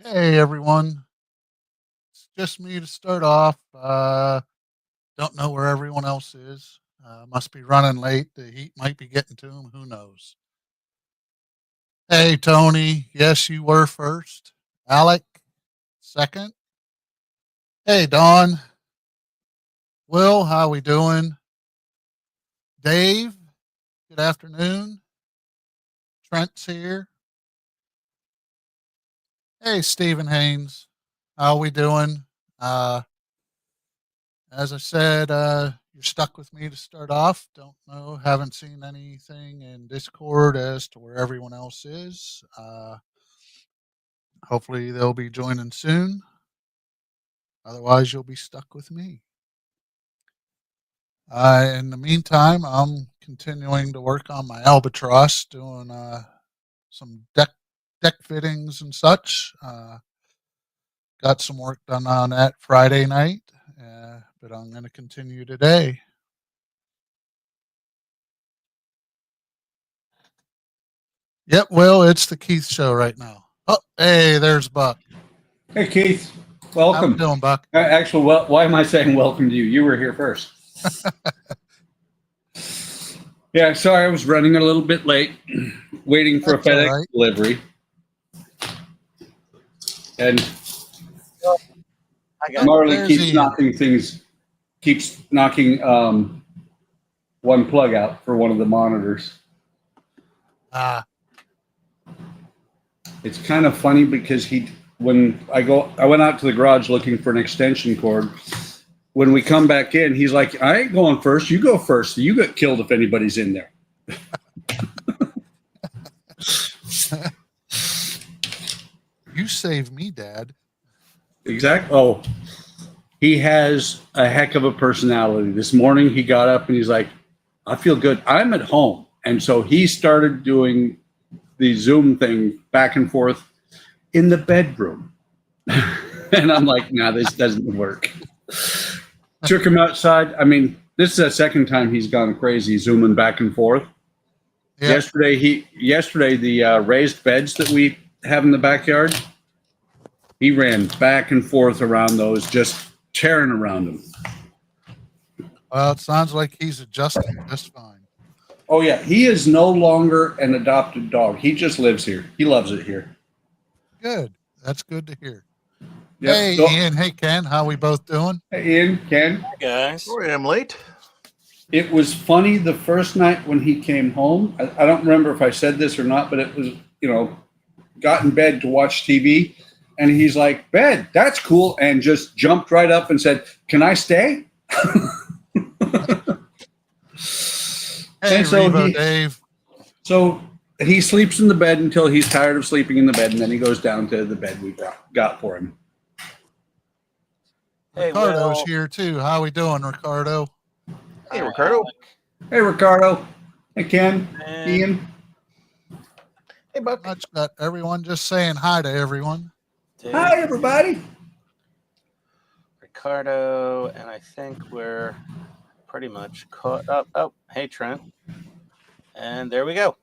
Hey everyone, it's just me to start off. Don't know where everyone else is. Must be running late. The heat might be getting to them. Who knows? Hey Tony, yes you were first. Alec, second. Hey Don, Will, how we doing? Dave, good afternoon. Trent's here. Hey Stephen Haynes, how we doing? Uh, As I said, you're stuck with me to start off. Don't know, haven't seen anything in Discord as to where everyone else is. Hopefully, they'll be joining soon. Otherwise, you'll be stuck with me. In the meantime, I'm continuing to work on my albatross, doing some deck fittings and such. Got some work done on that Friday night, but I'm going to continue today. Yep, well, it's the Keith show right now. Oh, hey, there's Buck. Hey, Keith. Welcome. How you doing, Buck? Actually, why am I saying welcome to you? You were here first. Yeah, sorry, I was running a little bit late, waiting for a FedEx delivery. And Marley keeps knocking one plug out for one of the monitors. It's kind of funny because when I went out to the garage looking for an extension cord. When we come back in, he's like, I ain't going first. You go first. You get killed if anybody's in there. You saved me, Dad. Exactly. Oh, he has a heck of a personality. This morning he got up and he's like, I feel good. I'm at home. And so he started doing the Zoom thing back and forth in the bedroom. And I'm like, nah, this doesn't work. Took him outside. I mean, this is the second time he's gone crazy zooming back and forth. Yep. Yesterday the raised beds that we have in the backyard, he ran back and forth around those, just tearing around them. Well, it sounds like he's adjusting just fine. Oh yeah, he is no longer an adopted dog. He just lives here. He loves it here. Good. That's good to hear. Yep. Hey, Ian. Hey, Ken. How we both doing? Hey, Ian, Ken. Hi, guys. Sorry I'm late. It was funny the first night when he came home. I don't remember if I said this or not, but it was, got in bed to watch TV. And he's like, bed, that's cool. And just jumped right up and said, can I stay? Hey, so Dave. So he sleeps in the bed until he's tired of sleeping in the bed. And then he goes down to the bed we got for him. Hey, Ricardo's here too. How we doing, Ricardo? Hey, Ricardo. Hey, Ricardo. Hey, Ken. Ian. Hey, Buck. Much got everyone just saying hi to everyone. Dave, hi, everybody. Ricardo, and I think we're pretty much caught up. Oh, hey, Trent. And there we go.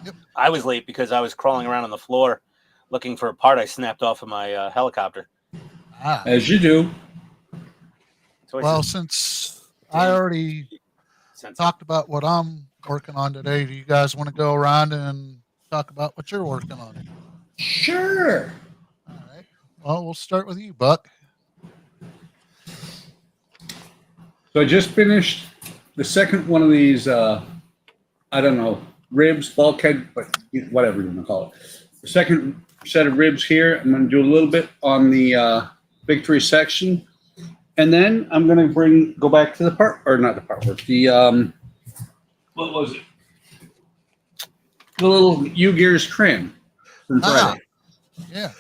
Yep. I was late because I was crawling around on the floor looking for a part I snapped off of my helicopter. As you do. Well, since I already talked about what I'm working on today, do you guys want to go around and talk about what you're working on? Sure. All right. Well, we'll start with you, Buck. So I just finished the second one of these, I don't know, ribs, bulkhead, whatever you want to call it. The second set of ribs here. I'm going to do a little bit on the victory section. And then I'm going to go back to the part, or not the part work, the, what was it? The little U-Gears trim from Friday. Yeah.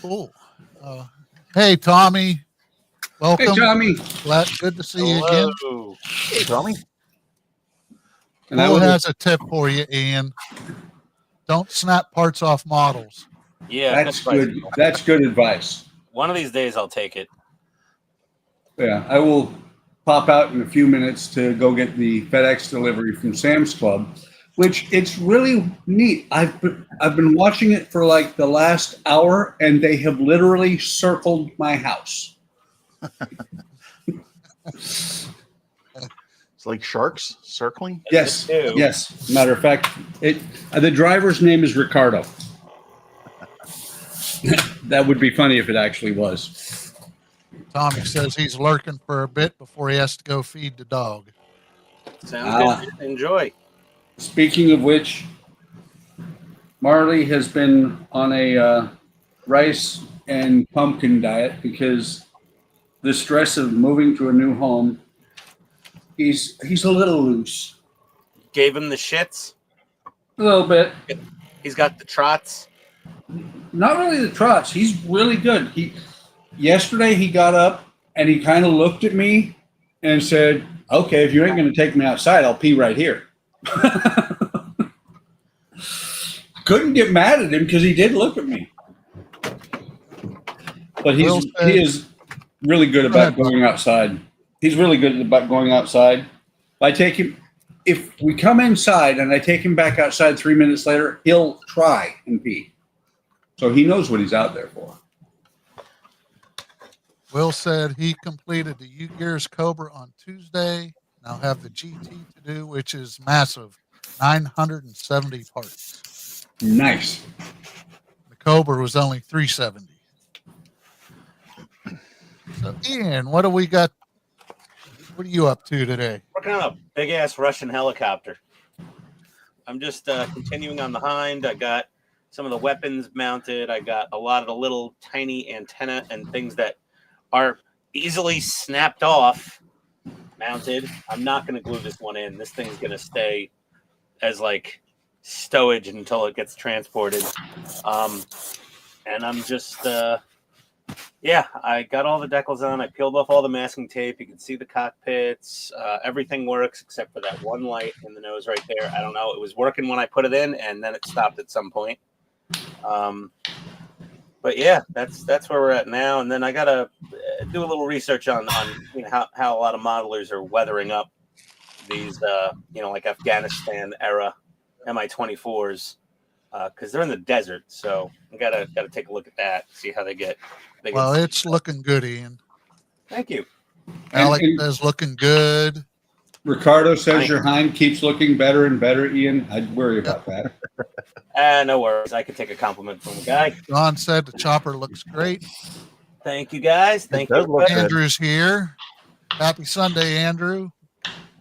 Cool. Hey, Tommy. Welcome. Hey, Tommy. Good to see you again. Hey, Tommy. And Who has a tip for you, Ian? Don't snap parts off models. Yeah, that's good. That's good advice. One of these days I'll take it. Yeah, I will pop out in a few minutes to go get the FedEx delivery from Sam's Club, which it's really neat. I've been watching it for like the last hour, and they have literally circled my house. It's like sharks circling. Yes, They do. yes. Matter of fact, the driver's name is Ricardo. That would be funny if it actually was. Tommy says he's lurking for a bit before he has to go feed the dog. Sounds good. Enjoy. Speaking of which, Marley has been on a rice and pumpkin diet because the stress of moving to a new home. He's a little loose. Gave him the shits. A little bit. He's got the trots. Not really the trots. He's really good. Yesterday he got up and he kind of looked at me and said, "Okay, if you ain't going to take me outside, I'll pee right here." Couldn't get mad at him because he did look at me. But he is really good about going outside. He's really good about going outside. If we come inside and I take him back outside 3 minutes later, he'll try and pee. So he knows what he's out there for. Will said he completed the U-Gears Cobra on Tuesday. Now have the GT to do, which is massive, 970 parts. Nice. The Cobra was only 370. So, Ian, what do we got? What are you up to today? Working on a big ass Russian helicopter. I'm just continuing on the hind. I got some of the weapons mounted. I got a lot of the little tiny antenna and things that are easily snapped off mounted. I'm not going to glue this one in. This thing's going to stay as like stowage until it gets transported. And I'm just yeah, I got all the decals on. I peeled off all the masking tape. You can see the cockpits. Everything works except for that one light in the nose right there. I don't know. It was working when I put it in, and then it stopped at some point. But yeah, that's where we're at now. And then I gotta do a little research on you know, how a lot of modelers are weathering up these you know, like Afghanistan era Mi-24s because they're in the desert. So I gotta take a look at that, see how they get. Well, it's looking good, Ian. Thank you. Alex says looking good. Ricardo says your hind keeps looking better and better, Ian. I'd worry about that. No worries. I could take a compliment from the guy. John said the chopper looks great. Thank you, guys. Thank you. does look good. Andrew's here. Happy Sunday, Andrew.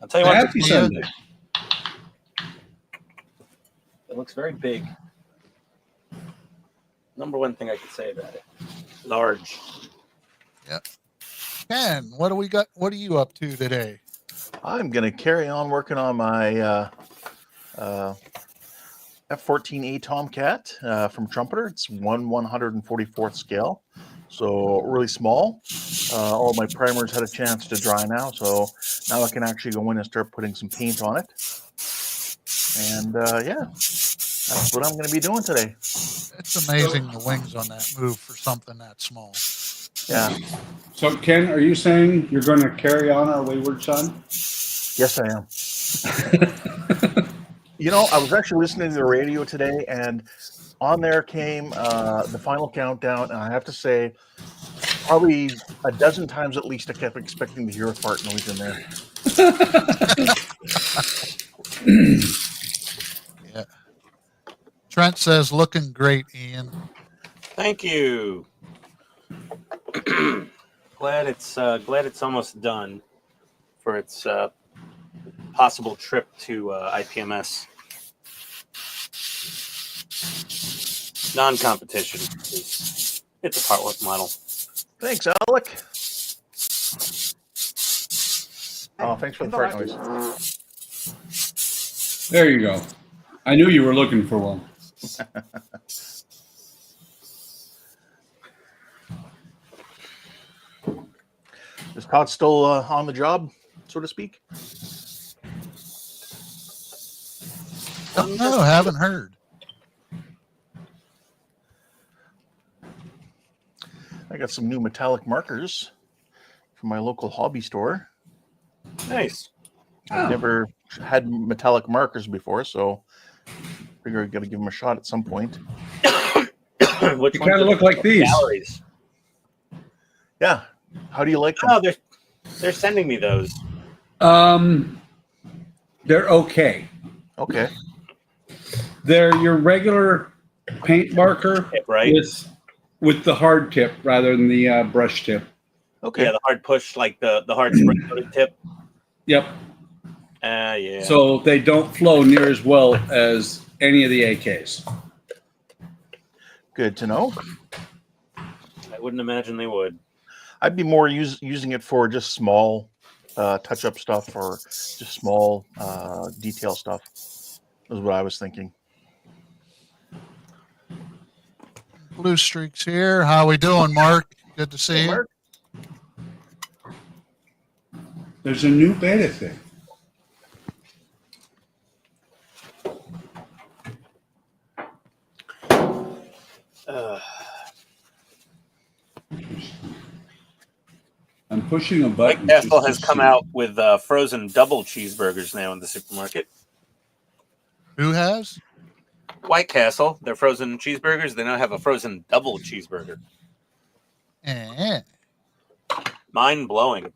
I'll tell you what. Happy Sunday. It looks very big. Number one thing I could say about it. Large. Yep. Ken, what do we got? What are you up to today? I'm going to carry on working on my F-14A Tomcat from Trumpeter. It's 1/144th scale, so really small. All my primers had a chance to dry now, so now I can actually go in and start putting some paint on it. And yeah, that's what I'm going to be doing today. It's amazing the wings on that move for something that small. Yeah. So, Ken, are you saying you're going to carry on our wayward son? Yes, I am. You know, I was actually listening to the radio today, and on there came the final countdown, and I have to say, probably a dozen times at least, I kept expecting to hear a fart noise in there. Yeah. Trent says looking great, Ian. Thank you. glad it's almost done for its possible trip to IPMS. Non-competition. It's a part work model. Thanks, Alec. Oh, thanks for the fart noise. There you go. I knew you were looking for one. Is Todd still on the job, so to speak? No, haven't heard. I got some new metallic markers from my local hobby store. Nice. I've never had metallic markers before, so figure I got to give them a shot at some point. Which They kind of look like these. galleries? Yeah. How do you like them? Oh, they're sending me those. They're okay. Okay. They're your regular paint marker Tip, right? with the hard tip rather than the brush tip. Okay. Yeah, the hard push, like the hard spring-coated tip. Yep. Yeah. So they don't flow near as well as any of the AKs. Good to know. I wouldn't imagine they would. I'd be more using it for just small touch-up stuff or just small detail stuff. Is what I was thinking. Blue Streaks here. How we doing, Mark? Good to see you. Mark? There's a new beta thing. I'm pushing a button. White Castle has come out with frozen double cheeseburgers now in the supermarket. Who has? White Castle, their frozen cheeseburgers, they now have a frozen double cheeseburger. Eh. Mind blowing.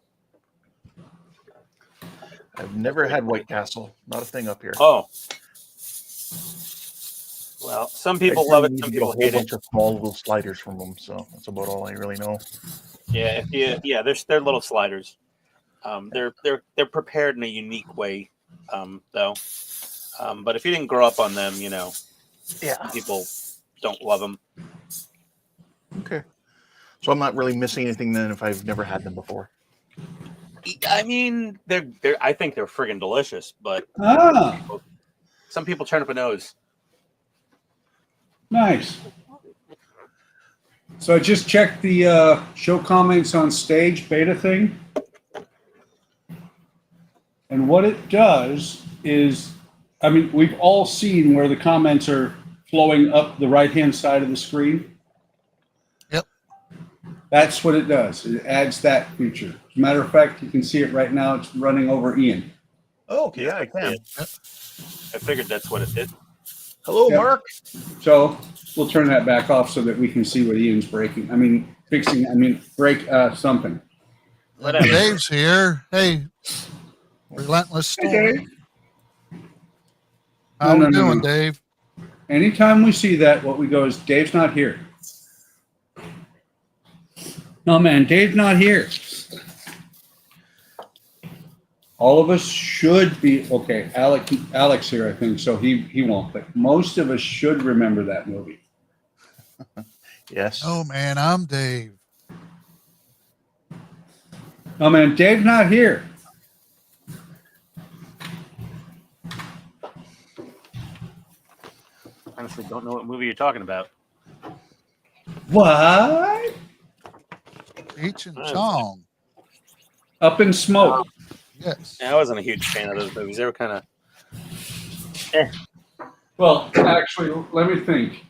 I've never had White Castle. Not a thing up here. Oh. Well, some people love it, some A people whole hate it. bunch of small little sliders from them, so that's about all I really know. Yeah, they're little sliders. They're prepared in a unique way, though. But if you didn't grow up on them, you know, Yeah. people don't love them. Okay. So I'm not really missing anything then if I've never had them before. I mean, I think they're friggin' delicious, but some people turn up a nose. Nice. So I just checked the show comments on stage beta thing. And what it does is, I mean, we've all seen where the comments are flowing up the right-hand side of the screen. Yep. That's what it does. It adds that feature. As a matter of fact, you can see it right now. It's running over Ian. Oh, okay, yeah, I can. I figured that's what it did. Hello, Yep. Mark. So we'll turn that back off so that we can see what Ian's breaking. I mean, fixing, I mean, break something. Whatever. Dave's here. Hey, Relentless Hey, Storm. Dave. How No, we no, no, doing, no. Dave? Anytime we see that, what we go is, Dave's not here. No, man, Dave's not here. All of us should be, okay, Alex here, I think, so he won't, but most of us should remember that movie. Yes. Oh, man, I'm Dave. No, man, Dave's not here. Honestly, don't know what movie you're talking about. What? Cheech and Oh. Chong. Up in Smoke. Yes. Yeah, I wasn't a huge fan of those movies. They were kind of. Well, actually, let me think.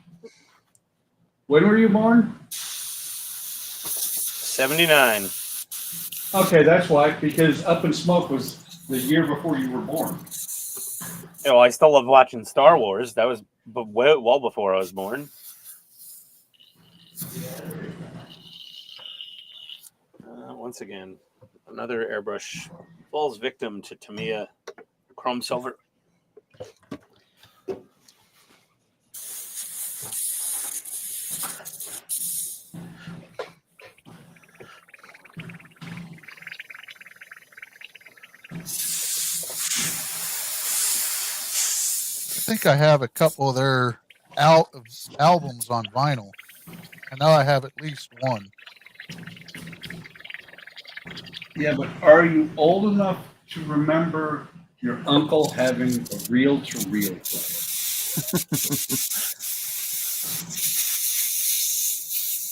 When were you born? 79. Okay, that's why, because Up in Smoke was the year before you were born. You know, I still love watching Star Wars. That was well before I was born. Once again, another airbrush falls victim to Tamiya Chrome Silver. I think I have a couple of their albums on vinyl. I know I have at least one. Yeah, but are you old enough to remember your uncle having a reel-to-reel player?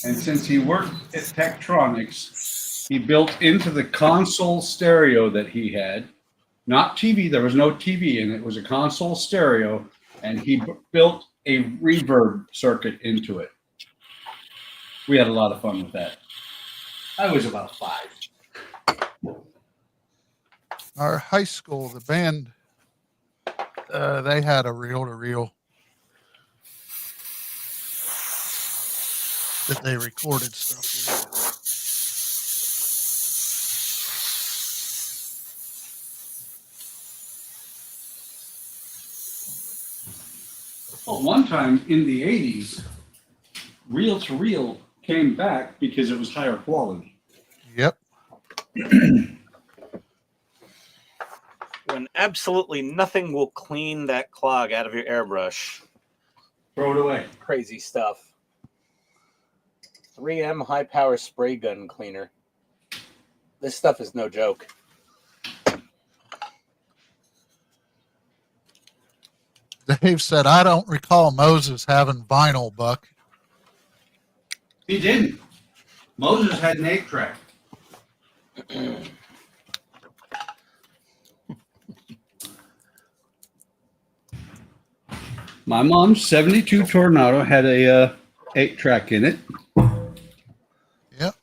And since he worked at Tektronix, he built into the console stereo that he had, not TV, there was no TV in it, it was a console stereo, and he built a reverb circuit into it. We had a lot of fun with that. I was about 5. Our high school, the band, they had a reel-to-reel that they recorded stuff with. Well, one time in the 80s, reel to reel came back because it was higher quality. Yep. When absolutely nothing will clean that clog out of your airbrush. Throw it away. Crazy stuff. 3M high power spray gun cleaner. This stuff is no joke. Dave said, I don't recall Moses having vinyl, Buck. He didn't. Moses had an 8-track. My mom's 72 Tornado had a 8-track in it. Yep.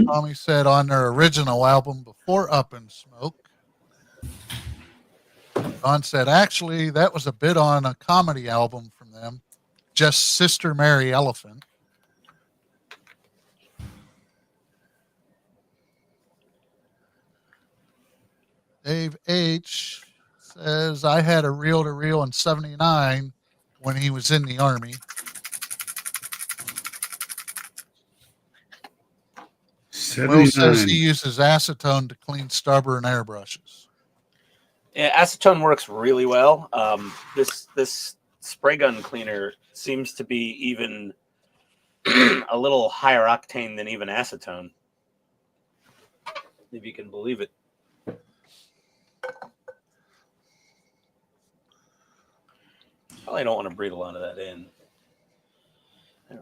Tommy said on their original album before Up in Smoke. Don said, actually, that was a bit on a comedy album from them, just Sister Mary Elephant. Dave H says, I had a reel-to-reel in 79 when he was in the Army. Will says he uses acetone to clean stubborn airbrushes. Yeah, acetone works really well. This spray gun cleaner seems to be even a little higher octane than even acetone, if you can believe it. Probably don't want to breathe a lot of that in.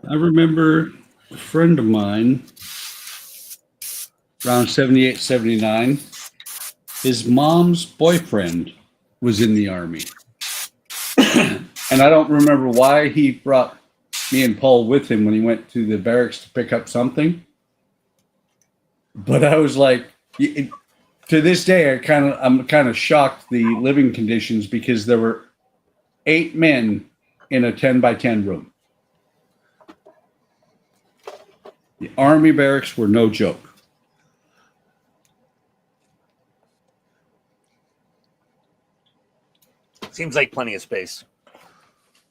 I remember a friend of mine around 78, 79. His mom's boyfriend was in the Army. And I don't remember why he brought me and Paul with him when he went to the barracks to pick up something. But I was like, to this day, I'm kind of shocked the living conditions because there were 8 men in a 10 by 10 room. The Army barracks were no joke. Seems like plenty of space.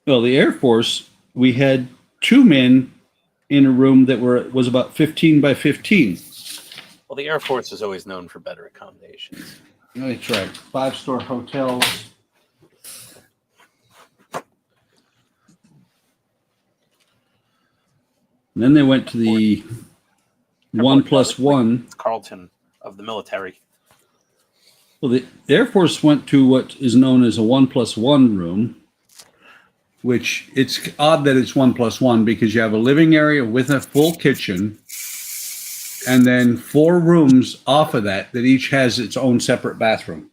Well, the Air Force, we had 2 men in a room that was about 15 by 15. Well, the Air Force is always known for better accommodations. That's right. 5-star hotels. And then they went to the 1+1. It's Carlton of the military. Well, the Air Force went to what is known as a 1+1 room, which it's odd that it's 1+1 because you have a living area with a full kitchen and then 4 rooms off of that each has its own separate bathroom.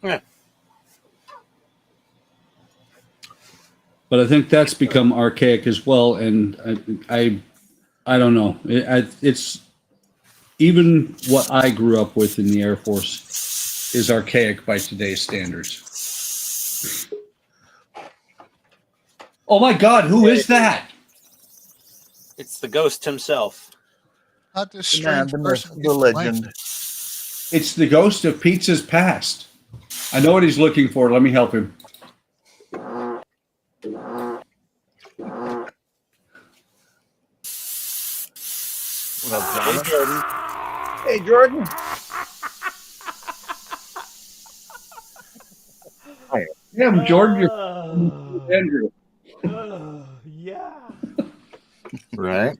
Yeah. But I think that's become archaic as well, and I don't know. It's even what I grew up with in the Air Force is archaic by today's standards. Oh my God, who is that? It's the ghost himself. Not this strange person. The legend. It's the ghost of pizza's past. I know what he's looking for. Let me help him. Hey, Jordan. Hey, Jordan. Yeah, I'm Jordan. You're Andrew. Yeah. Right.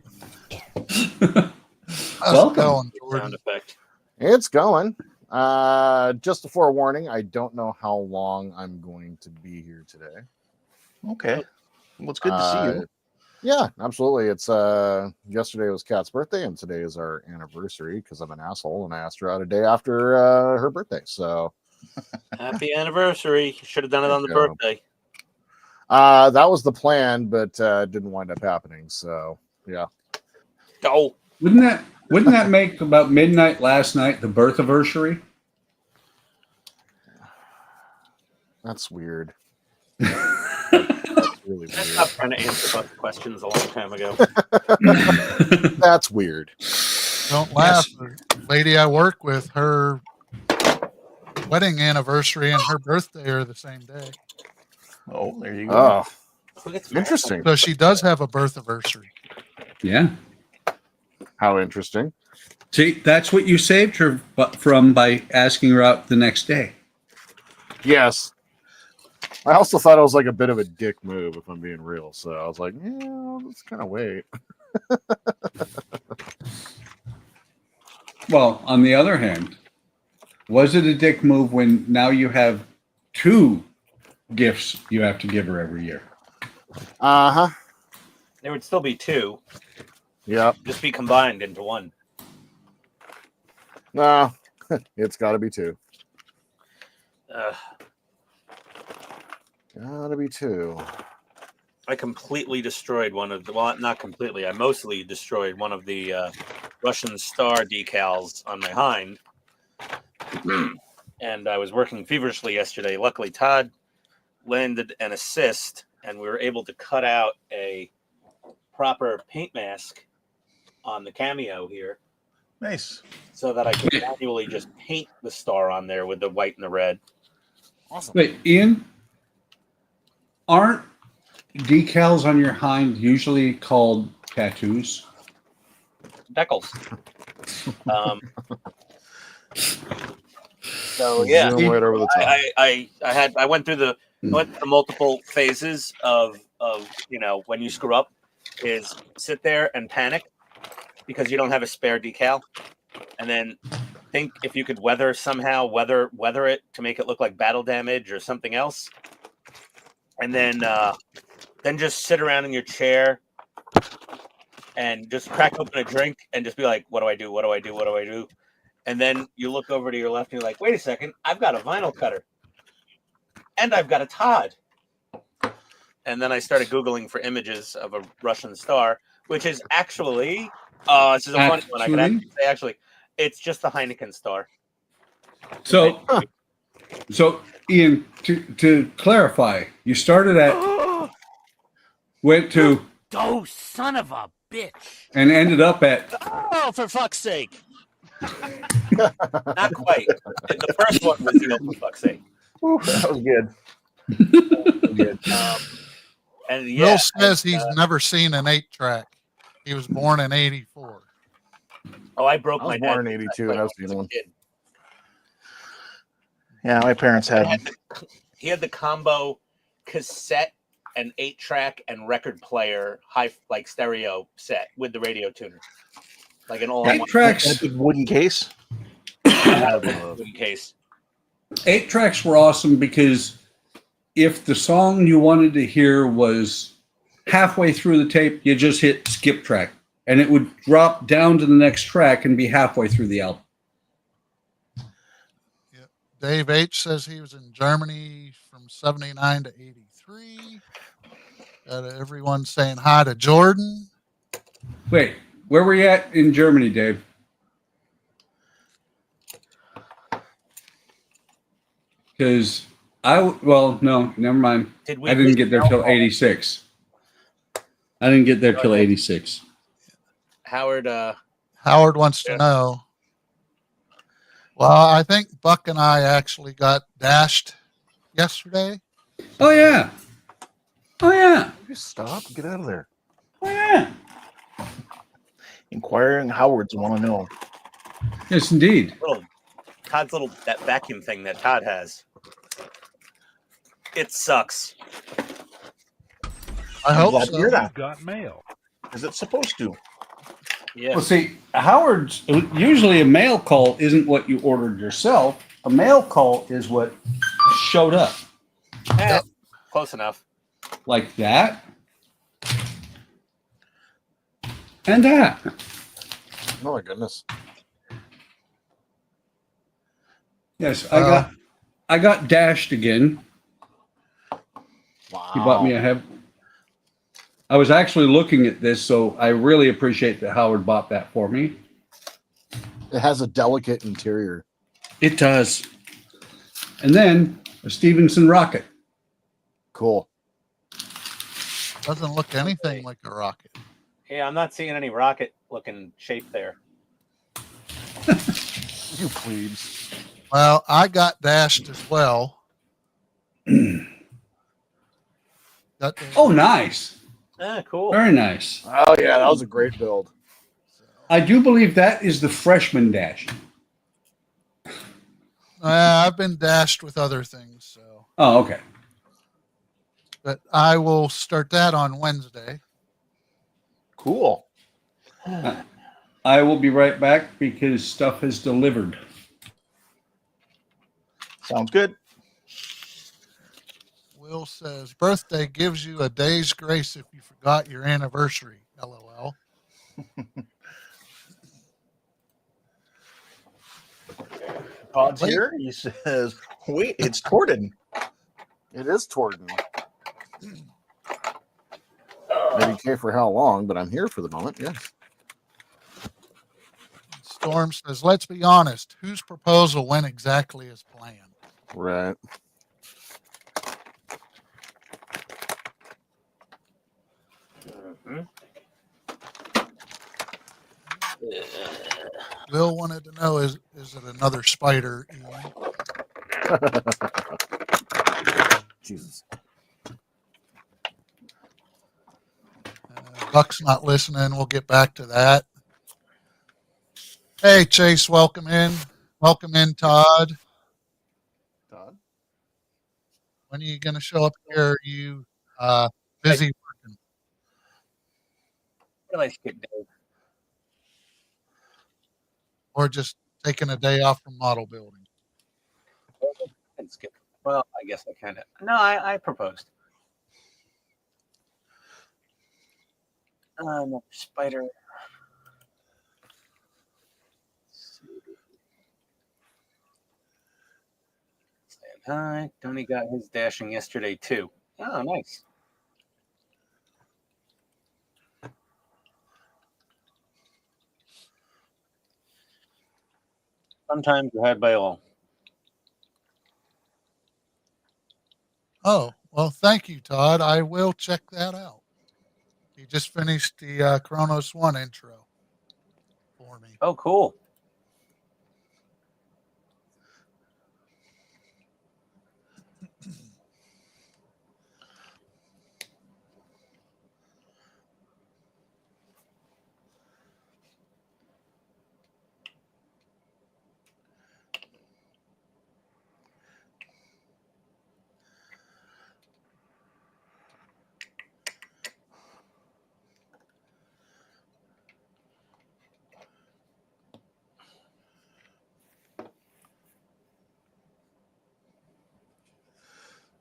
How's it going, Jordan? Sound effect. It's going. Just a forewarning, I don't know how long I'm going to be here today. Okay. Well, it's good to see you. Yeah, absolutely. It's yesterday was Kat's birthday, and today is our anniversary because I'm an asshole and I asked her out a day after her birthday. So Happy anniversary. You should have done it on the Yeah. birthday. That was the plan, but didn't wind up happening. So yeah. Oh, Wouldn't that make about midnight last night the birth anniversary? That's weird. That's really I weird. stopped trying to answer both questions a long time ago. That's weird. Don't laugh. The lady I work with, her wedding anniversary and her birthday are the same day. Oh, there you go. Oh, Who gets interesting. So she does have a birth anniversary. Yeah. How interesting. See, that's what you saved her from by asking her out the next day. Yes. I also thought it was like a bit of a dick move, if I'm being real. So I was like, yeah, let's kind of wait. Well, on the other hand, was it a dick move when now you have 2 gifts you have to give her every year? Uh-huh. There would still be 2, Yep. just be combined into 1. Nah, it's got to be 2. Gotta be 2. I completely destroyed one of the, well, not completely, I mostly destroyed one of the Russian Star decals on my hind. And I was working feverishly yesterday. Luckily, Todd landed an assist, and we were able to cut out a proper paint mask on the Cameo here Nice. so that I could manually just paint the star on there with the white and the red. Awesome. Wait, Ian, aren't decals on your hind usually called tattoos? Decals. So yeah, Zoom right over the top. I went through the multiple phases of when you screw up is sit there and panic because you don't have a spare decal, and then think if you could weather it to make it look like battle damage or something else, and then just sit around in your chair and just crack open a drink and just be like, what do I do? What do I do? What do I do? And then you look over to your left and you're like, wait a second, I've got a vinyl cutter. And I've got a Todd. And then I started Googling for images of a Russian Star, which is actually, this is a funny one. I could actually say, actually, it's just the Heineken Star. So Ian, to clarify, you started at, went to, Oh, son of a bitch. and ended up at, Oh, for fuck's sake. Not quite. The first one was, for fuck's sake. Ooh, that was good. Good. And yeah, Will says he's never seen an 8-track. He was born in '84. Oh, I broke I my was born dad. in '82, and I was As the a one. kid. Yeah, my parents had. He had the combo cassette and 8-track and record player like stereo set with the radio tuner, like an all-in-one 8 tracks. That big wooden case. wooden case. 8 tracks were awesome because if the song you wanted to hear was halfway through the tape, you just hit skip track and it would drop down to the next track and be halfway through the album. Yep. Dave H says he was in Germany from '79 to '83. Everyone saying hi to Jordan. Wait, where were you at in Germany, Dave? Because no, never mind. I didn't get there till 86. I didn't get there till 86. Howard Wants to know. Well, I think Buck and I actually got dashed yesterday. Oh yeah. Oh yeah. You stop. Get out of there. Oh yeah. Inquiring Howards want to know. Yes, indeed. Todd's that vacuum thing that Todd has. It sucks. I hope glad to so. hear that. Got mail. Is it supposed to? Yeah. Well, see, Howard's usually a mail call isn't what you ordered yourself. A mail call is what showed up. Close enough. Like that. And that. Oh my goodness. Yes, I got dashed again. Wow. He bought me a heavy. I was actually looking at this, so I really appreciate that Howard bought that for me. It has a delicate interior. It does. And then a Stevenson rocket. Cool. Doesn't look anything like a rocket. Yeah, I'm not seeing any rocket looking shape there. You plebes. Well, I got dashed as well. Got the, Oh, nice. Ah, cool. Very nice. Oh yeah, that was a great build. I do believe that is the freshman dash. I've been dashed with other things, so. Oh, okay. But I will start that on Wednesday. Cool. I will be right back because stuff has delivered. Sounds good. Will says, birthday gives you a day's grace if you forgot your anniversary. LOL. Todd's here. He says, wait, it's Torden. It is Torden. Maybe care for how long, but I'm here for the moment. Yes. Storm says, let's be honest. Whose proposal went exactly as planned? Right. Will wanted to know, is it another spider? Ian? Jesus. Buck's not listening. We'll get back to that. Hey, Chase, welcome in. Welcome in, Todd. Todd? When are you going to show up here? Are you busy working? What did I skip, Dave? Or just taking a day off from model building? I skip. Well, I guess I kind of. No, I proposed. Another spider. Saying hi. Donnie got his dashing yesterday too. Oh, nice. Sometimes you're had by all. Oh, well, thank you, Todd. I will check that out. He just finished the Kronos 1 intro for me. Oh, cool.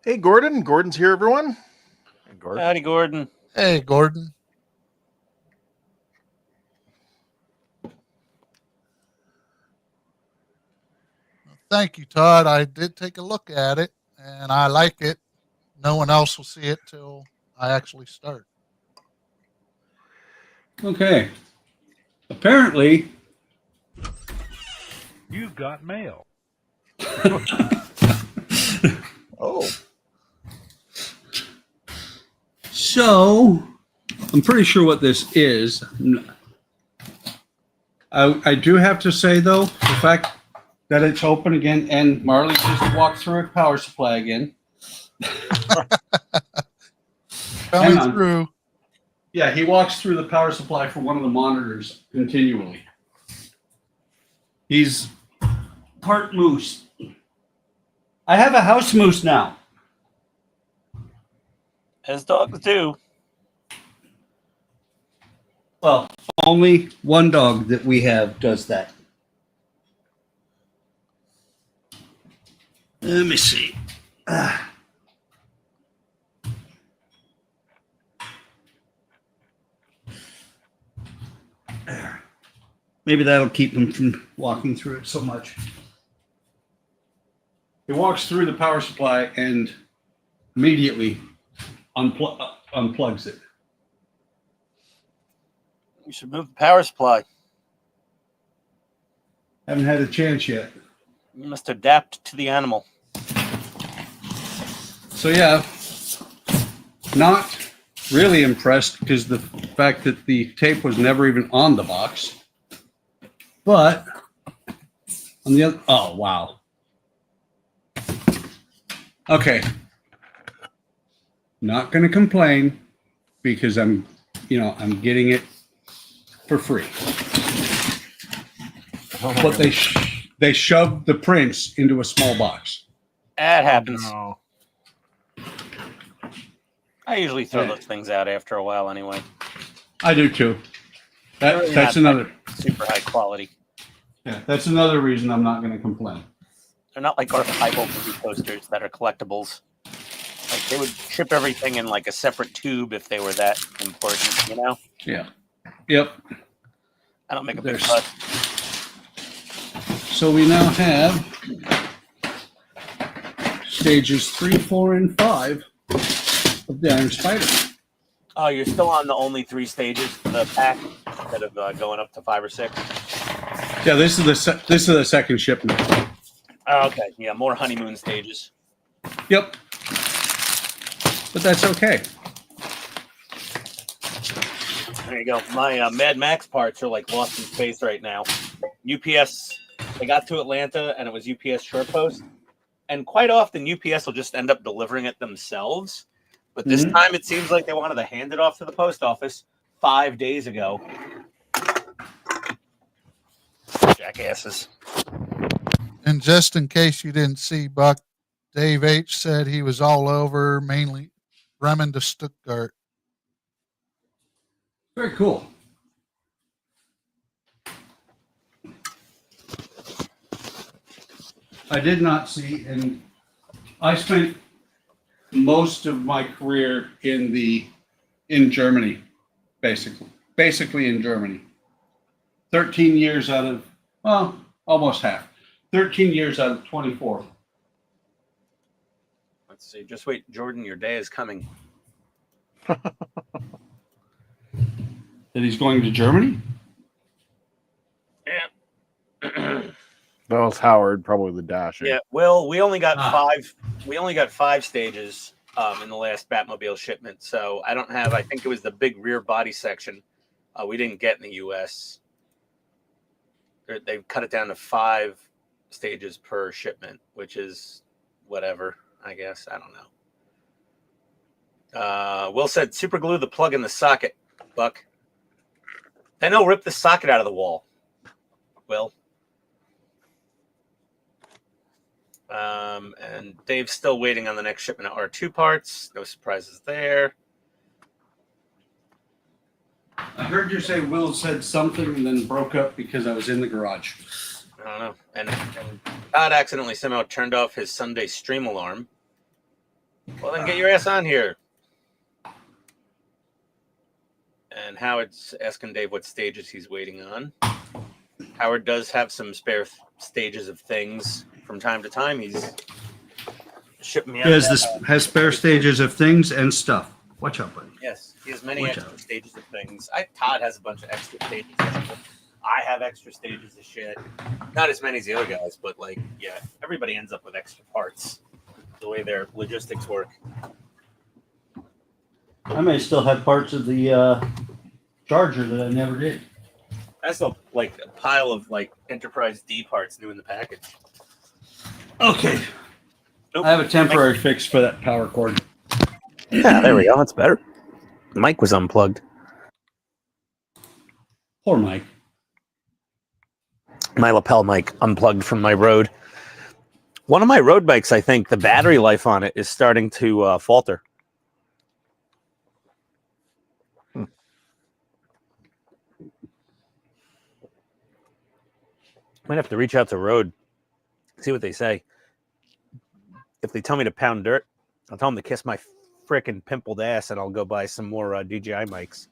Hey, Gordon. Gordon's here, everyone. Hey, Gordon. Howdy, Gordon. Hey, Gordon. Well, thank you, Todd. I did take a look at it, and I like it. No one else will see it till I actually start. Okay. Apparently, You got mail. Oh, so I'm pretty sure what this is. I do have to say, though, the fact that it's open again and Marley just walked through a power supply again. Coming Hang on. through. Yeah, he walks through the power supply for one of the monitors continually. He's part moose. I have a house moose now. As dogs do. Well, only one dog that we have does that. Let me see. There. Maybe that'll keep him from walking through it so much. He walks through the power supply and immediately unplugs it. You should move the power supply. Haven't had a chance yet. You must adapt to the animal. So yeah, not really impressed because the fact that the tape was never even on the box. But on the other, oh wow. Okay. Not going to complain because I'm getting it for free. But they shoved the prints into a small box. That happens. No. I usually throw those things out after a while anyway. I do too. Really That's not another. super high quality. Yeah, that's another reason I'm not going to complain. They're not like archival movie posters that are collectibles. Like they would ship everything in like a separate tube if they were that important, you know? Yeah. Yep. I don't make a big There's- fuss. So we now have stages 3, 4, and 5 of the Iron Spider. Oh, you're still on the only 3 stages for the pack instead of going up to 5 or 6. Yeah, this is the second shipment. Oh, okay, yeah, more honeymoon stages. Yep. But that's okay. There you go. My Mad Max parts are like lost in space right now. UPS, they got to Atlanta and it was UPS short post. And quite often UPS will just end up delivering it themselves. But this time it seems like they wanted to hand it off to the post office 5 days ago. Jackasses. And just in case you didn't see, Buck, Dave H said he was all over, mainly Bremen to Stuttgart. Very cool. I did not see, and I spent most of my career in Germany, basically in Germany. 13 years out of, well, almost half. 13 years out of 24. Let's see. Just wait, Jordan, your day is coming. That he's going to Germany? Yeah. That was Howard, probably the dashing. Yeah. Well, we only got 5. We only got 5 stages in the last Batmobile shipment. So I don't have. I think it was the big rear body section. We didn't get in the U.S. They've cut it down to 5 stages per shipment, which is whatever. I guess I don't know. Will said, "Super glue the plug in the socket, Buck." Then he'll rip the socket out of the wall. Will. And Dave's still waiting on the next shipment of R2 parts. No surprises there. I heard you say Will said something and then broke up because I was in the garage. I don't know. And Todd accidentally somehow turned off his Sunday stream alarm. Well, then get your ass on here. And Howard's asking Dave what stages he's waiting on. Howard does have some spare stages of things from time to time. He's shipping me out. He has spare stages of things and stuff. Watch out, buddy. Yes, he has many Watch extra out. stages of things. Todd has a bunch of extra stages of stuff. I have extra stages of shit. Not as many as the other guys, but like, yeah, everybody ends up with extra parts. The way their logistics work. I may still have parts of the charger that I never did. That's a pile of like Enterprise D parts new in the package. Okay. Nope. I have a temporary fix for that power cord. Yeah, there we go. That's better. The mic was unplugged. Poor Mike. My lapel mic unplugged from my road. One of my road bikes, I think, the battery life on it is starting to falter. Might have to reach out to Road, see what they say. If they tell me to pound dirt, I'll tell them to kiss my frickin' pimpled ass, and I'll go buy some more DJI mics.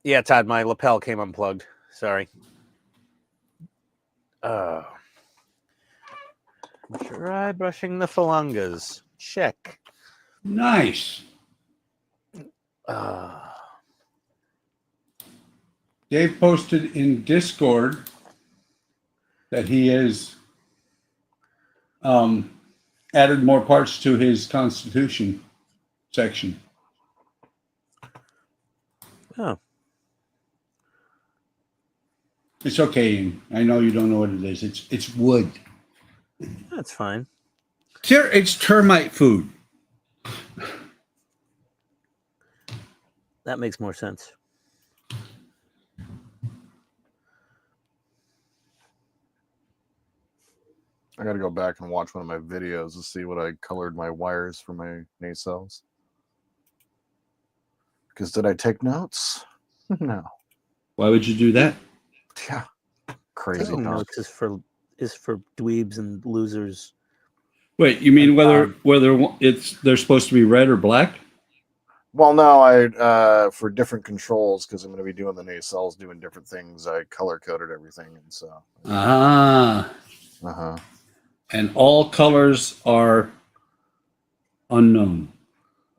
Yeah, Todd, my lapel came unplugged. Sorry. Try brushing the phalanges. check. Nice. Dave posted in Discord that he has added more parts to his Constitution section. Oh. It's okay, Ian. I know you don't know what it is. It's wood. That's fine. It's termite food. That makes more sense. I got to go back and watch one of my videos to see what I colored my wires for my nacelles. Because did I take notes? No. Why would you do that? Yeah. Crazy. Taking talk. notes is for dweebs and losers. Wait, you mean whether they're supposed to be red or black? Well, no, I for different controls, because I'm going to be doing the nacelles, doing different things. I color coded everything, and so. And all colors are unknown.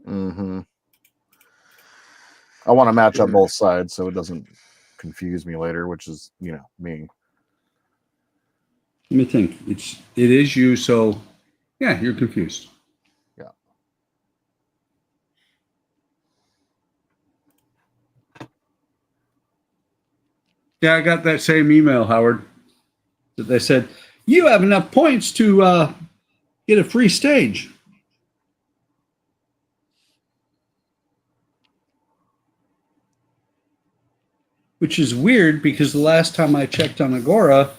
Mm-hmm. I want to match up both sides so it doesn't confuse me later, which is, me. Let me think. It is you, so yeah, you're confused. Yeah. Yeah, I got that same email, Howard, that they said, you have enough points to get a free stage. Which is weird because the last time I checked on Agora,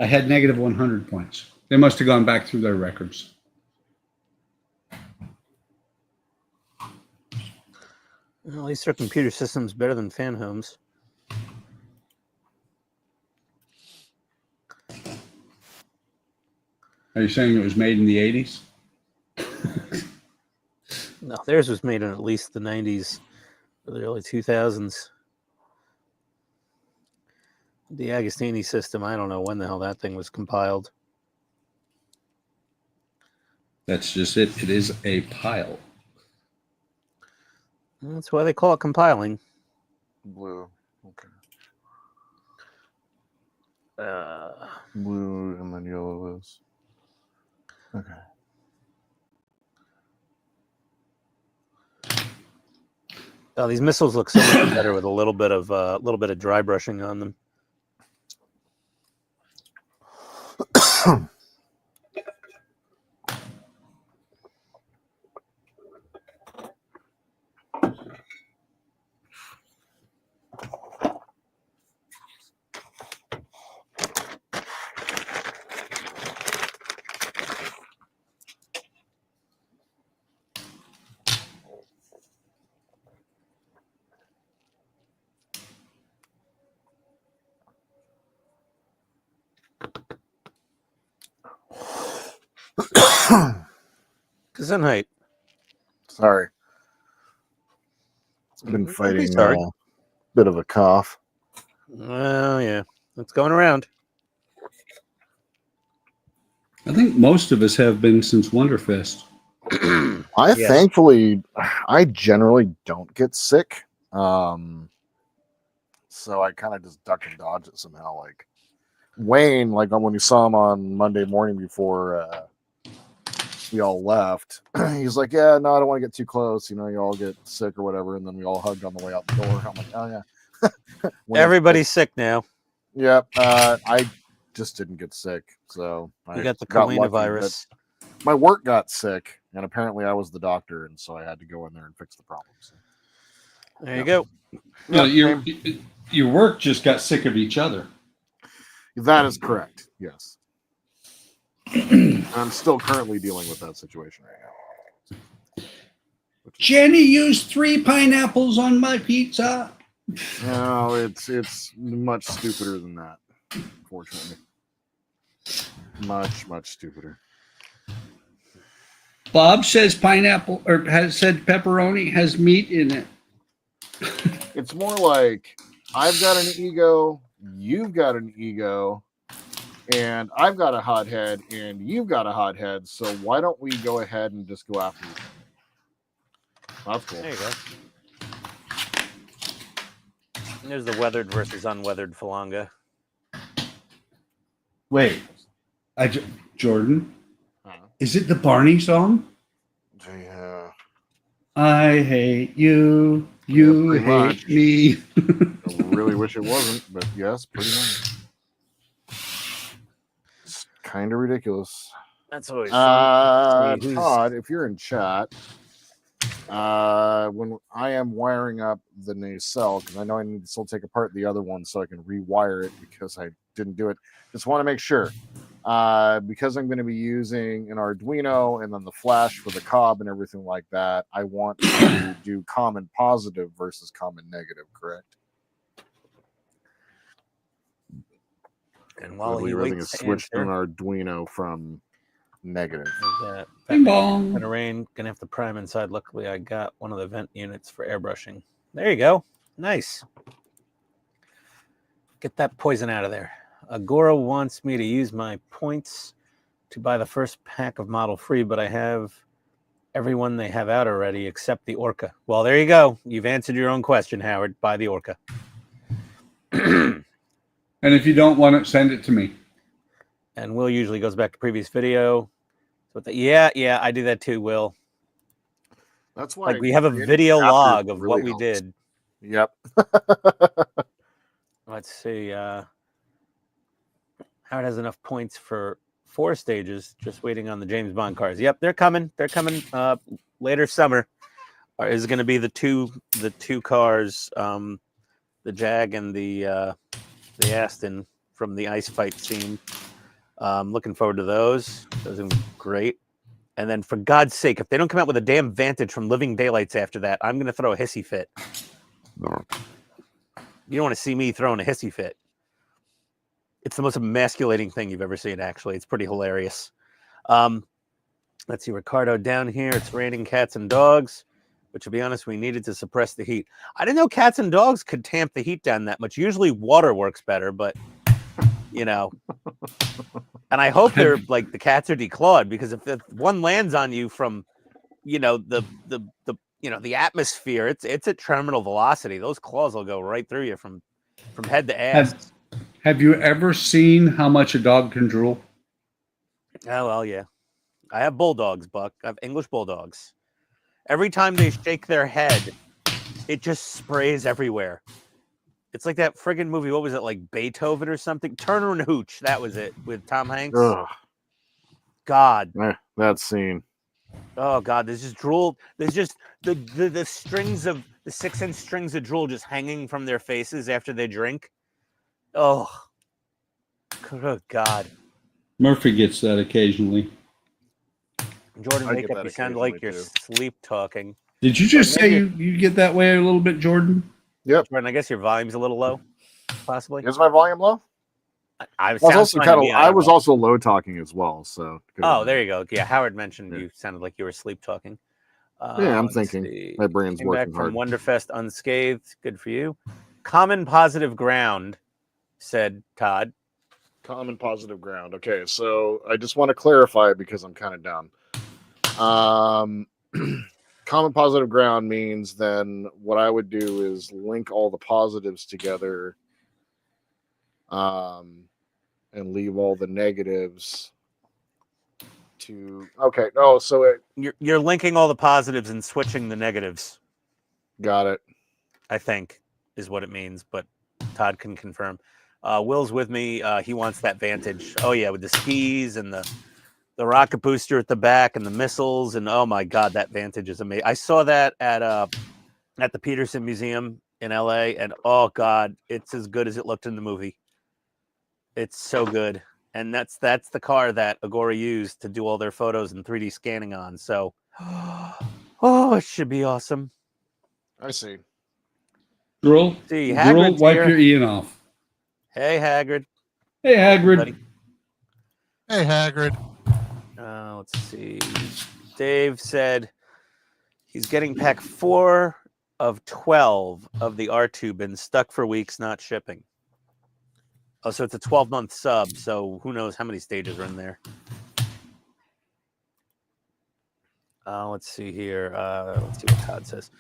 I had negative 100 points. They must have gone back through their records. Well, at least their computer system's better than fan homes. Are you saying it was made in the 80s? No, theirs was made in at least the 90s or the early 2000s. The Agostini system, I don't know when the hell that thing was compiled. That's just it. It is a pile. That's why they call it compiling. Blue. Okay. Uh, Blue and then yellow is. Okay. oh, these missiles look so much better with a little bit of dry brushing on them. Gesundheit. Sorry. I've been Don't be fighting sorry. a bit of a cough. Well, yeah, it's going around. I think most of us have been since Wonderfest. Yes. Thankfully, I generally don't get sick. So I kind of just duck and dodge it somehow. Like Wayne, like when we saw him on Monday morning before we all left, he's like, yeah, no, I don't want to get too close. You all get sick or whatever. And then we all hugged on the way out the door. I'm like, oh, yeah. Everybody's sick now. Yep. I just didn't get sick. So You I got the lucky, coronavirus. but my work got sick, and apparently I was the doctor. And so I had to go in there and fix the problem. So. There you go. No, Yeah, your work just got sick of each other. That is correct. Yes. I'm still currently dealing with that situation right now. Jenny used 3 pineapples on my pizza. No, it's much stupider than that, unfortunately. Much stupider. Bob says pineapple, or has said pepperoni has meat in it. It's more like I've got an ego, you've got an ego, And I've got a hothead, and you've got a hothead. So why don't we go ahead and just go after you? That's cool. There you go. And there's the weathered versus unweathered Falanga. Wait, Jordan, Huh? is it the Barney song? Yeah. I hate you, you pretty hate much. me. I really wish it wasn't, but yes, pretty much. It's kind of ridiculous. That's always fun. See who's- Todd, if you're in chat, when I am wiring up the nacelle, because I know I need to still take apart the other one so I can rewire it because I didn't do it. Just want to make sure. Because I'm going to be using an Arduino and then the flash for the cob and everything like that, I want to do common positive versus common negative, correct? And while I he think waits it's to switched to an answer, Arduino from negative. that Bing bong. gonna rain. Gonna have to prime inside. Luckily, I got one of the vent units for airbrushing. There you go. Nice. Get that poison out of there. Agora wants me to use my points to buy the first pack of model free, but I have everyone they have out already except the Orca. Well, there you go. You've answered your own question, Howard. Buy the Orca. And if you don't want it, send it to me. And Will usually goes back to previous video. So yeah, I do that too, Will. That's why Like we have a creating video chapters log of really what we helps. did. Yep. Let's see. Howard has enough points for 4 stages. Just waiting on the James Bond cars. Yep, they're coming. They're coming later summer. Is going to be the two cars, the Jag and the Aston from the ice fight scene. Looking forward to those. Those are great. And then, for God's sake, if they don't come out with a damn Vantage from Living Daylights after that, I'm going to throw a hissy fit. You don't want to see me throwing a hissy fit. It's the most emasculating thing you've ever seen, actually. It's pretty hilarious. Let's see, Ricardo down here. It's raining cats and dogs, but to be honest, we needed to suppress the heat. I didn't know cats and dogs could tamp the heat down that much. Usually water works better, but, you know. And I hope they're, like, the cats are declawed, because if one lands on you from, you know, the atmosphere, it's at terminal velocity. Those claws will go right through you from head to ass. Have you ever seen how much a dog can drool? Oh, well, yeah. I have bulldogs, Buck. I have English bulldogs. Every time they shake their head, it just sprays everywhere. It's like that friggin' movie. What was it, like Beethoven or something? Turner and Hooch. That was it, with Tom Hanks. Ugh. God. That scene. Oh, God. There's just drool. There's just the strings of the 6-inch strings of drool just hanging from their faces after they drink. Oh, good God. Murphy gets that occasionally. Jordan, I wake get up. that You sound like you're occasionally, sleep talking. Did you just say Maybe- you get that way a little bit, Jordan? Yep. Jordan, I guess your volume's a little low, possibly. Is my volume low? I I was also also low talking as well. So. Oh, there you go. Yeah, Howard mentioned Yeah. you sounded like you were sleep talking. Yeah, I'm let's thinking. see. My brain's Came back working from hard. Wonderfest unscathed. Good for you. Common positive ground, said Todd. Common positive ground. Okay, so I just want to clarify because I'm kind of down. Common positive ground means then what I would do is link all the positives together, and leave all the negatives to. Okay, no, so it You're linking all the positives and switching the negatives, got it. I think, is what it means, but Todd can confirm. Will's with me. He wants that Vantage. Oh, yeah, with the skis and the rocket booster at the back and the missiles. And, oh, my God, that Vantage is amazing. I saw that at the Peterson Museum in L.A., and, oh, God, it's as good as it looked in the movie. It's so good. And that's the car that Agora used to do all their photos and 3D scanning on. So, oh, it should be awesome. I see. Drool, See, drool, Hagrid's wipe here. your Ian off. Hey, Hagrid. Hey, Hagrid. Buddy. Hey, Hagrid. Let's see. Dave said he's getting pack 4 of 12 of the R-Tube and stuck for weeks, not shipping. Oh, so it's a 12-month sub. So who knows how many stages are in there? Let's see here. Let's see what Todd says.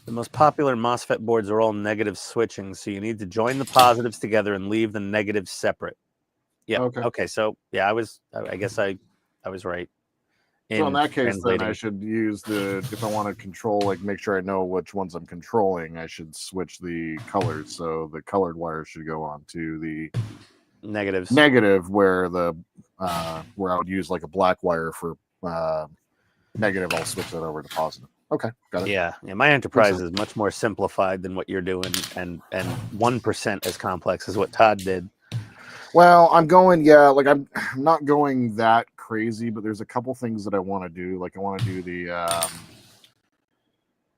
The most popular MOSFET boards are all negative switching, so you need to join the positives together and leave the negatives separate. Yeah. Okay. Okay. So yeah, I guess I was right. So in that case, then translating. I should use if I want to control, like make sure I know which ones I'm controlling, I should switch the colors. So the colored wires should go on to the negatives. negative, where where I would use like a black wire for negative, I'll switch that over to positive. Okay, got it. Yeah. My enterprise is much more simplified than what you're doing, and 1% as complex as what Todd did. Well, I'm going, I'm not going that crazy, but there's a couple things that I want to do. Like I want to do the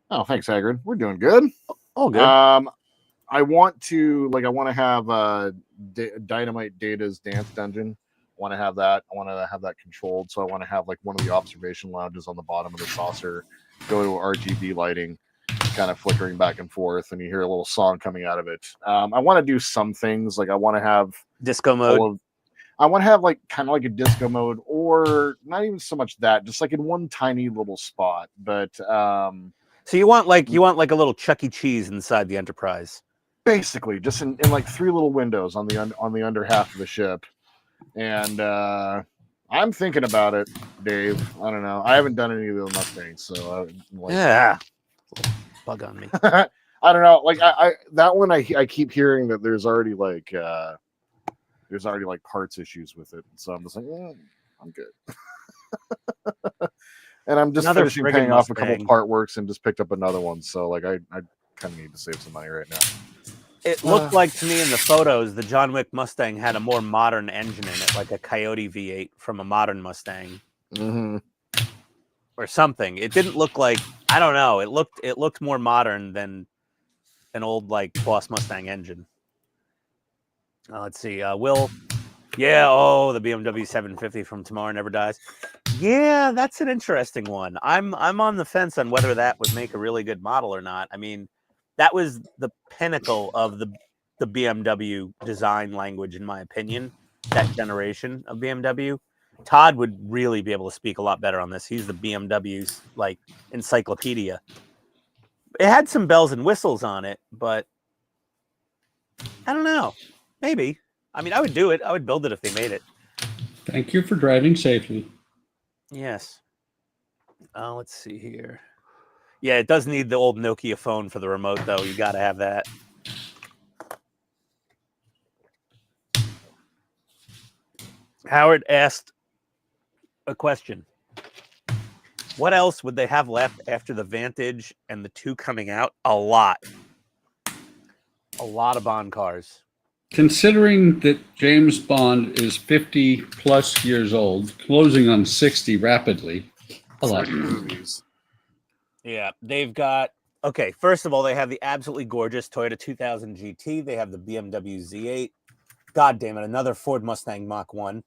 oh, thanks, Hagrid. We're doing good. Oh, good. I want to have Dynamite Data's Dance Dungeon. I want to have that controlled. So I want to have like one of the observation lounges on the bottom of the saucer go to RGB lighting, kind of flickering back and forth, and you hear a little song coming out of it. I want to do some things, like I want to have disco mode. I want to have like kind of like a disco mode, or not even so much that, just like in one tiny little spot. But so you want like a little Chuck E. Cheese inside the Enterprise, basically, just in like 3 little windows on the under half of the ship. And I'm thinking about it, Dave. I don't know. I haven't done any of the Mustangs, so yeah, bug on me. I don't know. Like I that one, I keep hearing that there's already like parts issues with it, so I'm just like, I'm good. And I'm just finishing paying off a couple part works and just picked up another one, so like I kind of need to save some money right now. It looked like to me in the photos, the John Wick Mustang had a more modern engine in it, like a Coyote V8 from a modern Mustang, or something. It didn't look like, I don't know. It looked more modern than an old like Boss Mustang engine. Let's see, Will. Yeah, the BMW 750 from Tomorrow Never Dies. Yeah, that's an interesting one. I'm on the fence on whether that would make a really good model or not. I mean, that was the pinnacle of the BMW design language, in my opinion, that generation of BMW. Todd would really be able to speak a lot better on this. He's the BMW's like encyclopedia. It had some bells and whistles on it, but I don't know. Maybe. I mean, I would do it. I would build it if they made it. Thank you for driving safely. Yes. Let's see here. Yeah, it does need the old Nokia phone for the remote, though. You got to have that. Howard asked a question. What else would they have left after the Vantage and the 2 coming out? A lot. A lot of Bond cars. Considering that James Bond is 50 plus years old, closing on 60 rapidly, a lot of movies. Yeah, they've got, okay, first of all, they have the absolutely gorgeous Toyota 2000 GT. They have the BMW Z8. God damn it, another Ford Mustang Mach 1.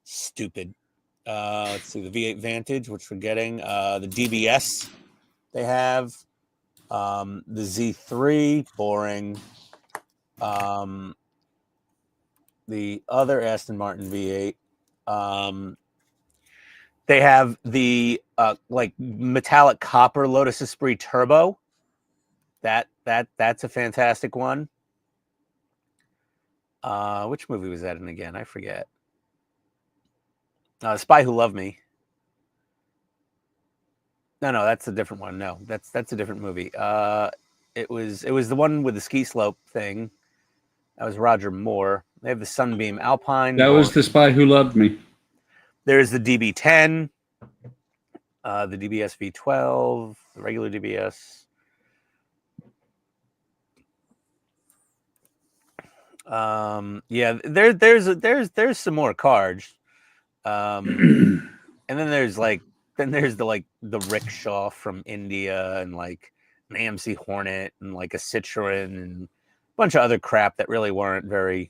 Stupid. Let's see, the V8 Vantage, which we're getting. The DBS they have. The Z3, boring. The other Aston Martin V8. They have the like metallic copper Lotus Esprit Turbo. That's a fantastic one. Which movie was that in again? I forget. Spy Who Loved Me. No, that's a different one. No, that's a different movie. It was the one with the ski slope thing. That was Roger Moore. They have the Sunbeam Alpine. That was The Spy Who Loved Me. There's the DB10, the DBS V12, the regular DBS. Yeah, there's some more cars. And then there's the rickshaw from India, and like an AMC Hornet, and like a Citroen, and a bunch of other crap that really weren't very,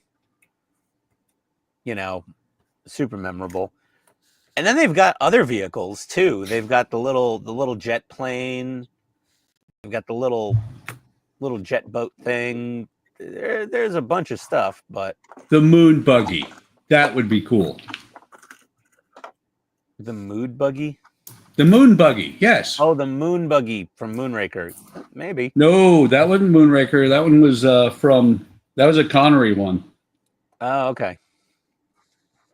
super memorable. And then they've got other vehicles too. They've got the little jet plane. They've got the little jet boat thing. there's a bunch of stuff, but The moon buggy. That would be cool. the mood buggy. The moon buggy. Yes. Oh, the moon buggy from Moonraker. Maybe. No, that wasn't Moonraker. That one was that was a Connery one. Oh, okay.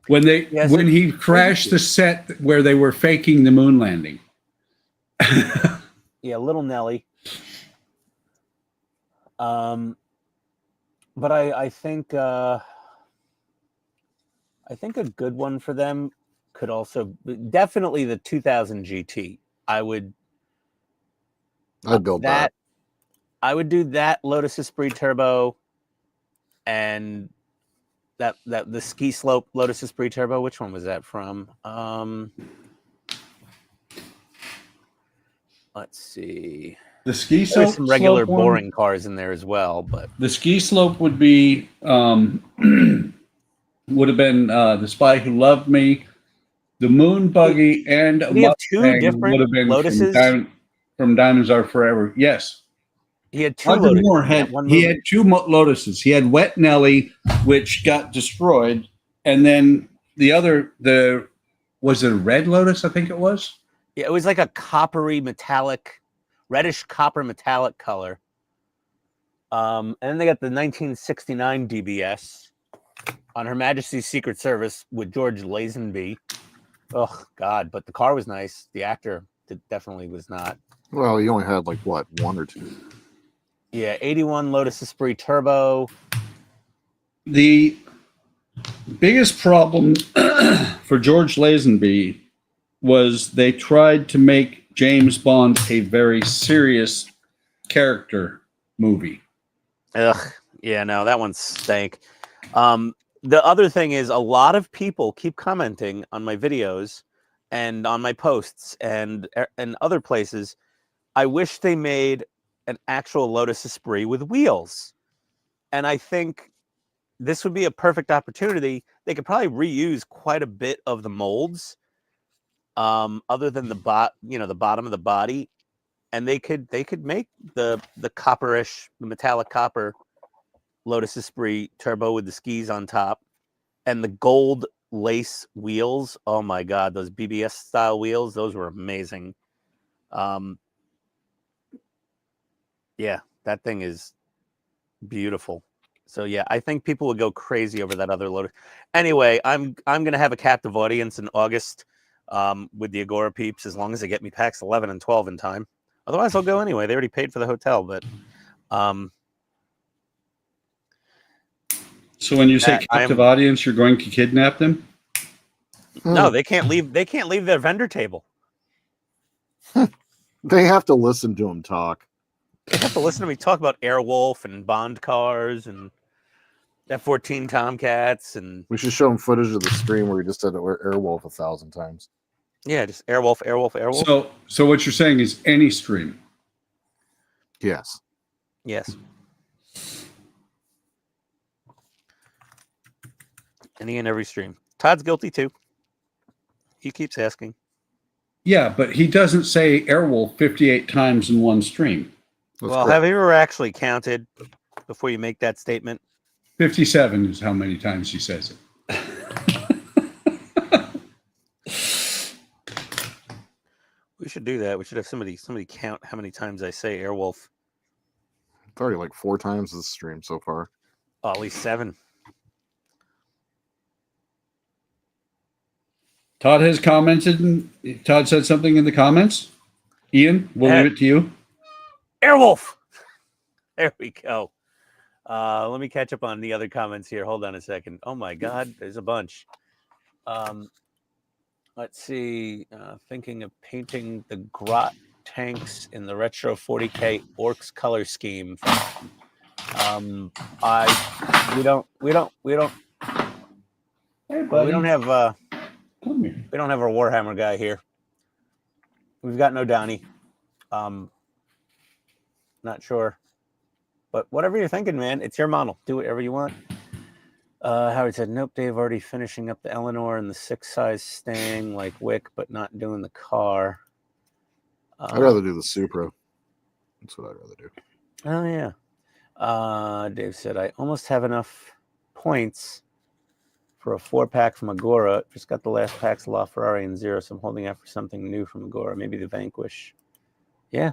When Yes, when he crashed the set where they were faking the moon landing. Yeah, Little Nelly. But I think a good one for them could also definitely the 2000 GT. I'd build that. I would do that Lotus Esprit Turbo and that the ski slope Lotus Esprit Turbo. Which one was that from? Let's see. The ski There's slope, some regular one, boring cars in there as well, but the ski slope would be would have been The Spy Who Loved Me, the moon buggy, and did he have two Mustang different would have been Lotuses? from Diamonds Are Forever. Yes. He had two Roger Lotuses. Moore in that had one he movie. had two Lotuses. He had Wet Nelly, which got destroyed, and then the other was it a Red Lotus? I think it was. Yeah, it was like a coppery metallic, reddish copper metallic color. And then they got the 1969 DBS on Her Majesty's Secret Service with George Lazenby. Oh God, but the car was nice. The actor definitely was not. Well, you only had like what, one or two? Yeah, 81 Lotus Esprit Turbo. The biggest problem for George Lazenby was they tried to make James Bond a very serious character movie. Ugh, yeah, no, that one stank. The other thing is a lot of people keep commenting on my videos and on my posts and other places. I wish they made an actual Lotus Esprit with wheels. And I think this would be a perfect opportunity. They could probably reuse quite a bit of the molds, other than the bottom of the body, and they could make the copperish, the metallic copper Lotus Esprit Turbo with the skis on top and the gold lace wheels. Oh my God, those BBS style wheels, those were amazing. Yeah, that thing is beautiful. So yeah, I think people would go crazy over that other Lotus. Anyway, I'm gonna have a captive audience in August with the Agora peeps, as long as they get me packs 11 and 12 in time. Otherwise, I'll go anyway. They already paid for the hotel, but so when you say captive audience, you're going to kidnap them? No, they can't leave. They can't leave their vendor table. They have to listen to him talk. They have to listen to me talk about Airwolf and Bond cars and F-14 Tomcats, and we should show them footage of the stream where we just said Airwolf 1,000 times. Yeah, just Airwolf, Airwolf, Airwolf. So what you're saying is any stream? Yes. Yes. Any and every stream. Todd's guilty too. He keeps asking. Yeah, but he doesn't say Airwolf 58 times in one stream. That's well, correct. have you ever actually counted before you make that statement? 57 is how many times he says it. We should do that. We should have somebody count how many times I say Airwolf. It's already like 4 times this stream so far. Oh, at least 7. Todd has commented. Todd said something in the comments. Ian, we'll leave it to you. Airwolf. There we go. Let me catch up on the other comments here. Hold on a second. Oh my God, there's a bunch. Let's see. Thinking of painting the grot tanks in the retro 40K Orcs color scheme. We don't have Come here. we don't have our Warhammer guy here. We've got no Donnie. Not sure. But whatever you're thinking, man, it's your model. Do whatever you want. Howard said, nope, Dave already finishing up the Eleanor and the 6-size Stang like Wick, but not doing the car. I'd rather do the Supra. That's what I'd rather do. Oh, yeah. Dave said, I almost have enough points for a 4-pack from Agora. Just got the last packs of LaFerrari and Zero, so I'm holding out for something new from Agora. Maybe the Vanquish. Yeah.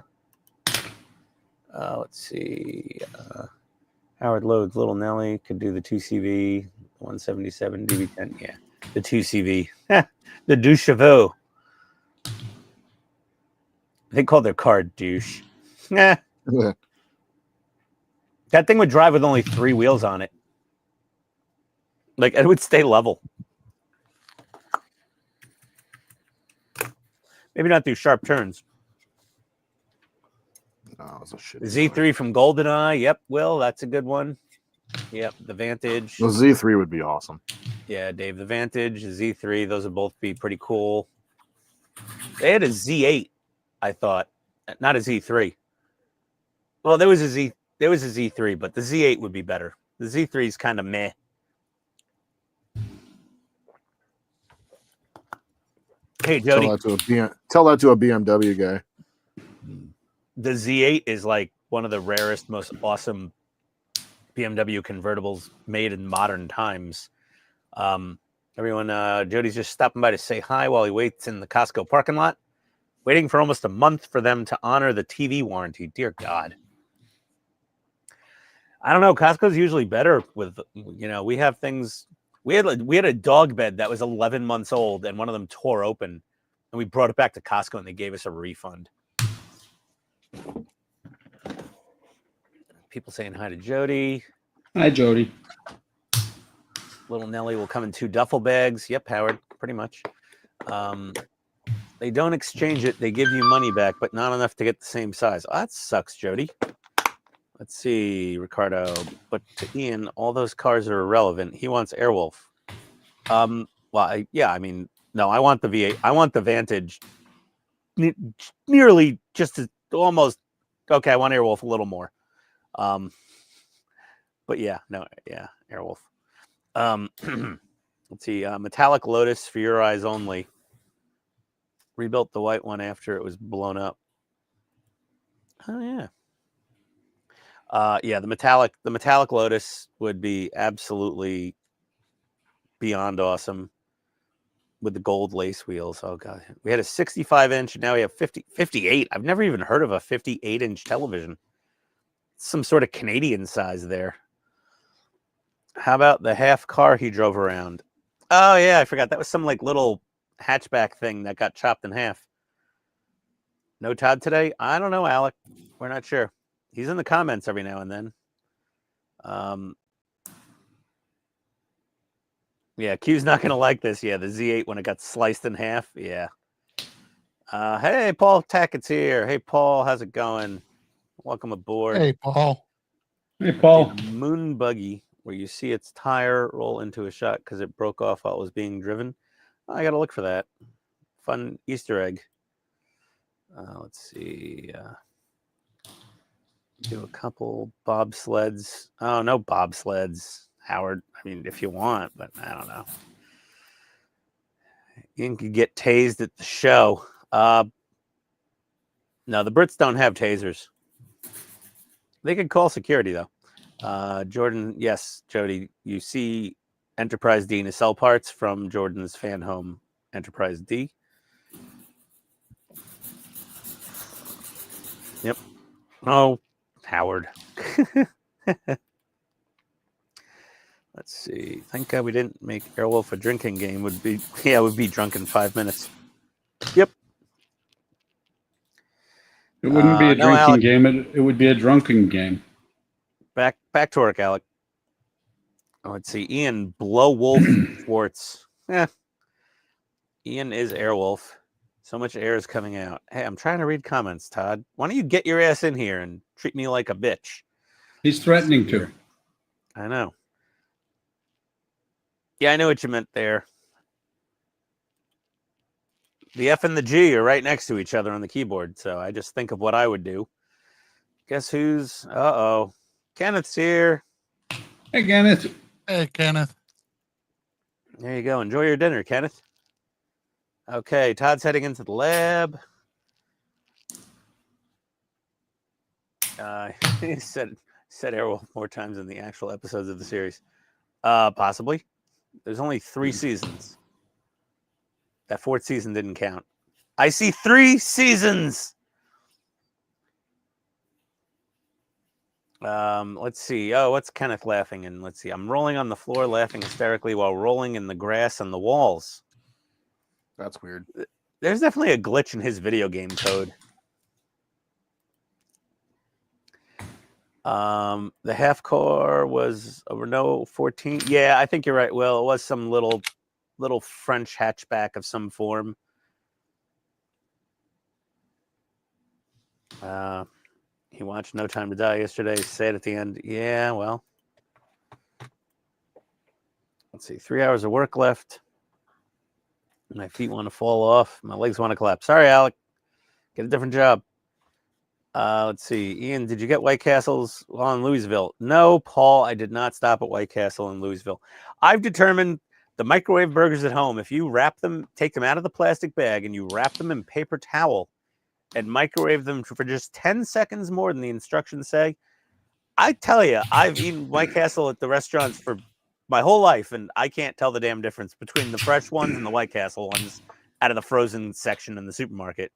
Let's see. Howard Loads, Little Nelly could do the 2CV, 177, DB10. Yeah, the 2CV. The douche chevaux. They call their car douche. That thing would drive with only 3 wheels on it. Like, it would stay level. Maybe not through sharp turns. No, it's a shit. The Z3 from GoldenEye. Yep, Will, that's a good one. Yep, the Vantage. The Z3 would be awesome. Yeah, Dave, the Vantage, the Z3, those would both be pretty cool. They had a Z8, I thought, not a Z3. Well, there was a Z3, but the Z8 would be better. The Z3 is kind of meh. Hey, Jody. Tell that to a BMW guy. The Z8 is like one of the rarest, most awesome BMW convertibles made in modern times. Everyone, Jody's just stopping by to say hi while he waits in the Costco parking lot, waiting for almost a month for them to honor the TV warranty. Dear God. I don't know. Costco's usually better with, we have things. We had a dog bed that was 11 months old, and one of them tore open, and we brought it back to Costco, and they gave us a refund. People saying hi to Jody. Hi, Jody. Little Nelly will come in 2 duffel bags. Yep, Howard, pretty much. They don't exchange it. They give you money back, but not enough to get the same size. Oh, that sucks, Jody. Let's see, Ricardo. But to Ian, all those cars are irrelevant. He wants Airwolf. Well, yeah, I mean, no, I want the V8. I want the Vantage. Nearly just as almost. Okay, I want Airwolf a little more. But yeah, no, yeah, Airwolf. Let's see, Metallic Lotus for your eyes only. Rebuilt the white one after it was blown up. Oh yeah. Yeah, the metallic Lotus would be absolutely beyond awesome with the gold lace wheels. Oh god, we had a 65-inch, now we have 58. I've never even heard of a 58-inch television. Some sort of Canadian size there. How about the half car he drove around? Oh yeah, I forgot. That was some like little hatchback thing that got chopped in half. No Todd today? I don't know, Alec. We're not sure. He's in the comments every now and then. Yeah, Q's not going to like this. Yeah, the Z8 when it got sliced in half. Yeah. Hey, Paul Tackett's here. Hey, Paul, how's it going? Welcome aboard. Hey, Paul. Hey, Paul. Moon buggy where you see its tire roll into a shot because it broke off while it was being driven. I got to look for that. Fun Easter egg. Let's see. Do a couple bobsleds. Oh, no bobsleds, Howard. I mean, if you want, but I don't know. You can get tased at the show. No, the Brits don't have tasers. They could call security, though. Jordan, yes, Jody, you see Enterprise D nacelle parts from Jordan's fan home Enterprise D. Yep. Oh, Howard. Let's see. Thank God we didn't make Airwolf a drinking game. Would be drunk in 5 minutes. Yep. It wouldn't be a no, drinking Alec. game. It would be a drunken game. Back to work, Alec. Oh, let's see. Ian Blowwolf Schwartz. Ian is Airwolf. So much air is coming out. Hey, I'm trying to read comments, Todd. Why don't you get your ass in here and treat me like a bitch? He's threatening to. I know. Yeah, I know what you meant there. The F and the G are right next to each other on the keyboard, so I just think of what I would do. Guess who's... Uh-oh. Kenneth's here. Hey, Kenneth. Hey, Kenneth. There you go. Enjoy your dinner, Kenneth. Okay, Todd's heading into the lab. He said, Said Airwolf more times than the actual episodes of the series. Possibly. There's only 3 seasons. That 4th season didn't count. I see 3 seasons. Let's see. Oh, what's Kenneth laughing? And let's see. I'm rolling on the floor, laughing hysterically while rolling in the grass on the walls. That's weird. There's definitely a glitch in his video game code. The half car was a Renault 14. Yeah, I think you're right. Well, it was some little French hatchback of some form. He watched No Time to Die yesterday. Said at the end, yeah, well, let's see, 3 hours of work left. My feet want to fall off. My legs want to collapse. Sorry, Alec. Get a different job. Let's see. Ian, did you get White Castles while in Louisville? No, Paul, I did not stop at White Castle in Louisville. I've determined the microwave burgers at home, if you wrap them, take them out of the plastic bag and you wrap them in paper towel and microwave them for just 10 seconds more than the instructions say, I tell you, I've eaten White Castle at the restaurants for my whole life, and I can't tell the damn difference between the fresh ones and the White Castle ones out of the frozen section in the supermarket.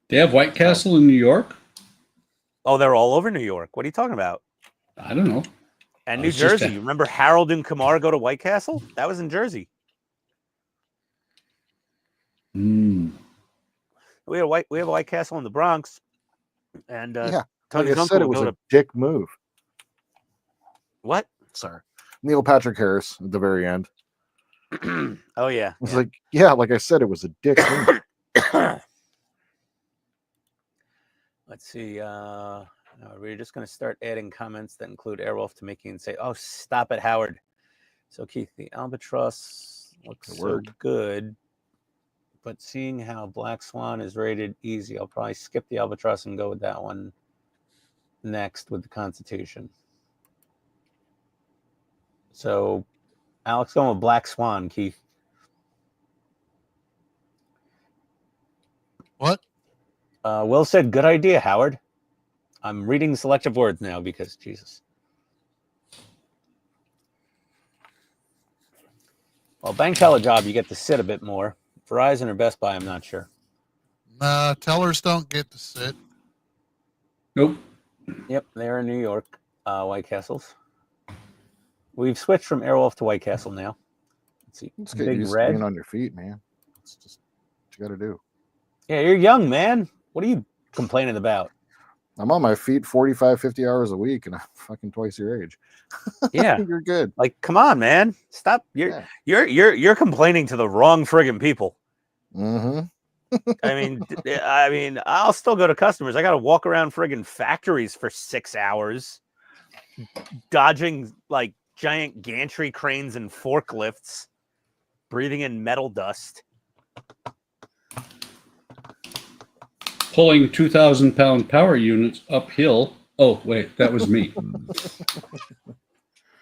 They have White Castle in New York? Oh, they're all over New York. What are you talking about? I don't know. And New Jersey. You remember Harold and Kumar go to White Castle? That was in Jersey. Mm. We have a White Castle in the Bronx. And Yeah, Tony's like I uncle said, it would was go a to dick move. what? Sorry, Neil Patrick Harris at the very end. Oh yeah. It's like, yeah, like I said, it was a dick move. Let's see. We're just going to start adding comments that include Airwolf to make you and say, "Oh, stop it, Howard." So Keith, the Albatross looks so good, but seeing how Black Swan is rated easy, I'll probably skip the Albatross and go with that one next with the Constitution. So Alex going with Black Swan, Keith. What? Will said, good idea, Howard. I'm reading selective words now because, Jesus. Well, bank teller job, you get to sit a bit more. Verizon or Best Buy, I'm not sure. Nah, tellers don't get to sit. Nope. Yep, they're in New York, White Castles. We've switched from Airwolf to White Castle now. Let's see. Let's get Big used to Red. being on your feet, man. It's just what you got to do. Yeah, you're young, man. What are you complaining about? I'm on my feet 45, 50 hours a week, and I'm fucking twice your age. Yeah, You're good. like, come on, man. Stop. You're complaining to the wrong friggin' people. Mm-hmm. I mean, I'll still go to customers. I got to walk around friggin' factories for 6 hours, dodging like giant gantry cranes and forklifts, breathing in metal dust. Pulling 2,000-pound power units uphill. Oh, wait, that was me.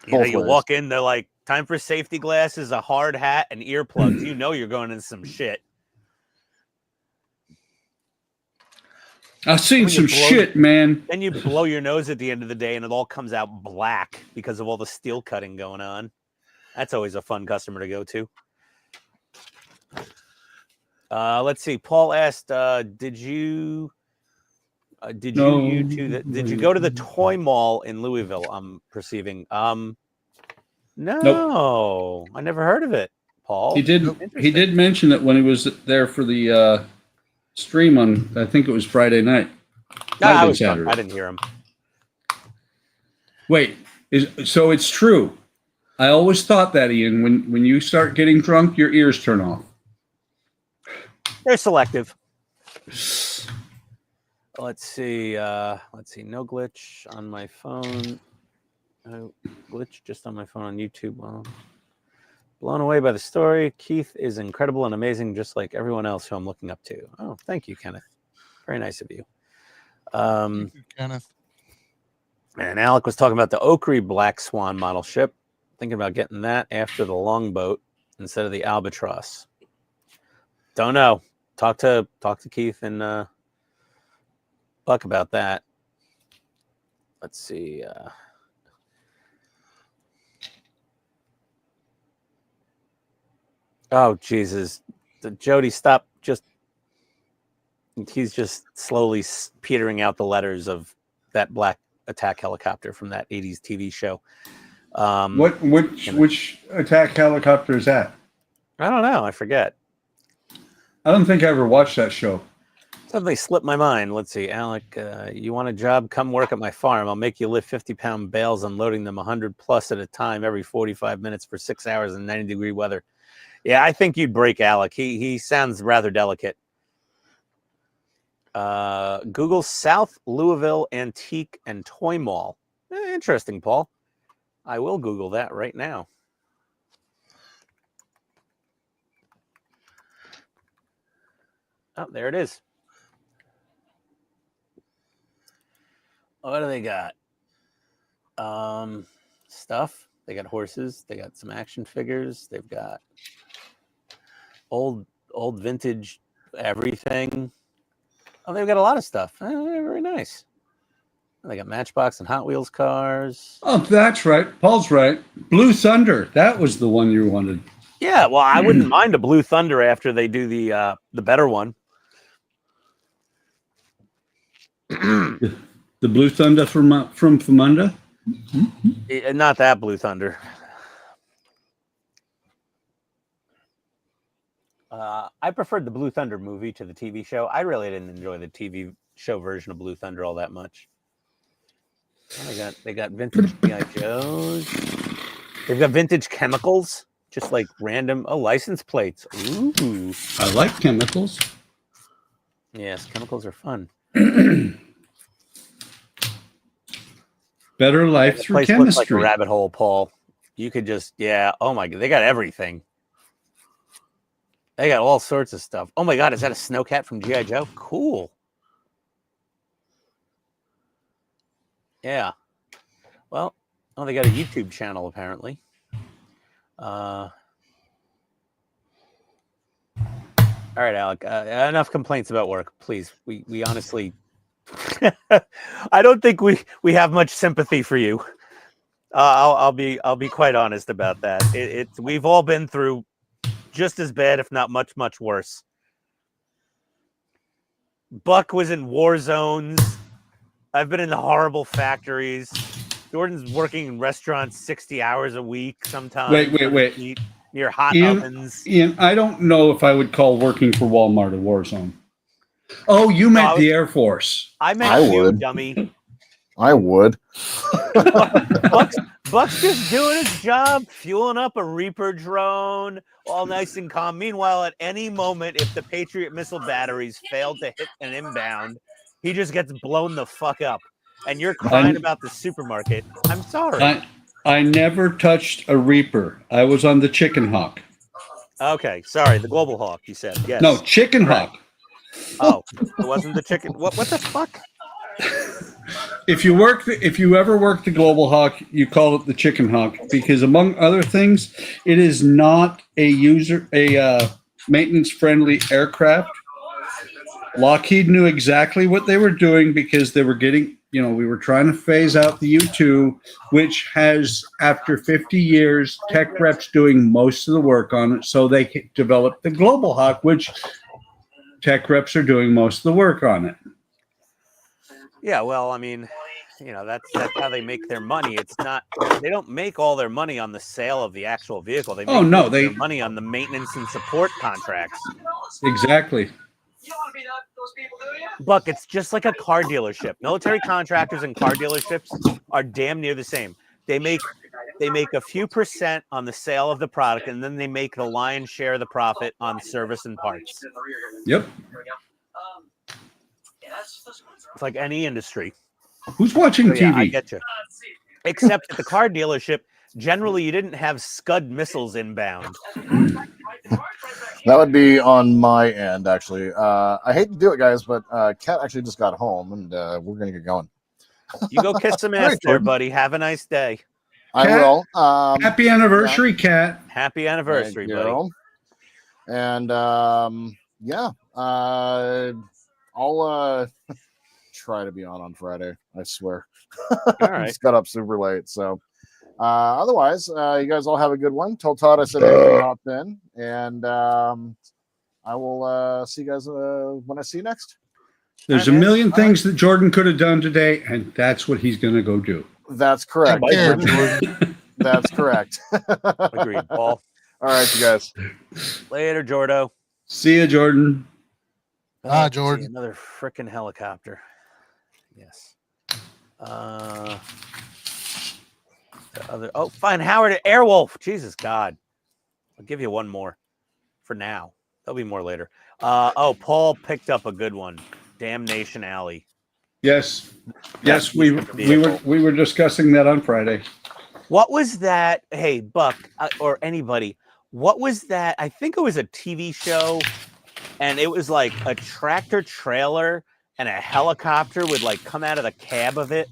You walk in, they're like, time for safety glasses, a hard hat, and earplugs. You know you're going into some shit. I've seen some shit, man. Then you blow your nose at the end of the day, and it all comes out black because of all the steel cutting going on. That's always a fun customer to go to. Let's see. Paul asked, did you go to the toy mall in Louisville? I'm perceiving. No, nope. I never heard of it, Paul. He did mention it when he was there for the stream on, I think it was Friday night. I was drunk. I didn't hear him. Wait, so it's true. I always thought that, Ian, when you start getting drunk, your ears turn off. They're selective. Let's see. No glitch on my phone. Glitch just on my phone on YouTube. Well, blown away by the story. Keith is incredible and amazing, just like everyone else who I'm looking up to. Oh, thank you, Kenneth. Very nice of you. Thank you, Kenneth. And Alec was talking about the Oakry Black Swan model ship. Thinking about getting that after the Longboat instead of the Albatross. Don't know. Talk to Keith and Buck about that. let's see. Oh Jesus, Jody, stop! He's just slowly petering out the letters of that black attack helicopter from that '80s TV show. Which attack helicopter is that? I don't know. I forget. I don't think I ever watched that show. Suddenly slipped my mind. Let's see, Alec. You want a job? Come work at my farm. I'll make you lift 50-pound bales, unloading them 100 plus at a time every 45 minutes for 6 hours in 90-degree weather. Yeah, I think you'd break Alec. He sounds rather delicate. Google South Louisville Antique and Toy Mall. Interesting, Paul. I will Google that right now. Oh, there it is. What do they got? Stuff. They got horses. They got some action figures. They've got old vintage everything. Oh, they've got a lot of stuff. Very nice. They got Matchbox and Hot Wheels cars. Oh, that's right. Paul's right. Blue Thunder. That was the one you wanted. Yeah, well, I wouldn't mind a Blue Thunder after they do the better one. The Blue Thunder from Famunda? Not that Blue Thunder. I preferred the Blue Thunder movie to the TV show. I really didn't enjoy the TV show version of Blue Thunder all that much. Oh, they got vintage G.I. Joes. They've got vintage chemicals, just like random license plates. Ooh, I like chemicals. Yes, chemicals are fun. Better life The through place looks chemistry. like a rabbit hole, Paul. You could just, yeah. Oh my God, they got everything. They got all sorts of stuff. Oh my God, is that a Snowcat from G.I. Joe? Cool. Yeah. Well, they got a YouTube channel apparently. All right, Alec. Enough complaints about work, please. We honestly, I don't think we have much sympathy for you. I'll be quite honest about that. We've all been through just as bad, if not much worse. Buck was in war zones. I've been in horrible factories. Jordan's working in restaurants 60 hours a week sometimes. Wait. Near hot Ian, ovens. Ian, I don't know if I would call working for Walmart a war zone. Oh, you meant the Air Force. I meant you, dummy. I would. Buck's just doing his job, fueling up a Reaper drone, all nice and calm. Meanwhile, at any moment, if the Patriot missile batteries fail to hit an inbound, he just gets blown the fuck up. And you're crying about the supermarket. I'm sorry. I never touched a Reaper. I was on the Chicken Hawk. Okay, sorry. The Global Hawk, you said. Yes. No, Chicken Hawk. Oh, it wasn't the chicken. What the fuck? If you ever work the Global Hawk, you call it the Chicken Hawk because, among other things, it is not a maintenance-friendly aircraft. Lockheed knew exactly what they were doing because they were getting, we were trying to phase out the U-2, which has, after 50 years, tech reps doing most of the work on it. So they developed the Global Hawk, which tech reps are doing most of the work on it. Yeah, well, I mean, that's how they make their money. It's not, they don't make all their money on the sale of the actual vehicle. They make their money on the maintenance and support contracts. Exactly. Buck, it's just like a car dealership. Military contractors and car dealerships are damn near the same. They make a few percent on the sale of the product, and then they make the lion's share of the profit on service and parts. Yep. It's like any industry. Who's watching TV? Yeah, I get you. Except at the car dealership, generally you didn't have Scud missiles inbound. That would be on my end, actually. I hate to do it, guys, but Kat actually just got home, and we're going to get going. You go kiss some ass there, buddy. Have a nice day. I will. Happy anniversary, Kat. Happy anniversary, buddy. And, yeah, I'll try to be on Friday. I swear. All I right. just got up super late. So otherwise, you guys all have a good one. Tell Todd I said hey, he hopped in, and I will see you guys when I see you next. There's a million things that Jordan could have done today, and that's what he's going to go do. That's correct. Take care, Jordan. That's correct. Agreed, Paul. All right, you guys. Later, Jordo. See you, Jordan. Ah, Let's see, Jordan. another freaking helicopter. Yes. The other. Oh, fine. Howard Airwolf. Jesus God. I'll give you one more for now. There'll be more later. Oh, Paul picked up a good one. Damnation Alley. Yes, yes, we were discussing that on Friday. What was that? Hey, Buck, or anybody, what was that? I think it was a TV show, and it was like a tractor trailer and a helicopter would like come out of the cab of it.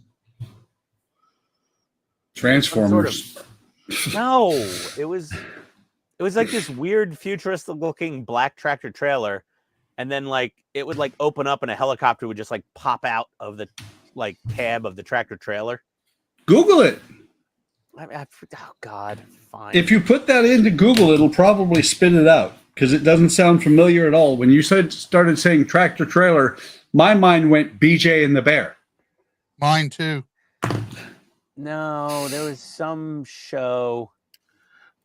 Transformers. No, it was like this weird futuristic looking black tractor trailer, and then like it would like open up and a helicopter would just like pop out of the like cab of the tractor trailer. Google it. Oh God, fine. If you put that into Google, it'll probably spit it out because it doesn't sound familiar at all. When you started saying tractor trailer, my mind went BJ and the Bear. Mine too. No, there was some show.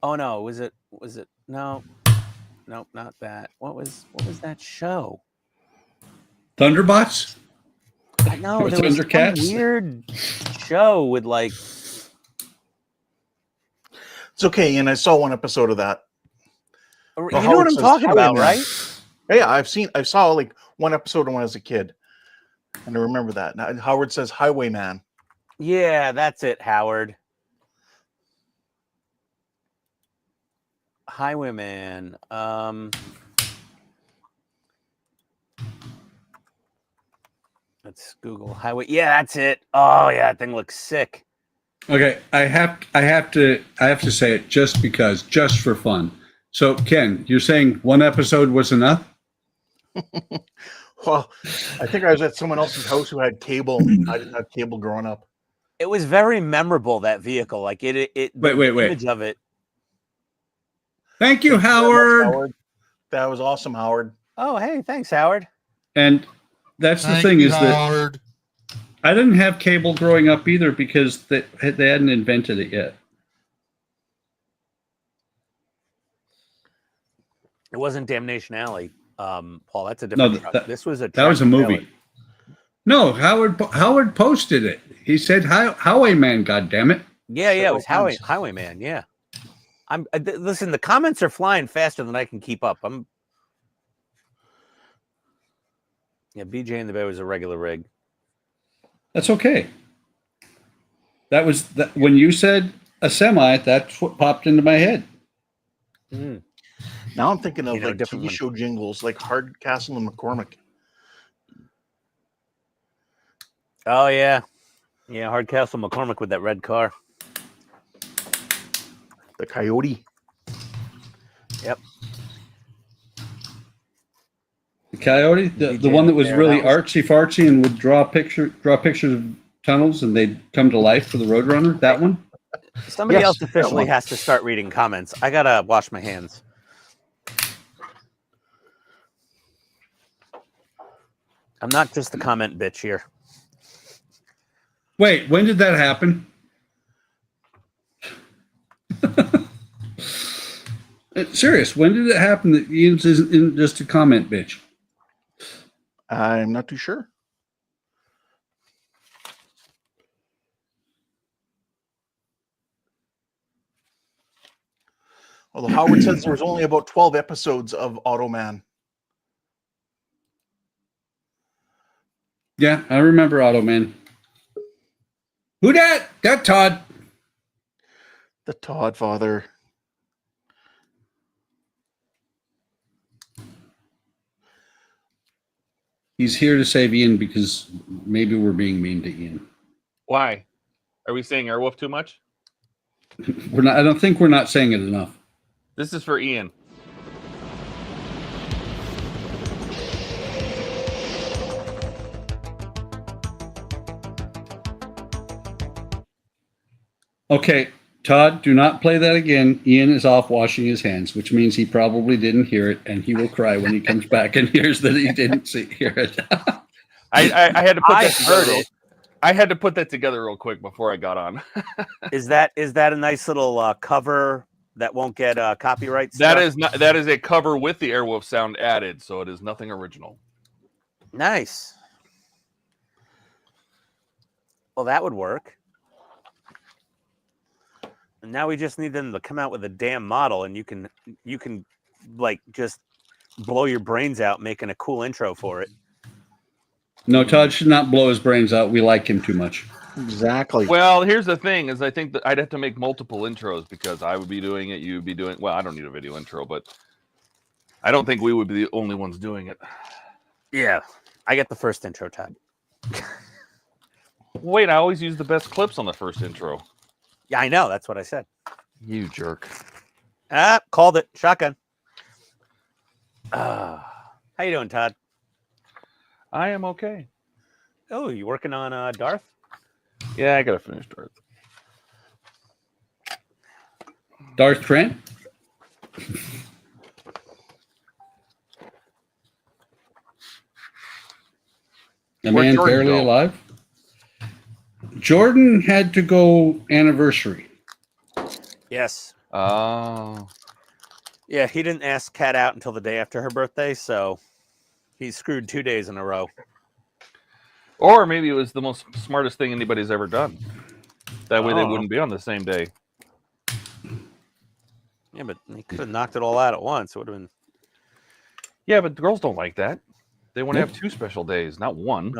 Oh no, was it no, not that. What was that show? Thunderbots? No, Or there was some Thundercats? weird show with like. It's okay, and I saw one episode of that. You know what I'm talking about, right? Yeah, I saw like one episode when I was a kid, and I remember that. Now, Howard says Highwayman. Yeah, that's it, Howard. Highwayman. Let's Google highway. Yeah, that's it. Oh yeah, that thing looks sick. Okay, I have to say it just for fun. So Ken, you're saying one episode was enough? Well, I think I was at someone else's house who had cable. I didn't have cable growing up. It was very memorable, that vehicle. Like it Wait. image of it. Thank you, Howard. That was awesome, Howard. Oh, hey, thanks, Howard. And that's the Thank thing you, is that Howard. I didn't have cable growing up either because they hadn't invented it yet. It wasn't Damnation Alley, Paul. That's a different. No, this was that was a movie. No, Howard posted it. He said Highwayman. God damn it! Yeah, it was Highwayman. Yeah, listen. The comments are flying faster than I can keep up. Yeah, BJ and the Bear was a regular rig. That's okay. That was when you said a semi. That's what popped into my head. Mm. Now I'm thinking of like different TV one. show jingles, like Hardcastle and McCormick. Oh yeah, Hardcastle McCormick with that red car. The Coyote. Yep. The Coyote, the one that was really artsy fartsy and would draw pictures of tunnels and they'd come to life for the Roadrunner. That one. Somebody Yes, else that officially one. has to start reading comments. I gotta wash my hands. I'm not just the comment bitch here. Wait, when did that happen? Serious, when did it happen that Ian's isn't just a comment bitch? I'm not too sure. Although Howard says there was only about 12 episodes of Automan. Yeah, I remember Automan. Who dat? That Todd. The Todd father. He's here to save Ian because maybe we're being mean to Ian. Why? Are we saying Airwolf too much? We're not. I don't think we're not saying it enough. This is for Ian. Okay, Todd, do not play that again. Ian is off washing his hands, which means he probably didn't hear it, and he will cry when he comes back and hears that he didn't hear it. I had to put I that together. heard it. I had to put that together real quick before I got on. Is that a nice little cover that won't get copyright? That is a cover with the Airwolf sound added, so it is nothing original. Nice. Well, that would work. And now we just need them to come out with a damn model, and you can like just blow your brains out making a cool intro for it. No, Todd should not blow his brains out. We like him too much. Exactly. Well, here's the thing: is I think that I'd have to make multiple intros because I would be doing it, you would be doing. Well, I don't need a video intro, but I don't think we would be the only ones doing it. Yeah, I get the first intro, Todd. Wait, I always use the best clips on the first intro. Yeah, I know. That's what I said. You jerk. Ah, called it. Shotgun. How you doing, Todd? I am okay. Oh, you working on Darth? Yeah, I gotta finish Darth. Darth Trent? A Where'd man Jordan barely go? alive? Jordan had to go anniversary. Yes. Oh. Yeah, he didn't ask Kat out until the day after her birthday, so he's screwed 2 days in a row. Or maybe it was the most smartest thing anybody's ever done. That way they Oh. wouldn't be on the same day. Yeah, but he could have knocked it all out at once. It would have been. Yeah, but the girls don't like that. They want to Nope. have 2 special days, not 1.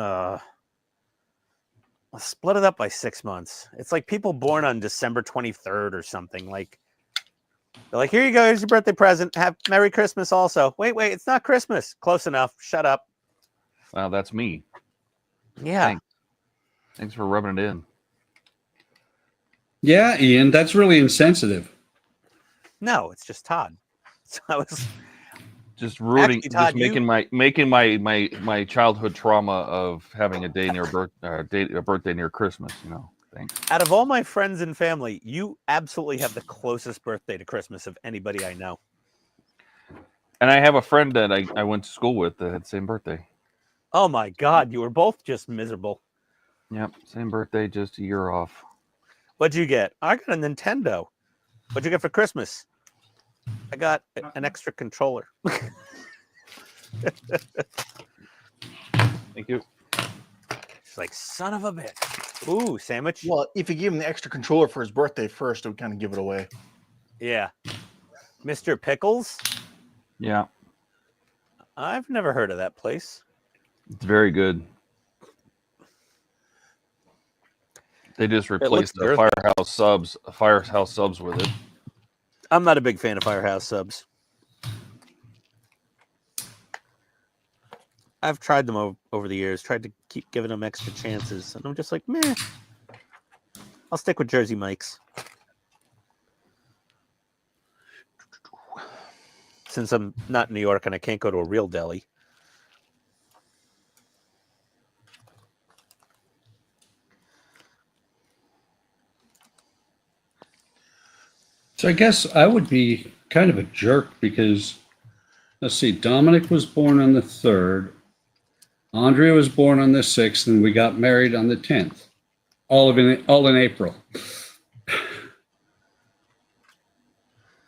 Let's split it up by 6 months. It's like people born on December 23rd or something. Like, they're like, here you go. Here's your birthday present. Have Merry Christmas also. Wait, it's not Christmas. Close enough. Shut up. Wow, that's me. Yeah. Thanks for rubbing it in. Yeah, Ian, that's really insensitive. No, it's just Todd. So I was. Just ruining, Actually, Todd, just making my childhood trauma of having a day near a birthday near Christmas. You know, thanks. Out of all my friends and family, you absolutely have the closest birthday to Christmas of anybody I know. And I have a friend that I went to school with that had the same birthday. Oh my God, you were both just miserable. Yep, same birthday, just a year off. What'd you get? I got a Nintendo. What'd you get for Christmas? I got an extra controller. Thank you. She's like, son of a bitch. Ooh, sandwich. Well, if you give him the extra controller for his birthday first, it would kind of give it away. Yeah. Mr. Pickles? Yeah, I've never heard of that place. it's very good. They just replaced the Firehouse subs with it. I'm not a big fan of Firehouse subs. I've tried them over the years, tried to keep giving them extra chances, and I'm just like, meh. I'll stick with Jersey Mike's. Since I'm not in New York and I can't go to a real deli. So I guess I would be kind of a jerk because, let's see, Dominic was born on the 3rd, Andrea was born on the 6th, and we got married on the 10th. All in April.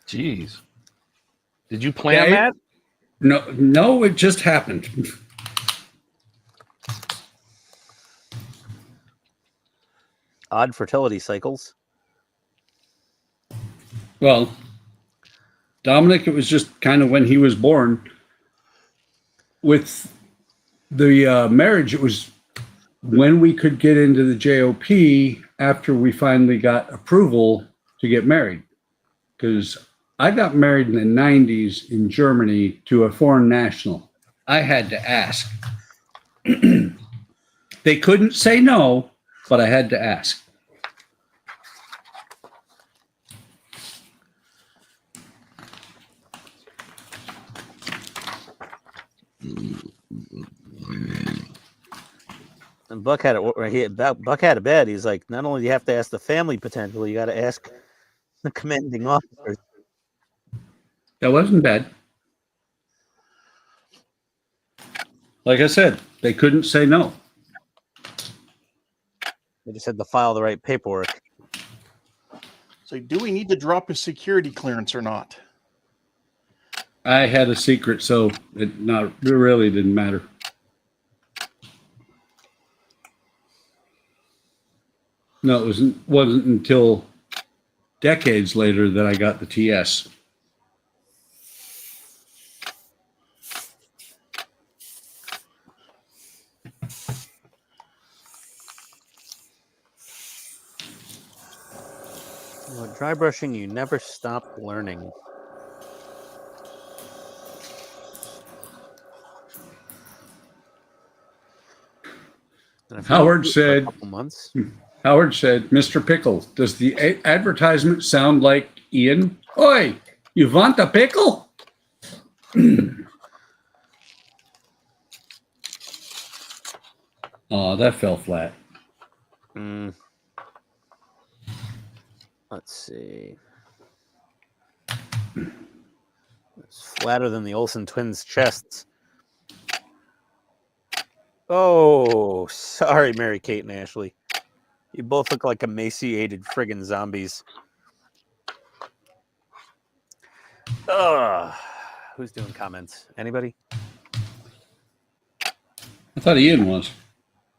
Jeez. Did you plan Yeah, that? No, it just happened. Odd fertility cycles. Well, Dominic, it was just kind of when he was born. With the marriage, it was when we could get into the JOP after we finally got approval to get married. Because I got married in the 90s in Germany to a foreign national. I had to ask. They couldn't say no, but I had to ask. And Buck had it. Buck had a bet. He's like, not only do you have to ask the family potential, you got to ask the commanding officers. That wasn't bad. Like I said, they couldn't say no. They just had to file the right paperwork. So, do we need to drop a security clearance or not? I had a secret, so it really didn't matter. No, it wasn't until decades later that I got the TS. With dry brushing, you never stop learning. Howard said, a couple months. Howard said, Mr. Pickle, does the advertisement sound like Ian? Oi, you want a pickle? Oh, that fell flat. Let's see. It's flatter than the Olsen twins' chests. Oh, sorry, Mary Kate and Ashley. You both look like emaciated friggin' zombies. Who's doing comments? Anybody? I thought Ian was.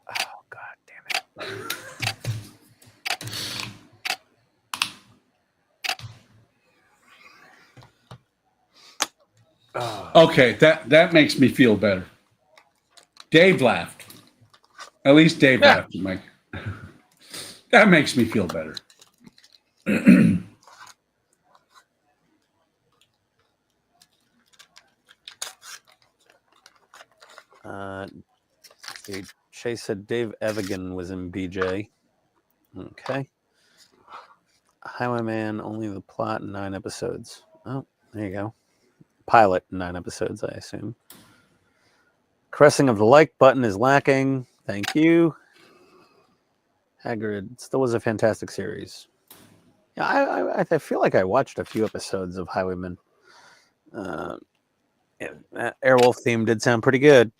Oh, God damn it. Okay, that makes me feel better. Dave laughed. At least Dave laughed at Mike. That makes me feel better. Chase said Dave Evigan was in BJ. Okay. Highwayman, only the plot, 9 episodes. Oh, there you go. Pilot, 9 episodes, I assume. Caressing of the like button is lacking. Thank you. Hagrid still was a fantastic series. Yeah, I feel like I watched a few episodes of Highwayman. Airwolf theme did sound pretty good.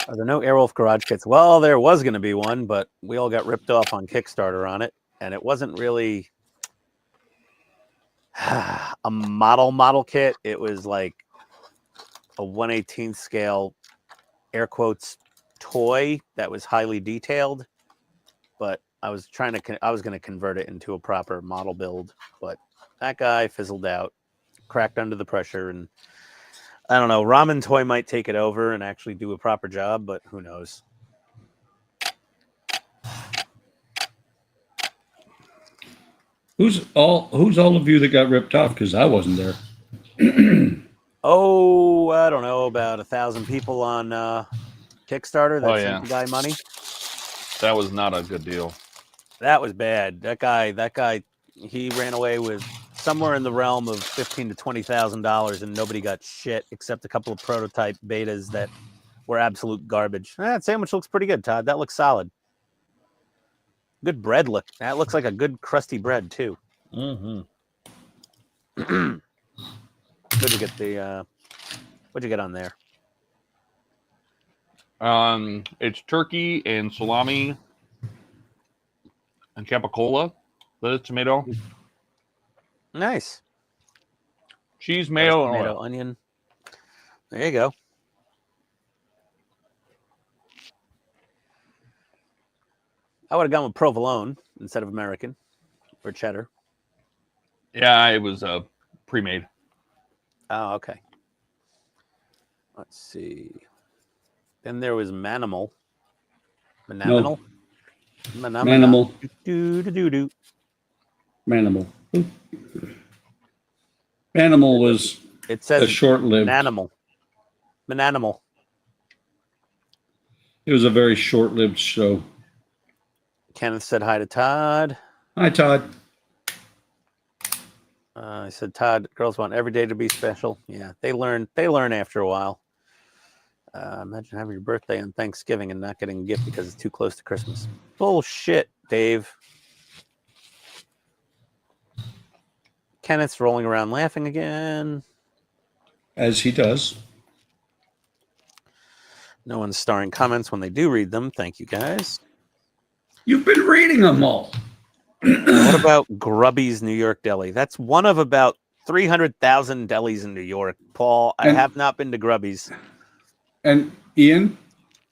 Are there no Airwolf garage kits? Well, there was going to be one, but we all got ripped off on Kickstarter on it, and it wasn't really a model kit. It was like a 1/18 scale, air quotes, toy that was highly detailed, but I was going to convert it into a proper model build, but that guy fizzled out, cracked under the pressure, and I don't know. Ramen Toy might take it over and actually do a proper job, but who knows? Who's all of you that got ripped off? Because I wasn't there. Oh, I don't know, about 1,000 people on Kickstarter that sent the guy money. That was not a good deal. That was bad. That guy, he ran away with somewhere in the realm of $15,000 to $20,000, and nobody got shit except a couple of prototype betas that were absolute garbage. That sandwich looks pretty good, Todd. That looks solid. Good bread look. That looks like a good crusty bread too. Mm-hmm. What'd you get what'd you get on there? It's turkey and salami and capicola, lettuce, tomato, Nice. cheese, mayo, and Tomato, oil. onion. There you go. I would have gone with provolone instead of American or cheddar. Yeah, it was pre-made. Oh, okay. Let's see. Then there was Manimal. No. Manimal. Manimal. Manimal. Manimal was It says a short-lived. Manimal. Manimal. It was a very short-lived show. Kenneth said hi to Todd. Hi, Todd. I said, Todd, girls want every day to be special. Yeah, they learn after a while. Imagine having your birthday on Thanksgiving and not getting a gift because it's too close to Christmas. Bullshit, Dave. Kenneth's rolling around laughing again. As he does. No one's starring comments when they do read them. Thank you, guys. You've been reading them all. What about Grubby's New York Deli? That's one of about 300,000 delis in New York. Paul, I have not been to Grubby's. And Ian,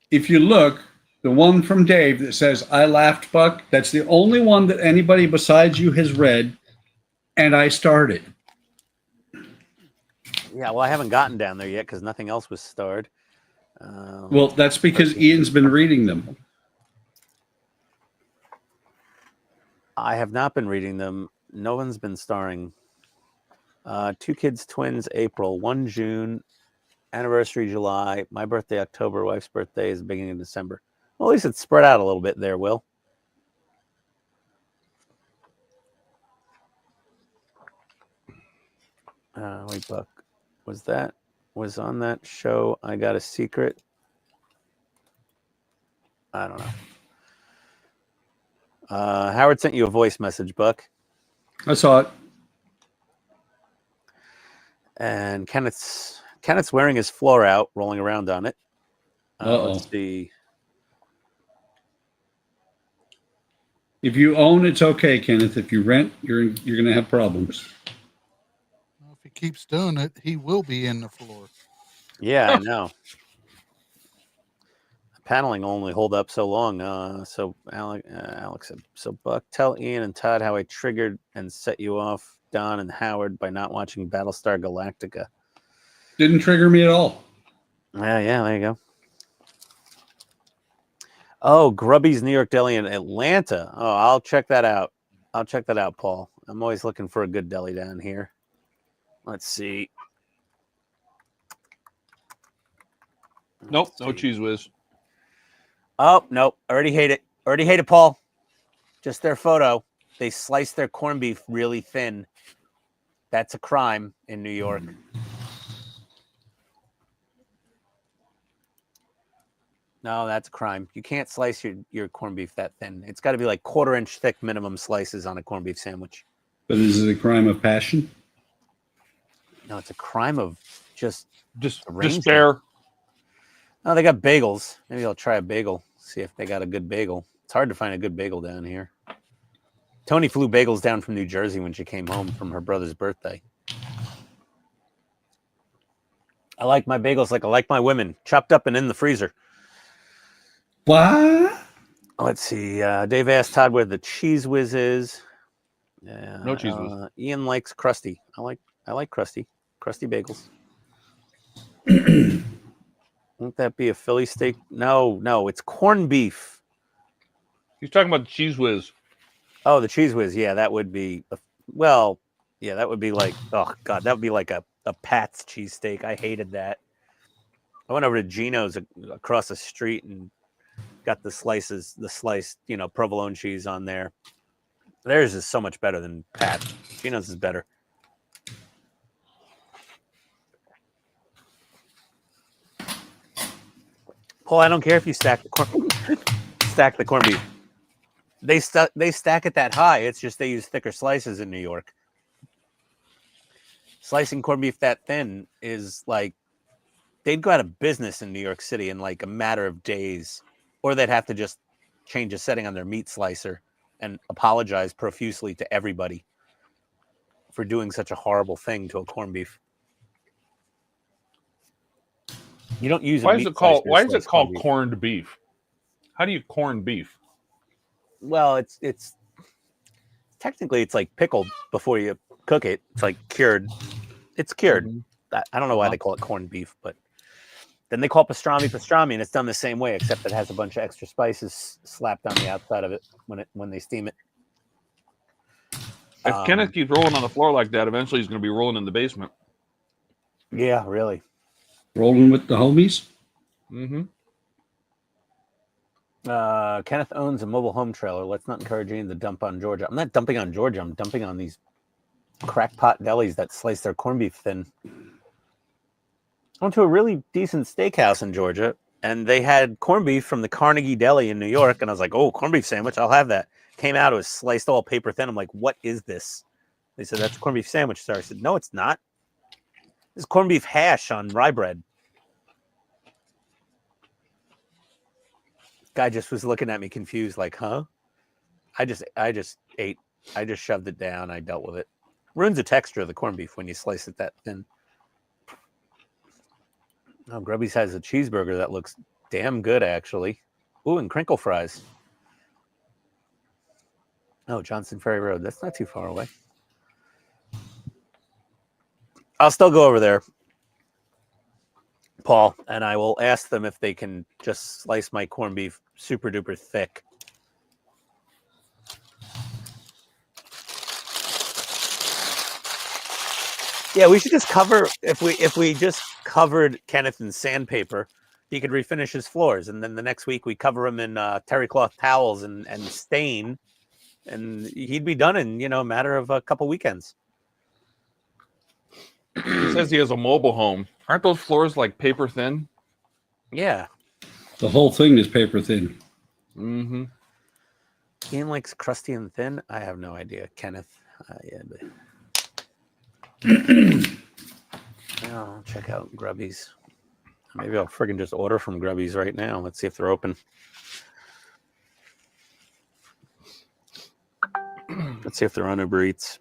if you look, the one from Dave that says, I laughed, Buck, that's the only one that anybody besides you has read, and I started. Yeah, well, I haven't gotten down there yet because nothing else was starred. Well, that's because Ian's been reading them. I have not been reading them. No one's been starring. Two Kids Twins, April. 1 June. Anniversary, July. My birthday, October. Wife's birthday is the beginning of December. Well, at least it's spread out a little bit there, Will. Wait, Buck. Was on that show I Got a Secret? I don't know. Howard sent you a voice message, Buck. I saw it. And Kenneth's wearing his floor out, rolling around on it. Let's see. If you own, it's okay, Kenneth. If you rent, you're going to have problems. Well, if he keeps doing it, he will be in the floor. Yeah, I know. Paneling only hold up so long. So Alex said, so Buck, tell Ian and Todd how I triggered and set you off, Don and Howard, by not watching Battlestar Galactica. Didn't trigger me at all. Yeah, there you go. Oh, Grubby's New York Deli in Atlanta. Oh, I'll check that out. Paul. I'm always looking for a good deli down here. Let's see. Nope, no Cheese Whiz. Oh, nope. Already hate it, Paul. Just their photo. They sliced their corned beef really thin. That's a crime in New York. No, that's a crime. You can't slice your corned beef that thin. It's got to be like 1/4-inch thick minimum slices on a corned beef sandwich. But is it a crime of passion? No, it's a crime of just despair. Oh, they got bagels. Maybe I'll try a bagel. See if they got a good bagel. It's hard to find a good bagel down here. Tony flew bagels down from New Jersey when she came home from her brother's birthday. I like my bagels like I like my women, chopped up and in the freezer. What? Let's see. Dave asked Todd where the Cheese Whiz is. No Cheese Whiz. Ian likes crusty. I like crusty bagels. Won't that be a Philly steak? No, it's corned beef. He's talking about the Cheese Whiz. Oh, the Cheese Whiz. Yeah, that would be. That would be like. Oh God, that would be like a Pat's cheesesteak. I hated that. I went over to Gino's across the street and got the sliced, provolone cheese on there. Theirs is so much better than Pat's. Gino's is better. Paul, I don't care if you stack the corned beef. They stack it that high. It's just they use thicker slices in New York. Slicing corned beef that thin is like they'd go out of business in New York City in like a matter of days, or they'd have to just change a setting on their meat slicer and apologize profusely to everybody for doing such a horrible thing to a corned beef. You don't use. Why is it called corned beef? How do you corn beef? Well, it's technically it's like pickled before you cook it. It's like cured. It's cured. Mm-hmm. I don't know why they call it corned beef, but then they call pastrami, and it's done the same way, except it has a bunch of extra spices slapped on the outside of it when they steam it. If Kenneth keeps rolling on the floor like that, eventually he's going to be rolling in the basement. Yeah, really. Rolling with the homies? Mm-hmm. Kenneth owns a mobile home trailer. Let's not encourage Ian to dump on Georgia. I'm not dumping on Georgia. I'm dumping on these crackpot delis that slice their corned beef thin. I went to a really decent steakhouse in Georgia, and they had corned beef from the Carnegie Deli in New York, and I was like, "Oh, corned beef sandwich, I'll have that." Came out, it was sliced all paper thin. I'm like, "What is this?" They said, "That's a corned beef sandwich, sir." I said, "No, it's not. It's corned beef hash on rye bread." Guy just was looking at me confused, like, "Huh?" I just ate. I just shoved it down. I dealt with it. Ruins the texture of the corned beef when you slice it that thin. Oh, Grubby's has a cheeseburger that looks damn good, actually. Ooh, and crinkle fries. Oh, Johnson Ferry Road. That's not too far away. I'll still go over there, Paul, and I will ask them if they can just slice my corned beef super duper thick. Yeah, we should just cover if we just covered Kenneth in sandpaper, he could refinish his floors, and then the next week we cover him in terry cloth towels and stain, and he'd be done in a matter of a couple weekends. He says he has a mobile home. Aren't those floors like paper thin? Yeah. The whole thing is paper thin. Mm-hmm. Ian likes crusty and thin. I have no idea, Kenneth. Yeah, but I'll check out Grubby's. Maybe I'll friggin' just order from Grubby's right now. Let's see if they're open. Let's see if they're on Uber Eats.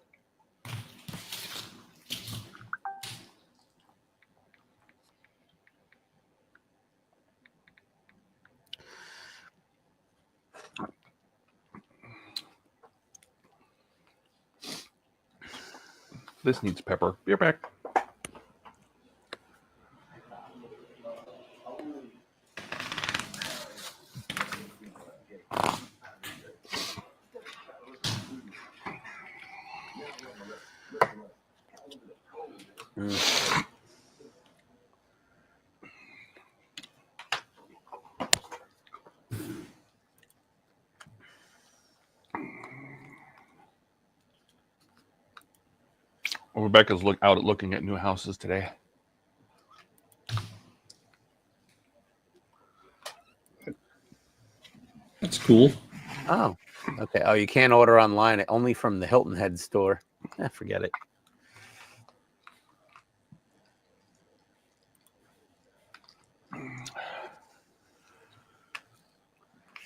This needs pepper. Be right back. Rebecca's out looking at new houses today. That's cool. Oh, okay. Oh, you can't order online. Only from the Hilton Head store. Forget it.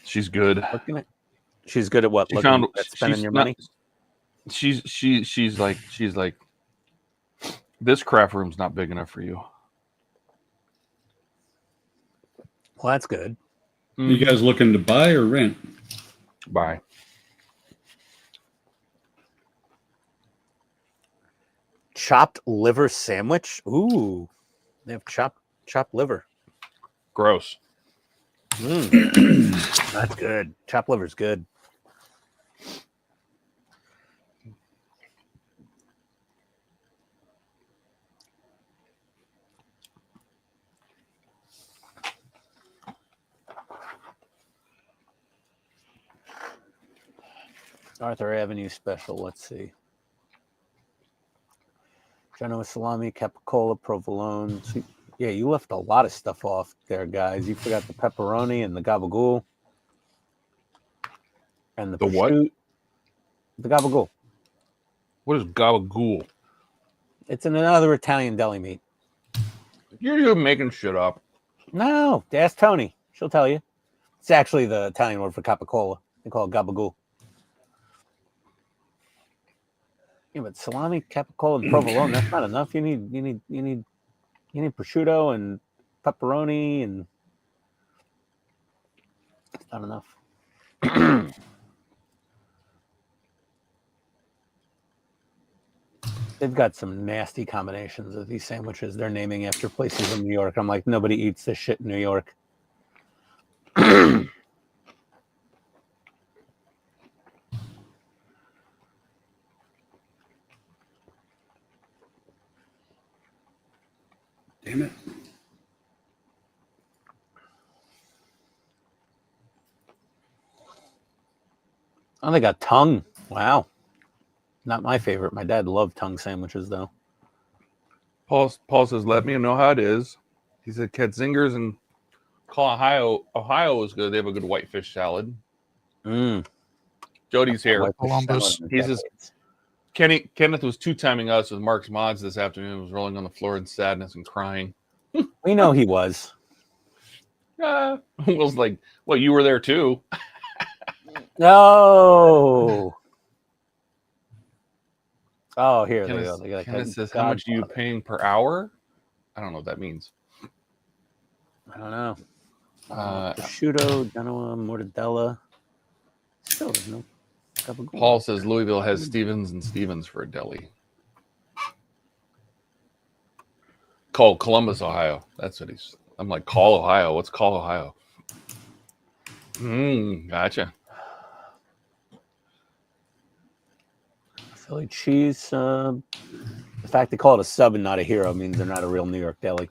She's good. She's good at what? She found at spending your money. She's like this craft room's not big enough for you. Well, that's good. You guys looking to buy or rent? Buy. Chopped liver sandwich. Ooh, they have chopped liver. Gross. That's good. Chopped liver's good. Arthur Avenue special. Let's see. Genoa salami, capicola, provolone. Yeah, you left a lot of stuff off there, guys. You forgot the pepperoni and the gabagool. And the what? The gabagool. What is gabagool? It's another Italian deli meat. You're making shit up. No, ask Tony. She'll tell you. It's actually the Italian word for capicola. They call it gabagool. Yeah, but salami, capicola, and provolone, that's not enough. You need prosciutto and pepperoni, and it's not enough. They've got some nasty combinations of these sandwiches they're naming after places in New York. I'm like, nobody eats this shit in New York. Damn it. Oh, they got tongue. Wow. Not my favorite. My dad loved tongue sandwiches, though. Paul says, let me know how it is. He said Katzingers and Ohio is good. They have a good whitefish salad. Mm. Jody's here. Whitefish Columbus. salad in He's just decades. Kenneth was two-timing us with Mark's Mods this afternoon. Was rolling on the floor in sadness and crying. We know he was. Will's like, well, you were there too. No. Oh, here they go. Kenneth, They got Kenneth says, how much are you paying per hour? I don't know what that means. I don't know. Prosciutto, Genoa, mortadella. Still there's no. Paul says Louisville has Stevens and Stevens for a deli. Call Columbus, Ohio. That's what he's. I'm like, call Ohio. What's call Ohio? Gotcha. Philly cheese. The fact they call it a sub and not a hero means they're not a real New York deli.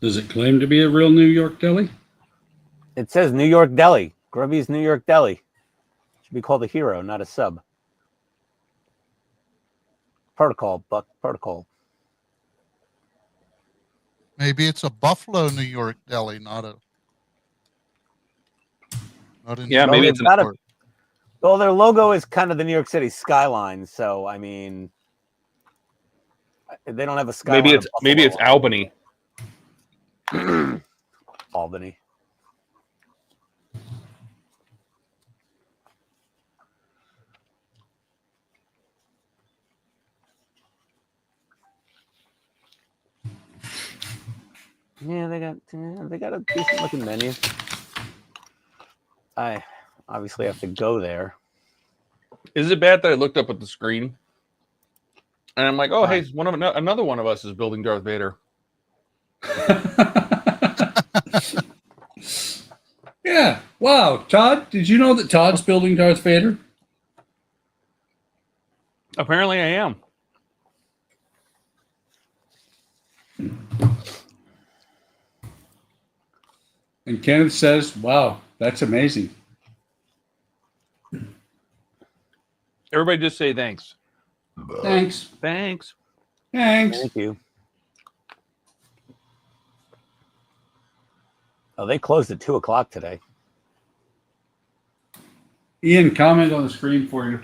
Does it claim to be a real New York deli? It says New York Deli. Grubby's New York Deli. Should be called a hero, not a sub. Protocol, Buck. Protocol. Maybe it's a Buffalo, New York deli, not a. Not in Yeah, New maybe York. it's not a. Well, their logo is kind of the New York City skyline, so I mean, they don't have a skyline. Maybe it's Albany. Albany. Yeah, they got a decent looking menu. I obviously have to go there. Is it bad that I looked up at the screen and I'm like, oh, hey, another one of us is building Darth Vader. Yeah. Wow. Todd, did you know that Todd's building Darth Vader? Apparently, I am. And Kenneth says, wow, that's amazing. Everybody just say thanks. Thanks. Thanks. Thanks. Thank you. Oh, they closed at 2 o'clock today. Ian, comment on the screen for you.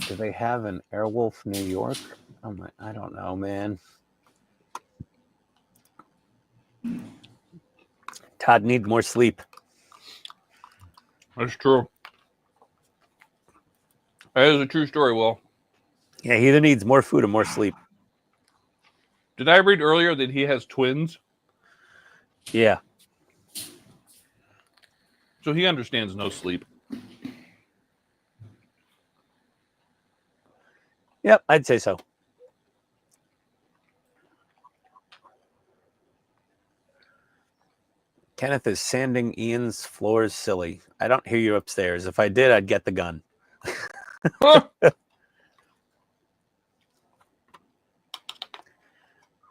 Do they have an Airwolf New York? Oh my, I don't know, man. Todd need more sleep. That's true. That is a true story, Will. Yeah, he either needs more food or more sleep. Did I read earlier that he has twins? Yeah. So he understands no sleep. Yep, I'd say so. Kenneth is sanding Ian's floors silly. I don't hear you upstairs. If I did, I'd get the gun.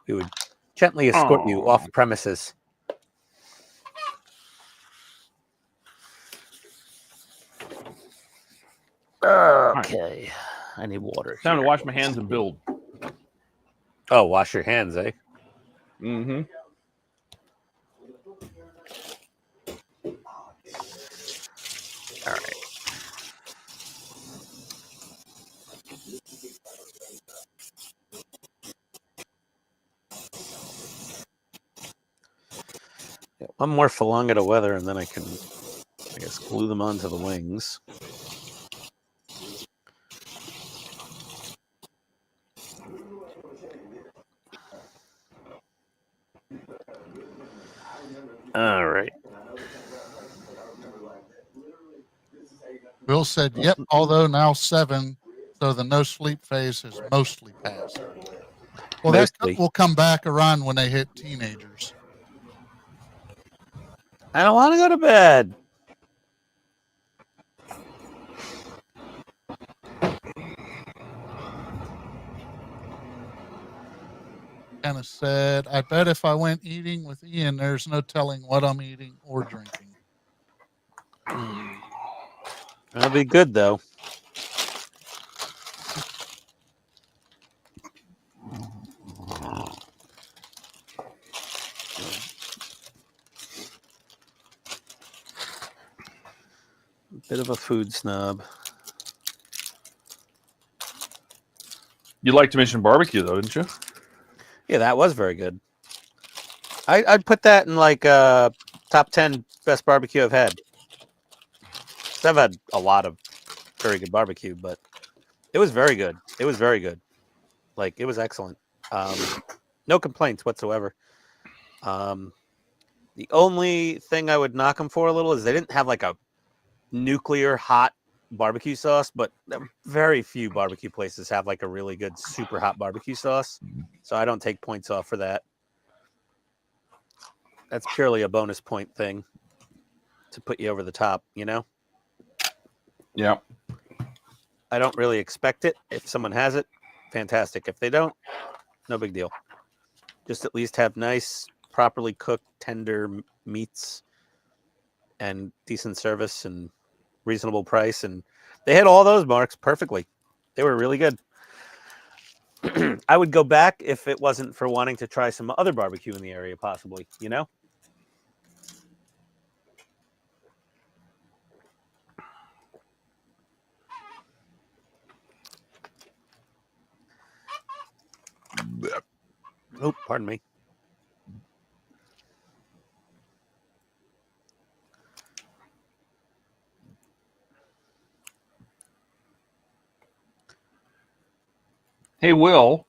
We would gently escort you off premises. Okay. I need water. Time to wash my hands and build. Oh, wash your hands, eh? Mm-hmm. All right. Yeah, one more Falanga to weather, and then I can, I guess, glue them onto the wings. All right. Bill said, yep, although now 7, so the no sleep phase has mostly passed. Well, Mostly. that will come back around when they hit teenagers. I don't want to go to bed. Kenneth said, I bet if I went eating with Ian, there's no telling what I'm eating or drinking. That'll be good, though. Bit of a food snob. You liked Mission Barbecue though, didn't you? Yeah, that was very good. I'd put that in like top 10 best barbecue I've had. 'Cause I've had a lot of very good barbecue, but it was very good. It was very good. Like, it was excellent. No complaints whatsoever. The only thing I would knock them for a little is they didn't have like a nuclear hot barbecue sauce, but very few barbecue places have like a really good super hot barbecue sauce. So I don't take points off for that. That's purely a bonus point thing to put you over the top, you know? Yeah. I don't really expect it. If someone has it, fantastic. If they don't, no big deal. Just at least have nice, properly cooked, tender meats and decent service and reasonable price. And they hit all those marks perfectly. They were really good. I would go back if it wasn't for wanting to try some other barbecue in the area, possibly, you know? Oh, pardon me. Hey, Will,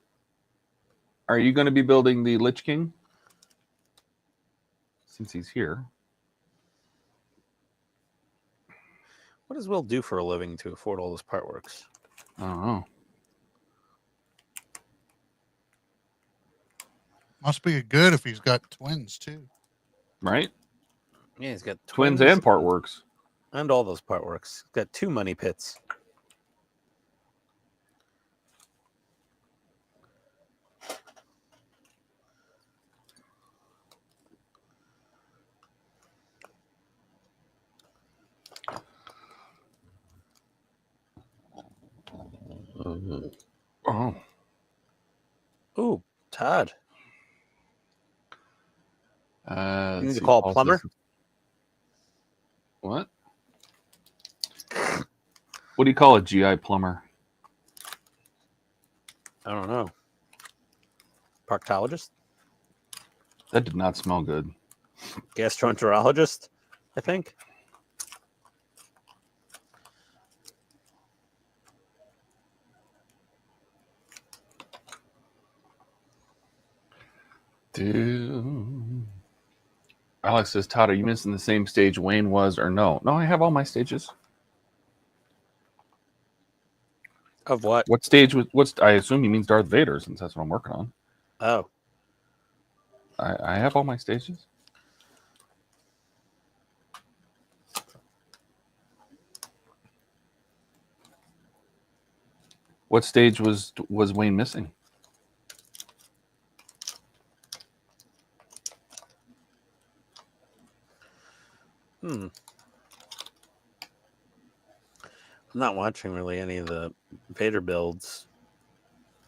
are you going to be building the Lich King? Since he's here. What does Will do for a living to afford all those part works? I don't know. Must be good if he's got twins too. Right? Yeah, he's got Twins and part works. and all those part works. He's got 2 money pits. Oh. Ooh, Todd. You Let's need to see, call a Paul plumber? says- What? What do you call a GI plumber? I don't know. Proctologist? That did not smell good. Gastroenterologist, I think. Dude. Alex says, Todd, are you missing the same stage Wayne was or no? No, I have all my stages. Of what? What stage was I assume he means Darth Vader since that's what I'm working on. Oh. I have all my stages. What stage was Wayne missing? I'm not watching really any of the Vader builds,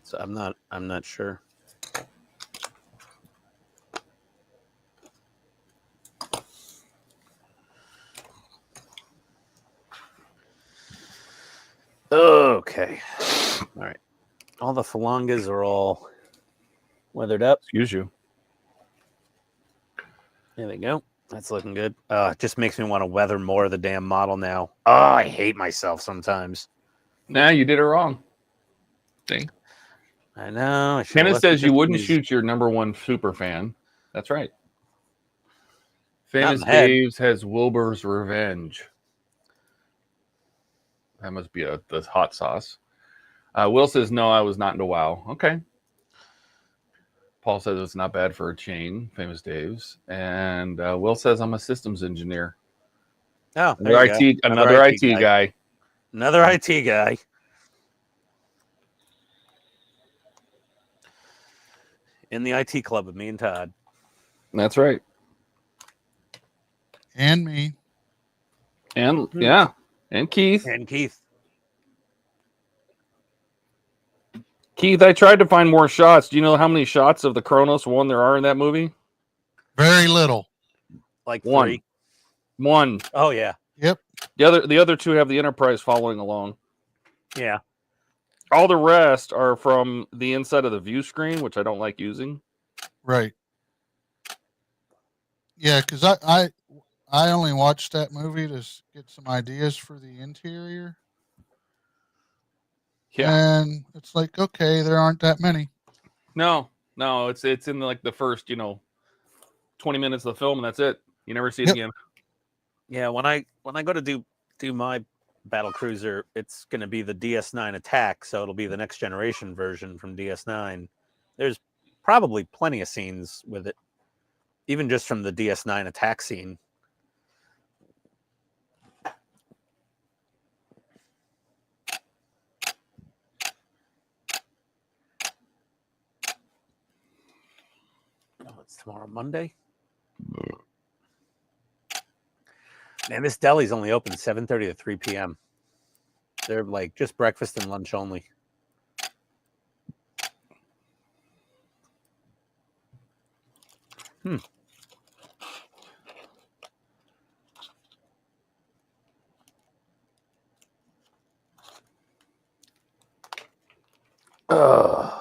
so I'm not sure. Okay. All right. All the phalanges are all weathered up. Excuse you. There we go. That's looking good. It just makes me want to weather more of the damn model now. Oh, I hate myself sometimes. Nah, you did it wrong. See? I know. I should've Kenneth left it says you just wouldn't these- shoot your #1 super fan. That's right. Not in Famous the head. Dave's has Wilbur's Revenge. That must be the hot sauce. Will says, no, I was not into WoW. Okay. Paul says it's not bad for a chain, Famous Dave's. And Will says, I'm a systems engineer. Oh, there Another you go. another IT guy. Another IT guy. In the IT club with me and Todd. That's right. And me. And yeah. And Keith. And Keith. Keith, I tried to find more shots. Do you know how many shots of the Kronos one there are in that movie? Very little. Like One. 3. One. Oh, yeah. Yep. The other two have the Enterprise following along. Yeah. All the rest are from the inside of the view screen, which I don't like using. Right. Yeah, because I only watched that movie to get some ideas for the interior. Yeah. And it's like, okay, there aren't that many. No, it's in like the first 20 minutes of the film, and that's it. You never see it Yep. again. Yeah, when I go to do my battle cruiser, it's going to be the DS9 Attack, so it'll be the next generation version from DS9. There's probably plenty of scenes with it, even just from the DS9 Attack scene. Oh, it's tomorrow, Monday. Man, this deli's only open 7:30 to 3 p.m. They're like just breakfast and lunch only. Ugh.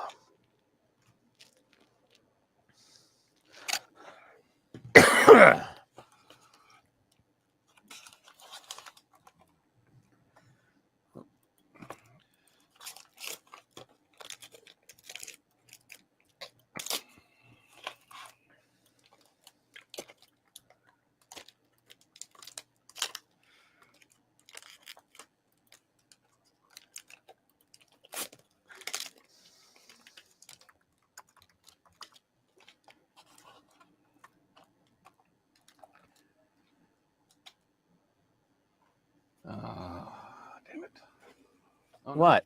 Damn it. Oh, no. What?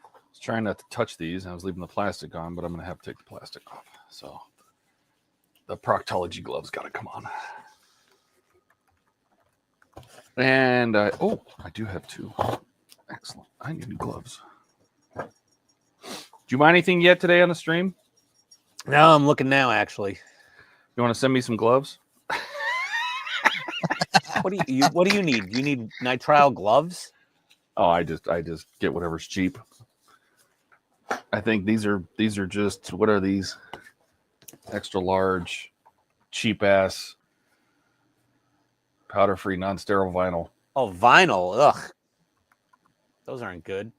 I was trying not to touch these. I was leaving the plastic on, but I'm going to have to take the plastic off. So the proctology gloves got to come on. And I do have two. Excellent. I need new gloves. Do you buy anything yet today on the stream? No, I'm looking now, actually. You want to send me some gloves? What do you need? You need nitrile gloves? Oh, I just get whatever's cheap. I think these are just, what are these? Extra large, cheap ass, powder free, non-sterile vinyl. Oh, vinyl. Ugh. Those aren't good.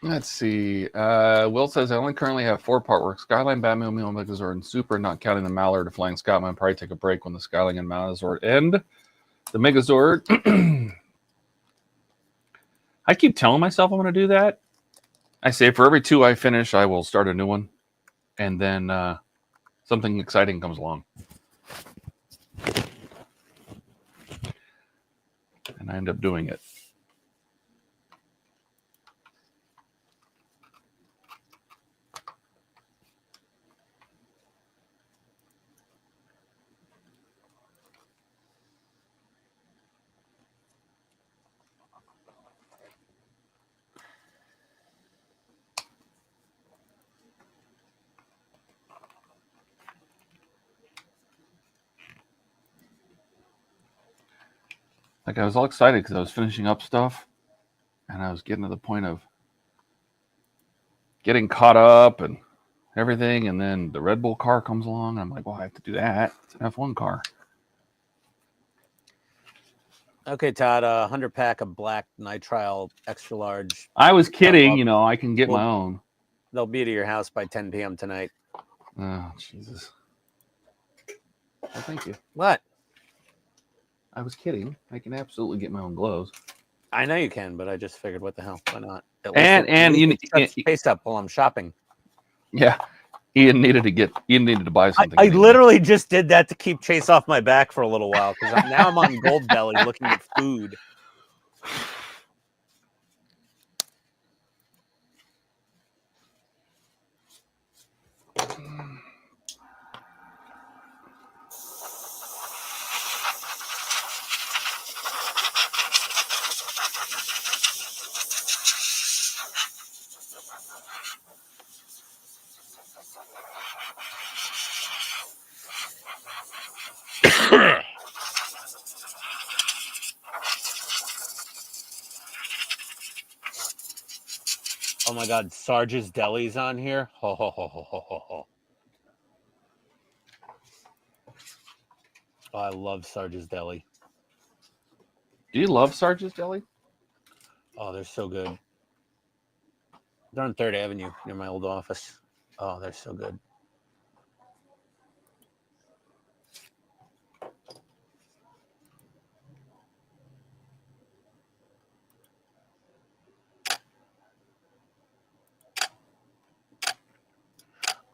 Let's see. Will says I only currently have 4 part work: Skyline, Batman, Megazord, and Super. Not counting the Mallard or Flying Scotsman. Probably take a break when the Skyline and Megazord end. The Megazord. I keep telling myself I'm going to do that. I say for every 2 I finish, I will start a new one, and then something exciting comes along, and I end up doing it. Like, I was all excited because I was finishing up stuff, and I was getting to the point of getting caught up and everything, and then the Red Bull car comes along, and I'm like, well, I have to do that. It's an F1 car. Okay, Todd, 100-pack of black nitrile extra large. I was kidding, I can get my own. They'll be to your house by 10 p.m. tonight. Oh, Jesus. Well, thank you. What? I was kidding. I can absolutely get my own gloves. I know you can, but I just figured, what the hell? Why not? And you pace up while I'm shopping. Yeah. Ian needed to buy something. I Ian. literally just did that to keep Chase off my back for a little while because now I'm on Gold Belly looking at food. Oh my God, Sarge's Deli's on here. Ho, ho, ho, ho, ho, ho, ho. Oh, I love Sarge's Deli. Do you love Sarge's Deli? Oh, they're so good. They're on 3rd Avenue near my old office. Oh, they're so good.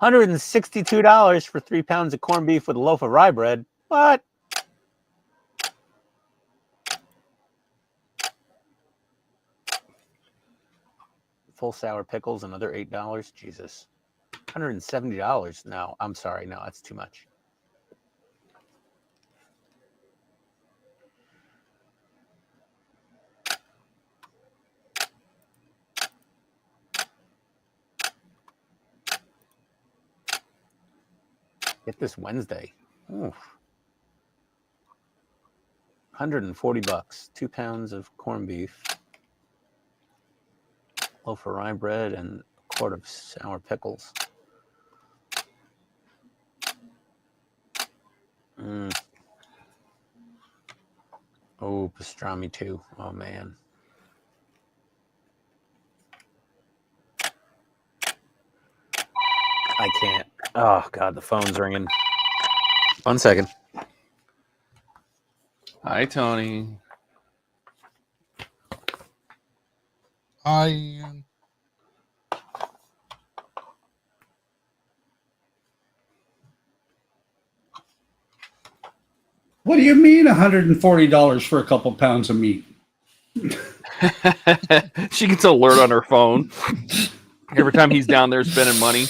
$162 for 3 pounds of corned beef with a loaf of rye bread. What? Full sour pickles, another $8. Jesus. $170. No, I'm sorry. No, that's too much. Get this Wednesday. Oof. $140. 2 pounds of corned beef, loaf of rye bread, and a quart of sour pickles. Oh, pastrami too. Oh man. I can't. Oh God, the phone's ringing. 1 second. Hi, Tony. Hi, Ian. What do you mean $140 for a couple pounds of meat? She gets an alert on her phone every time he's down there spending money.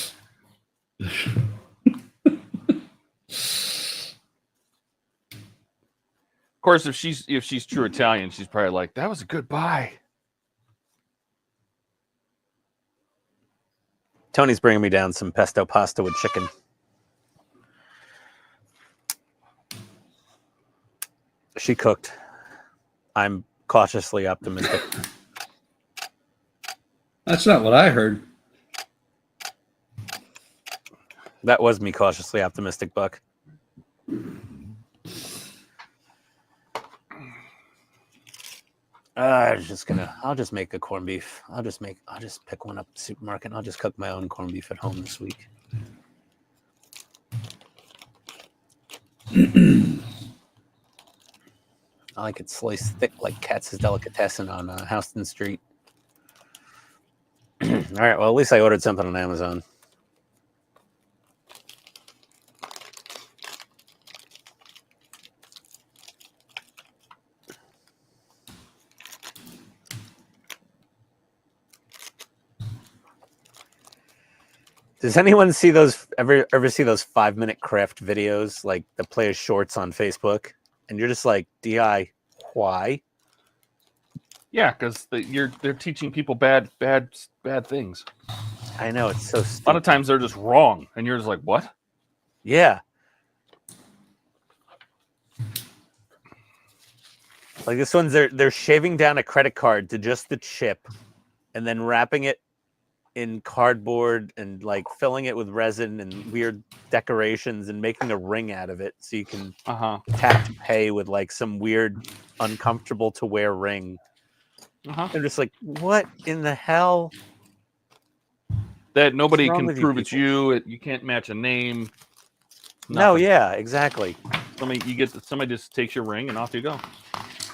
Of course, if she's true Italian, she's probably like, "That was a good buy." Tony's bringing me down some pesto pasta with chicken. She cooked. I'm cautiously optimistic. That's not what I heard. That was me cautiously optimistic, Buck. I'll just make a corned beef. I'll just pick one up at the supermarket and I'll just cook my own corned beef at home this week. I like it sliced thick like Katz's Delicatessen on Houston Street. All right, well, at least I ordered something on Amazon. Does anyone see those ever see those 5-minute craft videos like the players shorts on Facebook? And you're just like, DI, why? Yeah, because they're teaching people bad things. I know, it's so A stupid. lot of times they're just wrong, and you're just like, "What?" Yeah. Like this one's they're shaving down a credit card to just the chip and then wrapping it in cardboard and like filling it with resin and weird decorations and making a ring out of it so you can tap to pay with like some weird uncomfortable to wear ring. I'm just like, what in the hell? That nobody wrong can with you prove it's people? you. You can't match a name. No, Nothing. yeah, exactly. Somebody just takes your ring and off you go.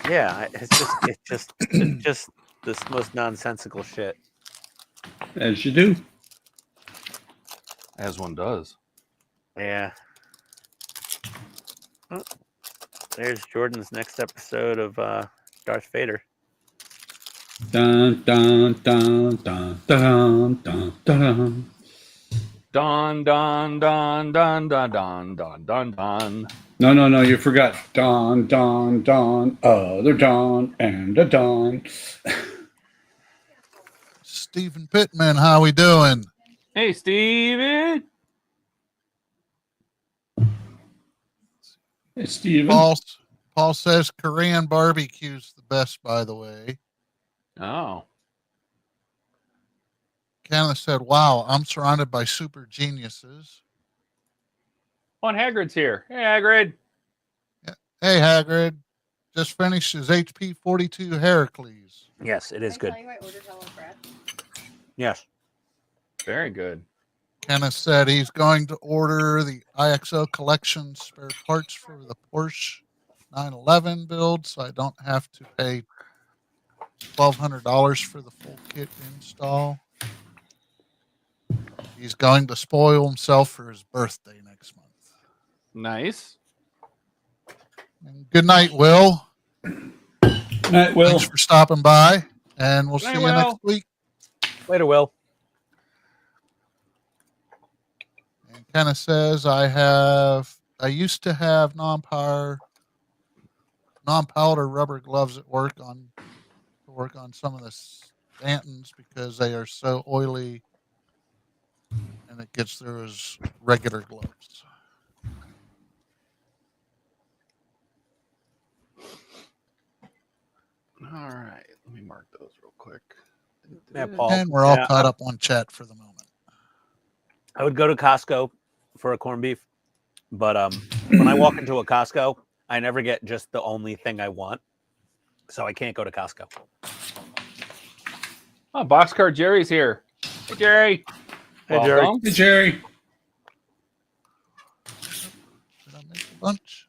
Yeah, it's just this most nonsensical shit. As you do. As one does. Yeah. Oh, there's Jordan's next episode of Darth Vader. Dun dun dun dun dun dun dun. Don, don, don, don, don, don, don, don, don. No, you forgot. Don, don, don, other Don, and a Don. Stephen Pittman, how we doing? Hey, Steven. Hey, Steven. Paul says Korean barbecue's the best, by the way. Oh. Kenneth said, wow, I'm surrounded by super geniuses. Oh, and Hagrid's here. Hey, Hagrid. Hey, Hagrid. Just finished his HP 42 Heracles. Yes, it is good. Yes. Very good. Kenneth said he's going to order the IXO collection spare parts for the Porsche 911 build, so I don't have to pay $1,200 for the full kit install. He's going to spoil himself for his birthday next month. Nice. And good night, Will. Night, Will. Thanks for stopping by, and we'll see you Will. next week. Later, Will. And Kenneth says, I used to have non-powder rubber gloves to work on some of the Stantons because they are so oily and it gets through his regular gloves. All right. Let me mark those real quick. Yeah, Paul. And we're all Yeah, caught up on chat for the moment. I would go to Costco for a corned beef, but when I walk into a Costco, I never get just the only thing I want, so I can't go to Costco. Oh, Boxcar Jerry's here. Hey, Jerry. Hey, Jerry. Welcome. Hey, Jerry. Did I make a bunch?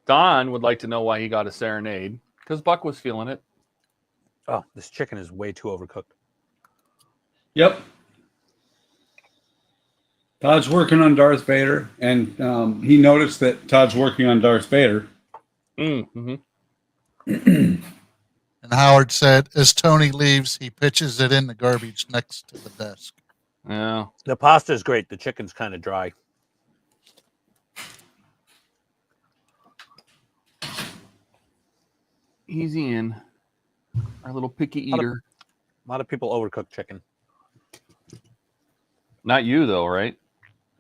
Don would like to know why he got a serenade because Buck was feeling it. Oh, this chicken is way too overcooked. Yep. Todd's working on Darth Vader, and he noticed that Todd's working on Darth Vader. Mm-hmm. And Howard said, as Tony leaves, he pitches it in the garbage next to the desk. Yeah. The pasta is great. The chicken's kind of dry. Easy in. Our little picky eater. A lot of people overcook chicken. Not you, though, right?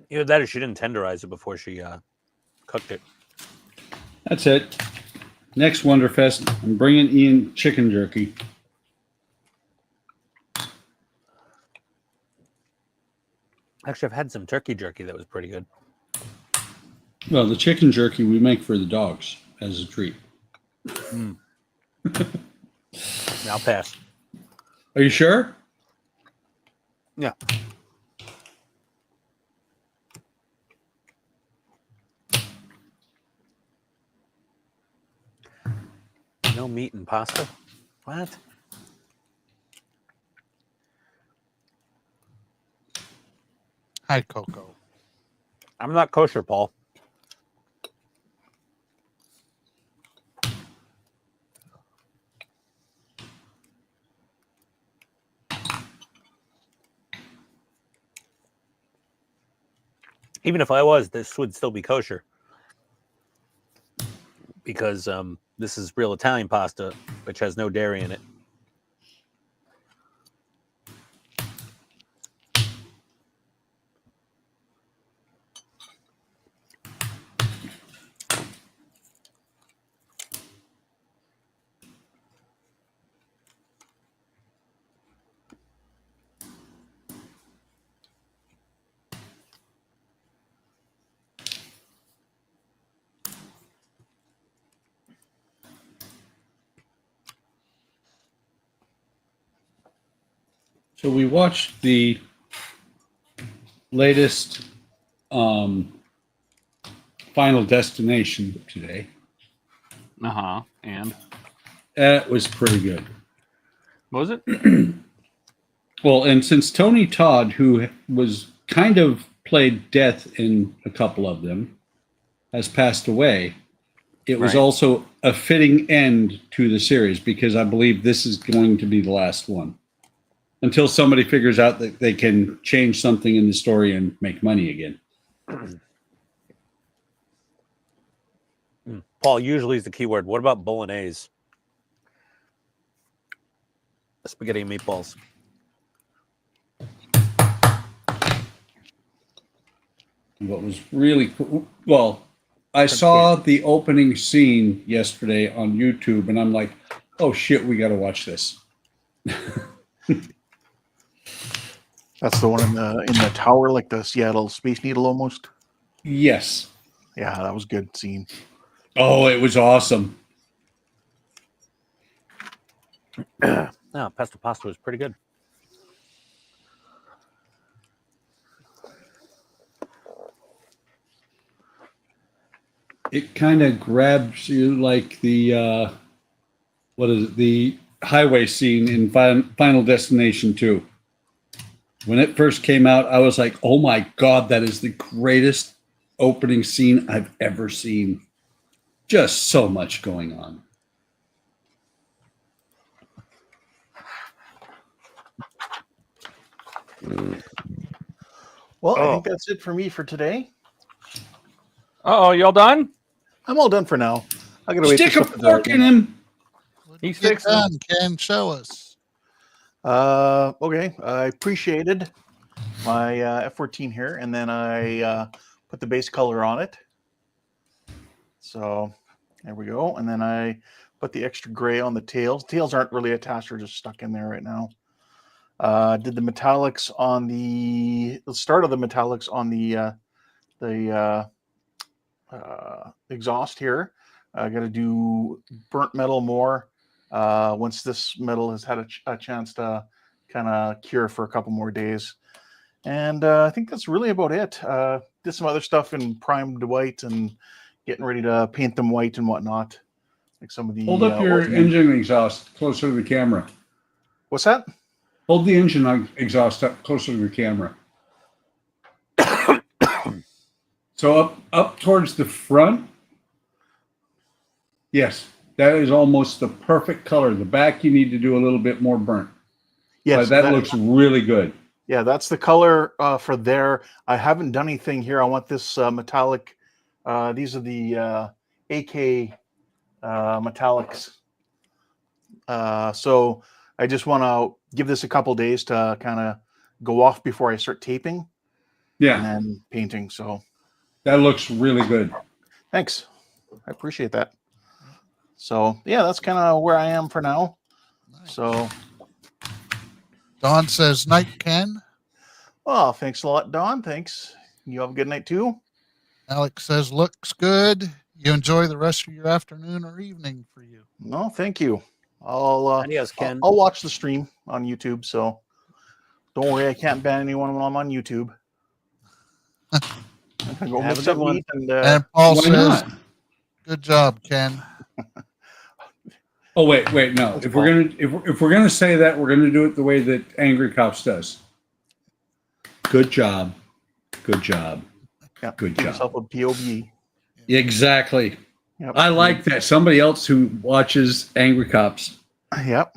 Either that or she didn't tenderize it before she cooked it. That's it. Next Wonderfest, I'm bringing Ian chicken jerky. Actually, I've had some turkey jerky that was pretty good. Well, the chicken jerky we make for the dogs as a treat. Mm. I'll pass. Are you sure? Yeah. No meat and pasta? What? Hi, Coco. I'm not kosher, Paul. Even if I was, this would still be kosher. Because this is real Italian pasta, which has no dairy in it. So we watched the latest Final Destination today. Uh-huh. And? That was pretty good. Was it? Well, and since Tony Todd, who was kind of played death in a couple of them, has passed away. It was Right. also a fitting end to the series because I believe this is going to be the last one until somebody figures out that they can change something in the story and make money again. Paul usually is the key word. What about bolognese? Spaghetti and meatballs. What was really cool, well, I saw the opening scene yesterday on YouTube and I'm like, oh shit, we got to watch this. That's the one in the tower, like the Seattle Space Needle almost. Yes. Yeah, that was a good scene. Oh, it was awesome. No, pesto pasta was pretty good. It kind of grabs you like the what is it, the highway scene in Final Destination 2. When it first came out, I was like, oh my God, that is the greatest opening scene I've ever seen. Just so much going on. Well, I think that's it for me for today. Oh, y'all done? I'm all done for now. I gotta wait. Stick for a stuff to fork dry in him. What He's did you get fixing done, Ken? Show us. Okay, I appreciated my F14 here, and then I put the base color on it. So there we go. And then I put the extra gray on the tails. Tails aren't really attached; they're just stuck in there right now. Did the metallics on the start of the metallics on the exhaust here. I got to do burnt metal more once this metal has had a chance to kind of cure for a couple more days. And I think that's really about it. Did some other stuff in primed white and getting ready to paint them white and whatnot. Like some of the Hold up your engine exhaust closer to the camera. What's that? Hold the engine exhaust up closer to the camera. So up towards the front. Yes, that is almost the perfect color. The back you need to do a little bit more burnt. Yes, But that looks really good. Yeah, that's the color for there. I haven't done anything here. I want this metallic. These are the AK metallics. So I just want to give this a couple days to kind of go off before I start taping. Yeah. And then painting. So that looks really good. Thanks. I appreciate that. So yeah, that's kind of where I am for now. Nice. So Don says, night, Ken. well, thanks a lot, Don. Thanks. You have a good night too. Alex says, looks good. You enjoy the rest of your afternoon or evening for you. No, thank you. I'll Adios, Ken. I'll watch the stream on YouTube. So don't worry, I can't ban anyone when I'm on YouTube. I'm gonna go Have mix a up good one. meat and And Paul Why says, not? good job, Ken. Oh wait, no. That's If we're gonna say that, we're gonna do it the way that Angry Cops does. Good job. Good job. yeah, Good give job. yourself a POV. Exactly. Yep. I like that. Somebody else who watches Angry Cops. Yep.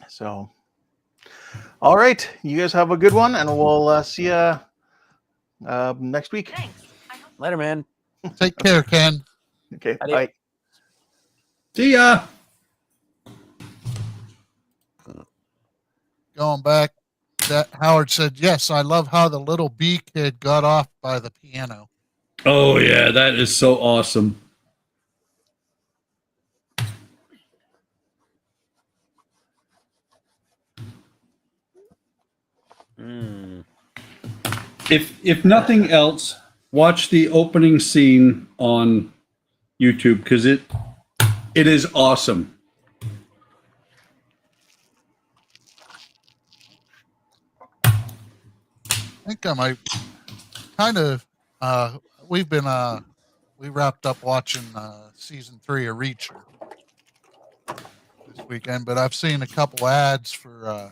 So, all right, you guys have a good one, and we'll see you next week. Later, man. Take care, Ken. Okay, Adios. bye. See ya. Going back, that Howard said, yes, I love how the little bee kid got off by the piano. Oh yeah, that is so awesome. Mm. If nothing else, watch the opening scene on YouTube because it is awesome. I think I might kind of, we wrapped up watching season 3 of Reacher this weekend, but I've seen a couple ads for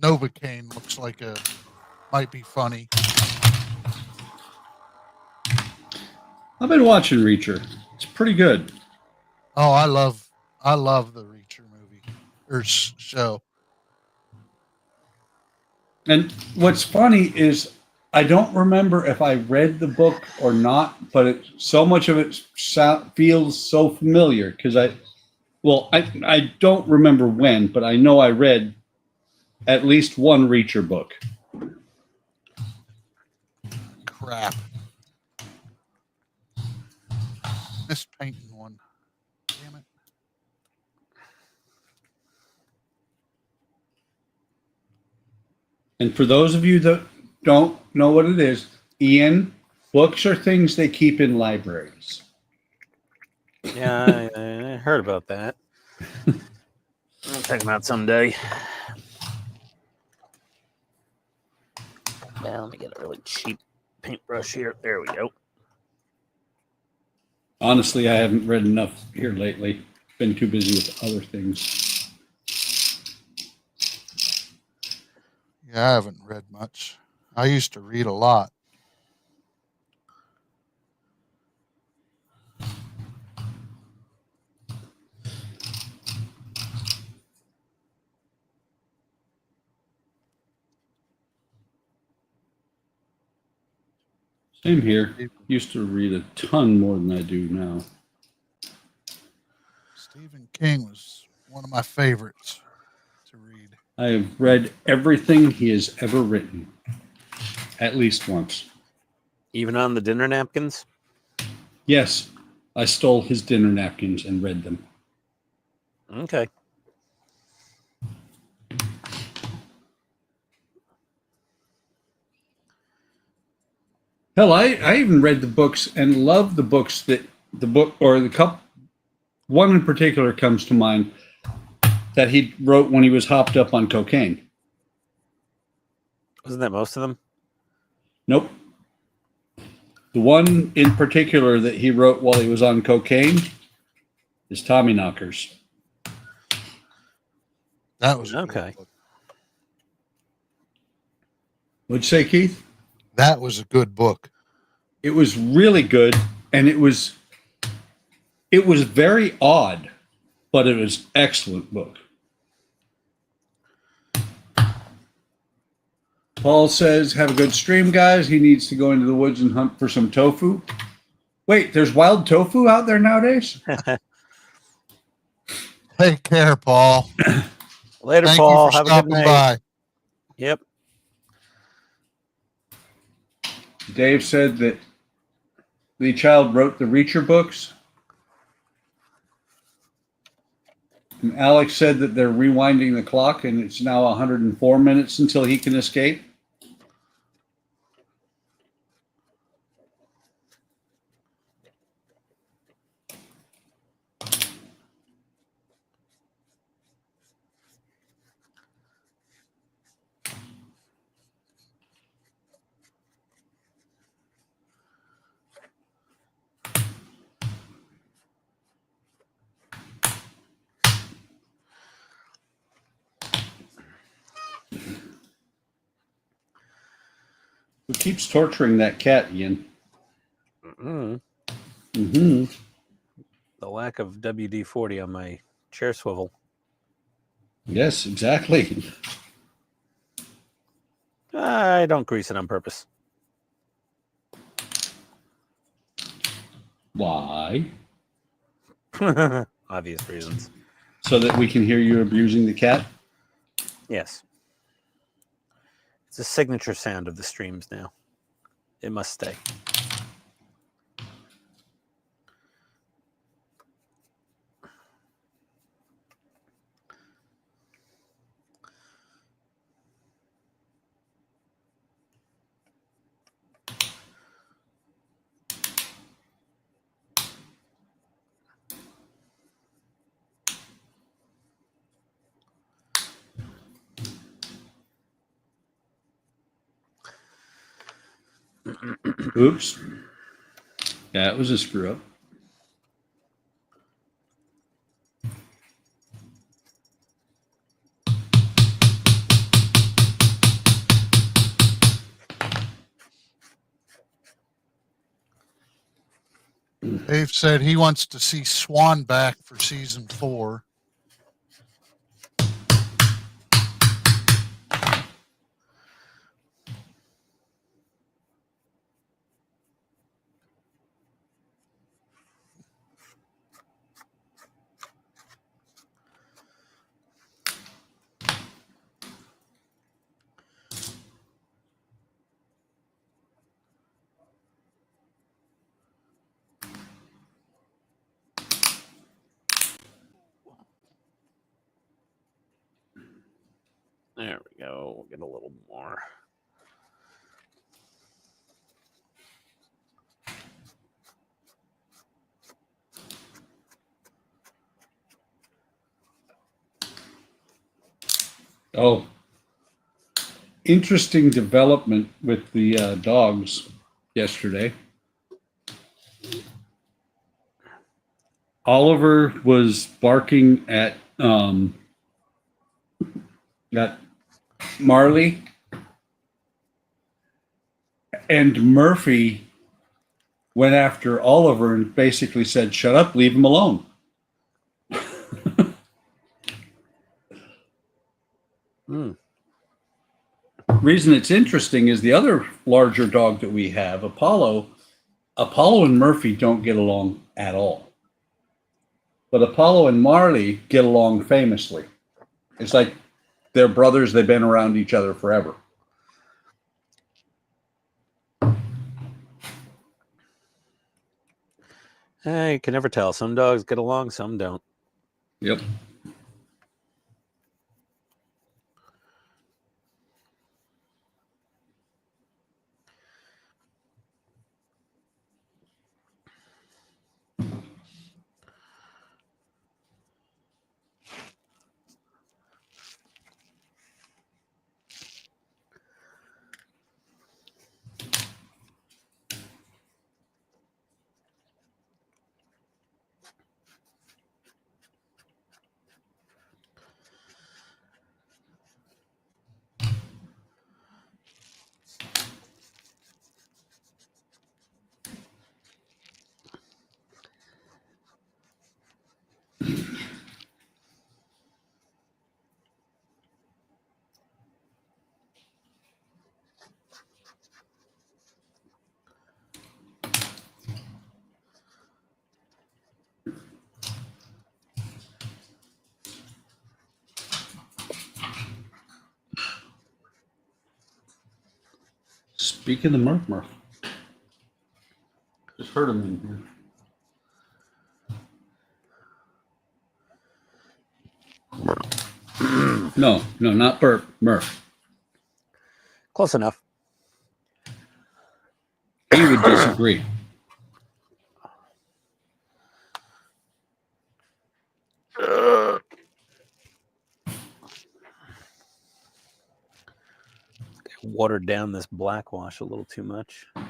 Novocaine. Looks like a might be funny. I've been watching Reacher. It's pretty good. Oh, I love the Reacher movie or show. And what's funny is I don't remember if I read the book or not, but so much of it feels so familiar because I don't remember when, but I know I read at least one Reacher book. Crap. Missed painting one. Damn it. And for those of you that don't know what it is, Ian, books are things they keep in libraries. Yeah, I heard about that. I'll check them out someday. Yeah, let me get a really cheap paintbrush here. There we go. Honestly, I haven't read enough here lately. Been too busy with other things. Yeah, I haven't read much. I used to read a lot. Same here. Used to read a ton more than I do now. Stephen King was one of my favorites to read. I have read everything he has ever written, at least once. Even on the dinner napkins? Yes, I stole his dinner napkins and read them. Okay. Hell, I even read the books and love the books that the book or the couple. One in particular comes to mind that he wrote when he was hopped up on cocaine. Wasn't that most of them? Nope. The one in particular that he wrote while he was on cocaine is Tommy Knockers. That was okay. What'd you say, Keith? That was a good book. It was really good, and it was very odd, but it was excellent book. Paul says, have a good stream, guys. He needs to go into the woods and hunt for some tofu. Wait, there's wild tofu out there nowadays? Take care, Paul. Later, Thank Paul. you for Have a good stopping night. by. Yep. Dave said that the child wrote the Reacher books. And Alex said that they're rewinding the clock and it's now 104 minutes until he can escape. Who keeps torturing that cat, Ian? Mm-hmm. Mm-hmm. The lack of WD-40 on my chair swivel. Yes, exactly. I don't grease it on purpose. Why? Obvious reasons. So that we can hear you abusing the cat? Yes. It's a signature sound of the streams now. It must stay. Oops. That was a screw up. Dave said he wants to see Swan back for season 4. There we go. We'll get a little more. Oh, interesting development with the dogs yesterday. Oliver was barking at Marley, and Murphy went after Oliver and basically said, "Shut up, leave him alone." Reason it's interesting is the other larger dog that we have, Apollo and Murphy don't get along at all. But Apollo and Marley get along famously. It's like they're brothers. They've been around each other forever. You can never tell. Some dogs get along, some don't. Yep. Speaking of Murph, just heard him in here. No, not Burp, Murph. Close enough. He would disagree. Watered down this black wash a little too much. I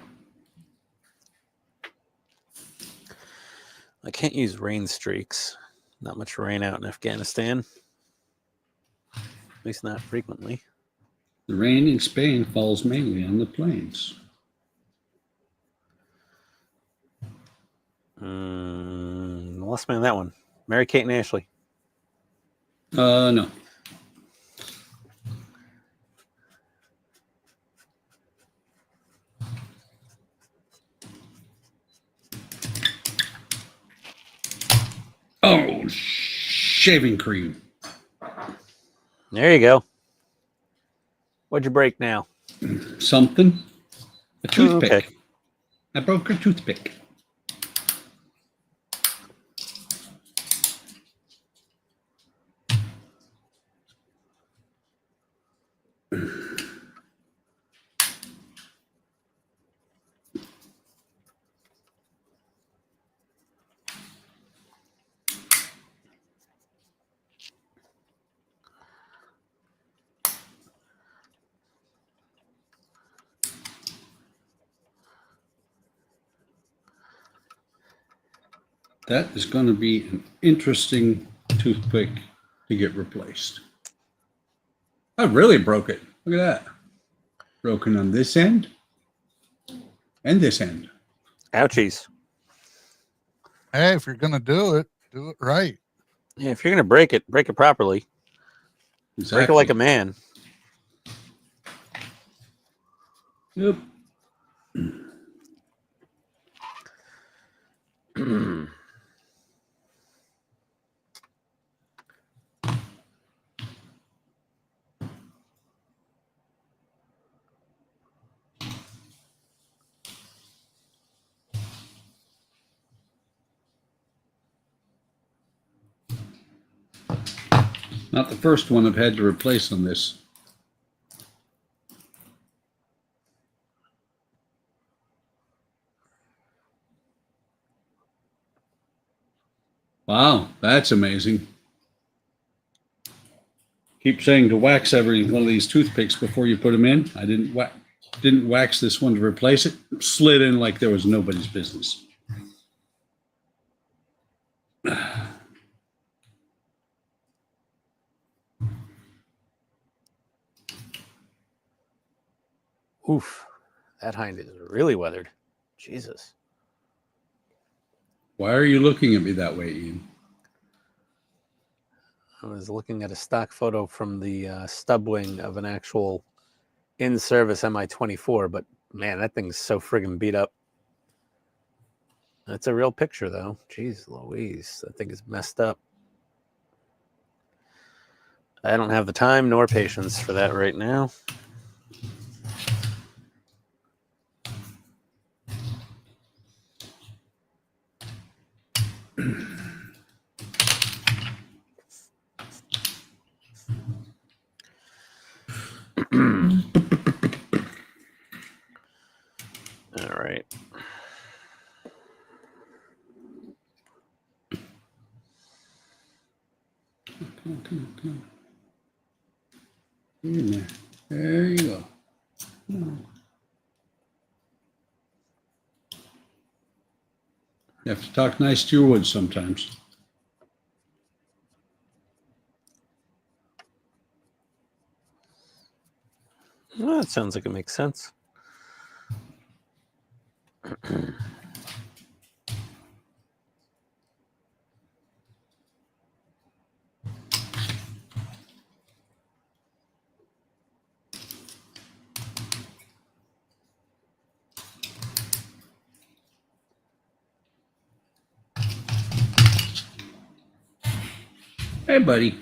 can't use rain streaks. Not much rain out in Afghanistan. At least not frequently. The rain in Spain falls mainly on the plains. Lost me on that one. Mary Kate and Ashley. No. Oh, shaving cream. There you go. What'd you break now? Something. A toothpick. Okay. I broke a toothpick. That is going to be an interesting toothpick to get replaced. I really broke it. Look at that. Broken on this end and this end. Ouchies. Hey, if you're gonna do it right. Yeah, if you're gonna break it properly. Break it like a man. Yep. Not the first one I've had to replace on this. Wow, that's amazing. Keep saying to wax every one of these toothpicks before you put them in. I didn't wax this one to replace it. Slid in like there was nobody's business. Oof, that hind is really weathered. Jesus. Why are you looking at me that way, Ian? I was looking at a stock photo from the stub wing of an actual in-service Mi-24, but man, that thing's so friggin' beat up. That's a real picture, though. Jeez Louise, that thing is messed up. I don't have the time nor patience for that right now. All right. Come on. Get in there. There you go. You have to talk nice to your wood sometimes. Well, that sounds like it makes sense. Hey, buddy.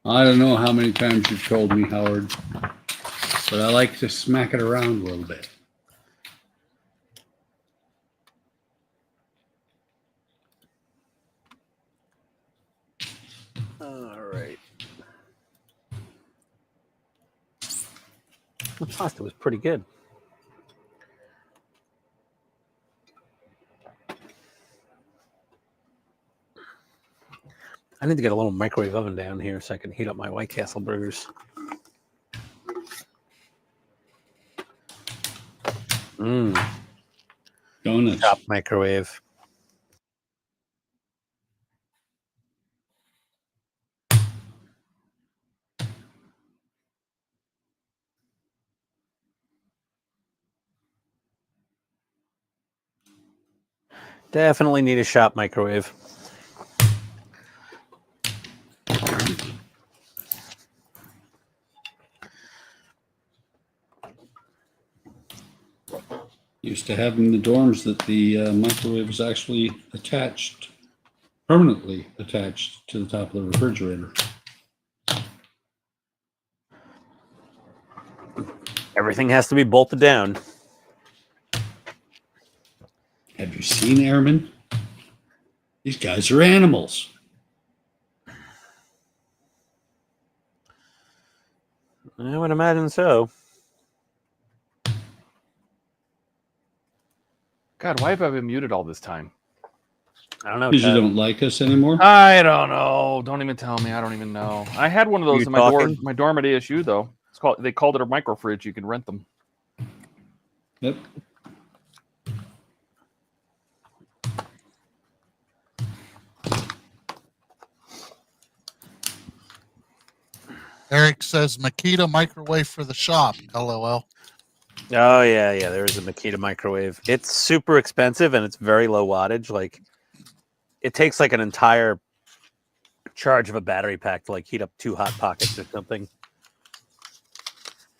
I don't know how many times you've told me, Howard, but I like to smack it around a little bit. All right. The pasta was pretty good. I need to get a little microwave oven down here so I can heat up my White Castle burgers. Donuts. Shop microwave. Definitely need a shop microwave. Used to have in the dorms that the microwave was actually attached, permanently attached to the top of the refrigerator. Everything has to be bolted down. Have you seen airmen? These guys are animals. I would imagine so. God, why have I been muted all this time? I don't know. Because you Kev. don't like us anymore? I don't know. Don't even tell me. I don't even know. I had one of those You in my talking? dorm at ASU though. They called it a micro fridge. You can rent them. Yep. Eric says Makita microwave for the shop. LOL. Oh yeah, there is a Makita microwave. It's super expensive and it's very low wattage. Like it takes like an entire charge of a battery pack to like heat up 2 hot pockets or something.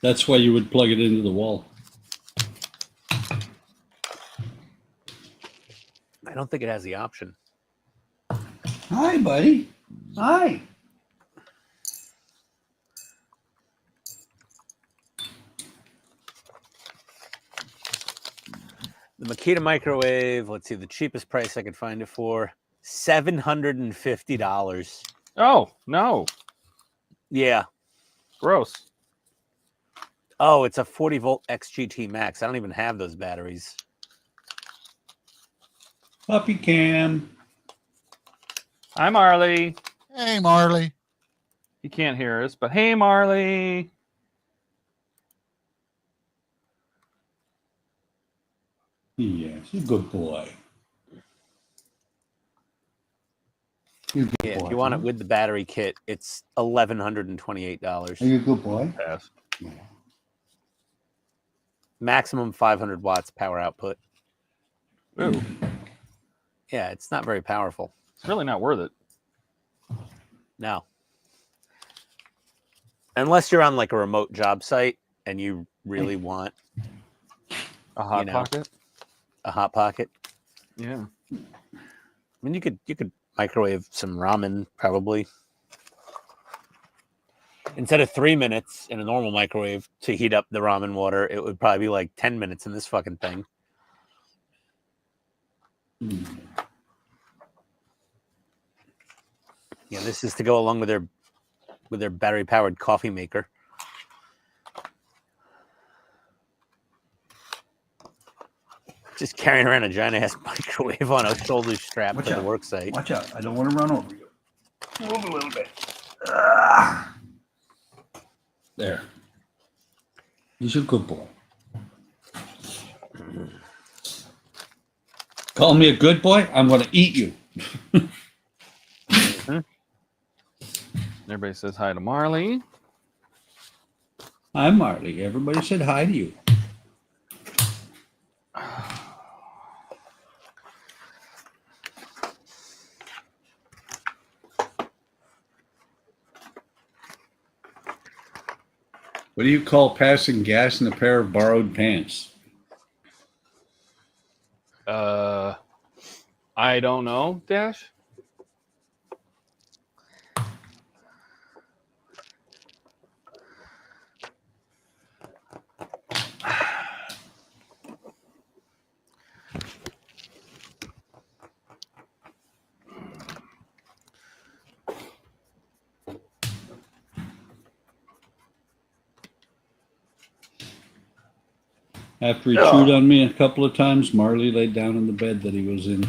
That's why you would plug it into the wall. I don't think it has the option. Hi, buddy. Hi. The Makita microwave, let's see, the cheapest price I could find it for, $750. Oh no, Yeah. gross. Oh, it's a 40-volt XGT Max. I don't even have those batteries. Puppy cam. Hi, Marley. Hey, Marley. He can't hear us, but hey, Marley. Yes, you're a good boy. You're a good Yeah, boy. if you want it with the battery kit, it's $1,128. Are you a good boy? Pass. Yeah. Maximum 500 watts power output. Ooh, Yeah, it's not very powerful. it's really not worth it. No. Unless you're on like a remote job site and you really want A hot know. pocket. a hot pocket. Yeah. I mean, you could microwave some ramen probably. Instead of 3 minutes in a normal microwave to heat up the ramen water, it would probably be like 10 minutes in this fucking thing. Yeah, this is to go along with their battery powered coffee maker. Just carrying around a giant ass microwave on a shoulder strap Watch to the out. work site. Watch out. I don't want to run over you. Move a little bit. There. He's a good boy. Call me a good boy? I'm going to eat you. Everybody says hi to Marley. Hi, Marley. Everybody said hi to you. What do you call passing gas in a pair of borrowed pants? I don't know, Dash. After he chewed on me a couple of times, Marley laid down in the bed that he was in.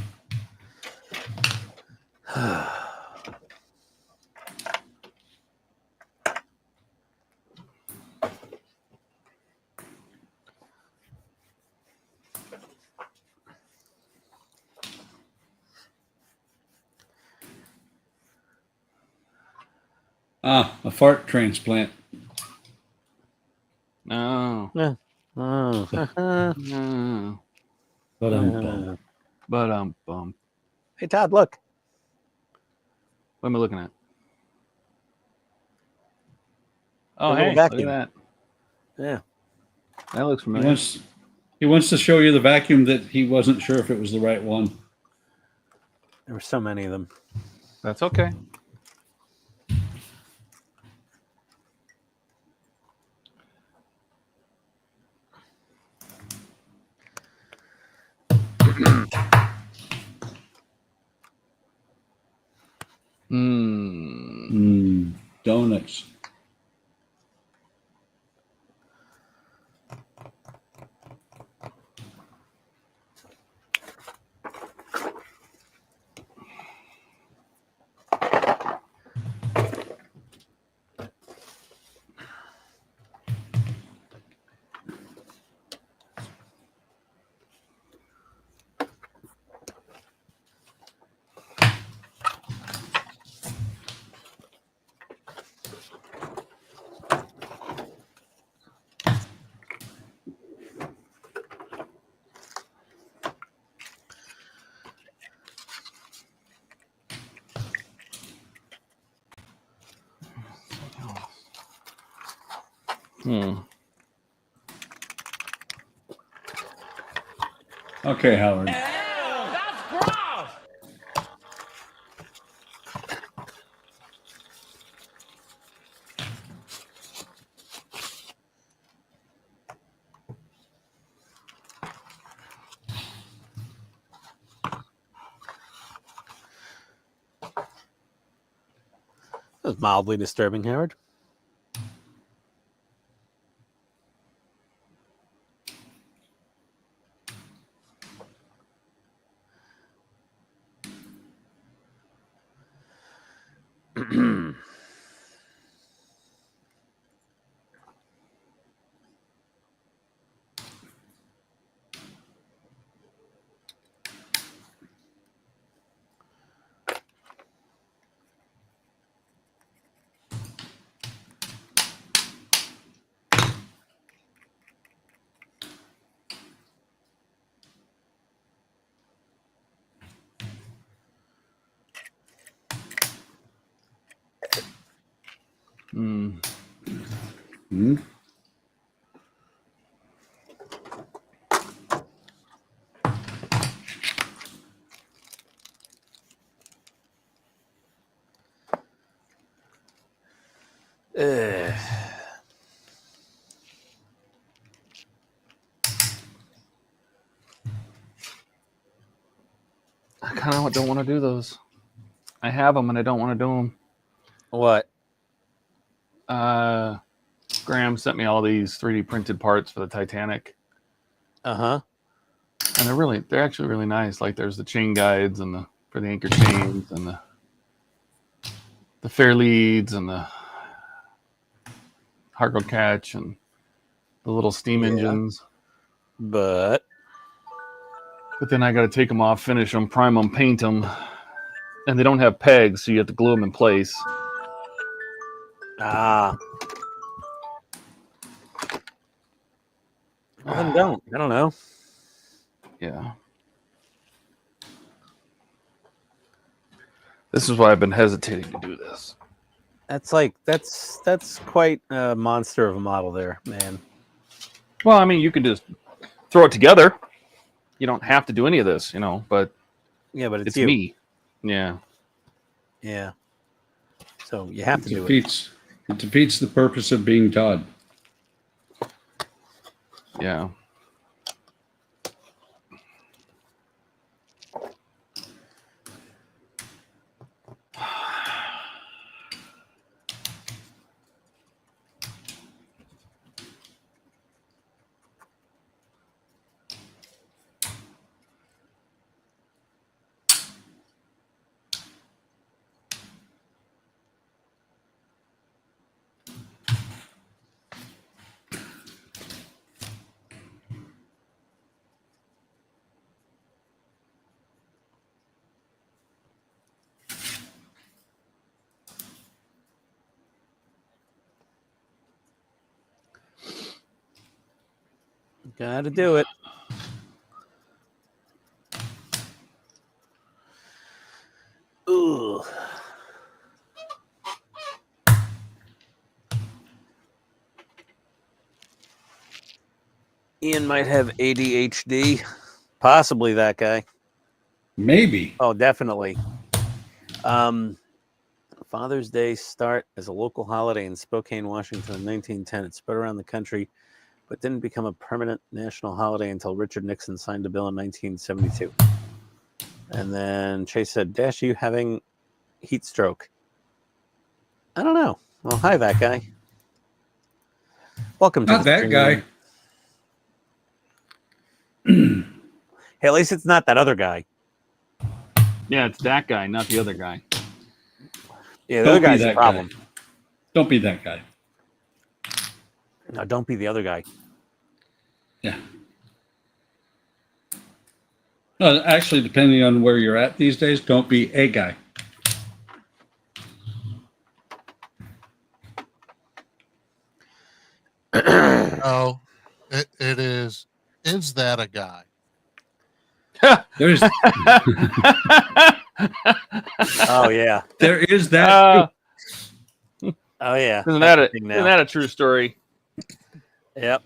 Ah, a fart transplant. No. Oh. No. Ba-dum-bum. Bum. Hey, Todd, look. What am I looking at? Oh, A little hey, vacuum. look at Yeah. that. That looks He familiar. wants to show you the vacuum that he wasn't sure if it was the right one. There were so many of them. That's okay. Donuts. Okay, Howard. That's gross! That was mildly disturbing, Howard. Hmm. I kind of don't want to do those. I have them and I don't want to do them. What? Graham sent me all these 3D printed parts for the Titanic, Uh-huh. and they're actually really nice. Like there's the chain guides and for the anchor chains and the fair leads and the cargo catch and the little steam engines. But then I got to take them off, finish them, prime them, paint them, and they don't have pegs, so you have to glue them in place. well, then don't. I don't know. Yeah. This is why I've been hesitating to do this. That's quite a monster of a model there, man. Well, I mean, you can just throw it together. You don't have to do any of this, but Yeah, but it's you. me. Yeah. Yeah. So you have to do it. It defeats the purpose of being Todd. Yeah. Gotta do it. Ooh. Ian might have ADHD. Possibly that guy. Maybe. Oh, definitely. Father's Day start as a local holiday in Spokane, Washington in 1910. It spread around the country, but didn't become a permanent national holiday until Richard Nixon signed a bill in 1972. And then Chase said, Dash, you having heat stroke? I don't know. Well, hi, that guy. Welcome to Not that guy. Hey, at least it's not that other guy. Yeah, it's that guy, not the other guy. Yeah, the Don't other be guy's the that problem. guy. Don't be that guy. No, don't be the other guy. Yeah. No, actually, depending on where you're at these days, don't be a guy. No, it is that a guy? There's Oh, yeah. there is that. Oh, yeah. Isn't That's that the thing isn't that a true story? Yep.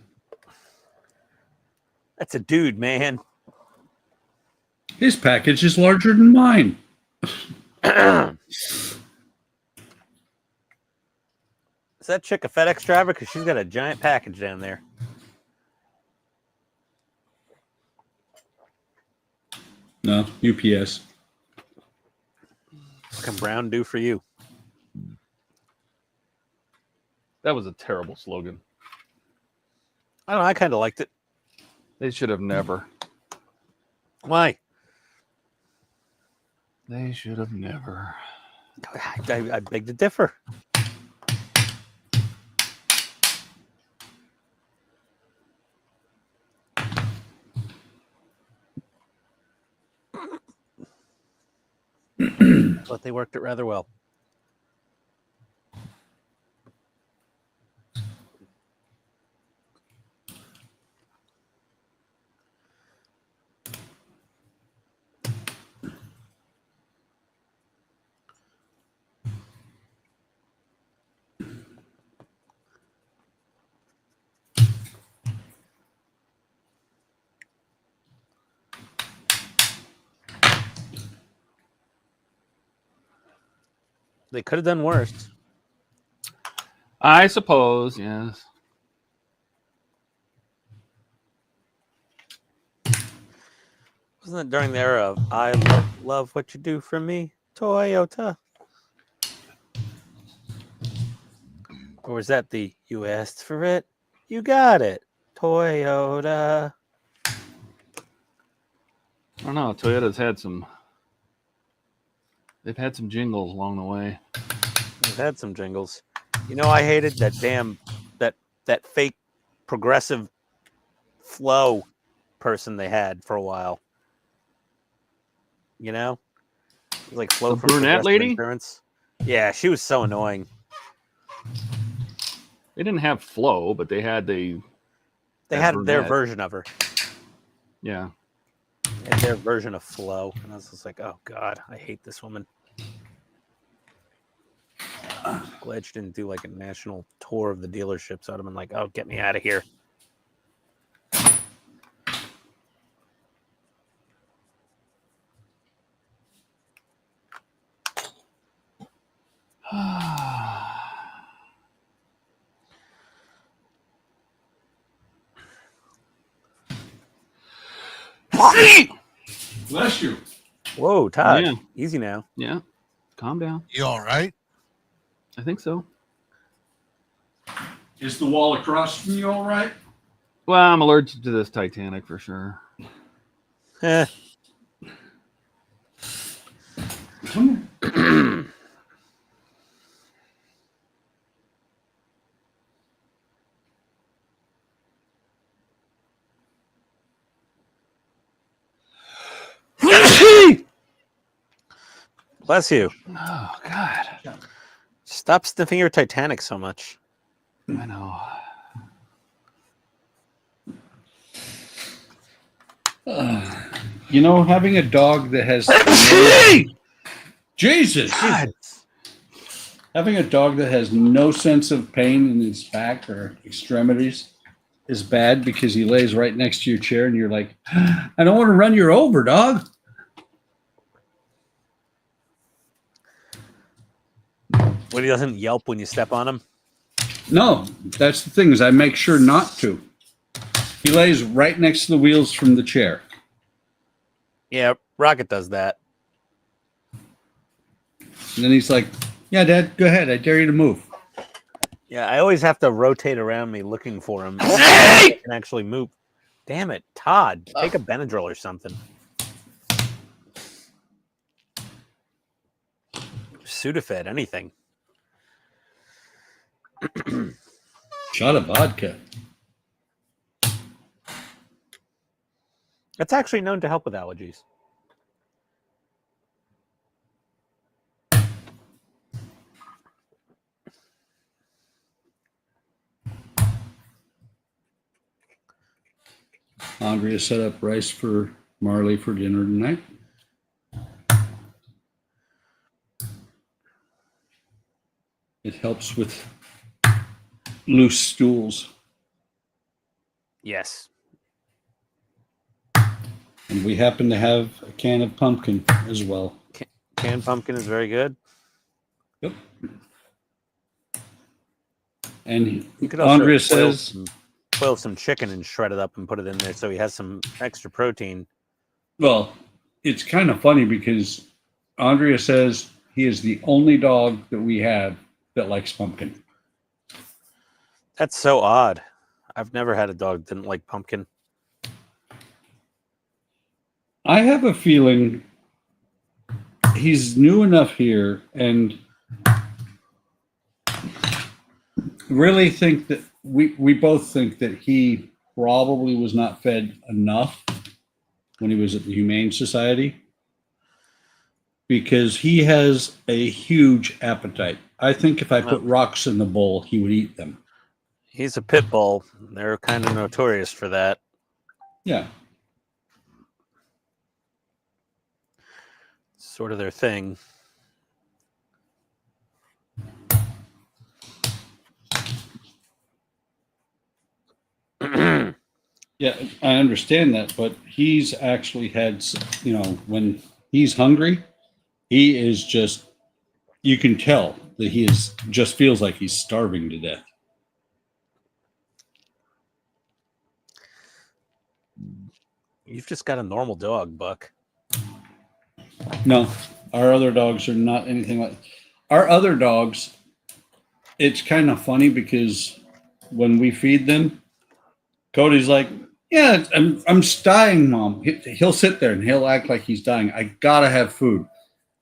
That's a dude, man. His package is larger than mine. Is that chick a FedEx driver? Because she's got a giant package down there. No, UPS. What can Brown do for you? That was a terrible slogan. I don't know. I kind of liked it. They should have never. Why? They should have never. I beg to differ. But they worked it rather well. They could have done worse. I suppose, yes. Wasn't it during the era of I love what you do for me, Toyota? Or was that the you asked for it, you got it, Toyota? I don't know. Toyota's had some. They've had some jingles along the way. We've had some jingles. You know, I hated that damn that fake progressive flow person they had for a while. You know, like flow The from brunette Progressive lady? Insurance. Yeah, she was so annoying. They didn't have Flo, but they had They that had their brunette. version of her. Yeah. They had their version of Flo, and I was just like, oh god, I hate this woman. Glad she didn't do like a national tour of the dealerships. I'd have been like, oh, get me out of here. Bless you. Whoa, Todd, Yeah. easy now. Yeah. Calm down. You all right? I think so. Is the wall across from you all right? Well, I'm allergic to this Titanic for sure. Eh. Come here. Bless you. Oh God. Stop sniffing your Titanic so much. I know. You know, having a dog that has Jesus, God. having a dog that has no sense of pain in his back or extremities is bad because he lays right next to your chair and you're like, I don't want to run you over, dog. What, he doesn't yelp when you step on him? No, that's the thing is I make sure not to. He lays right next to the wheels from the chair. Yeah, Rocket does that. And then he's like, yeah, Dad, go ahead. I dare you to move. Yeah, I always have to rotate around me looking for him. I can actually move. Damn it, Todd, take a Benadryl or something. Sudafed, anything. Shot of vodka. That's actually known to help with allergies. Andrea set up rice for Marley for dinner tonight. It helps with loose stools. Yes. And we happen to have a can of pumpkin as well. Canned pumpkin is very good. Yep. And You could also Andrea says, boil some chicken and shred it up and put it in there so he has some extra protein. well, it's kind of funny because Andrea says he is the only dog that we have that likes pumpkin. That's so odd. I've never had a dog that didn't like pumpkin. I have a feeling he's new enough here and really think that we both think that he probably was not fed enough when he was at the Humane Society because he has a huge appetite. I think if I put rocks in the bowl, he would eat them. He's a pit bull. They're kind of notorious for that. Yeah. Sort of their thing. Yeah, I understand that, but he's actually had, you know, when he's hungry, he is just, you can tell that he is just feels like he's starving to death. You've just got a normal dog, Buck. No, our other dogs are not anything like our other dogs. It's kind of funny because when we feed them, Cody's like, yeah, I'm dying, Mom. He'll sit there and he'll act like he's dying. I gotta have food.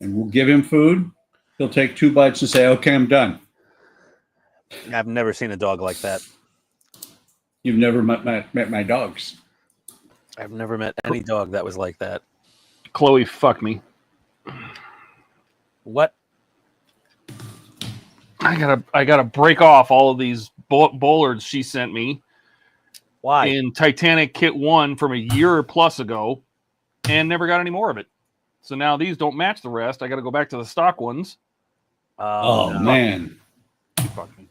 And we'll give him food. He'll take 2 bites and say, okay, I'm done. I've never seen a dog like that. You've never met my dogs. I've never met any dog that was like that. Chloe, fuck me. What? I gotta break off all of these bollards she sent me. Why? In Titanic Kit 1 from a year plus ago and never got any more of it. So now these don't match the rest. I got to go back to the stock ones. Oh, no. man. Fuck me.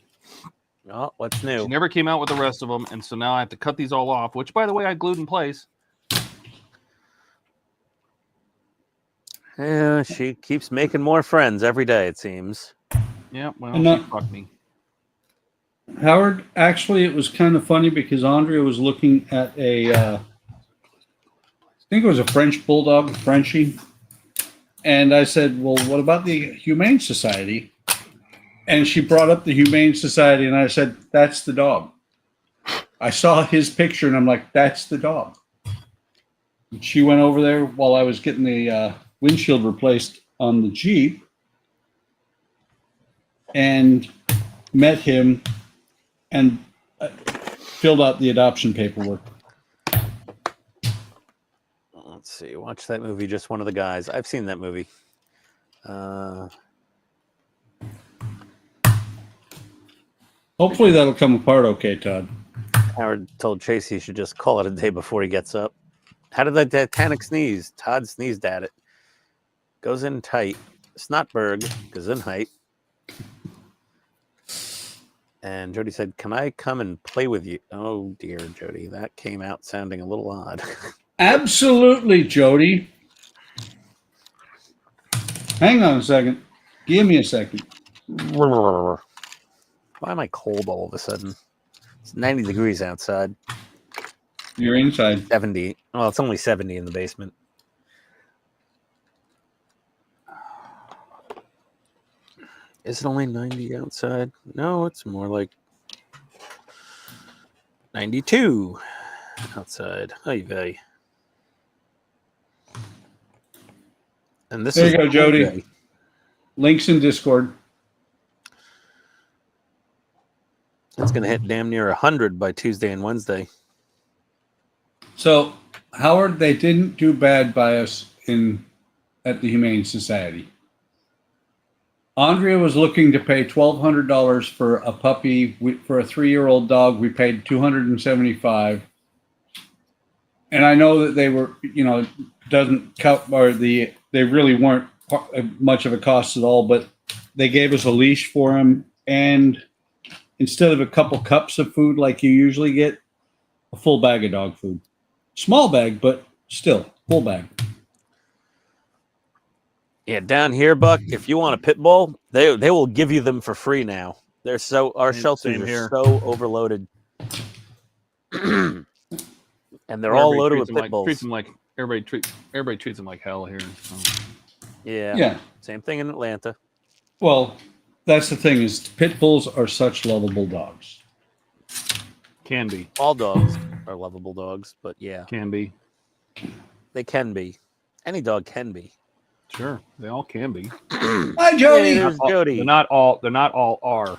Oh, what's new? She never came out with the rest of them, and so now I have to cut these all off, which, by the way, I glued in place. Yeah, she keeps making more friends every day, it seems. Yeah, well, And she fucked me. Howard, actually, it was kind of funny because Andrea was looking at I think it was a French Bulldog, Frenchie. And I said, well, what about the Humane Society? And she brought up the Humane Society, and I said, that's the dog. I saw his picture, and I'm like, that's the dog. And she went over there while I was getting the windshield replaced on the Jeep and met him and filled out the adoption paperwork. Let's see. Watch that movie, Just One of the Guys. I've seen that movie. Hopefully that'll come apart okay, Todd. Howard told Chase he should just call it a day before he gets up. How did that Titanic sneeze? Todd sneezed at it. Goes in tight. Snotberg goes in height. And Jody said, "Can I come and play with you?" Oh dear, Jody, that came out sounding a little odd. Absolutely, Jody. Hang on a second. Give me a second. Why am I cold all of a sudden? It's 90 degrees outside. You're inside. 70. Well, it's only 70 in the basement. Is it only 90 outside? No, it's more like 92 outside. Oy vey. And this There is you go, Jody. Funday. Links in Discord. It's going to hit damn near 100 by Tuesday and Wednesday. So, Howard, they didn't do bad by us at the Humane Society. Andrea was looking to pay $1,200 for a puppy. For a 3-year-old dog, we paid $275. And I know that they were, doesn't cut or they really weren't much of a cost at all, but they gave us a leash for him, and instead of a couple cups of food like you usually get, a full bag of dog food. Small bag, but still full bag. Yeah, down here, Buck, if you want a pit bull, they will give you them for free now. Our shelters Same are here. so overloaded. And they're all loaded with pit bulls. Treats them like everybody treats them like hell here. So. Yeah. Same thing in Atlanta. Well, that's the thing is pit bulls are such lovable dogs. Can be. All dogs are lovable dogs, but yeah, Can be. they can be. Any dog can be. Sure. They all can be. Hi, Jody. Hey, there's Jody. They're not all are.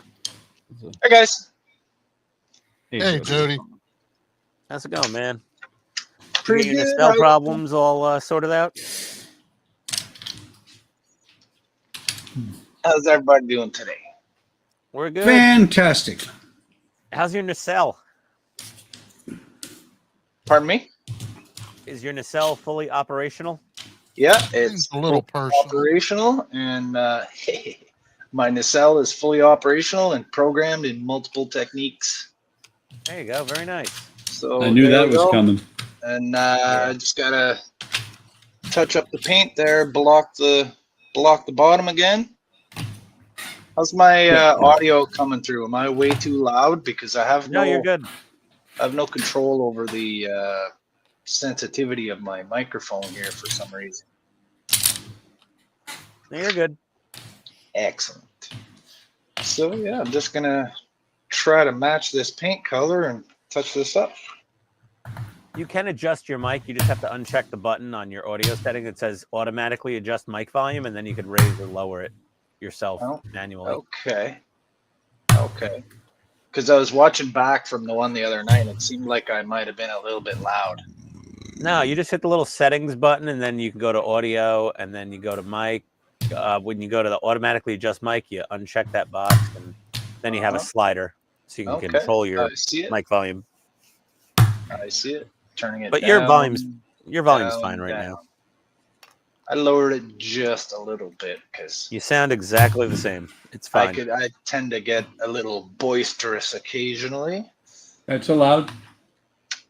Hey guys, Hey, Jody. How's it going, man? pretty Your good. cell problems all sorted out? How's everybody doing today? We're good. Fantastic. How's your nacelle? Pardon me? Is your nacelle fully operational? Yeah, It's it's a little personal. operational, and my nacelle is fully operational and programmed in multiple techniques. There you go. Very nice. So I knew there that we was go. coming. And I just gotta touch up the paint there, block the bottom again. How's my audio coming through? Am I way too loud? Because I have No, you're good. I have no control over the sensitivity of my microphone here for some reason. No, you're good. Excellent. So yeah, I'm just gonna try to match this paint color and touch this up. You can adjust your mic. You just have to uncheck the button on your audio setting that says automatically adjust mic volume, and then you could raise or lower it yourself Oh, manually. Okay. Okay. Because I was watching back from the one the other night, and it seemed like I might have been a little bit loud. No, you just hit the little settings button, and then you can go to audio, and then you go to mic. When you go to the automatically adjust mic, you uncheck that box, and then you have a slider, so you can Okay. control your I see it. mic volume. I see it. Turning it But down. your volume's down, fine right down. now. I lowered it just a little bit because You sound exactly the same. It's fine. I tend to get a little boisterous occasionally. That's allowed.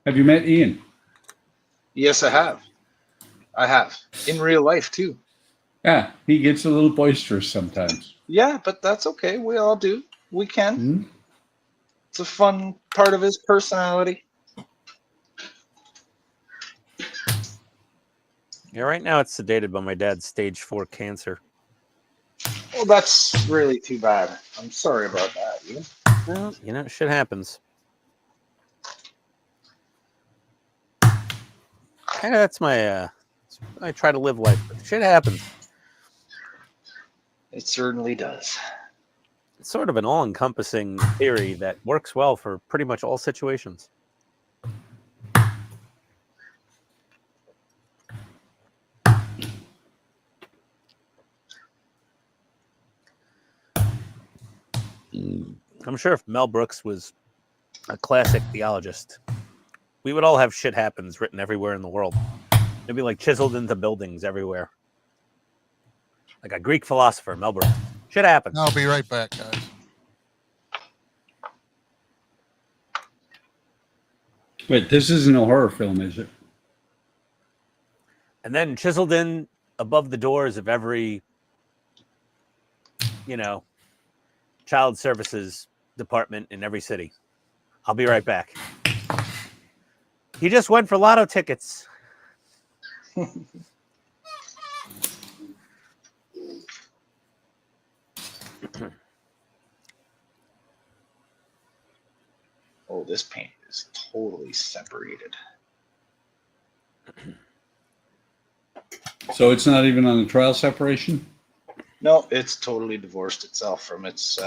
Have you met Ian? Yes, I have. I have. In real life too. Yeah, he gets a little boisterous sometimes. Yeah, but that's okay. We all do. We can. Hmm? It's a fun part of his personality. Yeah, right now it's sedated by my dad's stage 4 cancer. Well, that's really too bad. I'm sorry about that, Ian. Well, shit happens. Kind of that's my I try to live life, but shit happens. It certainly does. It's sort of an all-encompassing theory that works well for pretty much all situations. I'm sure if Mel Brooks was a classic theologist, we would all have shit happens written everywhere in the world. It'd be like chiseled into buildings everywhere. Like a Greek philosopher, Melbourne. Shit happens. I'll be right back, guys. Wait, this isn't a horror film, is it? And then chiseled in above the doors of every, child services department in every city. I'll be right back. He just went for lotto tickets. Oh, this paint is totally separated. So it's not even on the trial separation? No, it's totally divorced itself from its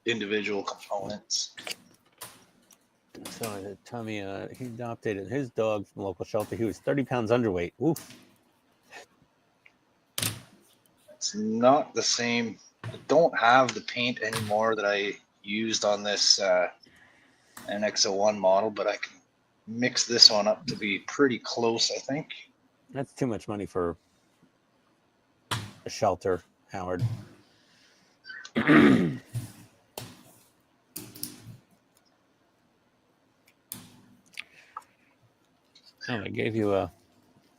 individual components. So Tommy, he adopted his dog from the local shelter. He was 30 pounds underweight. Oof. It's not the same. I don't have the paint anymore that I used on this NX01 model, but I can mix this one up to be pretty close, I think. That's too much money for a shelter, Howard. Oh, they gave you a.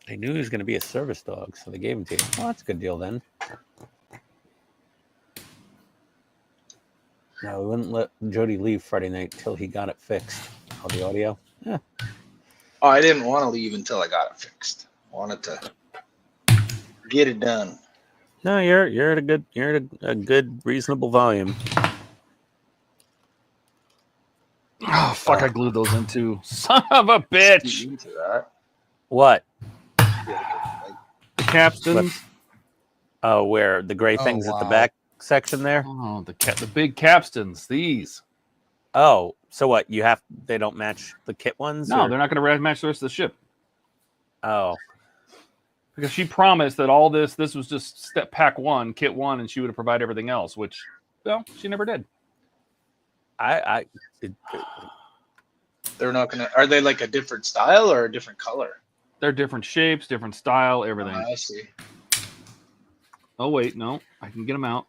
They knew he was going to be a service dog, so they gave him to you. Oh, that's a good deal then. No, we wouldn't let Jody leave Friday night till he got it fixed. Oh, the audio? Yeah. Oh, I didn't want to leave until I got it fixed. I wanted to get it done. No, you're at a good reasonable volume. Oh, fuck, I glued those in too. Son of a bitch. Into that. What? The capstans. Oh, where the gray Oh, things at the wow. back section there? Oh, the big capstans. These. Oh, so what? They don't match the kit ones? No, or- they're not going to match the rest of the ship. Oh, Because she promised that all this was just step pack one, kit one, and she would provide everything else, which, well, she never did. They're not gonna. Are they like a different style or a different color? They're different shapes, different style, everything. I see. Oh, wait, no. I can get them out.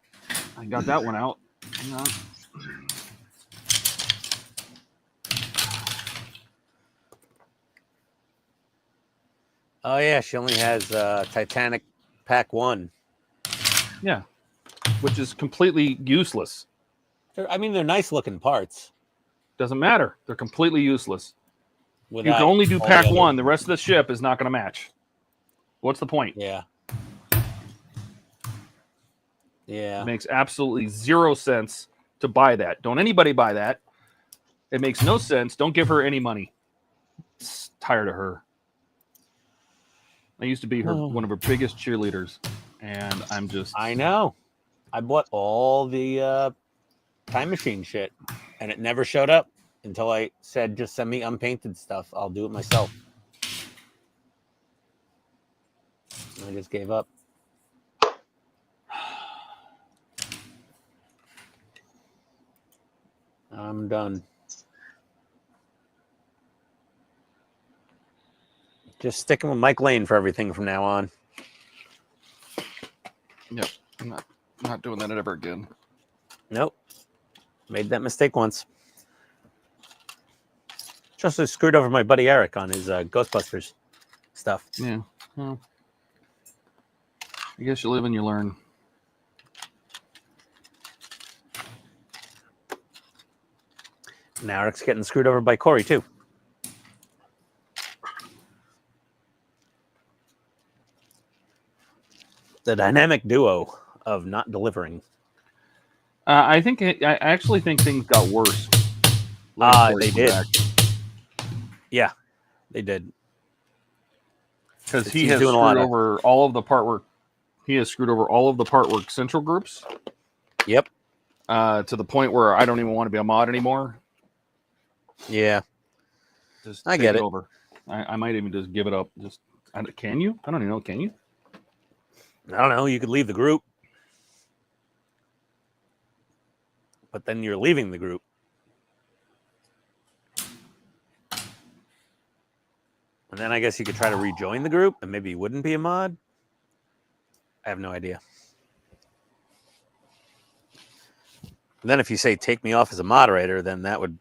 I got that one out. Hang on. Oh yeah, she only has Titanic Pack 1. Yeah. Which is completely useless. I mean, they're nice looking parts. Doesn't matter. They're completely useless. You without can only do all pack the other- one. The rest of the ship is not going to match. What's the point? Yeah. Yeah. It makes absolutely zero sense to buy that. Don't anybody buy that. It makes no sense. Don't give her any money. Tired of her. I used to be one of her biggest cheerleaders, and I'm just. I know. I bought all the time machine shit, and it never showed up until I said, "Just send me unpainted stuff. I'll do it myself." I just gave up. I'm done. Just sticking with Mike Lane for everything from now on. Yep, I'm not doing that ever again. Nope. Made that mistake once. Just screwed over my buddy Eric on his Ghostbusters stuff. Yeah. Well, I guess you live and you learn. Now Eric's getting screwed over by Corey too. The dynamic duo of not delivering. I actually think things got worse. They did. Yeah, they did. Because he He's has doing a screwed lot of- over all of the part work. He has screwed over all of the part work central groups. Yep. To the point where I don't even want to be a mod anymore. Yeah. Just I take get it. over. I might even just give it up. Can you? I don't even know. Can you? I don't know. You could leave the group, but then you're leaving the group. And then I guess you could try to rejoin the group, and maybe you wouldn't be a mod. I have no idea. And then if you say take me off as a moderator, then that would.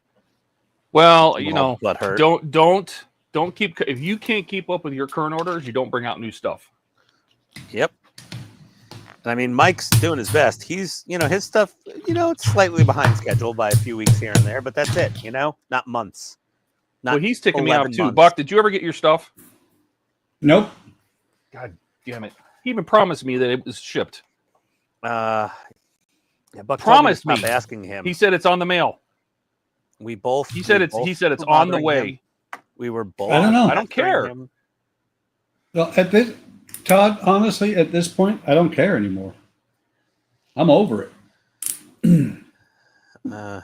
Well, you know, butt hurt. Don't keep. If you can't keep up with your current orders, you don't bring out new stuff. Yep. And I mean, Mike's doing his best. He's, you know, his stuff, you know, it's slightly behind schedule by a few weeks here and there, but that's it, you know, not months. Not Well, he's ticking me off 11 too. months. Buck, did you ever get your stuff? Nope. God damn it. He even promised me that it was shipped. Yeah, Buck Promised me. me. Stop asking him. He said it's on the mail. We both. He said it's on the way. We were both. I don't know. I don't care. him. Well, at this, Todd, honestly, at this point, I don't care anymore. I'm over it.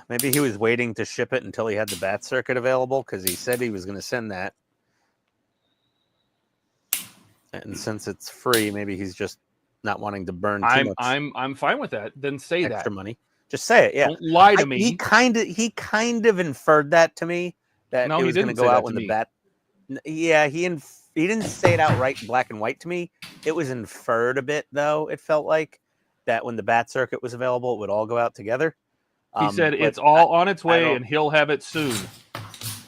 Maybe he was waiting to ship it until he had the bat circuit available because he said he was going to send that. And since it's free, maybe he's just not wanting to burn too much I'm fine with that. Then say extra that. money. Just say it. Yeah. Don't lie to me. He kind of inferred that to me that No, it he was going to didn't go say that out to when the me. bat. Yeah, he didn't say it outright black and white to me. It was inferred a bit though. It felt like that when the bat circuit was available, it would all go out together. He said but it's all on its I way don't- and he'll have it soon.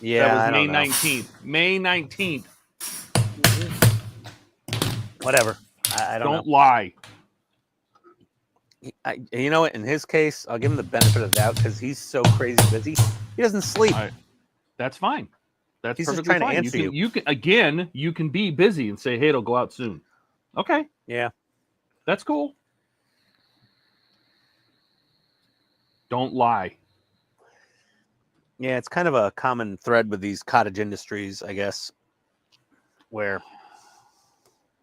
Yeah, That I was May don't know. 19th. May 19th. Whatever. I don't know. Don't lie. You know what? In his case, I'll give him the benefit of the doubt because he's so crazy busy. He doesn't sleep. That's fine. That's He's just perfectly trying to fine. answer You can again, you can be busy and say, hey, it'll go out soon. Okay. Yeah. That's cool. Don't lie. Yeah, it's kind of a common thread with these cottage industries, I guess, where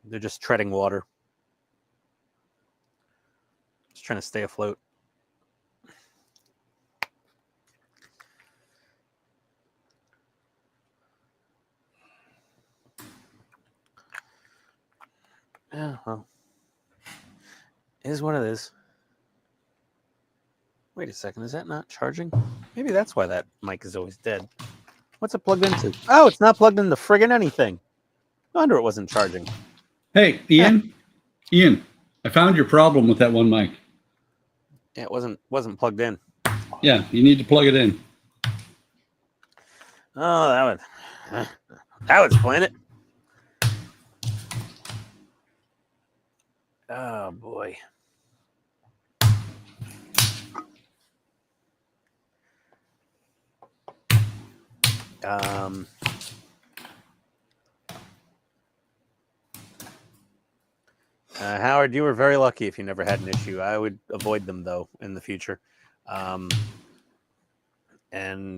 they're just treading water. Just trying to stay afloat. Yeah, well, it is what it is. Wait a second, is that not charging? Maybe that's why that mic is always dead. What's it plugged into? Oh, it's not plugged into friggin' anything. No wonder it wasn't charging. Hey, Ian. Ian, I found your problem with that one mic. Yeah, it wasn't plugged in. Yeah, you need to plug it in. Oh, that would explain it. Oh boy. Howard, you were very lucky if you never had an issue. I would avoid them though in the future. And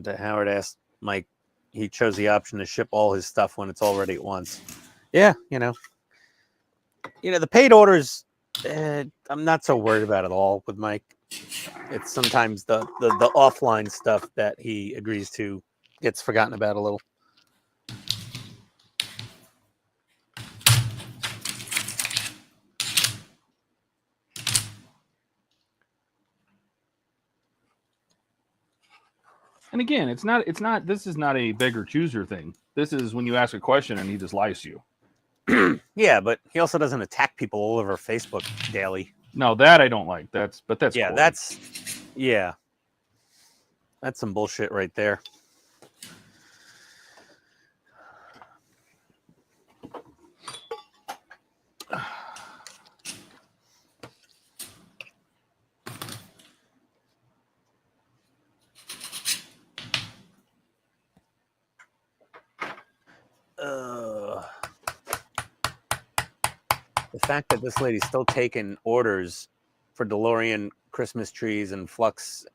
Howard asked Mike, he chose the option to ship all his stuff when it's all ready at once. Yeah, you know, the paid orders, I'm not so worried about it all with Mike. It's sometimes the offline stuff that he agrees to gets forgotten about a little. And again, this is not a beggar chooser thing. This is when you ask a question and he just lies to you. Yeah, but he also doesn't attack people all over Facebook daily. No, that I don't like. That's yeah, cool. That's some bullshit right there. The fact that this lady's still taking orders for DeLorean Christmas trees and flux,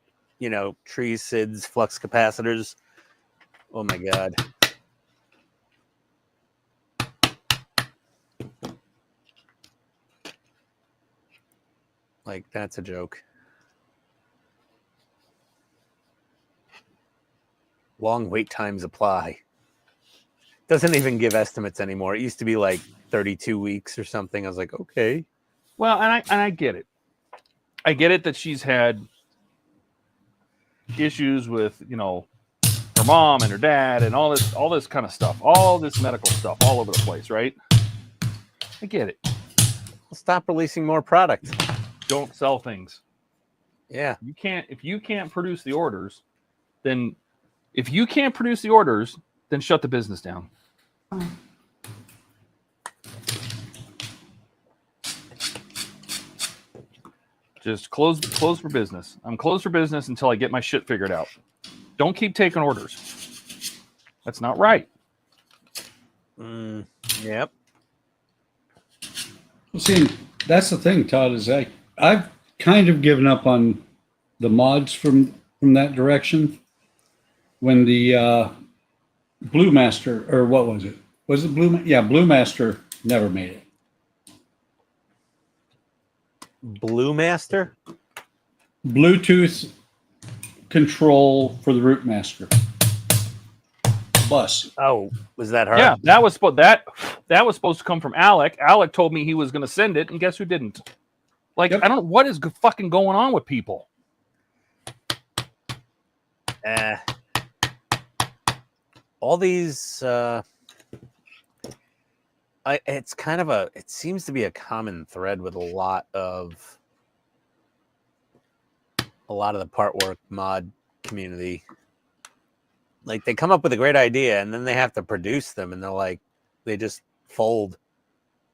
tree SIDS, flux capacitors. Oh my God. Like, that's a joke. Long wait times apply. Doesn't even give estimates anymore. It used to be like 32 weeks or something. I was like, okay. Well, and I get it. I get it that she's had issues with, her mom and her dad and all this kind of stuff, all this medical stuff all over the place, right? I get it. Well, stop releasing more product. Don't sell things. Yeah. If you can't produce the orders, then shut the business down. Just close for business. I'm closed for business until I get my shit figured out. Don't keep taking orders. That's not right. Yep. See, that's the thing, Todd, is I've kind of given up on the mods from that direction. When the Blue Master, or what was it? Was it Blue? Yeah, Blue Master never made it. Blue Master? Bluetooth control for the Root Master bus. Oh, was that her? Yeah, that was supposed to come from Alec. Alec told me he was going to send it, and guess who didn't? Like, Yep. I don't know what is fucking going on with people. All these it seems to be a common thread with a lot of the part work mod community. Like, they come up with a great idea and then they have to produce them, and they just fold.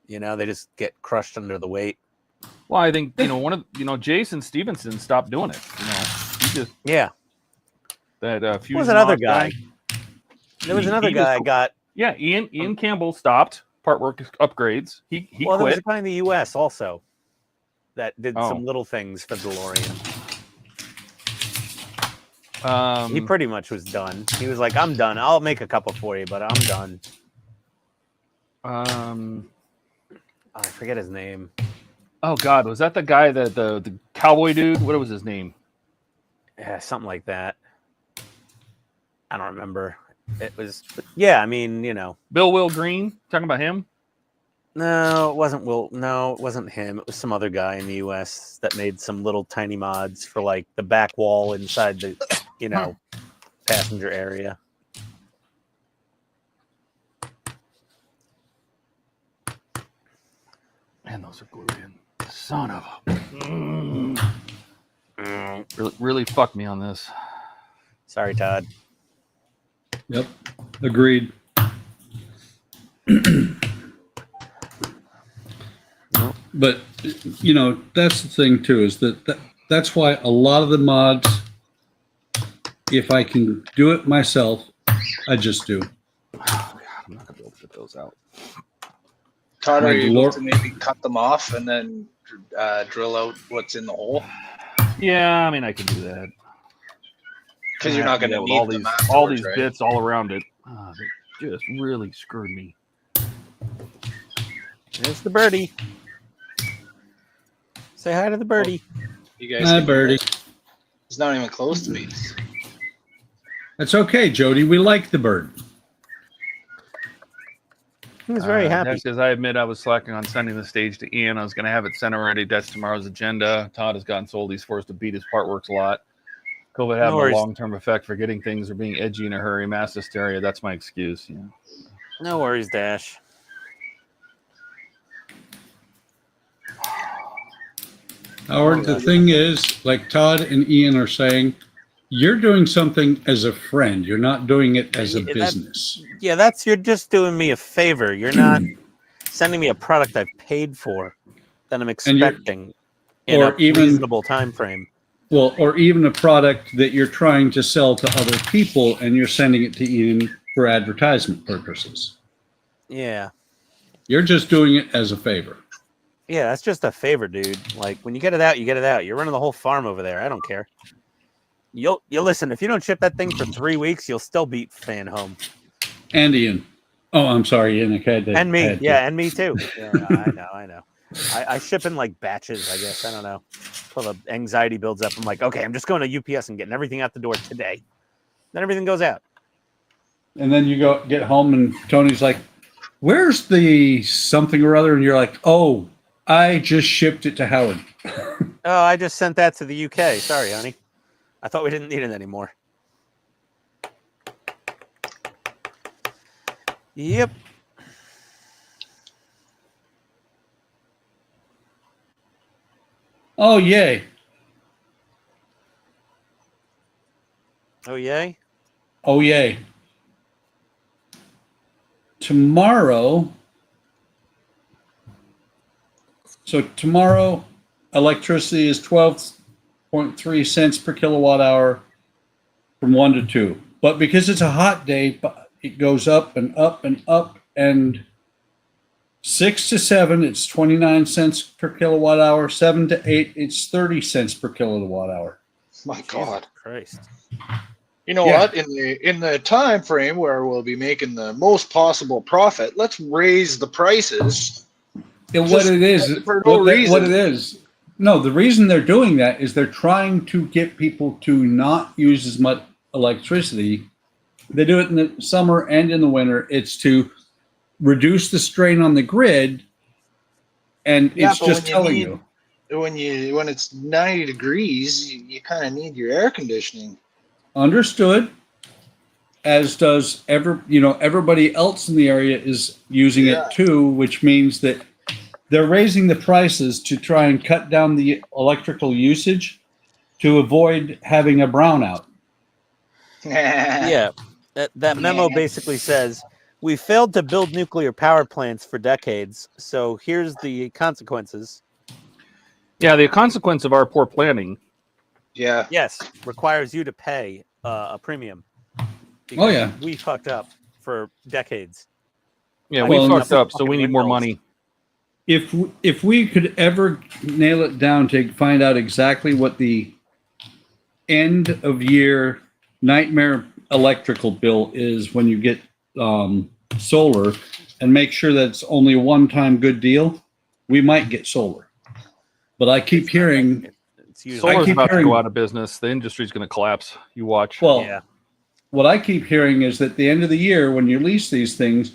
They just get crushed under the weight. Well, I think Jason Stevenson stopped doing it. He just that Fusion What was another mod guy? There was another guy I got. Yeah, Ian Campbell stopped part work upgrades. He Well, there was quit. a guy in the U.S. also that did some little things for DeLorean. He pretty much was done. He was like, "I'm done. I'll make a couple for you, but I'm done." I forget his name. Oh God, was that the guy that the cowboy dude? What was his name? Yeah, something like that. I don't remember. It was, yeah. I mean, Bill Will Green. Talking about him? No, it wasn't Will. No, it wasn't him. It was some other guy in the U.S. that made some little tiny mods for like the back wall inside the, passenger area. Man, those are glued in. Son of a. Really fucked me on this. Sorry, Todd. Yep, agreed. But that's the thing too, is that's why a lot of the mods, if I can do it myself, I just do. Oh, God, I'm not gonna be able to get those out. Todd, My are you able Lord. to maybe cut them off and then drill out what's in the hole? Yeah, I mean, I can do that. Because you're not going to with need all them these afterwards, right? bits all around it. They just really screwed me. There's the birdie. Say hi to the birdie. You guys Hi, can- Birdie. It's not even close to me. That's okay, Jody. We like the bird. He was very happy. As I admit, I was slacking on sending the stage to Ian. I was going to have it sent already. That's tomorrow's agenda. Todd has gotten sold. He's forced to beat his part works a lot. COVID having a long-term effect for getting things or being edgy in a hurry, mass hysteria. That's my excuse. Yeah. No worries, Dash. Howard, the thing is, like Todd and Ian are saying, you're doing something as a friend. You're not doing it as a business. Yeah, you're just doing me a favor. You're not sending me a product I've paid for that I'm expecting in a reasonable time frame. Well, or even a product that you're trying to sell to other people and you're sending it to Ian for advertisement purposes. Yeah. You're just doing it as a favor. Yeah, that's just a favor, dude. Like, when you get it out, you get it out. You're running the whole farm over there. I don't care. You'll listen, if you don't ship that thing for 3 weeks, you'll still beat Fan home. And Ian. Oh, I'm sorry, Ian. And me. Yeah, and me too. Yeah, I know. I ship in like batches, I guess. I don't know. Until the anxiety builds up. I'm like, okay, I'm just going to UPS and getting everything out the door today. Then everything goes out. And then you get home and Tony's like, where's the something or other? And you're like, oh, I just shipped it to Howard. Oh, I just sent that to the UK. Sorry, honey. I thought we didn't need it anymore. Yep. Oh, yay. Oh, yay. Oh, yay. Tomorrow, electricity is 12.3 cents per kilowatt hour from 1 to 2. But because it's a hot day, it goes up and up and up. And 6 to 7, it's 29 cents per kilowatt hour. 7 to 8, it's 30 cents per kilowatt hour. My Jesus God. Christ. You know Yeah. what? In the time frame where we'll be making the most possible profit, let's raise the prices. And Just what it is, for no what reason. it is, no, the reason they're doing that is they're trying to get people to not use as much electricity. They do it in the summer and in the winter. It's to reduce the strain on the grid, and Yeah, it's but just when you telling need- you. when it's 90 degrees, you kind of need your air conditioning. Understood. As does everybody else in the area is using Yeah. it too, which means that they're raising the prices to try and cut down the electrical usage to avoid having a brownout. Yeah. That memo basically says we failed to build nuclear power plants for decades. So here's the consequences. Yeah, the consequence of our poor planning. Yeah. Yes, requires you to pay a premium. Oh, yeah. We fucked up for decades. Yeah, I we Well, mean, fucked up, so we fucking need more windmills. money. If we could ever nail it down to find out exactly what the end of year nightmare electrical bill is when you get solar, and make sure that it's only a one-time good deal, we might get solar. But I keep It's not hearing, that- it's usually Solar's keep about to hearing- go out of business. The industry's going to collapse. You watch. well, yeah. what I keep hearing is that at the end of the year, when you lease these things,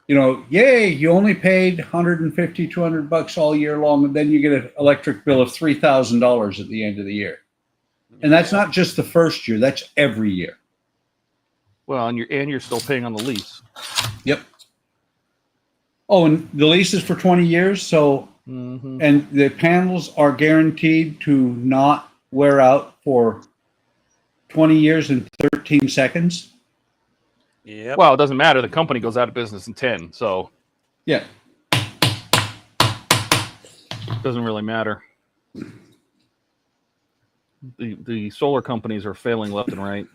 yay, you only paid $150, $200 all year long, and then you get an electric bill of $3,000 at the end of the year. And that's not just the first year; that's every year. Well, and you're still paying on the lease. Yep. Oh, and the lease is for 20 years, so Mm-hmm. and the panels are guaranteed to not wear out for 20 years and 13 seconds. Yep. Well, it doesn't matter. The company goes out of business in 10, so Yeah. it doesn't really matter. The solar companies are failing left and right.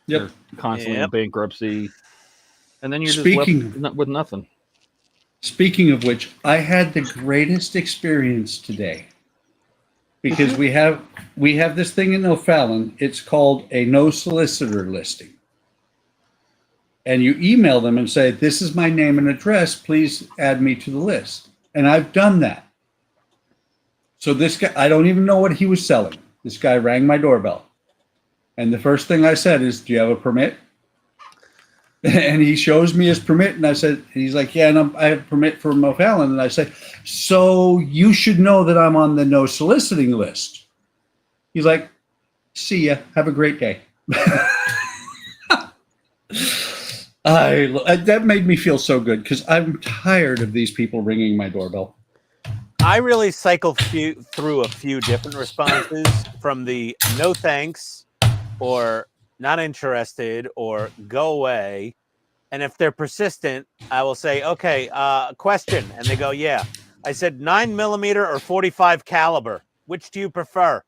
Yep. They're constantly in Yep. bankruptcy, and then you're just Speaking- left with nothing. Speaking of which, I had the greatest experience today because we have this thing in O'Fallon. It's called a no solicitor listing. And you email them and say, "This is my name and address. Please add me to the list." And I've done that. So this guy, I don't even know what he was selling. This guy rang my doorbell. And the first thing I said is, "Do you have a permit?" And he shows me his permit, and I said, he's like, "Yeah, and I have a permit from O'Fallon." And I said, "So you should know that I'm on the no soliciting list." He's like, "See ya. Have a great day." That made me feel so good because I'm tired of these people ringing my doorbell. I really cycle through a few different responses from the no thanks or not interested or go away. And if they're persistent, I will say, "Okay, question." And they go, "Yeah." I said, 9mm or 45 caliber. Which do you prefer?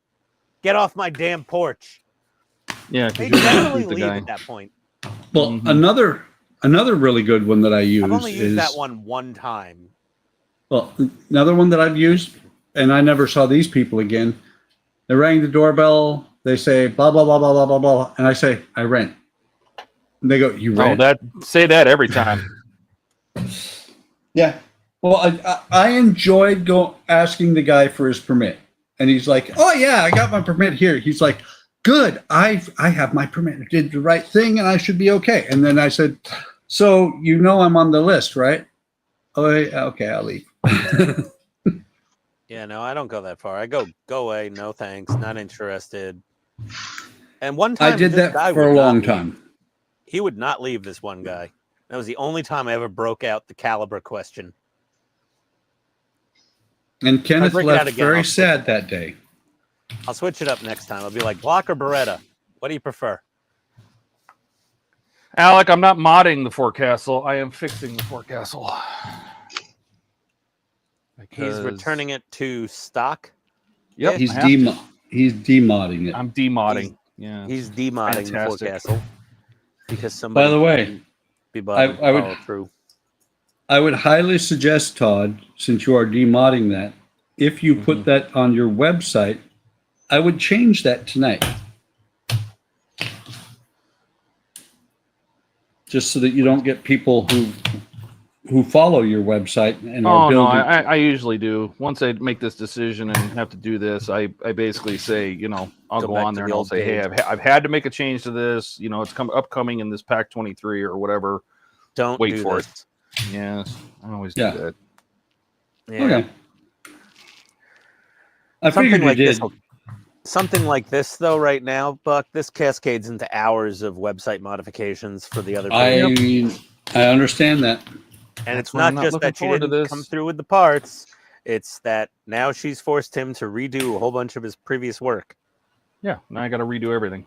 Get off my damn porch. Yeah, They because you're generally the leave guy. at that point. Well, Mhm. another really good one that I use I've only used is that one time. well, another one that I've used, and I never saw these people again. They rang the doorbell. They say blah blah blah blah blah blah blah, and I say I rent. And they go, "You rent?" Say that every time. Yeah. Well, I enjoyed asking the guy for his permit, and he's like, "Oh yeah, I got my permit here." He's like, "Good, I have my permit. I did the right thing, and I should be okay." And then I said, "So I'm on the list, right?" "Oh, yeah, okay, I'll leave." Yeah, no, I don't go that far. I go away, no thanks, not interested. And one time I did this guy that for would a not long leave. time. He would not leave, this one guy. That was the only time I ever broke out the caliber question. And Kenneth break it out left again, very I'll switch sad it. that day. I'll switch it up next time. I'll be like, Glock or Beretta? What do you prefer? Alec, I'm not modding the forecastle. I am fixing the forecastle. He's returning it to stock. Yep, He's I have to. he's demodding it. I'm demodding. Yeah, He's demodding the fantastic. forecastle because somebody. By the way, couldn't be bothered to I would- follow through. I would highly suggest, Todd, since you are demodding that, if you put that on your website, I would change that tonight. Just so that you don't get people who follow your website and are Oh no, building. I usually do. Once I make this decision and have to do this, I basically say, you know, I'll Go go back on to there the and I'll old say, hey, page. I've had to make a change to this. You know, it's upcoming in this pack 23 or whatever. Don't Wait do for this. Yes, I always Yeah. do that. Yeah. Okay. I Something figured you like this. did. Something like this, though, right now, Buck, this cascades into hours of website modifications for the other people. I understand that. And That's it's why I'm not not just looking that she forward to didn't this. come through with the parts. It's that now she's forced him to redo a whole bunch of his previous work. Yeah, now I got to redo everything.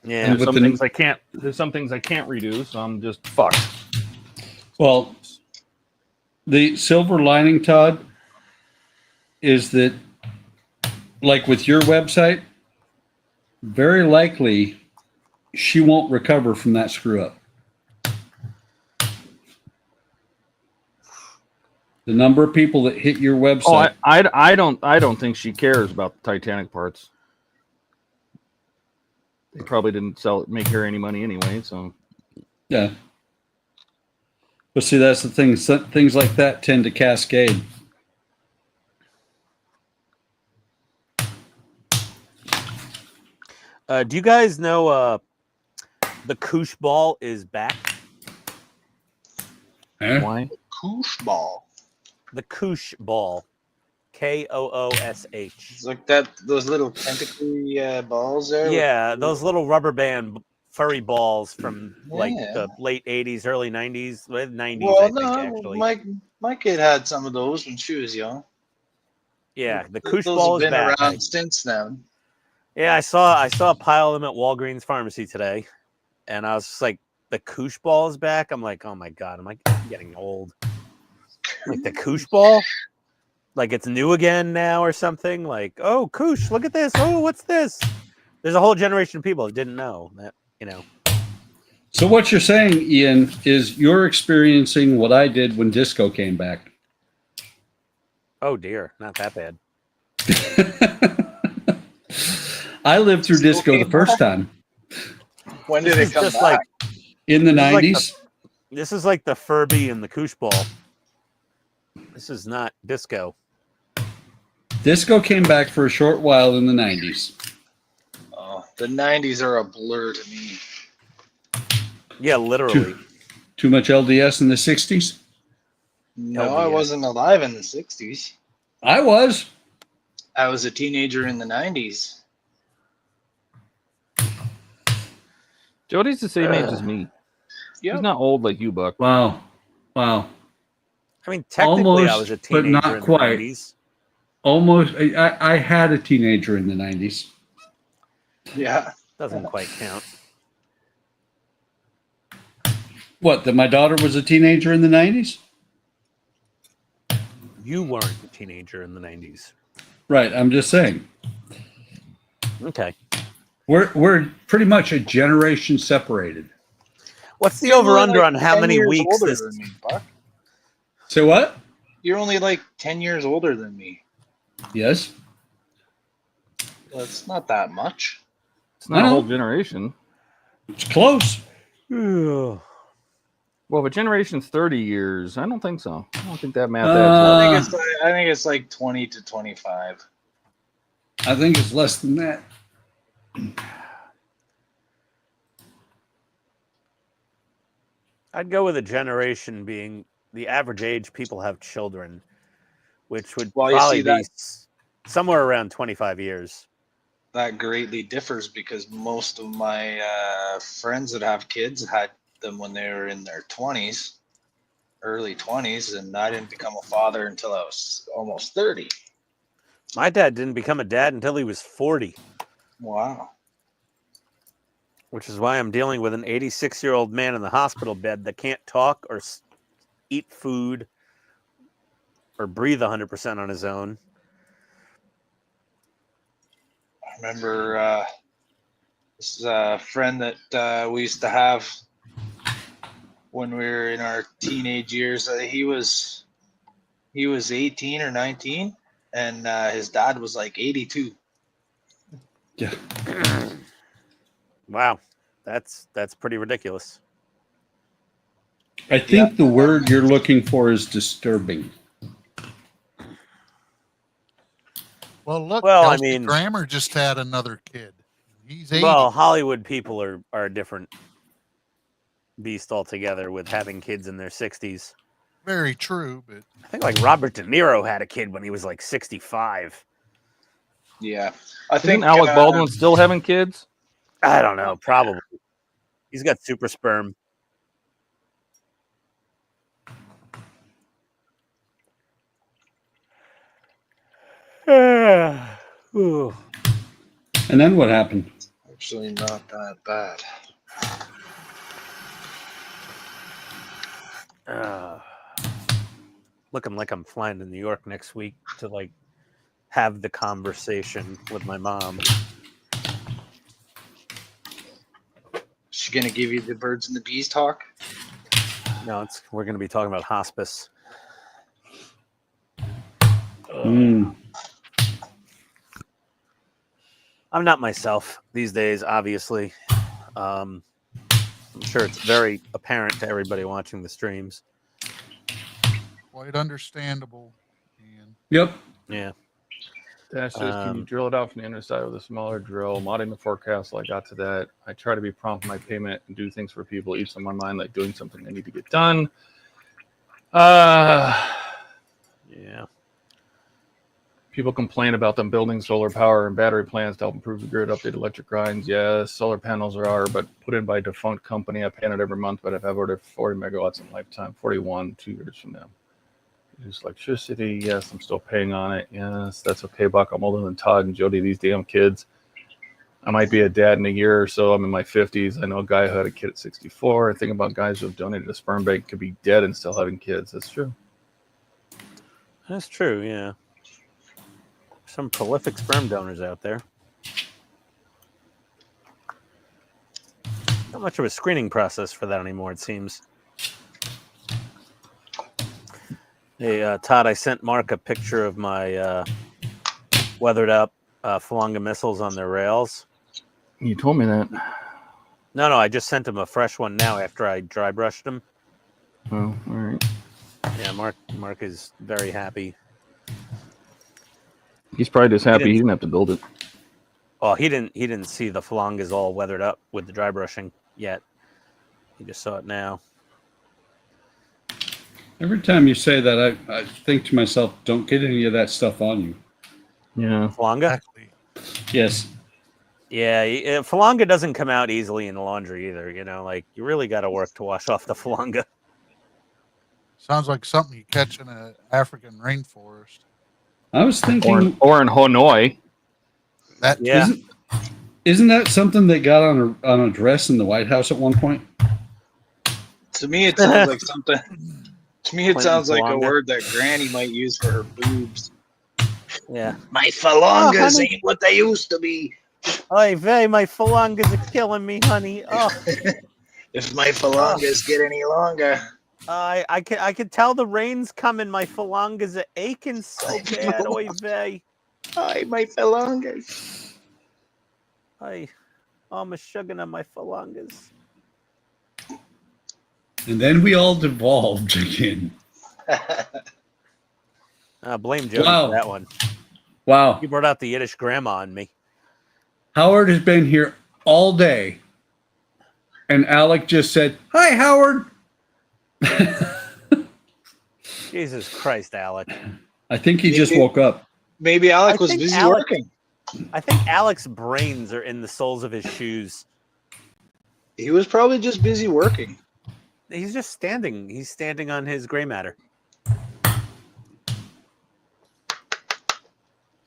Yeah. And There's with some the- things I can't. There's some things I can't redo, so I'm just fucked. Well, the silver lining, Todd, is that, like with your website, very likely she won't recover from that screw up. The number of people that hit your Oh, website. I don't think she cares about the Titanic parts. They probably didn't make her any money anyway, so. Yeah. But see, that's the thing. Things like that tend to cascade. Do you guys know the Koosh ball is back? Eh? Why? Koosh ball. The Koosh ball. Koosh. It's like that. Those little tentacly balls there. Yeah, those little rubber band furry balls from like Yeah. the late 80s, early 90s, late 90s, Well, I think, no, actually. my kid had some of those when she was young. Yeah, the Those Koosh ball have is been back. around since then. Yeah, I saw a pile of them at Walgreens Pharmacy today, and I was just like, the Koosh ball is back. I'm like, oh my god, am I getting old? Like the Koosh ball, like it's new again now or something. Like, oh Koosh, look at this. Oh, what's this? There's a whole generation of people who didn't know that. You know. So what you're saying, Ian, is you're experiencing what I did when disco came back. Oh dear, not that bad. I lived through disco the first time When did This it come is just back? like in the This is like 90s. this is like the Furby and the Koosh ball. This is not disco. Disco came back for a short while in the 90s. Oh, the 90s are a blur to me. Yeah, literally. Too much LDS in the 60s? No, Hell I yeah. wasn't alive in the 60s. I was. I was a teenager in the 90s. Jody's the same age as me. Yep. He's not old like you, Buck. Wow. Wow. I mean, technically, I Almost, was a but teenager not in the quite. 90s. Almost. I had a teenager in the 90s. Yeah. Doesn't quite count. What, that my daughter was a teenager in the 90s? You weren't a teenager in the 90s. Right. I'm just saying. Okay. We're pretty much a generation separated. What's the You're only over-under like on how 10 many years weeks older this... than me, Buck. So what? You're only like 10 years older than me. Yes. That's not that much. It's not I a whole know. generation. It's close. Well, if a generation's 30 years, I don't think so. I don't think that math Uh, adds up. I think it's like 20 to 25. I think it's less than that. I'd go with a generation being the average age people have children, which would Well, you probably see be that- somewhere around 25 years. That greatly differs because most of my friends that have kids had them when they were in their 20s, early 20s, and I didn't become a father until I was almost 30. My dad didn't become a dad until he was 40. Wow. Which is why I'm dealing with an 86-year-old man in the hospital bed that can't talk or eat food or breathe 100% on his own. I remember this is a friend that we used to have when we were in our teenage years. He was 18 or 19, and his dad was like 82. Yeah. Wow, that's pretty ridiculous. I think the word you're looking for is disturbing. Well, look, Well, I Kelsey mean- Grammer just had another kid. He's 80. Well, Hollywood people are a different beast altogether with having kids in their 60s. Very true, but I think like Robert De Niro had a kid when he was like 65. Yeah, I Isn't think Alec Baldwin still having kids? I don't know, probably. He's got super sperm. Ooh. And then what happened? actually not that bad. Looking like I'm flying to New York next week to like have the conversation with my mom. She gonna give you the birds and the bees talk? No, we're going to be talking about hospice. Mm. I'm not myself these days, obviously. I'm sure it's very apparent to everybody watching the streams. quite understandable. Ian. Yep. Yeah. Dash says, can you drill it out from the underside with a smaller drill? Modding the forecast, I got to that. I try to be prompt in my payment and do things for people, each on my mind, like doing something I need to get done. Yeah. People complain about them building solar power and battery plants to help improve the grid, update electric grinds. Yes, solar panels are, but put in by a defunct company. I pay on it every month, but I've ordered 40 megawatts in lifetime, 41, 2 years from now. Use electricity. Yes, I'm still paying on it. Yes, that's okay, Buck. I'm older than Todd and Jody, these damn kids. I might be a dad in a year or so. I'm in my 50s. I know a guy who had a kid at 64. I think about guys who have donated a sperm bank could be dead and still having kids. That's true. That's true, yeah. Some prolific sperm donors out there. Not much of a screening process for that anymore, it seems. Hey, Todd, I sent Mark a picture of my weathered up Falanga missiles on their rails. You told me that. No, I just sent him a fresh one now after I dry brushed him. Oh, all right. Yeah, Mark is very happy. He's probably just happy he didn't have to build it. Oh, he didn't see the Falangas all weathered up with the dry brushing yet. He just saw it now. Every time you say that, I think to myself, don't get any of that stuff on you. Yeah. Falanga? Exactly. Yes. Yeah, Falanga doesn't come out easily in the laundry either. You know, like you really got to work to wash off the Falanga. Sounds like something you catch in an African rainforest. I was thinking, Or in Hanoi. That Yeah. Isn't that something they got on a dress in the White House at one point? To me, it sounds like something. To me, it Clinton sounds like a Falanga. word that Granny might use for her boobs. Yeah. My Falangas honey. ain't what they used to be. Oy vey, my Falangas are killing me, honey. Oh, If my Falangas get any longer. I can tell the rain's coming. My Falangas are aching so bad. Oy vey. Hi, my Falangas. I'm a sugar on my Falangas. And then we all devolved again. Blame Jody Wow. for that one. Wow. You brought out the Yiddish grandma on me. Howard has been here all day. And Alec just said, "Hi, Howard." Jesus Christ, Alec. I think he just woke up. Maybe Alec I was think busy Alec- working. I think Alec's brains are in the soles of his shoes. He was probably just busy working. He's just standing. He's standing on his gray matter.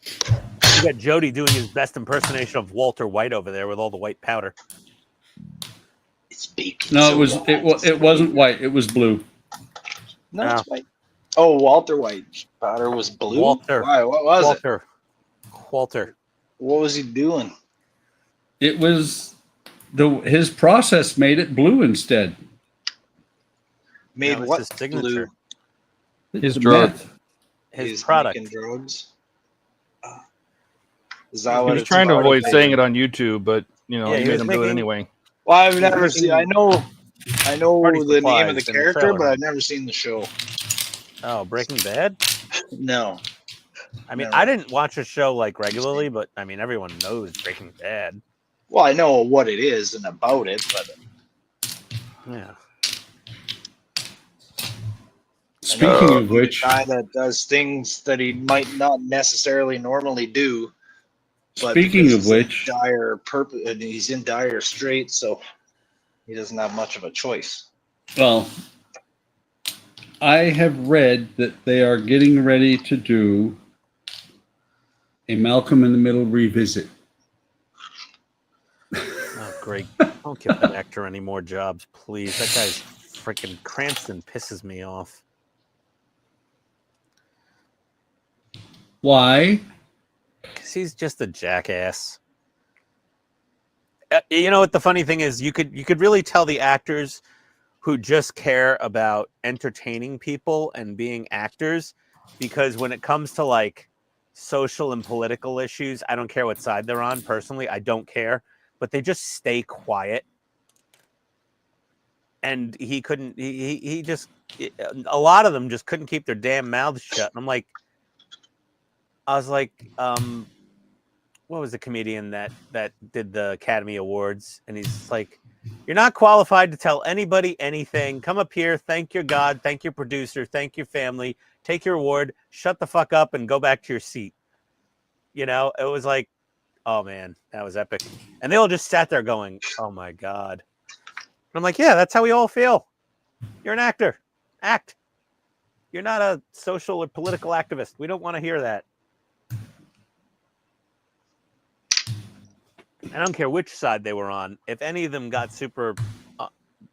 You got Jody doing his best impersonation of Walter White over there with all the white powder. It's big. No, it wasn't white. It was blue. No, it's white. Oh, Walter White powder was blue. Walter. Why? What was Walter. Walter. What was he doing? It was his process made it blue instead. Made That was what his signature. blue? His drug. meth. His He's product. making drugs. Is that He what was it's trying to about? avoid saying it on YouTube, but you know, Yeah, he he made was him do it making- anyway. Well, I've He's never making seen. I know party the name of the supplies in character, Trailer but Home. I've never seen the show. Oh, Breaking Bad? No. I mean, Never. I didn't watch a show like regularly, but I mean, everyone knows Breaking Bad. Well, I know what it is and about it, but Yeah. Speaking of which, guy that does things that he might not necessarily normally do. But speaking because of he's in which, dire purpose, and he's in dire straits, so he doesn't have much of a choice. well, I have read that they are getting ready to do a Malcolm in the Middle revisit. Oh, great. Don't give that actor any more jobs, please. That guy's freaking Cranston pisses me off. Why? Because he's just a jackass. You know what the funny thing is? You could really tell the actors who just care about entertaining people and being actors, because when it comes to like social and political issues, I don't care what side they're on. Personally, I don't care, but they just stay quiet. And he couldn't. He just. A lot of them just couldn't keep their damn mouths shut. And I'm like, I was like, what was the comedian that did the Academy Awards? And he's like, you're not qualified to tell anybody anything. Come up here, thank your God, thank your producer, thank your family, take your award, shut the fuck up and go back to your seat. You know, it was like, oh man, that was epic. And they all just sat there going, oh my God. And I'm like, yeah, that's how we all feel. You're an actor. Act. You're not a social or political activist. We don't want to hear that. I don't care which side they were on. If any of them got super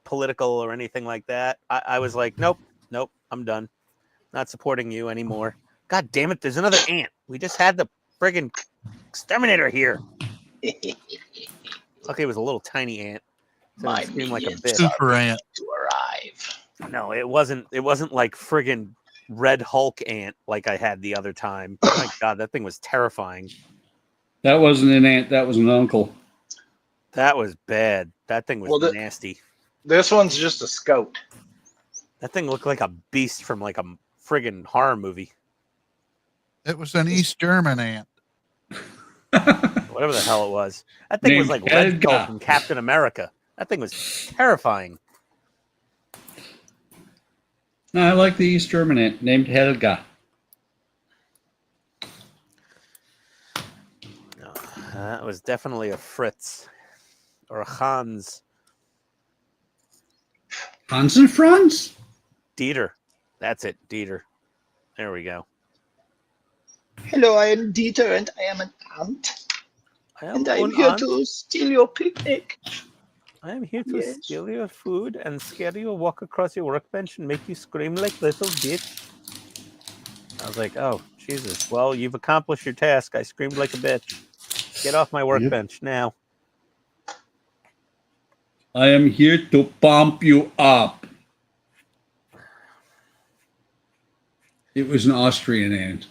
political or anything like that, I was like, nope, I'm done. Not supporting you anymore. God damn it, there's another ant. We just had the friggin' exterminator here. Okay, it was a little tiny ant. So My it screamed like a minions bitch. Super ant. to arrive. No, it wasn't like friggin' Red Hulk ant like I had the other time. My God, that thing was terrifying. That wasn't an aunt. That was an uncle. That was bad. That thing was Well, nasty. This one's just a scout. That thing looked like a beast from like a friggin' horror movie. It was an East German ant. Whatever the hell it was. That thing was Named like Red Helga. Skull from Captain America. That thing was terrifying. No, I like the East German ant named Helga. No, that was definitely a Fritz or a Hans. Hans and Franz? Dieter. That's it, Dieter. There we go. Hello, I am Dieter, and I am an ant. And I'm here to steal your picnic. I am here to Yes. steal your food and scare you, walk across your workbench and make you scream like little bitch. I was like, oh, Jesus. Well, you've accomplished your task. I screamed like a bitch. Get off my workbench now. I am here to pump you up. It was an Austrian ant.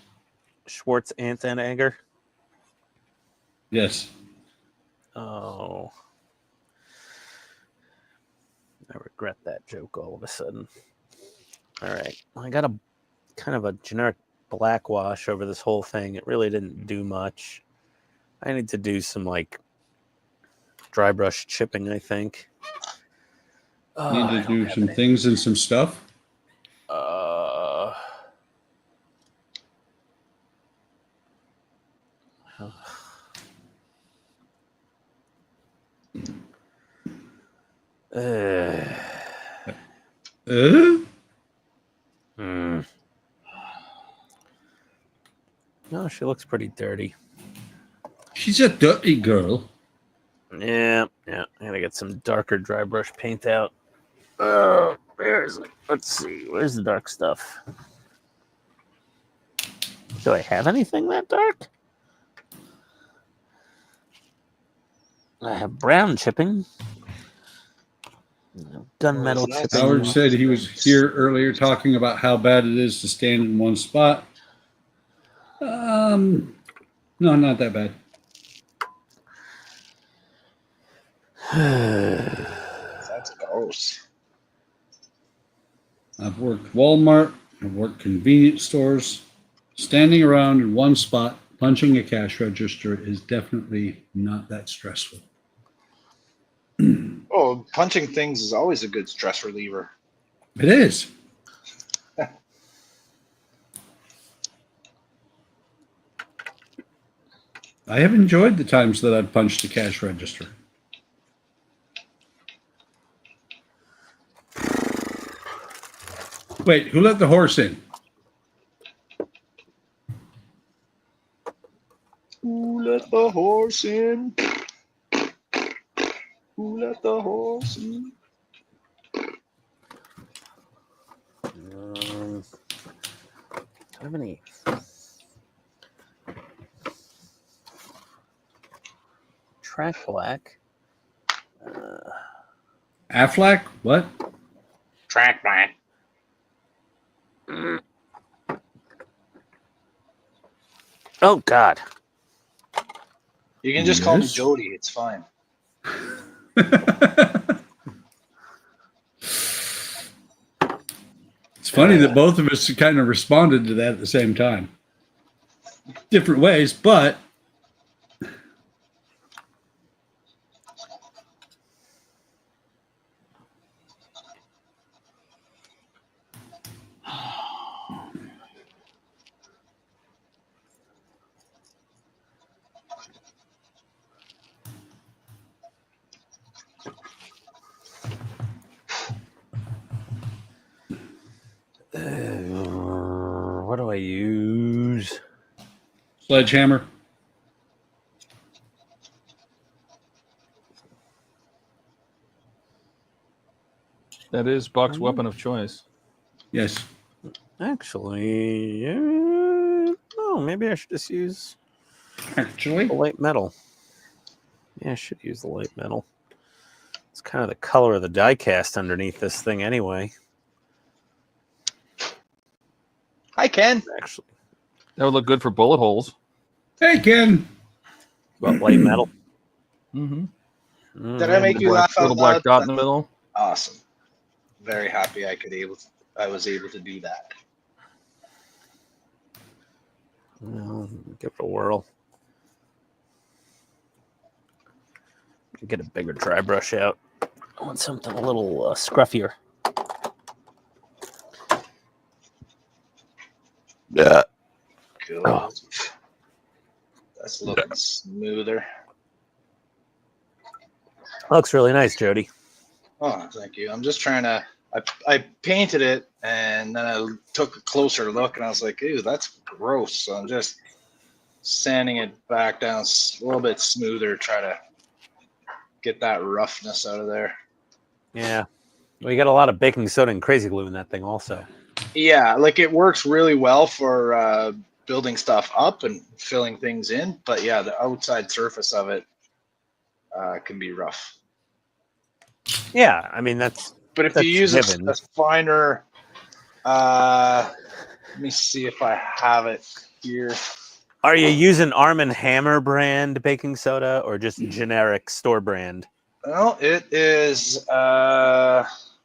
Schwartz Antanegger. Yes. Oh. I regret that joke all of a sudden. All right. I got a kind of a generic black wash over this whole thing. It really didn't do much. I need to do some like dry brush chipping, I think. Need to do some things and some stuff. No, she looks pretty dirty. She's a dirty girl. Yeah. I gotta get some darker dry brush paint out. Where's it? Let's see. Where's the dark stuff? Do I have anything that dark? I have brown chipping. Gunmetal chipping. Howard said he was here earlier talking about how bad it is to stand in one spot. No, not that bad. That's gross. I've worked Walmart. I've worked convenience stores. Standing around in one spot, punching a cash register is definitely not that stressful. Oh, punching things is always a good stress reliever. It is. I have enjoyed the times that I've punched a cash register. Wait, who let the horse in? Who let the horse in? Who let the horse in? Do I have any? Track black. Aflac? What? Track black. Oh God. You can just call me Yes? Jody. It's fine. It's funny that both of us kind of responded to that at the same time. Different ways, but What do I use? sledgehammer. That is Buck's weapon of choice. Yes. Actually, no, maybe I should just use Actually, the light metal. Yeah, I should use the light metal. It's kind of the color of the die cast underneath this thing anyway. Hi, Ken. Actually, That would look good for bullet holes. hey Ken. but light metal. Mm-hmm. Did I make you laugh out Little black loud? dot in the middle. Awesome. Very happy I was able to do that. Well, give it a whirl. Get a bigger dry brush out. I want something a little scruffier. Yeah. Good. Oh. That's looking smoother. Looks really nice, Jody. Oh, thank you. I'm just trying to. I painted it and then I took a closer look and I was like, ew, that's gross. So I'm just sanding it back down a little bit smoother, try to get that roughness out of there. Yeah. Well, you got a lot of baking soda and crazy glue in that thing also. Yeah, like it works really well for building stuff up and filling things in. But yeah, the outside surface of it can be rough. Yeah, I mean, that's... But if That's you use given. a finer, let me see if I have it here. Are you using Arm & Hammer brand baking soda or just generic store brand? Well, it is,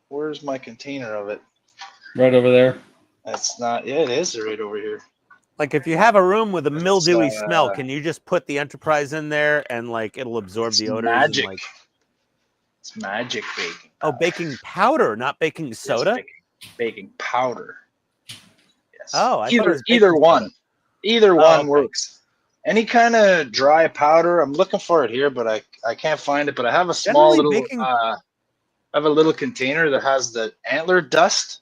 where's my container of it? Right over there. That's not, yeah, it is right over here. Like, if you have a room with a mildewy It's, smell, can you just put the Enterprise in there and, like, it'll absorb It's the odors? magic. And, like... It's magic baking. Oh, baking powder, not baking Yes, soda? baking powder. Yes. Oh, I thought it was either baking one. soda. Either one okay. works. Any kind of dry powder. I'm looking for it here, but I can't find it. But I have a small Generally, little. I have a little container that has the antler dust,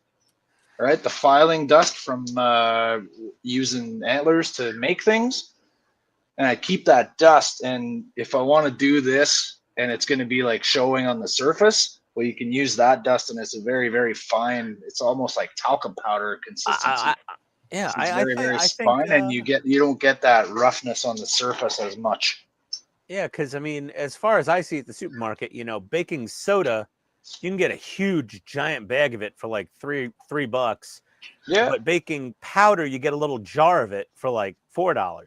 right? The filing dust from using antlers to make things. And I keep that dust. And if I want to do this and it's going to be like showing on the surface, well, you can use that dust, and it's a very, very fine. It's almost like talcum powder consistency. Yeah, It's very, very I think fine, and you don't get that roughness on the surface as much. yeah, because I mean, as far as I see at the supermarket, you know, baking soda, you can get a huge giant bag of it for like $3. Yeah. But baking powder, you get a little jar of it for like $4.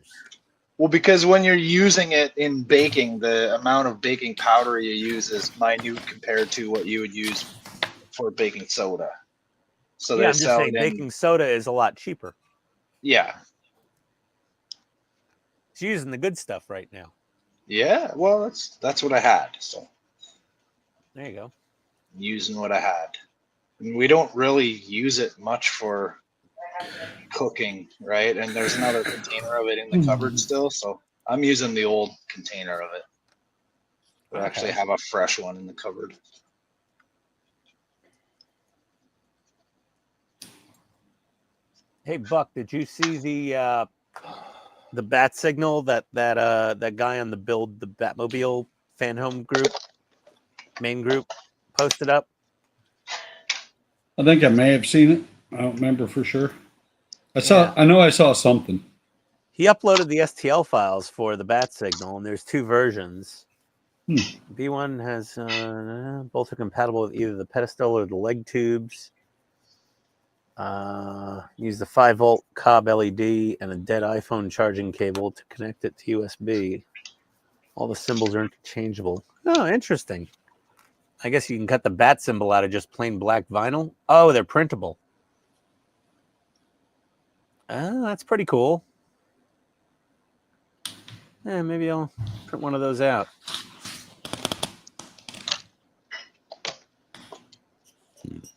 Well, because when you're using it in baking, the amount of baking powder you use is minute compared to what you would use for baking soda. So Yeah, they I'm just sell saying it in. baking soda is a lot cheaper. Yeah. It's using the good stuff right now. Yeah. Well, that's what I had. So There you go. using what I had. And we don't really use it much for cooking, right? And there's another container of it in the cupboard still, so I'm using the old container of it. We actually have a fresh one in the cupboard. Hey Buck, did you see the bat signal that guy on the Build the Batmobile fan home group, main group, posted up? I think I may have seen it. I don't remember for sure. I know I saw something. He uploaded the STL files for the bat signal, and there's 2 versions. B1 has both are compatible with either the pedestal or the leg tubes. Use the 5-volt cob LED and a dead iPhone charging cable to connect it to USB. All the symbols are interchangeable. Oh, interesting. I guess you can cut the bat symbol out of just plain black vinyl. Oh, they're printable. That's pretty cool. Yeah, maybe I'll print one of those out.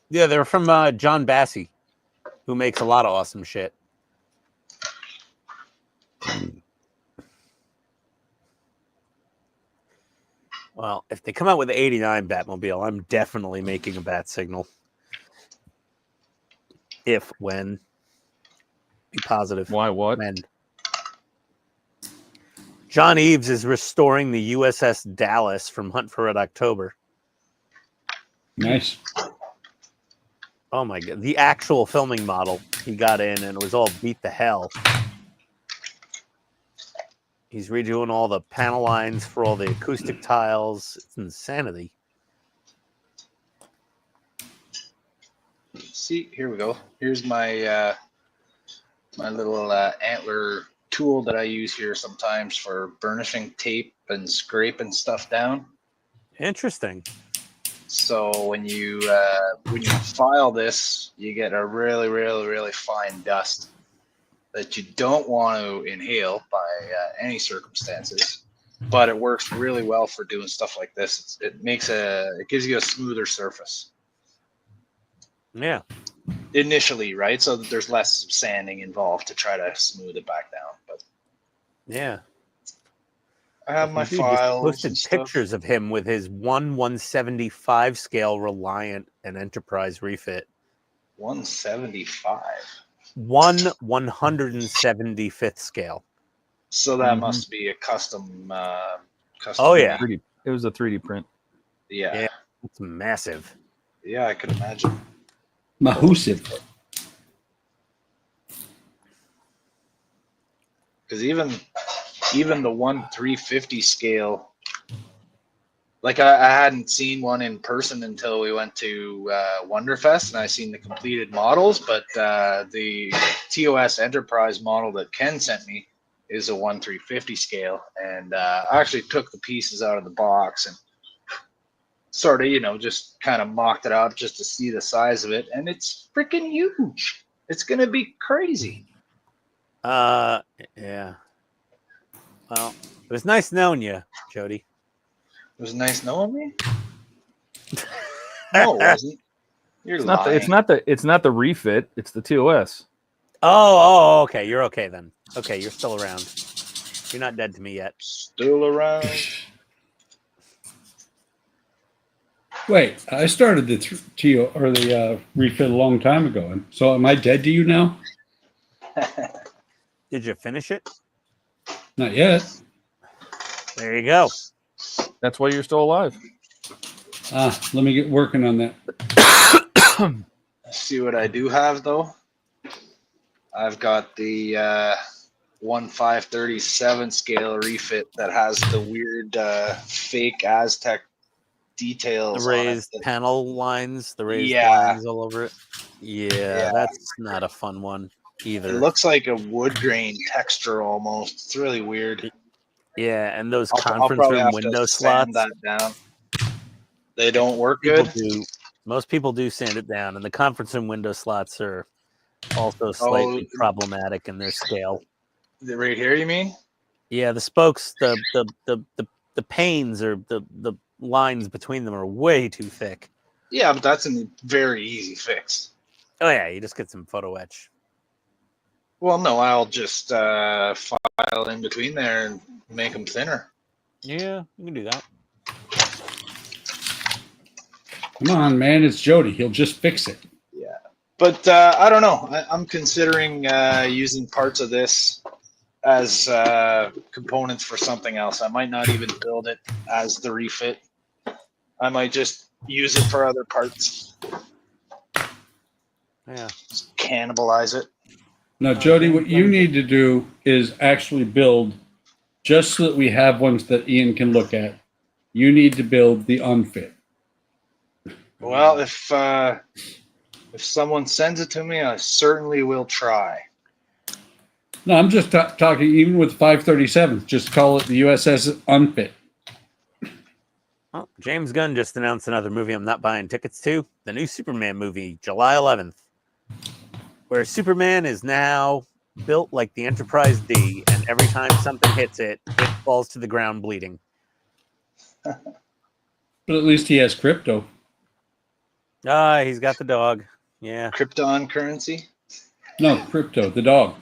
Yeah, they're from John Bassey, who makes a lot of awesome shit. Well, if they come out with the 89 Batmobile, I'm definitely making a bat signal. When. Be positive. Why, what? When. John Eaves is restoring the USS Dallas from Hunt for Red October. Nice. Oh my God. The actual filming model he got in, and it was all beat to hell. He's redoing all the panel lines for all the acoustic tiles. It's insanity. See, here we go. Here's my my little antler tool that I use here sometimes for burnishing tape and scraping stuff down. Interesting. So when you file this, you get a really, really, really fine dust that you don't want to inhale by any circumstances, but it works really well for doing stuff like this. It gives you a smoother surface. Yeah. Initially, right? So that there's less sanding involved to try to smooth it back down. But yeah, I have my Dude files. just posted and stuff. pictures of him with his 1/175 scale Reliant and Enterprise refit. 175. 1/175th scale. So that must be a custom. Custom. Oh yeah, it was a 3D print. Yeah. It's massive. Yeah, I could imagine. Mahusiv. Because even the 1/350 scale, like I hadn't seen one in person until we went to Wonderfest, and I seen the completed models. But the TOS Enterprise model that Ken sent me is a 1/350 scale, and I actually took the pieces out of the box and sort of, just kind of mocked it up just to see the size of it, and it's freaking huge. It's gonna be crazy. Yeah. Well, it was nice knowing you, Jody. It was nice knowing me. No, it wasn't. You're lying. It's not the refit. It's the TOS. Oh, okay. You're okay then. Okay, you're still around. You're not dead to me yet. Still around. Wait, I started the refit a long time ago. And so am I dead to you now? Did you finish it? Not yet. There you go. That's why you're still alive. Let me get working on that. See what I do have though. I've got the 1/537 scale refit that has the weird fake Aztec details The on it. raised panel lines, the raised Yeah. lines all over it. Yeah, Yeah. that's not a fun one It either. looks like a wood grain texture almost. It's really weird. Yeah, and those I'll conference probably room have window to sand slots. that down. They don't work People good. do. Most people do sand it down, and the conference room window slots are also slightly problematic in their scale. Right here, you mean? Yeah, the spokes, the panes or the lines between them are way too thick. Yeah, but that's a very easy fix. Oh yeah, you just get some photo etch. Well, no, I'll just file in between there and make them thinner. Yeah, you can do that. Come on, man. It's Jody. He'll just fix it. Yeah, but I don't know. I'm considering using parts of this as components for something else. I might not even build it as the refit. I might just use it for other parts. Yeah. Just cannibalize it. Now, Jody, what you need to do is actually build, just so that we have ones that Ian can look at, you need to build the unfit. Well, if someone sends it to me, I certainly will try. No, I'm just talking, even with 537s, just call it the USS unfit. Well, James Gunn just announced another movie I'm not buying tickets to. The new Superman movie, July 11th. Where Superman is now built like the Enterprise D, and every time something hits it, it falls to the ground bleeding. But at least he has crypto. He's got the dog. Yeah. Krypton currency? No, crypto, the dog.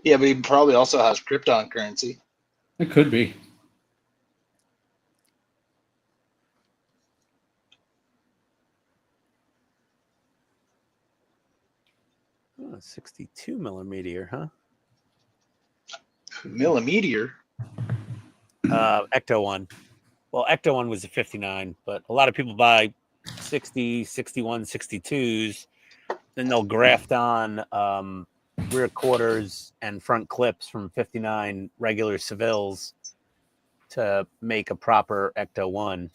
Yeah, but he probably also has Krypton currency. It could be. Oh, 62 millimeter, huh? Millimeter? Ecto 1. Well, Ecto 1 was a 59, but a lot of people buy 60, 61, 62s. Then they'll graft on rear quarters and front clips from 59 regular Seville's to make a proper Ecto 1.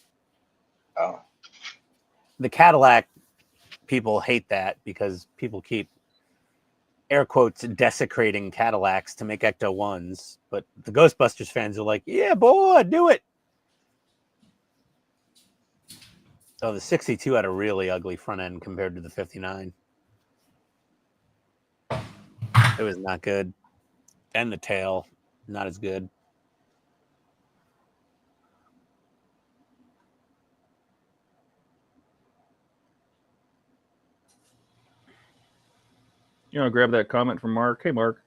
Oh. The Cadillac people hate that because people keep air quotes desecrating Cadillacs to make Ecto 1s, but the Ghostbusters fans are like, yeah, boy, do it. Oh, the 62 had a really ugly front end compared to the 59. It was not good. And the tail, not as good. You want to grab that comment from Mark? Hey, Mark.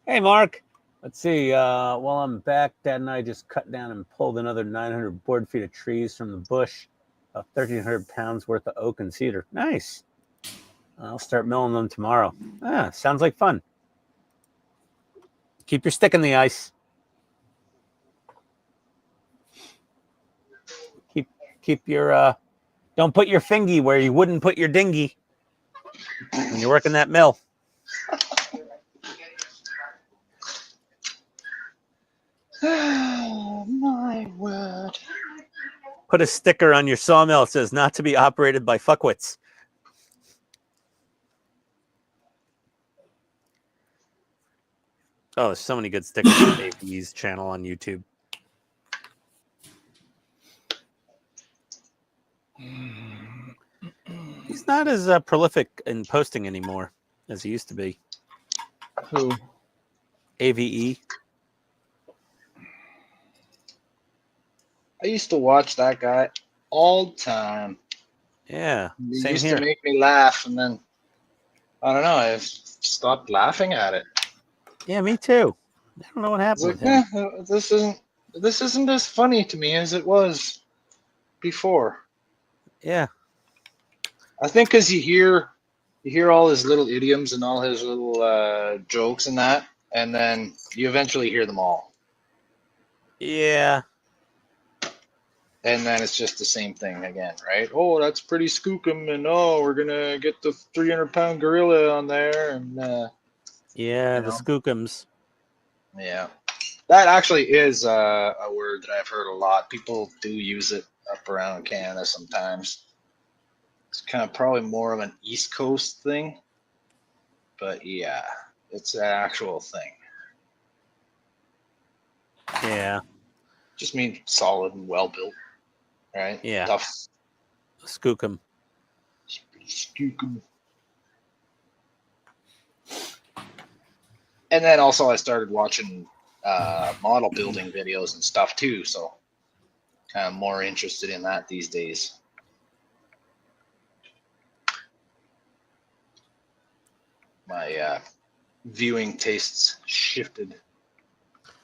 Hey, Mark. Let's see. While I'm back, Dad and I just cut down and pulled another 900 board feet of trees from the bush. 1,300 pounds worth of oak and cedar. Nice. I'll start milling them tomorrow. Sounds like fun. Keep your stick in the ice. Keep your don't put your fingy where you wouldn't put your dinghy when you're working that mill. Oh, my word. Put a sticker on your sawmill that says not to be operated by fuckwits. Oh, there's so many good stickers on AP's channel on YouTube. He's not as prolific in posting anymore as he used to be. Who? AVE. I used to watch that guy all the time. Yeah, He same used here. to make me laugh, and then I don't know, I've stopped laughing at it. Yeah, me too. I don't know what It's happened like, with him. this isn't as funny to me as it was. before. Yeah. I think because you hear all his little idioms and all his little jokes and that, and then you eventually hear them all. Yeah. And then it's just the same thing again, right? Oh, that's pretty skookum, and oh, we're gonna get the 300-pound gorilla on there, and Yeah, You the know? skookums. yeah, that actually is a word that I've heard a lot. People do use it up around Canada sometimes. It's kind of probably more of an East Coast thing, but yeah, it's an actual thing. Yeah. Just means solid and well built, right? Yeah. Tough. Skookum. Skookum. And then also I started watching model building videos and stuff too, so kind of more interested in that these days. My viewing tastes shifted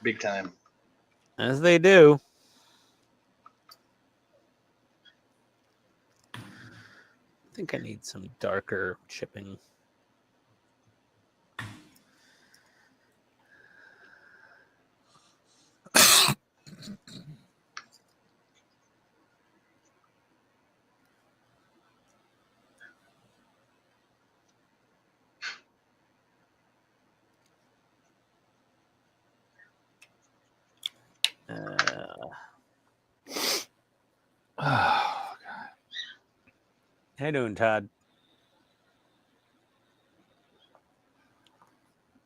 big time. As they do. I think I need some darker chipping. Oh, How you doing, Todd?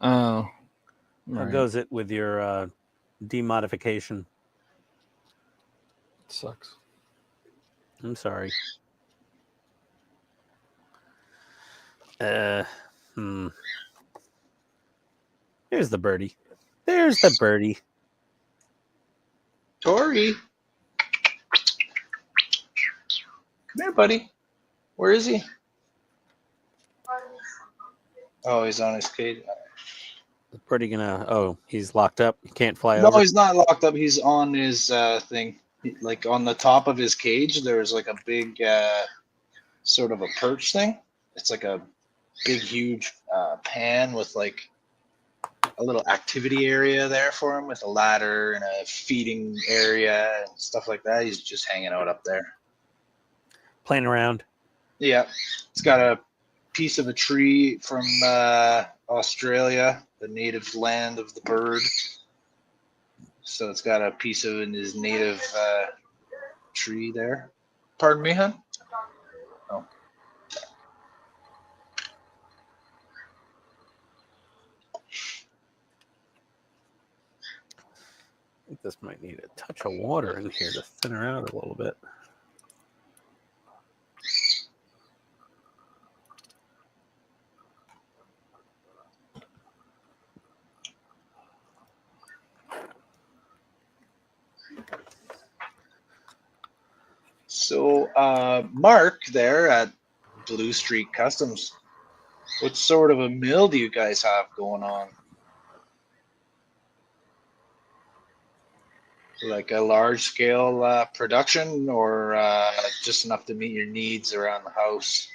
Oh, How right. goes it with your demodification? Sucks. I'm sorry. Here's the birdie. There's the birdie. Tori, come here, buddy. Where is he? Oh, he's on his cage. The birdie gonna. Oh, he's locked up. He can't fly No, over. he's not locked up. He's on his thing. Like on the top of his cage, there's like a big sort of a perch thing. It's like a big, huge pan with like a little activity area there for him with a ladder and a feeding area and stuff like that. He's just hanging out up there. Playing around. Yeah, it's got a piece of a tree from Australia, the native land of the bird. So it's got a piece of in his native tree there. Pardon me, hon? Oh. I think this might need a touch of water in here to thin her out a little bit. So, Mark there at Blue Street Customs, what sort of a mill do you guys have going on? Like a large scale production or just enough to meet your needs around the house?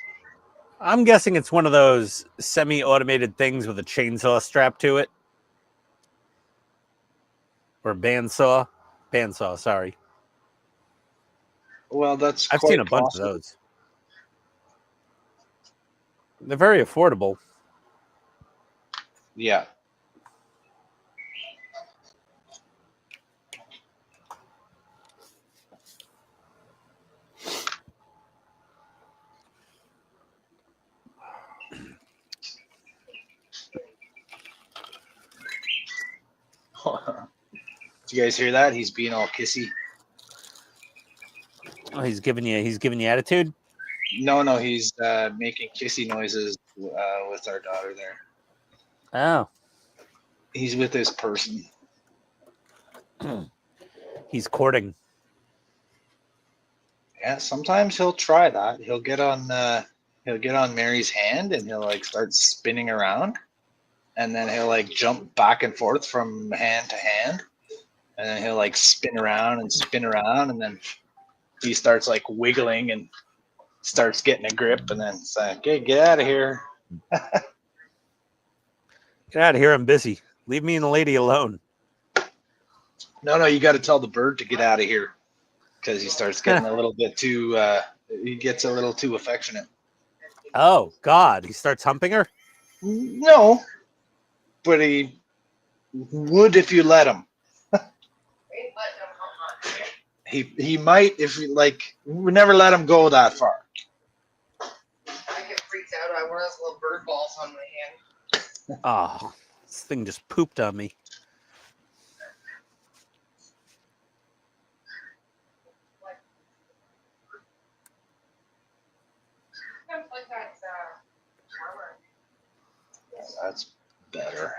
I'm guessing it's one of those semi-automated things with a chainsaw strapped to it. Or bandsaw. Bandsaw, sorry. Well, that's I've quite seen a bunch possible. of those. They're very affordable. Yeah. Did you guys hear that? He's being all kissy. Oh, he's giving you attitude? No, he's making kissy noises with our daughter there. Oh. He's with this person. He's courting. Yeah, sometimes he'll try that. He'll get on Mary's hand and he'll like start spinning around, and then he'll like jump back and forth from hand to hand, and then he'll like spin around, and then he starts like wiggling and starts getting a grip, and then it's like, okay, get out of here. Get out of here. I'm busy. Leave me and the lady alone. No, you got to tell the bird to get out of here because he starts getting a little bit too. He gets a little too affectionate. Oh, God. He starts humping her? No, but he would if you let him. He might if you like. We never let him go that far. I get freaked out. I wear those little bird balls on my hand. Oh, this thing just pooped on me. That's better.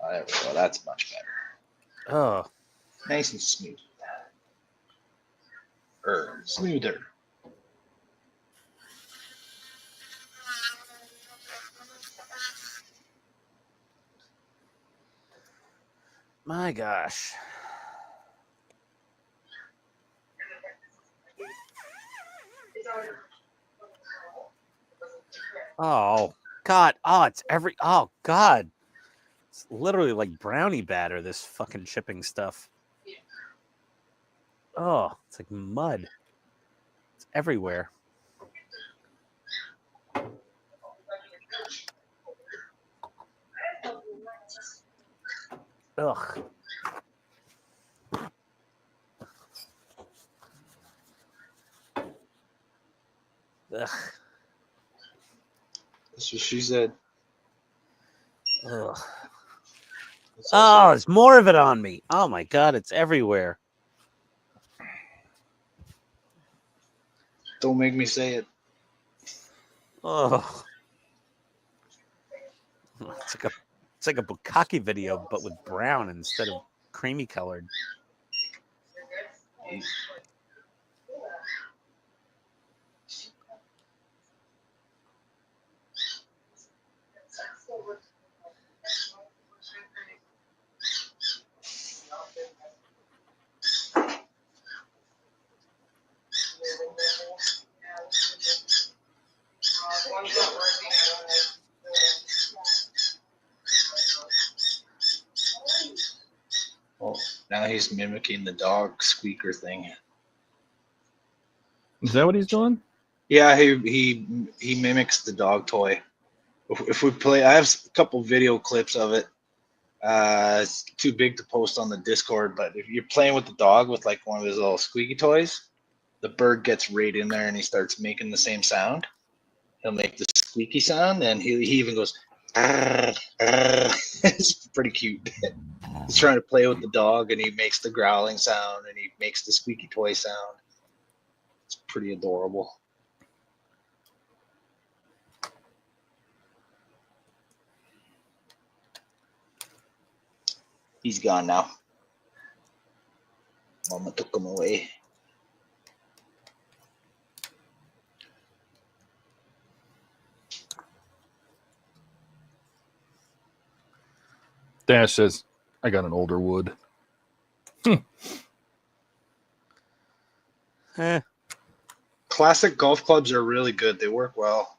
There we go. That's much better. Oh, Nice and smooth. Smoother. my gosh. Oh, God. Oh, it's every. Oh, God. It's literally like brownie batter, this fucking shipping stuff. Oh, it's like mud. It's everywhere. Ugh. Ugh. That's what she said. Ugh. That's Oh, also- there's more of it on me. Oh my God, it's everywhere. Don't make me say it. Oh, it's like a bukkake video, but with brown instead of creamy colored. Oh, now he's mimicking the dog squeaker thing. Is that what he's doing? Yeah, he mimics the dog toy. If we play, I have a couple video clips of it. It's too big to post on the Discord, but if you're playing with the dog with like one of his little squeaky toys, the bird gets right in there and he starts making the same sound. He'll make the squeaky sound, and he even goes. "Arr, arr." It's pretty cute. He's trying to play with the dog, and he makes the growling sound, and he makes the squeaky toy sound. It's pretty adorable. He's gone now. Mama took him away. Dash says, I got an older wood. Eh. Classic golf clubs are really good. They work well.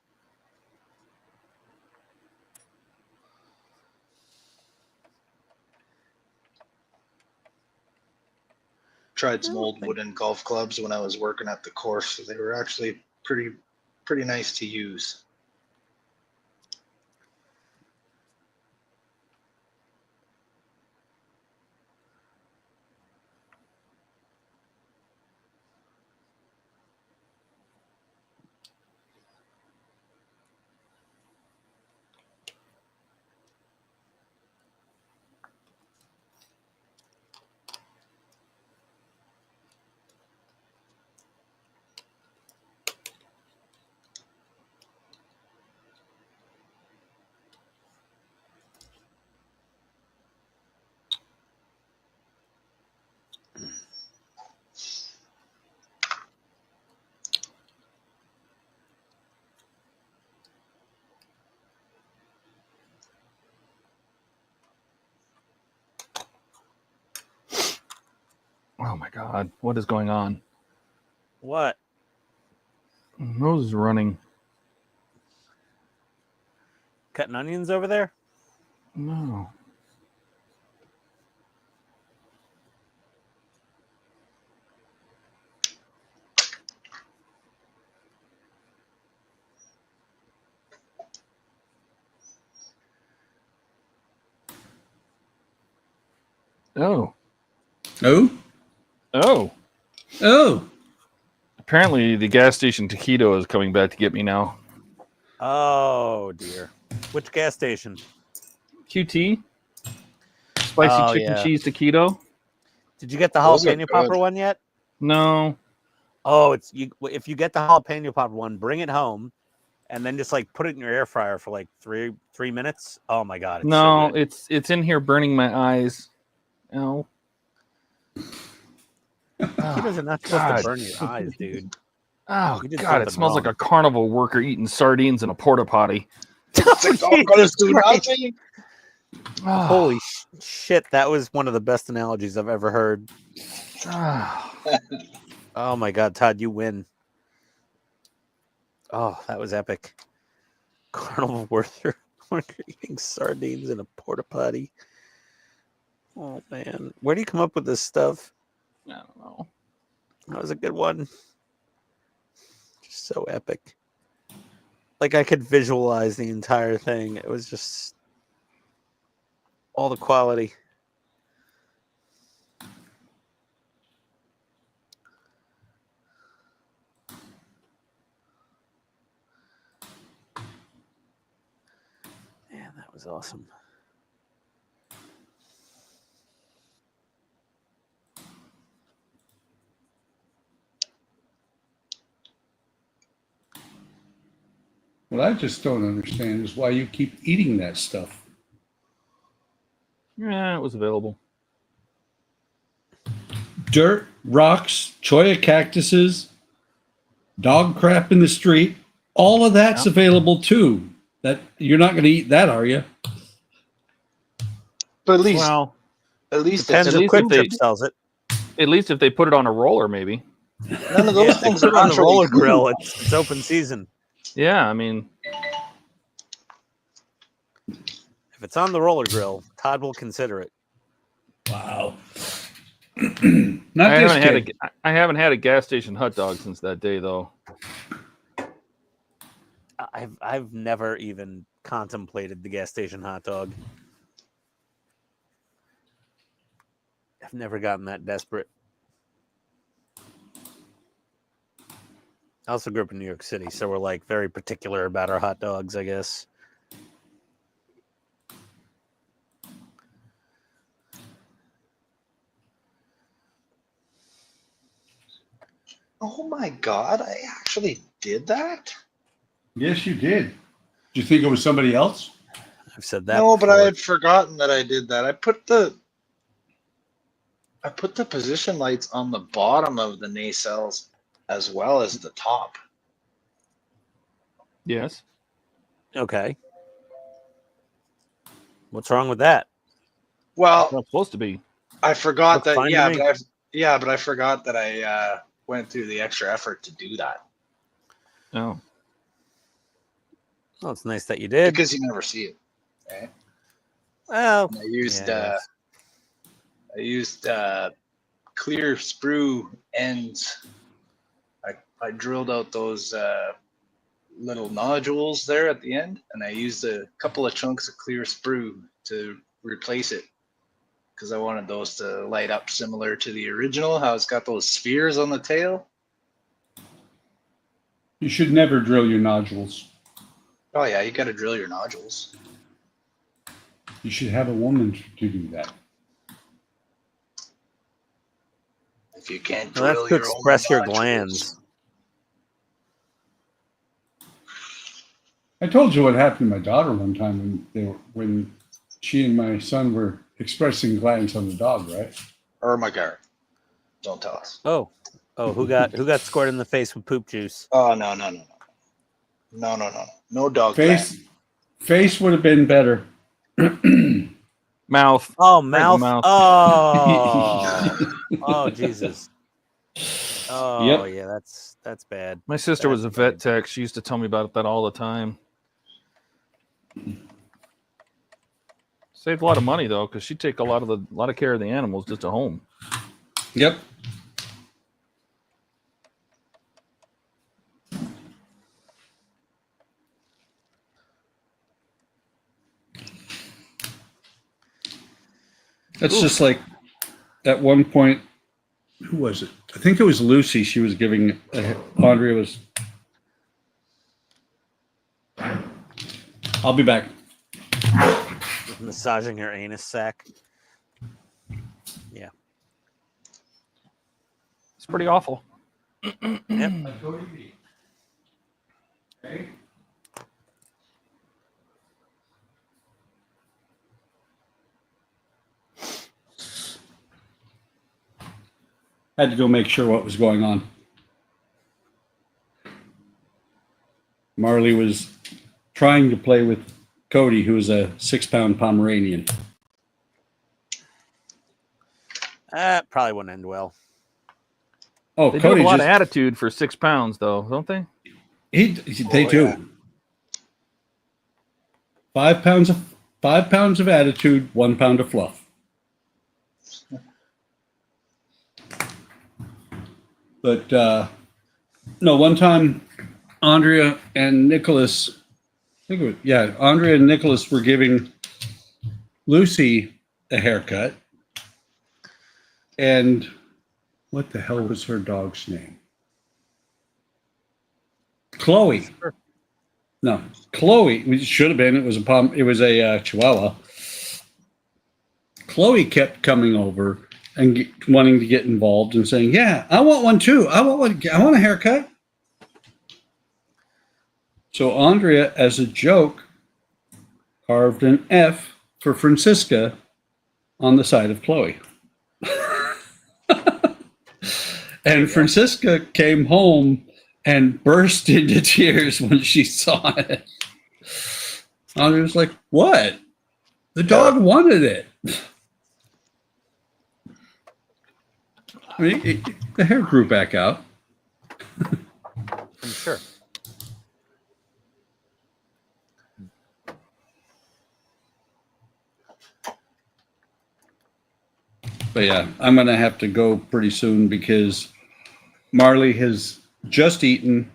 Tried some old wooden golf clubs when I was working at the course. So they were actually pretty nice to use. Oh my God, what is going on? What? Rose is running. Cutting onions over there? No. Oh. Oh, Oh. oh. Apparently, the gas station taquito is coming back to get me now. Oh dear. Which gas station? QT? Spicy Oh, chicken yeah. cheese taquito? Did you get the Those are jalapeno popper good. one yet? No. Oh, it's you. If you get the jalapeno popper one, bring it home, and then just like put it in your air fryer for like three minutes. Oh my god, it's so No, good. it's in here burning my eyes. No. Taquitos are not supposed God. to burn your eyes, dude. Oh You did God, it something smells like wrong. a carnival worker eating sardines in a porta potty. It's all gonna do nothing. Oh, Holy shit, that was one of the best analogies I've ever heard. Oh my god, Todd, you win. Oh, that was epic. Carnival worker eating sardines in a porta potty. Oh man, where do you come up with this stuff? I don't know. That was a good one. Just so epic. Like I could visualize the entire thing. It was just all the quality. Man, that was awesome. What I just don't understand is why you keep eating that stuff. Yeah, it was available. Dirt, rocks, cholla cactuses, dog crap in the street. All of that's available too. That you're not going to eat that, are you? But at least, Well, it's Depends At if least Quick if Trip they- sells it. at least if they put it on a roller, maybe. none of those Yeah, if they things put are it on the actually roller food. grill. It's open season. Yeah, I mean, If it's on the roller grill, Todd will consider it. Wow. I Not this haven't kid. haven't had a gas station hot dog since that day, though. I've never even contemplated the gas station hot dog. I've never gotten that desperate. I also grew up in New York City, so we're like very particular about our hot dogs, I guess. Oh my god, I actually did that? Yes, you did. Do you think it was somebody else? I've said that. No, but I before. had forgotten that I did that. I put the position lights on the bottom of the nacelles as well as the top. Yes. Okay. What's wrong with that? Well, It's not supposed to be. I forgot Looks that. fine to Yeah, me. but I forgot that I went through the extra effort to do that Oh. Well, it's nice that you did. because you never see it. Right? Well, And I used yeah, clear sprue ends. I drilled out those little nodules there at the end, and I used a couple of chunks of clear sprue to replace it because I wanted those to light up similar to the original. How it's got those spheres on the tail. You should never drill your nodules. Oh yeah, you got to drill your nodules. You should have a woman to do that. If you can't well, drill that's to your own express your nodules. glands. I told you what happened to my daughter one time when she and my son were expressing glands on the dog, right? Or my guard. Don't tell us. Oh, who got scored in the face with poop juice? Oh no. No dog gland. Face would have been better. Mouth. Oh, Right in the mouth. mouth. Oh, Jesus. Oh, Yep. yeah, that's bad. My sister was a That's vet bad. tech. She used to tell me about that all the time. Saved a lot of money though, because she'd take a lot of care of the animals just at home. Yep. That's just like at one point, who was it? I think it was Lucy. She was giving, Andrea was, I'll be back. Massaging her anus sack. Yeah. It's pretty awful. Yep. Had to go make sure what was going on. Marley was trying to play with Cody, who was a 6-pound Pomeranian. Probably wouldn't end well. Oh, They do Cody have a lot just, of attitude for 6 pounds, though, don't they? they do. 5 pounds of attitude, 1 pound of fluff. But no, one time, Andrea and Nicholas, Andrea and Nicholas were giving Lucy a haircut. And what the hell was her dog's name? Chloe. No, Chloe. It should have been. It was a Chihuahua. Chloe kept coming over and wanting to get involved and saying, "Yeah, I want one too. I want a haircut." So Andrea, as a joke, carved an F for Francisca on the side of Chloe. And Francisca came home and burst into tears when she saw it. Andrea was like, "What? The dog wanted it." I mean, the hair grew back out. I'm sure. But yeah, I'm going to have to go pretty soon because Marley has just eaten.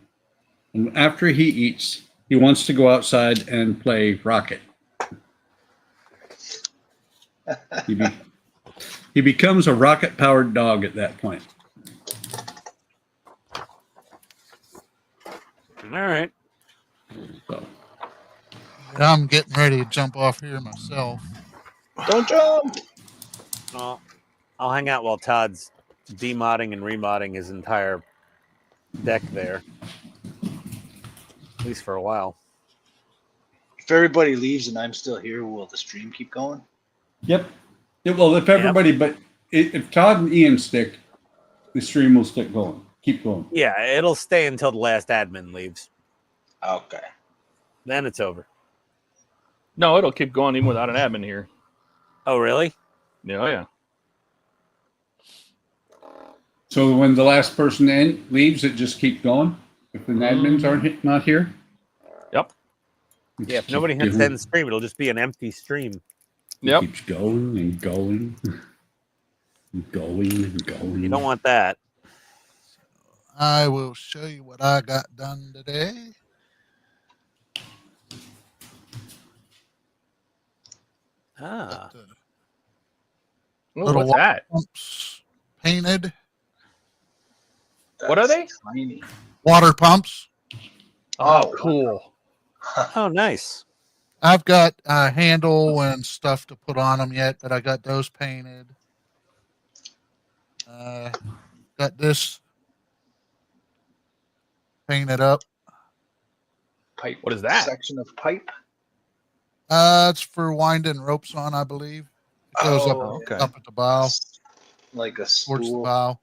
And after he eats, he wants to go outside and play Rocket. He becomes a rocket-powered dog at that point. All right. So, I'm getting ready to jump off here myself. Don't jump. Well, I'll hang out while Todd's demodding and remodding his entire deck there. At least for a while. If everybody leaves and I'm still here, will the stream keep going? yep. Yeah, well, if everybody, but if Todd and Ian stick, the stream will stick going. Keep going. Yeah, it'll stay until the last admin leaves. Okay. Then it's over. No, it'll keep going even without an admin here. Oh, really? Yeah, oh, yeah. So when the last person leaves, it just keeps going? If the admins aren't not here? Yep. Yeah, if nobody hits end stream, it'll just be an empty stream. It keeps going and going and going and going. You don't want that. I will show you what I got done today. Ah. Ooh, Little what's that? pumps painted. What are they? Tiny. Water pumps. Oh, cool. Oh, nice. I've got a handle and stuff to put on them yet, but I got those painted. Got this painted up. Pipe. What is that? Section of pipe. It's for winding ropes on, I believe. It goes Oh, okay. up at the bow, Like a towards the spool. bow.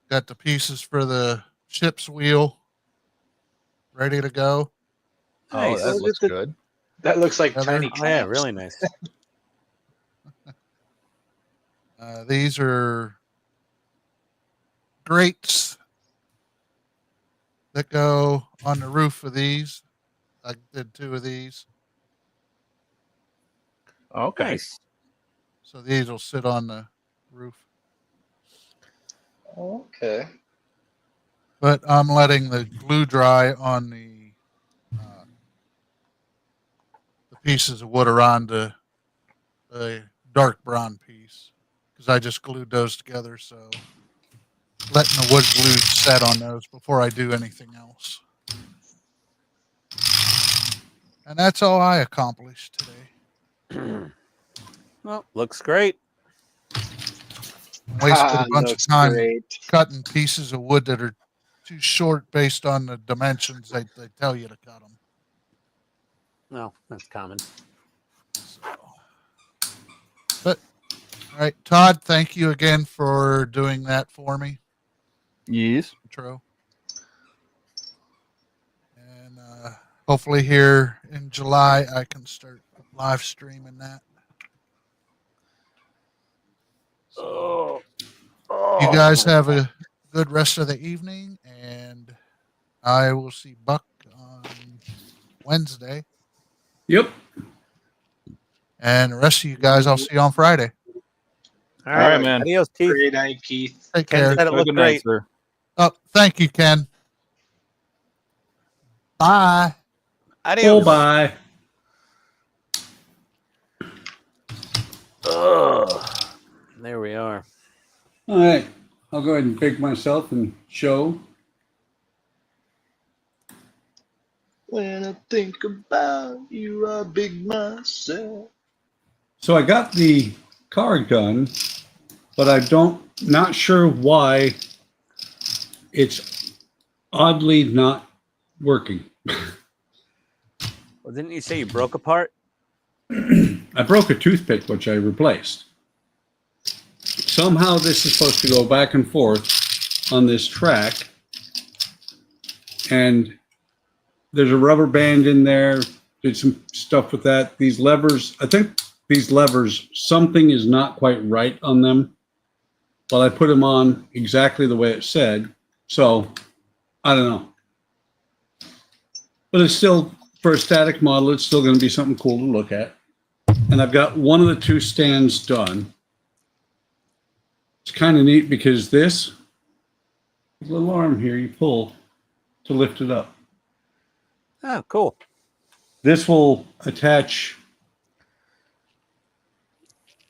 Got the pieces for the ship's wheel. ready to go. Oh, Nice. That Look looks at the- good. That looks like Yeah, tiny Oh yeah, clamps. really nice. These are grates that go on the roof of these. I did 2 of these. Okay. Nice. So these will sit on the roof. Okay. But I'm letting the glue dry on the pieces of wood around the dark brown piece because I just glued those together. So letting the wood glue set on those before I do anything else. And that's all I accomplished today. Well, looks great. Wasted a bunch of Looks time great. cutting pieces of wood that are too short based on the dimensions they tell you to cut them. No, that's common. So, but all right, Todd, thank you again for doing that for me. Yes. Intro. And hopefully here in July I can start live streaming that. So, you guys have a good rest of the evening, and I will see Buck on Wednesday. Yep. And the rest of you guys, I'll see you on Friday. All All right, right, man. Adios, Keith. Great night, Keith. Take Ken care. said it Have a looked good night, great. sir. Oh, thank you, Ken. Bye. Adios. Oh, bye. There we are. All right. I'll go ahead and pick myself and show. When I think about you, I big myself. So I got the car done, but not sure why it's oddly not working. Well, didn't you say you broke a part? I broke a toothpick, which I replaced. Somehow this is supposed to go back and forth on this track. And there's a rubber band in there. Did some stuff with that. These levers, I think these levers, something is not quite right on them. But I put them on exactly the way it said. So, I don't know. But it's still, for a static model, it's still going to be something cool to look at. And I've got one of the 2 stands done. It's kind of neat because this little arm here you pull to lift it up. Oh, cool. This will attach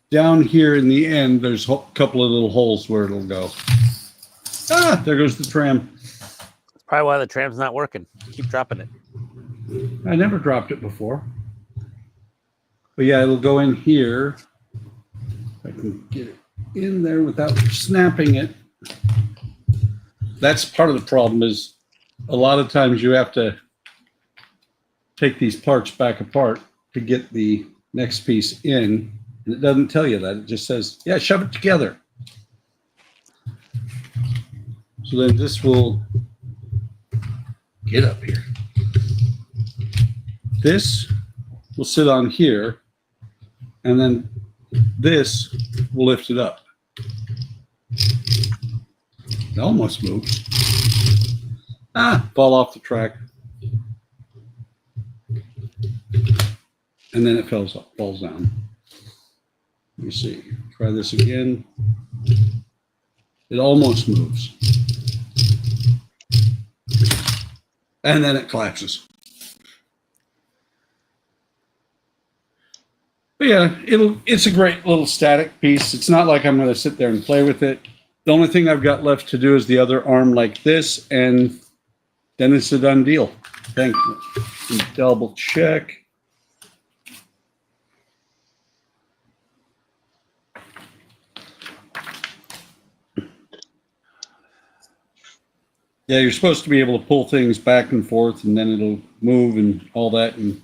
down here in the end. There's a couple of little holes where it'll go. Ah, there goes the tram. That's probably why the tram's not working. Keep dropping it. I never dropped it before. But yeah, it'll go in here. If I can get it in there without snapping it. That's part of the problem is a lot of times you have to take these parts back apart to get the next piece in. And it doesn't tell you that. It just says, yeah, shove it together. So then this will get up here. This will sit on here, and then this will lift it up. It almost moves. Ah, fall off the track. And then it falls down. Let me see. Try this again. It almost moves. And then it collapses. But yeah, it's a great little static piece. It's not like I'm going to sit there and play with it. The only thing I've got left to do is the other arm like this, and then it's a done deal. Thank you. Double check. Yeah, you're supposed to be able to pull things back and forth, and then it'll move and all that. And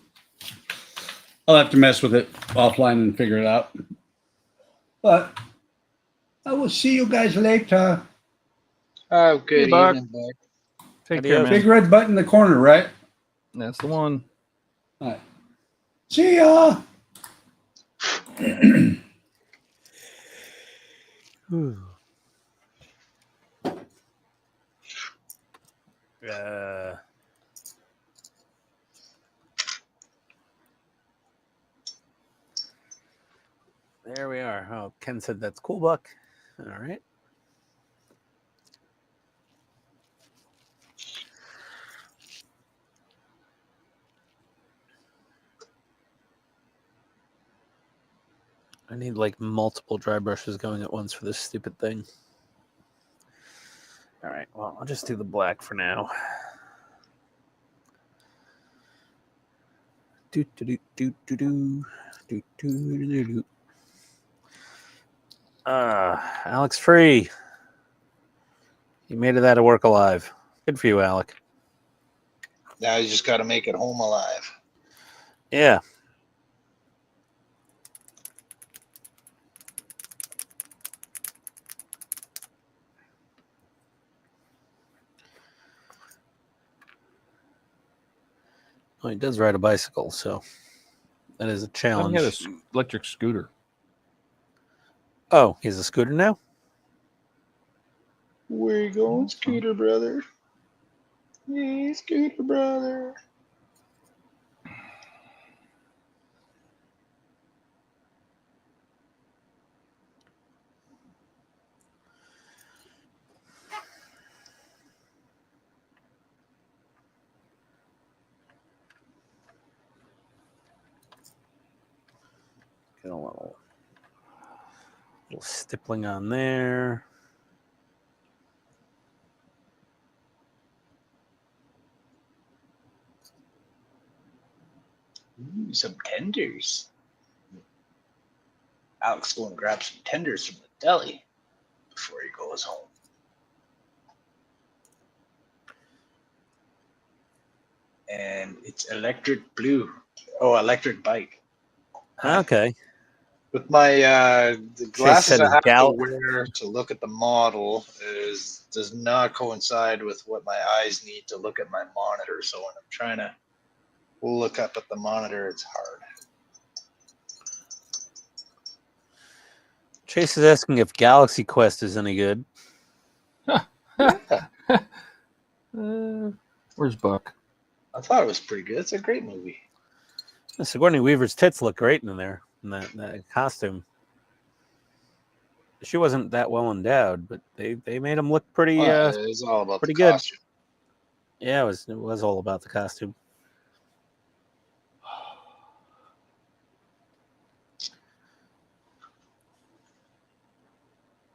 I'll have to mess with it offline and figure it out. But I will see you guys later. Oh, good Hey, Buck. evening, Buck. Take care, Adios. man. Big red button in the corner, right? That's the one. All right. See ya. There we are. Oh, Ken said that's cool, Buck. All right. I need like multiple dry brushes going at once for this stupid thing. All right. Well, I'll just do the black for now. Do do do do do do do do do do. Alex Free. You made it out of work alive. Good for you, Alec. Now you just got to make it home alive. Yeah. Well, he does ride a bicycle, so that is a I thought challenge. he had an electric scooter. Oh, he's a scooter now? Where you going, Scooter brother? Hey, Scooter brother. Get a little stippling on there. Ooh, some tenders. Alex going to grab some tenders from the deli before he goes home. And it's electric blue. Oh, electric bike. Okay. With my the glasses said I his have to gal- wear to look at the model does not coincide with what my eyes need to look at my monitor. So when I'm trying to look up at the monitor, it's hard. Chase is asking if Galaxy Quest is any good. Where's Buck? I thought it was pretty good. It's a great movie. Sigourney Weaver's tits look great in there, in that costume. She wasn't that well endowed, but they made him look pretty It's all about pretty the good. costume. Yeah, it was all about the costume.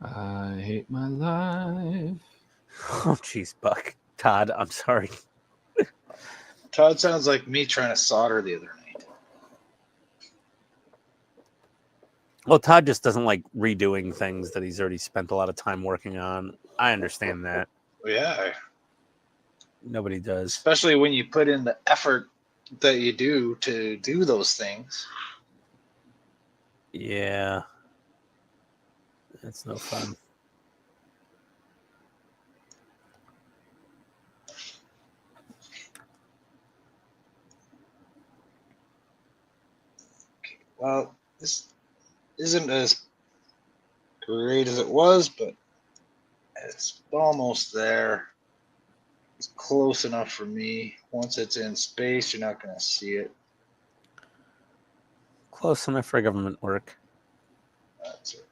I hate my life. Oh, jeez, Buck. Todd, I'm sorry. Todd sounds like me trying to solder the other night. Well, Todd just doesn't like redoing things that he's already spent a lot of time working on. I understand that. Yeah, Nobody does. especially when you put in the effort that you do to do those things. Yeah. That's no fun. Well, this isn't as great as it was, but it's almost there. It's close enough for me. Once it's in space, you're not going to see it. Close enough for government work. That's it.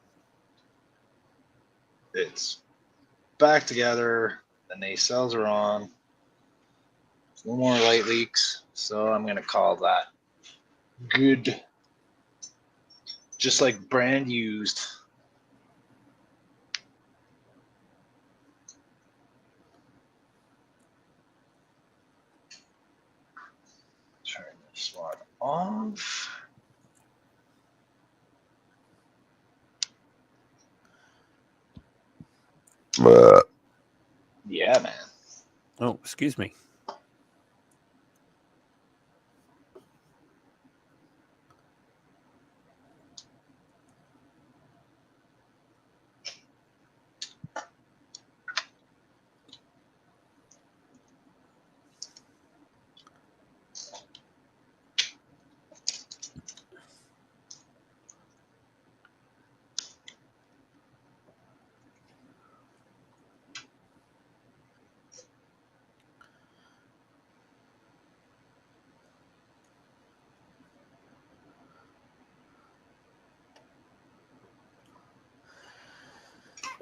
It's back together. The nacelles are on. No more light leaks, so I'm going to call that good. Just like brand used. Turn this one off. Yeah, man. Oh, excuse me.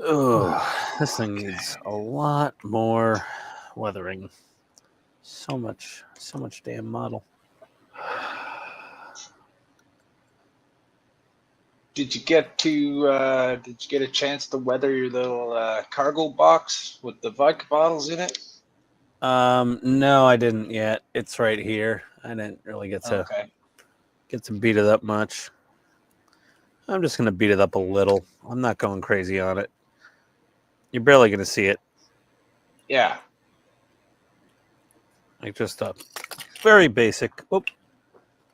Oh, this thing needs a lot more weathering. So much damn model. Did you get a chance to weather your little cargo box with the vodka bottles in it? No, I didn't yet. It's right here. I didn't really get to beat it up much. I'm just gonna beat it up a little. I'm not going crazy on it. You're barely gonna see it. Yeah. Like just a very basic. Oop!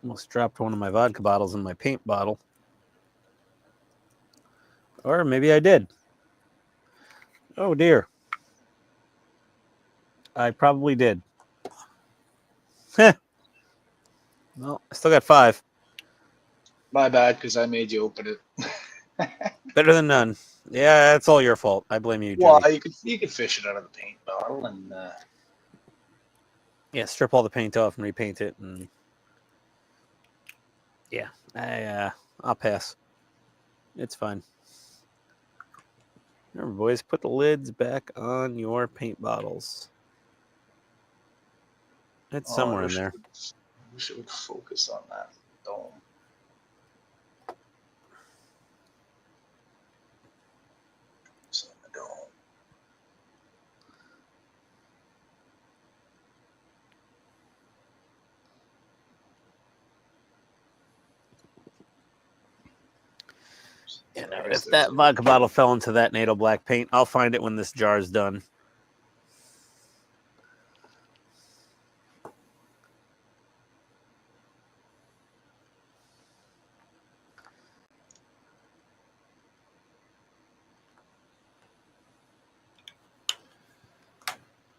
Almost dropped one of my vodka bottles in my paint bottle. Or maybe I did. Oh dear. I probably did. Well, I still got 5. My bad, because I made you open it. Better than none. Yeah, that's all your fault. I blame you, Well, Jody. you could fish it out of the paint bottle and Yeah, strip all the paint off and repaint it, and yeah, I'll pass. It's fine. Remember, boys, put the lids back on your paint bottles. It's somewhere in there. We should focus on that dome. Focus on the dome. You know, if that vodka bottle fell into that NATO black paint, I'll find it when this jar's done.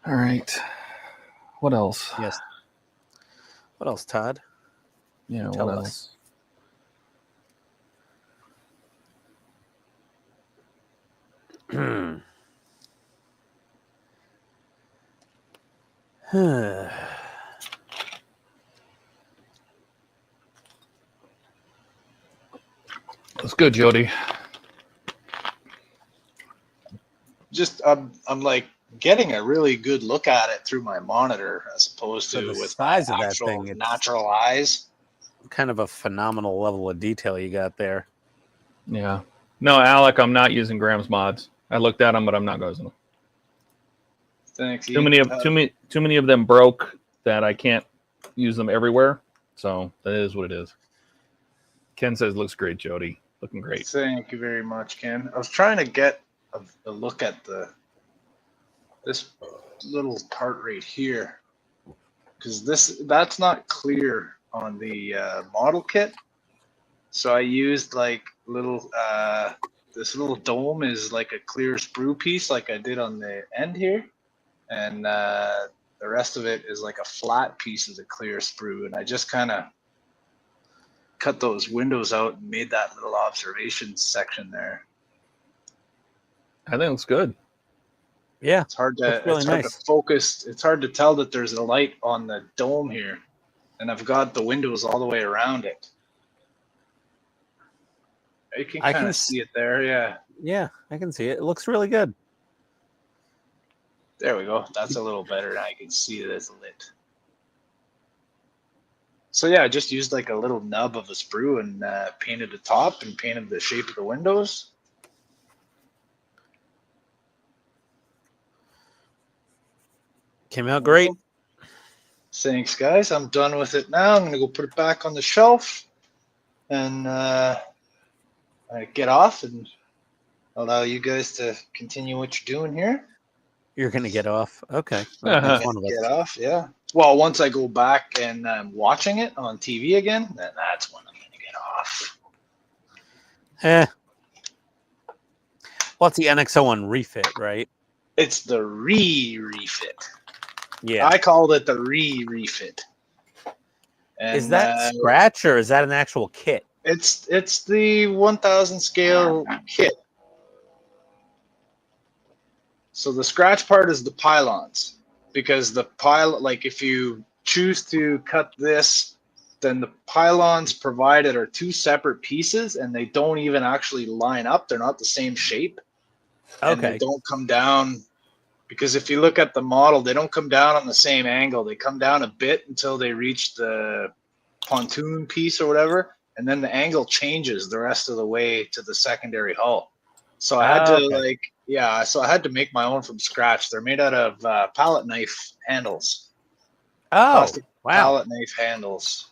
All right. What else? Yes. What else, Todd? Yeah, Tell what us. else? That's good, Jody. Just I'm like getting a really good look at it through my monitor as opposed For to the with size my of that actual thing, it's natural eyes. kind of a phenomenal level of detail you got there. Yeah. No, Alec, I'm not using Graham's mods. I looked at them, but I'm not using them. Thanks. Too many of them broke that I can't use them everywhere. So that is what it is. Ken says looks great, Jody. Looking great. Thank you very much, Ken. I was trying to get a look at this little part right here because that's not clear on the model kit. So I used like little this little dome is like a clear sprue piece like I did on the end here, and the rest of it is like a flat piece of the clear sprue, and I just kind of cut those windows out and made that little observation section there. I think it looks good. Yeah, It's hard looks really to nice. focus. It's hard to tell that there's a light on the dome here, and I've got the windows all the way around it. You can I kind can of see it there, yeah. Yeah, I can see it. It looks really good. There we go. That's a little better. Now you can see it as lit. So yeah, I just used like a little nub of a sprue and painted the top and painted the shape of the windows. Came out great. Thanks, guys. I'm done with it now. I'm gonna go put it back on the shelf and get off and allow you guys to continue what you're doing here. You're gonna get off. Okay. Well, that's one of us. Get off, yeah. Well, once I go back and I'm watching it on TV again, then that's when I'm gonna get off. Well, it's the NX01 refit, right? It's the refit. Yeah. I called it the refit. Is that scratch or is that an actual kit? It's the 1000 scale kit. So the scratch part is the pylons, because the like if you choose to cut this, then the pylons provided are 2 separate pieces and they don't even actually line up. They're not the same shape. and they Okay. don't come down, because if you look at the model, they don't come down on the same angle. They come down a bit until they reach the pontoon piece or whatever, and then the angle changes the rest of the way to the secondary hull. So I had to so I had to make my own from scratch. They're made out of palette knife handles, Oh, plastic wow. palette knife handles,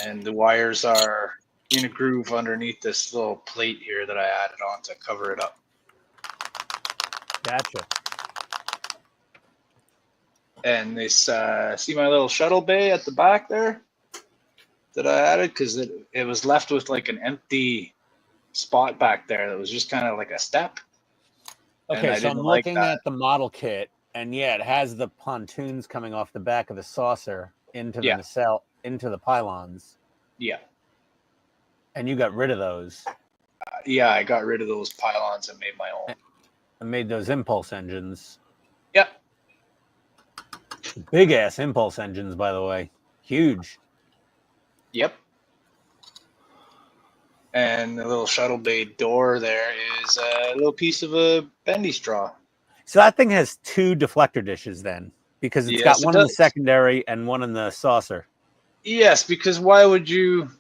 and the wires are in a groove underneath this little plate here that I added on to cover it up. Gotcha. And this, see my little shuttle bay at the back there that I added, because it was left with like an empty spot back there that was just kind of like a step. And Okay, I so I'm didn't like looking that. at the model kit, and yeah, it has the pontoons coming off the back of the saucer into the nacelle, into the pylons. Yeah. And you got rid of those. Yeah, I got rid of those pylons and made my own. And made those impulse engines. Yep. Big ass impulse engines, by the way. Huge. Yep. And the little shuttle bay door there is a little piece of a bendy straw. So that thing has 2 deflector dishes then, because it's got one in the secondary and one in the saucer. Yes, because why would you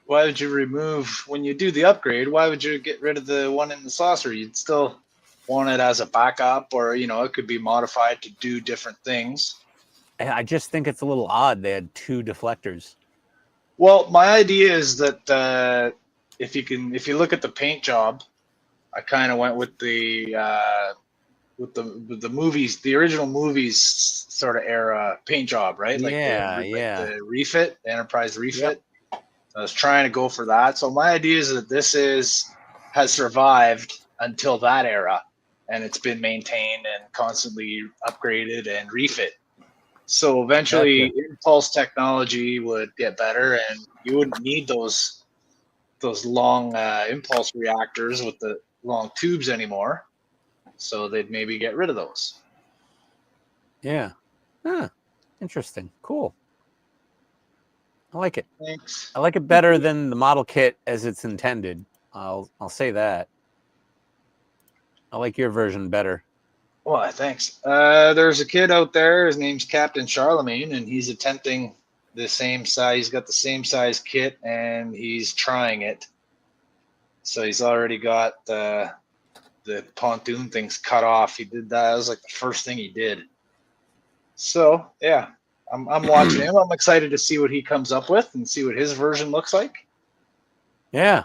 remove, when you do the upgrade, why would you get rid of the one in the saucer? You'd still want it as a backup, or it could be modified to do different things. And I just think it's a little odd they had 2 deflectors. Well, my idea is that if you look at the paint job, I kind of went with the movies, the original movies sort of era paint job, right? Like the refit, the Enterprise refit. Yep. I was trying to go for that. So my idea is that this has survived until that era, and it's been maintained and constantly upgraded and refit. So eventually, impulse technology would get better, and you wouldn't need those long impulse reactors with the long tubes anymore. So they'd maybe get rid of those. Yeah. Huh. Interesting. Cool. I like it. Thanks. I like it better than the model kit as it's intended. I'll say that. I like your version better. Well, thanks. There's a kid out there. His name's Captain Charlemagne, and he's attempting the same size. He's got the same size kit, and he's trying it. So he's already got the pontoon things cut off. He did that. That was like the first thing he did. So yeah, I'm watching him. I'm excited to see what he comes up with and see what his version looks like. Yeah.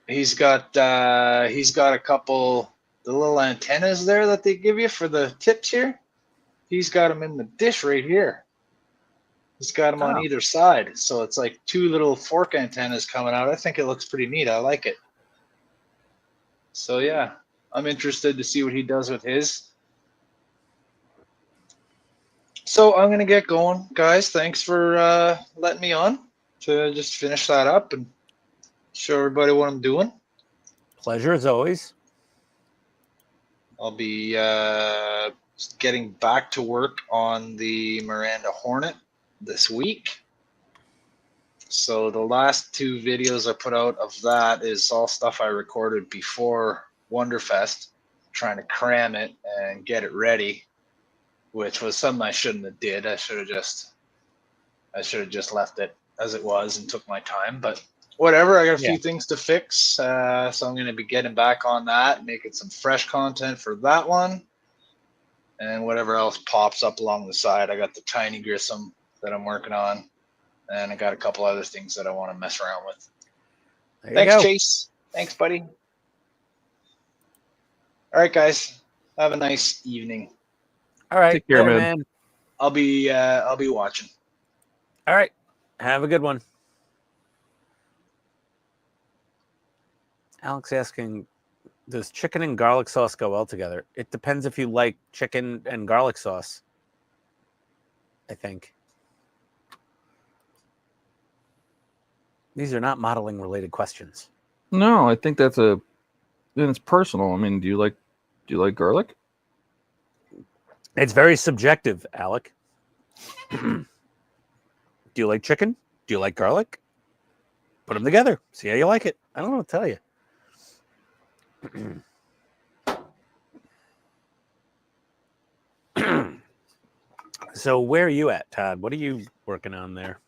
He's got a couple. The little antennas there that they give you for the tips here, he's got them in the dish right here. He's got them on either side. So it's like 2 little fork antennas coming out. I think it looks pretty neat. I like it. So yeah, I'm interested to see what he does with his. So I'm going to get going, guys. Thanks for letting me on to just finish that up and show everybody what I'm doing. Pleasure as always. I'll be getting back to work on the Miranda Hornet this week. So the last 2 videos I put out of that is all stuff I recorded before Wonderfest, trying to cram it and get it ready, which was something I shouldn't have did. I should have just left it as it was and took my time, but whatever. I got a few things to fix, so I'm going to be getting back on that, making some fresh content for that one, and whatever else pops up along the side. I got the Tiny Grissom that I'm working on, and I got a couple other things that I want to mess around with. Thanks, Chase. Thanks, buddy. All right, guys. Have a nice evening. All right. Take care, man. I'll be watching. All right. Have a good one. Alex asking, does chicken and garlic sauce go well together? It depends if you like chicken and garlic sauce, I think. These are not modeling related questions. No, I think that's it's personal. I mean, do you like garlic? It's very subjective, Alec. Do you like chicken? Do you like garlic? Put them together. See how you like it. I don't know what to tell you. So where are you at, Todd? What are you working on there?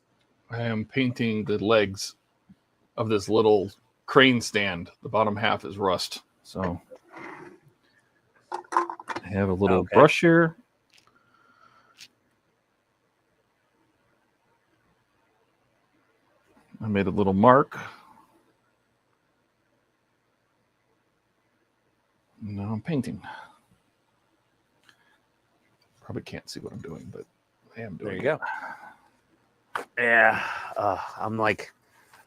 I am painting the legs of this little crane stand. The bottom half is rust. So I have a little Okay. brush here. I made a little mark. Now I'm painting. Probably can't see what I'm doing, but I am doing There you go. Yeah. I'm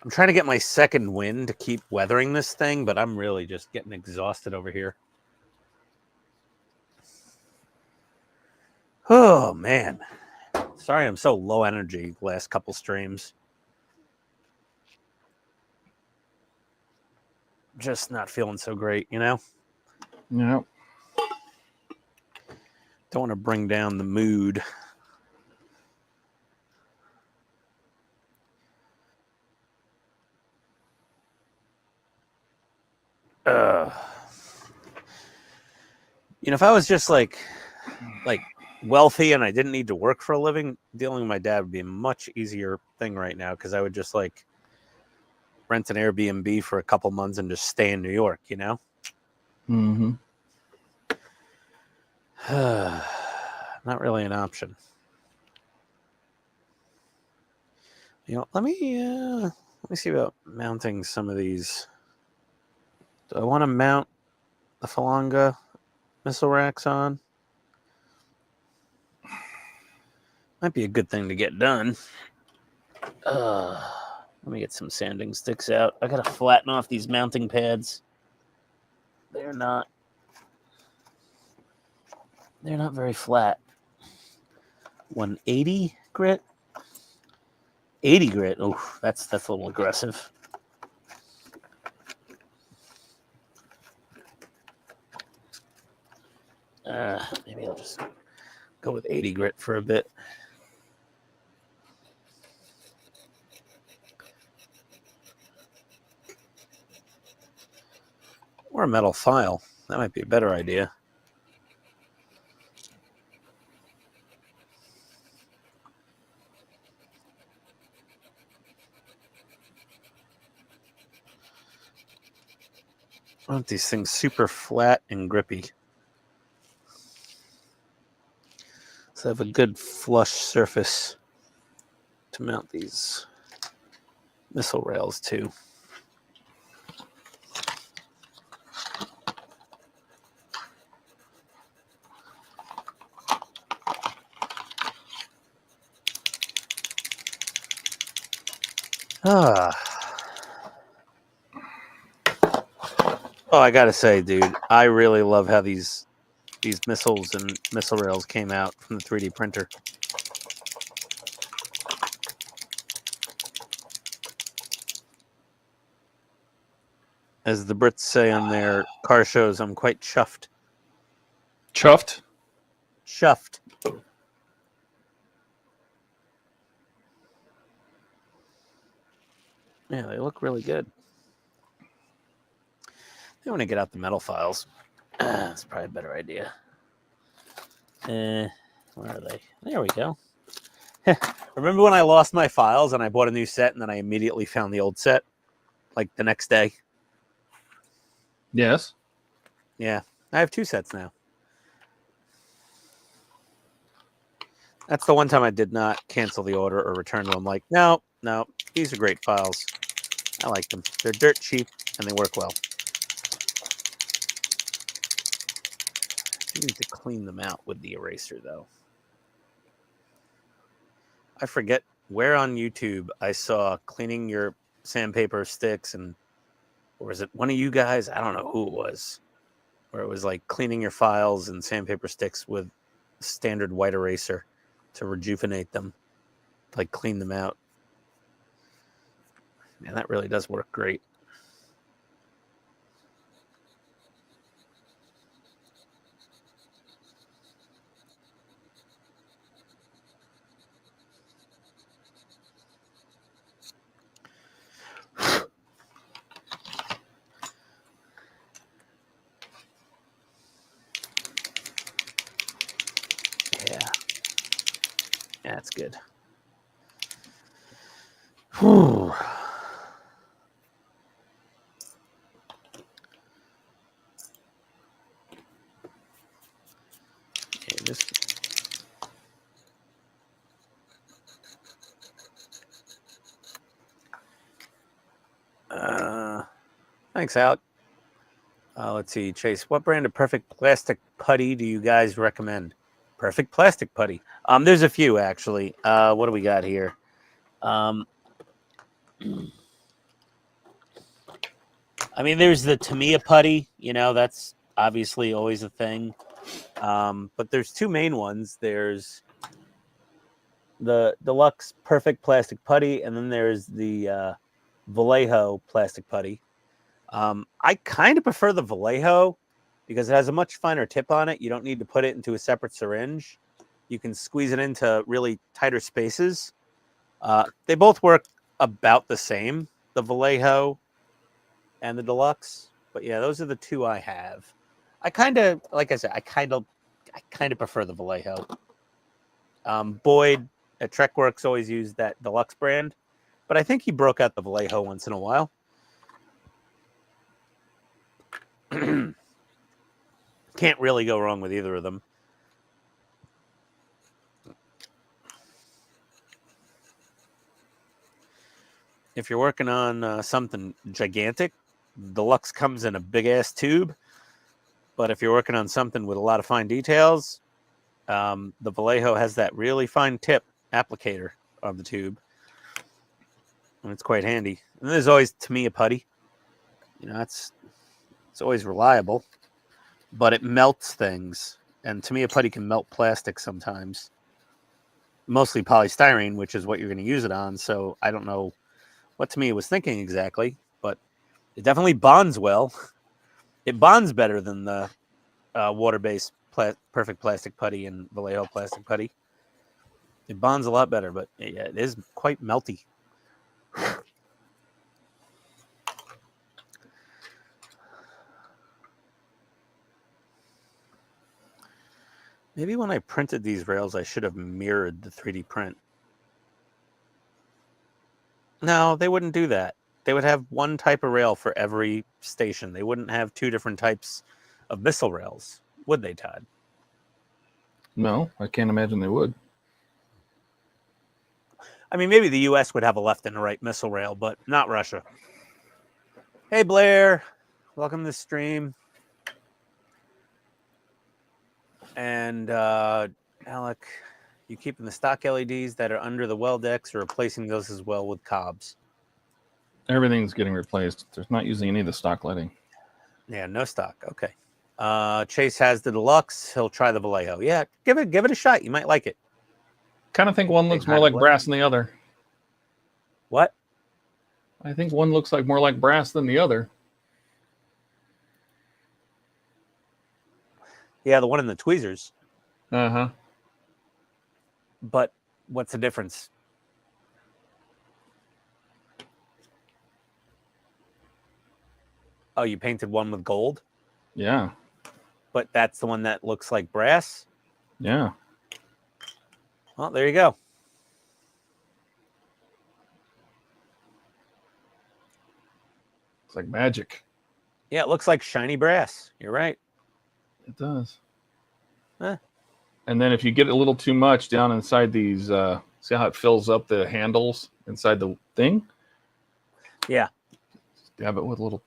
trying to get my second wind to keep weathering this thing, but I'm really just getting exhausted over here. Oh, man. Sorry I'm so low energy last couple streams. Just not feeling so great, you know? Yeah. Don't want to bring down the mood. You know, if I was just like wealthy and I didn't need to work for a living, dealing with my dad would be a much easier thing right now, because I would just like rent an Airbnb for a couple months and just stay in New York, you know? Mm-hmm. Not really an option. You know, let me see about mounting some of these. Do I want to mount the Falanga missile racks on? Might be a good thing to get done. Let me get some sanding sticks out. I gotta flatten off these mounting pads. They're not very flat. 180 grit? 80 grit. Oh, that's a little aggressive. Maybe I'll just go with 80 grit for a bit. Or a metal file. That might be a better idea. I want these things super flat and grippy, so I have a good flush surface to mount these missile rails to. Oh, I gotta say, dude, I really love how these missiles and missile rails came out from the 3D printer. As the Brits say on their car shows, I'm quite chuffed. Chuffed? Chuffed. Yeah, they look really good. I want to get out the metal files. That's probably a better idea. Where are they? There we go. Remember when I lost my files and I bought a new set and then I immediately found the old set? Like the next day? Yes. Yeah. I have 2 sets now. That's the one time I did not cancel the order or return them. I'm like, no, these are great files. I like them. They're dirt cheap and they work well. I need to clean them out with the eraser, though. I forget where on YouTube I saw cleaning your sandpaper sticks, or was it one of you guys? I don't know who it was. Where it was like cleaning your files and sandpaper sticks with standard white eraser to rejuvenate them, like clean them out. Man, that really does work great. Yeah. That's good. Whew. Okay, this. Thanks, Alec. Let's see, Chase. What brand of perfect plastic putty do you guys recommend? Perfect plastic putty. There's a few actually. What do we got here? I mean, there's the Tamiya putty. You know, that's obviously always a thing. But there's two main ones. There's the Deluxe Perfect Plastic Putty, and then there's the Vallejo Plastic Putty. I kind of prefer the Vallejo because it has a much finer tip on it. You don't need to put it into a separate syringe. You can squeeze it into really tighter spaces. They both work about the same, the Vallejo and the Deluxe. But yeah, those are the two I have. I kind of, like I said, I kind of prefer the Vallejo. Boyd at Trekworks always used that Deluxe brand, but I think he broke out the Vallejo once in a while. Can't really go wrong with either of them. If you're working on something gigantic, Deluxe comes in a big ass tube. But if you're working on something with a lot of fine details, the Vallejo has that really fine tip applicator on the tube, and it's quite handy. And there's always Tamiya putty. You know, it's always reliable, but it melts things, and Tamiya putty can melt plastic sometimes. Mostly polystyrene, which is what you're going to use it on. So I don't know what Tamiya was thinking exactly, but it definitely bonds well. It bonds better than the water-based perfect plastic putty and Vallejo plastic putty. It bonds a lot better, but yeah, it is quite melty. Maybe when I printed these rails, I should have mirrored the 3D print. No, they wouldn't do that. They would have one type of rail for every station. They wouldn't have two different types of missile rails, would they, Todd? No, I can't imagine they would. I mean, maybe the U.S. would have a left and a right missile rail, but not Russia. Hey, Blair. Welcome to the stream. And Alec, you keeping the stock LEDs that are under the well decks or replacing those as well with cobs? Everything's getting replaced. There's not using any of the stock lighting. Yeah, no stock. Okay. Chase has the Deluxe. He'll try the Vallejo. Yeah, give it a shot. You might like it. Kind of think one looks more like brass than the other. What? I think one looks like more like brass than the other. Yeah, the one in the tweezers. Uh-huh. But what's the difference? Oh, you painted one with gold? Yeah. But that's the one that looks like brass? Yeah. Well, there you go. It's like magic. Yeah, it looks like shiny brass. You're right. It does. Huh. And then if you get a little too much down inside these, see how it fills up the handles inside the thing? Yeah. Stab it with a little.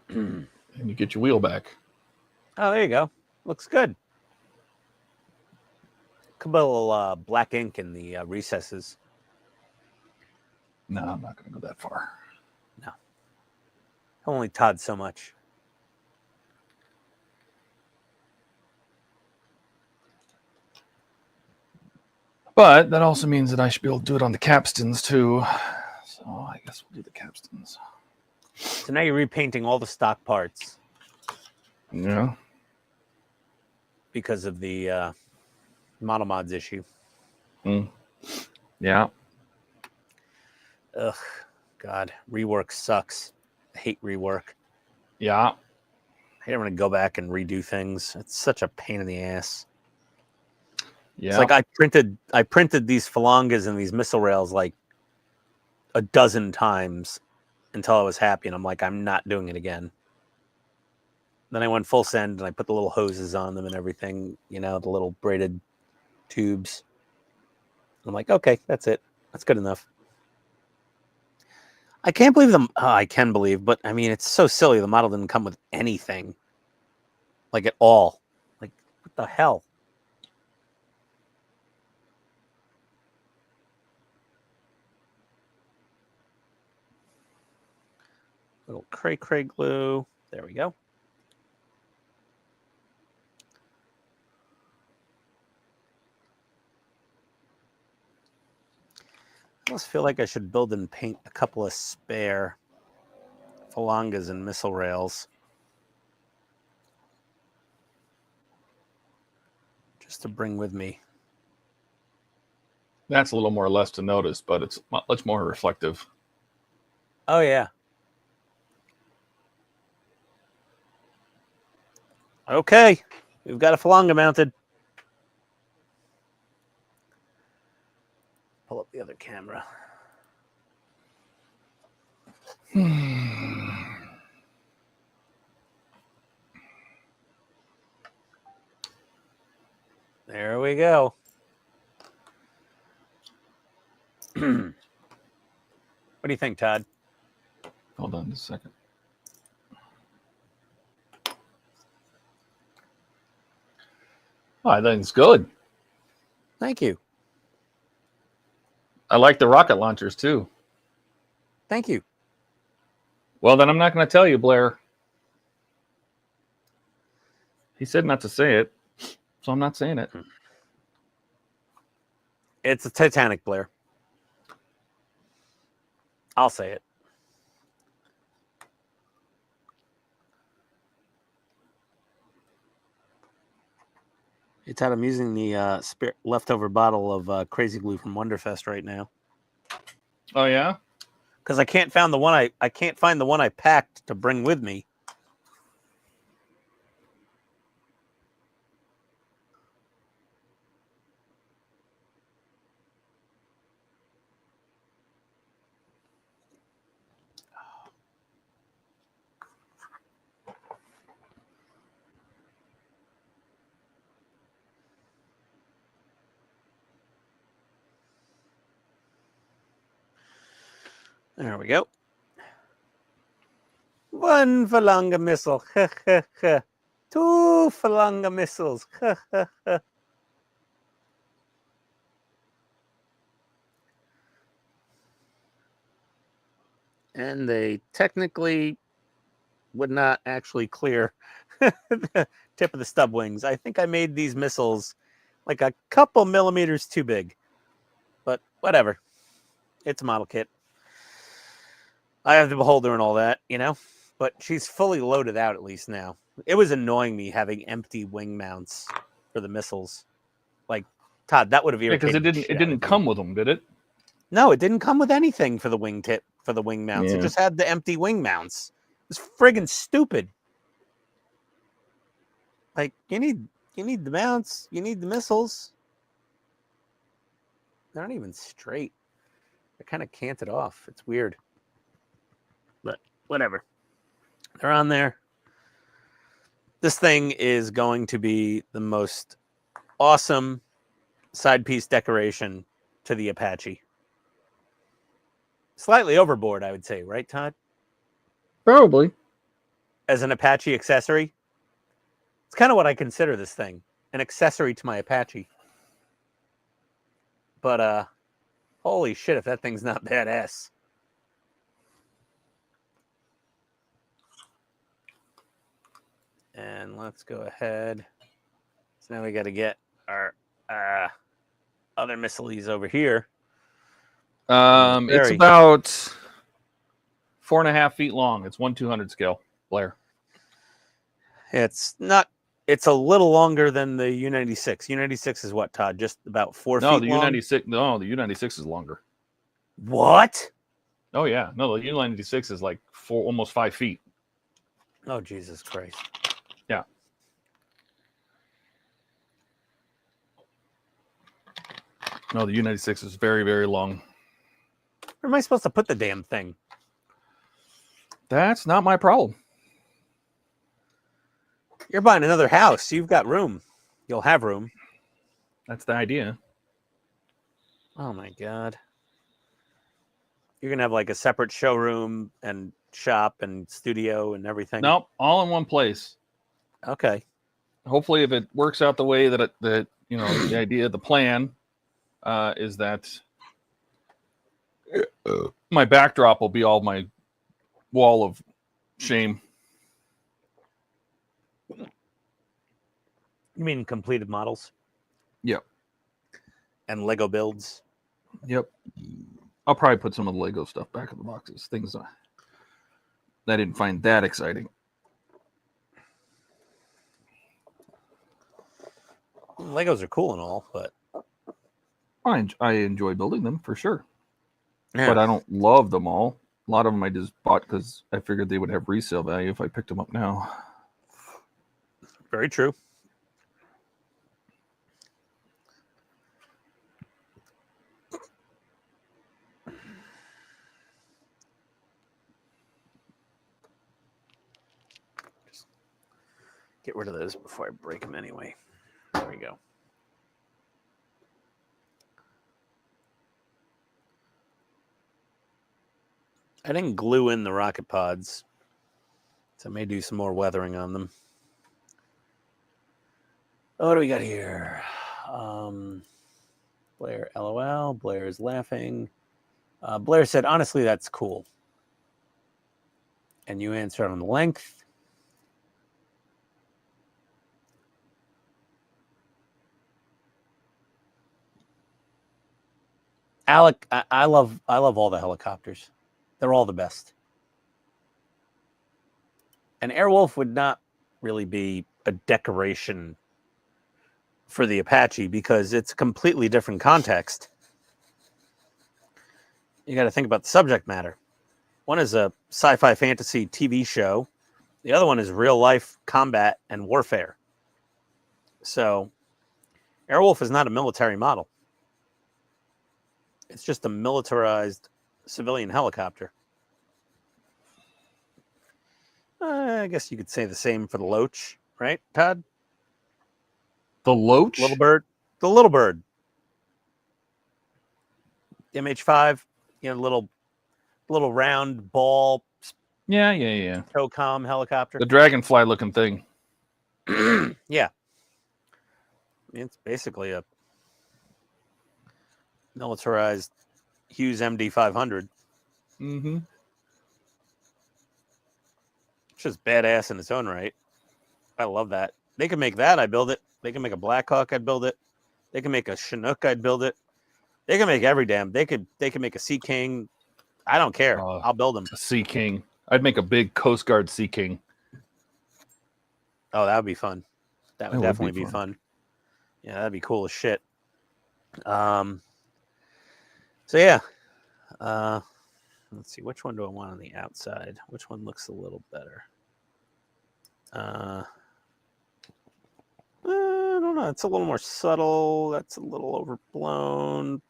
And you get your wheel back. Oh, there you go. Looks good. Could put a little black ink in the recesses. No, I'm not going to go that far. No. Only Todd so much. But that also means that I should be able to do it on the capstans too. So I guess we'll do the capstans. So now you're repainting all the stock parts. Yeah. Because of the model mods issue. Yeah. Ugh. God. Rework sucks. I hate rework. Yeah. I don't want to go back and redo things. It's such a pain in the ass. Yeah. It's like I printed these phalanges and these missile rails like a dozen times until I was happy, and I'm like, I'm not doing it again. Then I went full send and I put the little hoses on them and everything, you know, the little braided tubes. I'm like, okay, that's it. That's good enough. I can't believe them. I can believe, but I mean, it's so silly. The model didn't come with anything, like at all. Like, what the hell? Little cray glue. There we go. I almost feel like I should build and paint a couple of spare phalanges and missile rails. Just to bring with me. That's a little more or less to notice, but it's much more reflective. Oh, yeah. Okay. We've got a phalange mounted. Pull up the other camera. There we go. What do you think, Todd? Hold on just a second. Oh, I think it's good. Thank you. I like the rocket launchers too. Thank you. Well, then I'm not going to tell you, Blair. He said not to say it, so I'm not saying it. It's a Titanic, Blair. I'll say it. Hey, Todd, I'm using the leftover bottle of Crazy Glue from Wonderfest right now. Oh yeah, because I can't find the one I can't find the one I packed to bring with me. There we go. One Falanga missile. Two Falanga missiles. And they technically would not actually clear the tip of the stub wings. I think I made these missiles like a couple millimeters too big. But whatever. It's a model kit. I have the beholder and all that, you know? But she's fully loaded out at least now. It was annoying me having empty wing mounts for the missiles. Like, Todd, that would have irritated because it didn't come with them, did it? No, it didn't come with anything for the wing tip, for the wing mounts. Yeah. It just had the empty wing mounts. It's friggin' stupid. Like, you need the mounts, you need the missiles. They're not even straight. They're kind of canted off. It's weird. But whatever. They're on there. This thing is going to be the most awesome side piece decoration to the Apache. Slightly overboard, I would say, right, Todd? Probably. As an Apache accessory. It's kind of what I consider this thing. An accessory to my Apache. But, holy shit, if that thing's not badass. And let's go ahead. So now we got to get our other missiles over here. It's about 4.5 feet long. It's 1/200 scale, Blair. It's not. It's a little longer than the U-96. U-96 is what, Todd? Just about 4 feet long? The U-96. No, the U-96 is longer. What? Oh yeah, no, the U-96 is like almost 5 feet. Oh Jesus Christ! Yeah. No, the U-96 is very, very long. Where am I supposed to put the damn thing? That's not my problem. You're buying another house. You've got room. You'll have room. That's the idea. Oh my god. You're gonna have like a separate showroom and shop and studio and everything. Nope, all in one place. Okay. Hopefully, if it works out the way that the idea, the plan is that my backdrop will be all my wall of shame. You mean completed models? Yep. And Lego builds? Yep. I'll probably put some of the Lego stuff back in the boxes. Things I didn't find that exciting. Legos are cool and all, but I enjoy building them for sure. yeah. But I don't love them all. A lot of them I just bought because I figured they would have resale value if I picked them up now. Very true. Just get rid of those before I break them anyway. There we go. I didn't glue in the rocket pods, so I may do some more weathering on them. Oh, what do we got here? Blair, LOL. Blair is laughing. Blair said, honestly, that's cool. And you answered on the length. Alec, I love all the helicopters. They're all the best. And Airwolf would not really be a decoration for the Apache because it's a completely different context. You got to think about the subject matter. One is a sci-fi fantasy TV show. The other one is real life combat and warfare. So Airwolf is not a military model. It's just a militarized civilian helicopter. I guess you could say the same for the Loach, right, Todd? The Loach? Little Bird. The Little Bird. The MH5, little round ball. Yeah. TOCOM helicopter. The dragonfly looking thing. Yeah. It's basically a militarized Hughes MD-500. Mm-hmm. It's just badass in its own right. I love that. They can make that, I'd build it. They can make a Blackhawk, I'd build it. They can make a Chinook, I'd build it. They can make every damn. They can make a Sea King. I don't care. I'll build them. A Sea King. I'd make a big Coast Guard Sea King. Oh, that would be fun. That would definitely be fun. Yeah, that'd be cool as shit. So yeah. Let's see. Which one do I want on the outside? Which one looks a little better? I don't know. It's a little more subtle. That's a little overblown.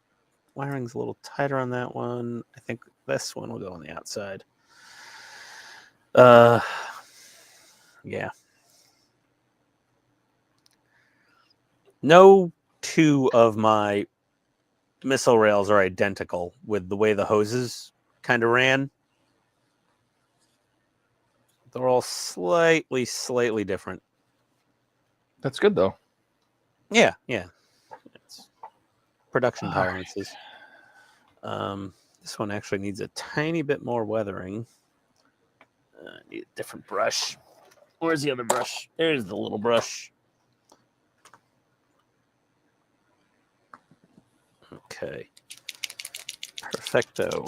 Wiring's a little tighter on that one. I think this one will go on the outside. Yeah. No two of my missile rails are identical with the way the hoses kind of ran. They're all slightly different. That's good, though. Yeah. It's production tolerances. This one actually needs a tiny bit more weathering. I need a different brush. Where's the other brush? There's the little brush. Okay. Perfecto.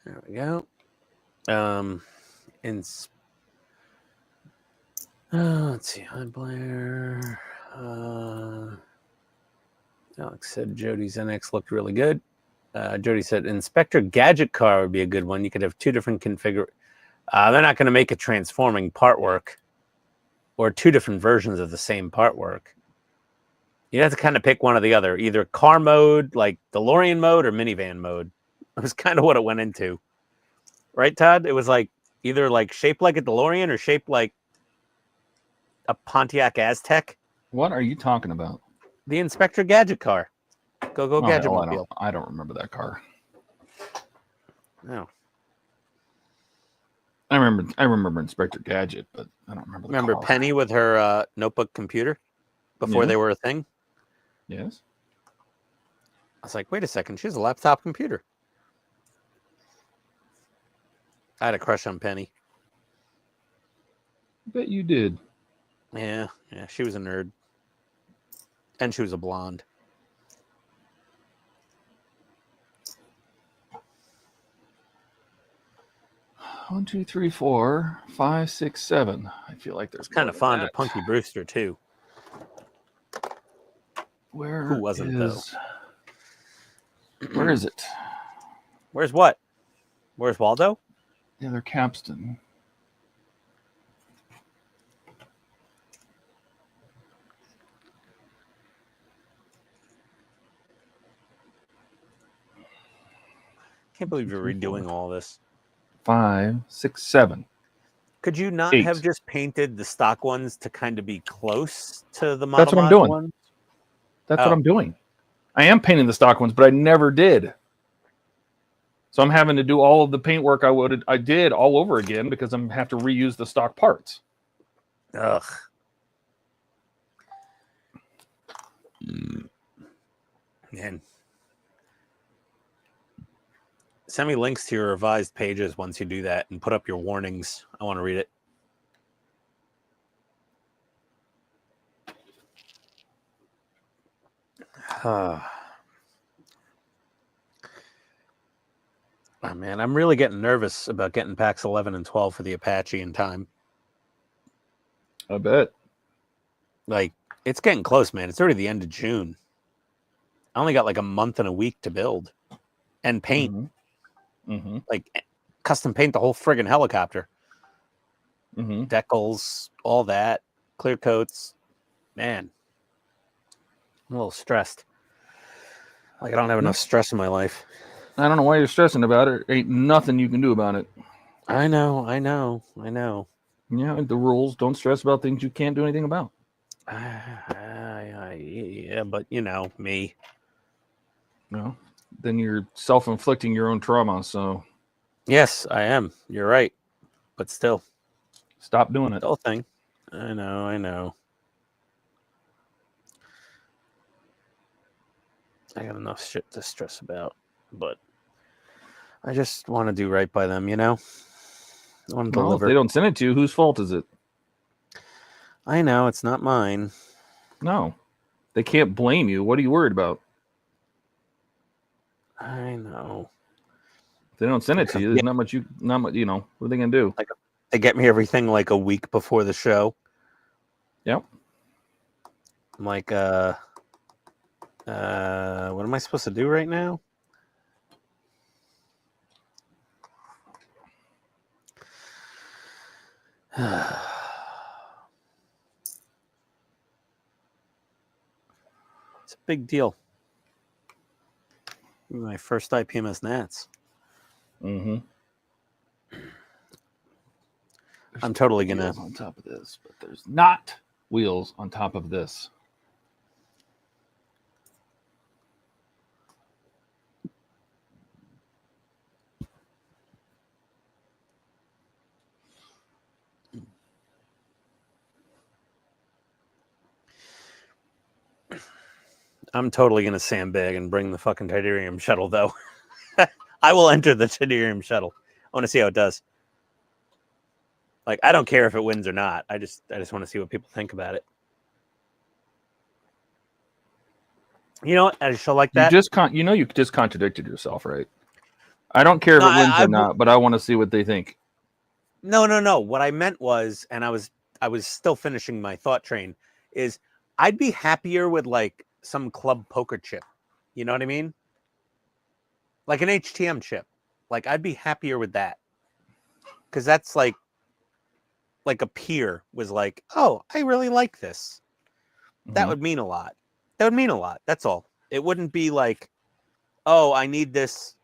There we go. Let's see. Hi, Blair. Alex said Jody's NX looked really good. Jody said Inspector Gadget Car would be a good one. You could have two different configurations. They're not going to make a transforming part work or two different versions of the same part work. You have to kind of pick one or the other, either car mode, like DeLorean mode, or minivan mode. It was kind of what it went into. Right, Todd? It was like either like shaped like a DeLorean or shaped like a Pontiac Aztec. What are you talking about? The Inspector Gadget Car. Go Gadget hell, Mobile. I don't remember that car. No. I remember Inspector Gadget, but I don't remember the car. Penny with her notebook computer before they were a thing? Yes. I was like, wait a second, she has a laptop computer. I had a crush on Penny. I bet you did. Yeah, she was a nerd. And she was a blonde. One, two, three, 4, 5, 6, 7. I feel like there's kind of fond of Punky Brewster too. Who wasn't though? Where is it? Where's what? Where's Waldo? The other capstan. Can't believe you're redoing all this. 5, 6, 7. Could you not 8. have just painted the stock ones to kind of be close to the model? That's what I'm doing. Ones? That's what I'm doing. I am painting the stock ones, but I never did. So I'm having to do all of the paint work I did all over again because I'm have to reuse the stock parts. Ugh. Man. Send me links to your revised pages once you do that and put up your warnings. I want to read it. Oh, man, I'm really getting nervous about getting packs 11 and 12 for the Apache in time. I bet. Like, it's getting close, man. It's already the end of June. I only got like a month and a week to build and paint. Like, custom paint the whole friggin' helicopter. Decals, all that, clear coats. Man, I'm a little stressed. Like, I don't have enough stress in my life. I don't know why you're stressing about it. Ain't nothing you can do about it. I know. Yeah, the rules. Don't stress about things you can't do anything about. Yeah, but you know, me. No, then you're self-inflicting your own trauma. So, yes, I am. You're right, but still, stop doing it. Whole thing. I know. I got enough shit to stress about, but I just want to do right by them, you know? I want to deliver. If they don't send it to you, whose fault is it? I know, it's not mine. No. They can't blame you. What are you worried about? I know. If they don't send it to you, there's not much, you know, what are they going to do? Like, they get me everything like a week before the show. Yep. I'm like, what am I supposed to do right now? It's a big deal. My first IPMS Nats. I'm totally gonna on top of this, but there's not wheels on top of this. I'm totally gonna sandbag and bring the fucking Titanium shuttle, though. I will enter the Titanium shuttle. I want to see how it does. Like, I don't care if it wins or not. I just want to see what people think about it. You know what? At a show like that, You just contradicted yourself, right? I don't care if No, it wins I or not, but I want to see what they think. No. What I meant was, and I was still finishing my thought train, is I'd be happier with like some club poker chip. You know what I mean? Like an HTM chip. Like I'd be happier with that. Because that's like a peer was like, oh, I really like this. That Mhm. would mean a lot. That would mean a lot. That's all. It wouldn't be like, oh, I need this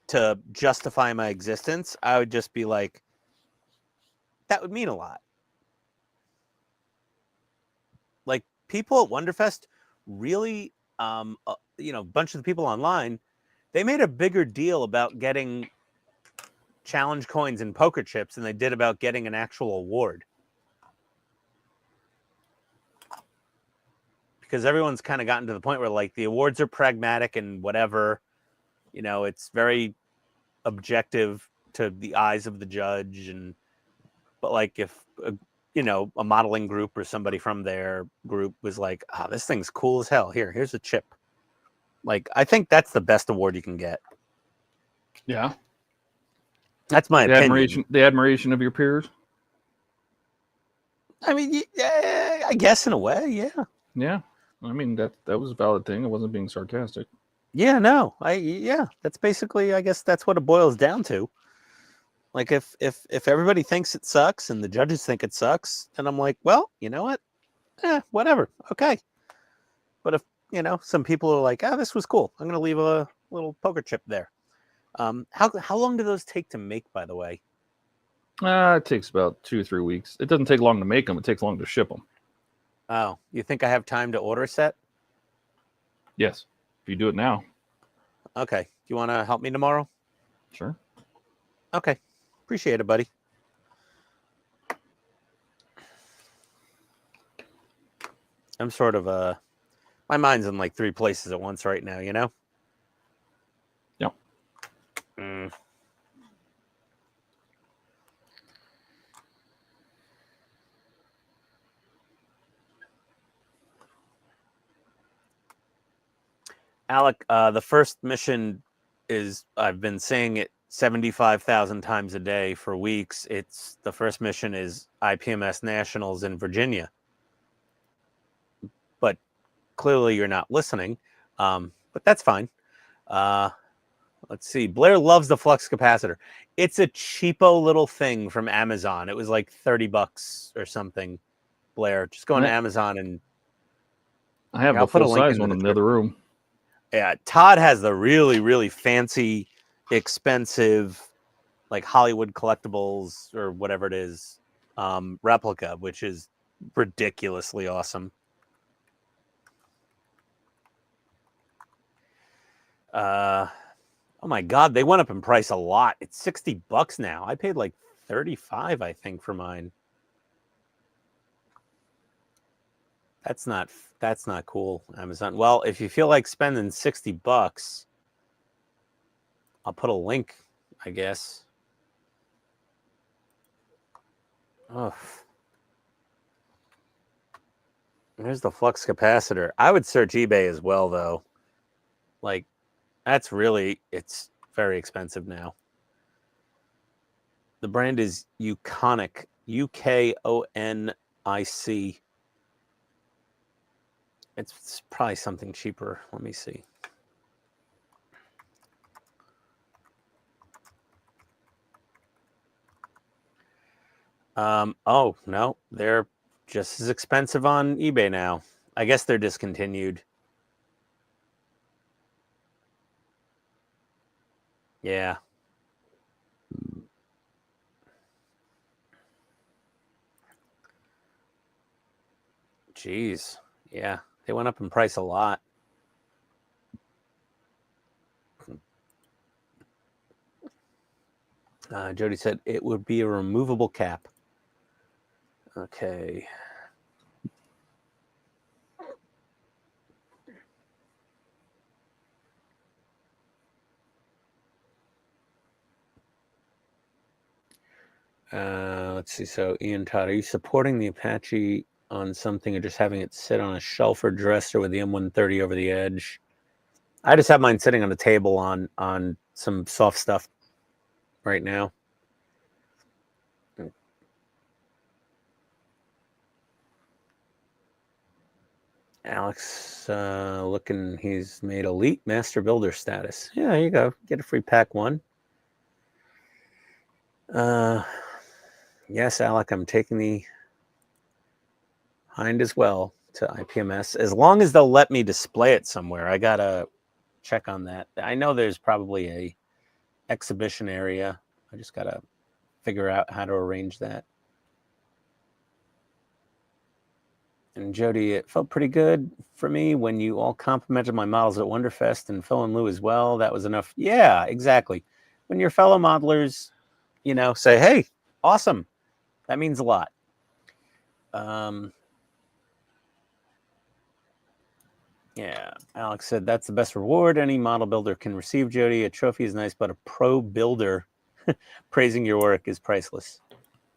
to justify my existence. I would just be like, that would mean a lot. Like people at Wonderfest really, a bunch of the people online, they made a bigger deal about getting challenge coins and poker chips than they did about getting an actual award. Because everyone's kind of gotten to the point where like the awards are pragmatic and whatever, it's very objective to the eyes of the judge. But like if a modeling group or somebody from their group was like, oh, this thing's cool as hell. Here's a chip. Like, I think that's the best award you can get. Yeah. That's my opinion. The admiration of your peers. I mean, yeah, I guess in a way, yeah. Yeah. I mean, that was a valid thing. I wasn't being sarcastic. Yeah, no. That's basically, I guess that's what it boils down to. Like if everybody thinks it sucks and the judges think it sucks, then I'm like, well, you know what? Whatever. Okay. But if, some people are like, this was cool, I'm going to leave a little poker chip there. How long do those take to make, by the way? It takes about 2 or 3 weeks. It doesn't take long to make them. It takes long to ship them. Oh, you think I have time to order a set? Yes. If you do it now. Okay. Do you want to help me tomorrow? Sure. Okay. Appreciate it, buddy. I'm sort of my mind's in like 3 places at once right now, Yep. Alec, the first mission is, I've been saying it 75,000 times a day for weeks. The first mission is IPMS Nationals in Virginia. But clearly you're not listening. But that's fine. Let's see. Blair loves the flux capacitor. It's a cheapo little thing from Amazon. It was like $30 or something. Blair, just go on Amazon and I have the full size one in the other room. Yeah, Todd has the really, really fancy, expensive, like Hollywood Collectibles or whatever it is, replica, which is ridiculously awesome. Oh my God, they went up in price a lot. It's $60 now. I paid like $35, I think, for mine. That's not cool, Amazon. Well, if you feel like spending $60, I'll put a link, I guess. Oh. There's the flux capacitor. I would search eBay as well, though. Like, it's very expensive now. The brand is Ukonic, UKONIC. It's probably something cheaper. Let me see. Oh, no. They're just as expensive on eBay now. I guess they're discontinued. Yeah. Jeez. Yeah. They went up in price a lot. Jody said it would be a removable cap. Okay. Let's see. So, Ian Todd, are you supporting the Apache on something or just having it sit on a shelf or dresser with the M130 over the edge? I just have mine sitting on a table on some soft stuff right now. Alex looking, he's made Elite Master Builder status. Yeah, there you go. Get a free pack 1. Yes, Alec, I'm taking the Hind as well to IPMS. As long as they'll let me display it somewhere. I got to check on that. I know there's probably a exhibition area. I just got to figure out how to arrange that. And Jody, it felt pretty good for me when you all complimented my models at Wonderfest, and Phil and Lou as well. That was enough. Yeah, exactly. When your fellow modelers, you know, say, hey, awesome. That means a lot. Yeah, Alex said that's the best reward any model builder can receive, Jody. A trophy is nice, but a pro builder praising your work is priceless.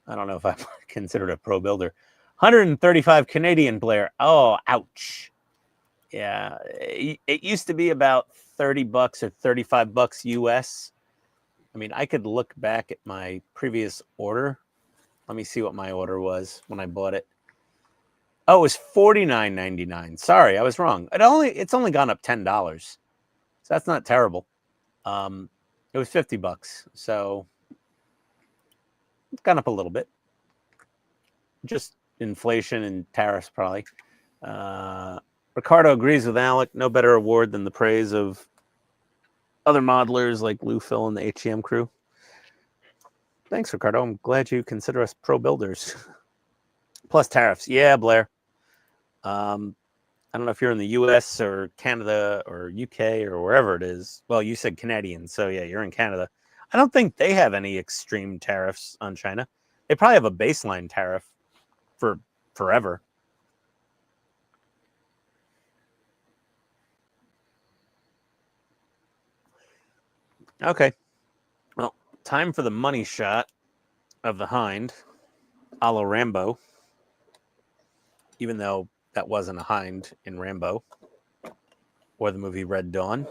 I don't know if I'm considered a pro builder. 135 Canadian, Blair. Oh, ouch. Yeah, it used to be about $30 or $35 US. I mean, I could look back at my previous order. Let me see what my order was when I bought it. Oh, it was $49.99. Sorry, I was wrong. It's only gone up $10. So that's not terrible. It was $50. So it's gone up a little bit. Just inflation and tariffs, probably. Ricardo agrees with Alec. No better award than the praise of other modelers like Lou, Phil, and the HTM crew. Thanks, Ricardo. I'm glad you consider us pro builders. Plus tariffs. Yeah, Blair. I don't know if you're in the US or Canada or UK or wherever it is. Well, you said Canadian, so yeah, you're in Canada. I don't think they have any extreme tariffs on China. They probably have a baseline tariff for forever. Okay. Well, time for the money shot of the Hind, a la Rambo. Even though that wasn't a Hind in Rambo, or the movie Red Dawn,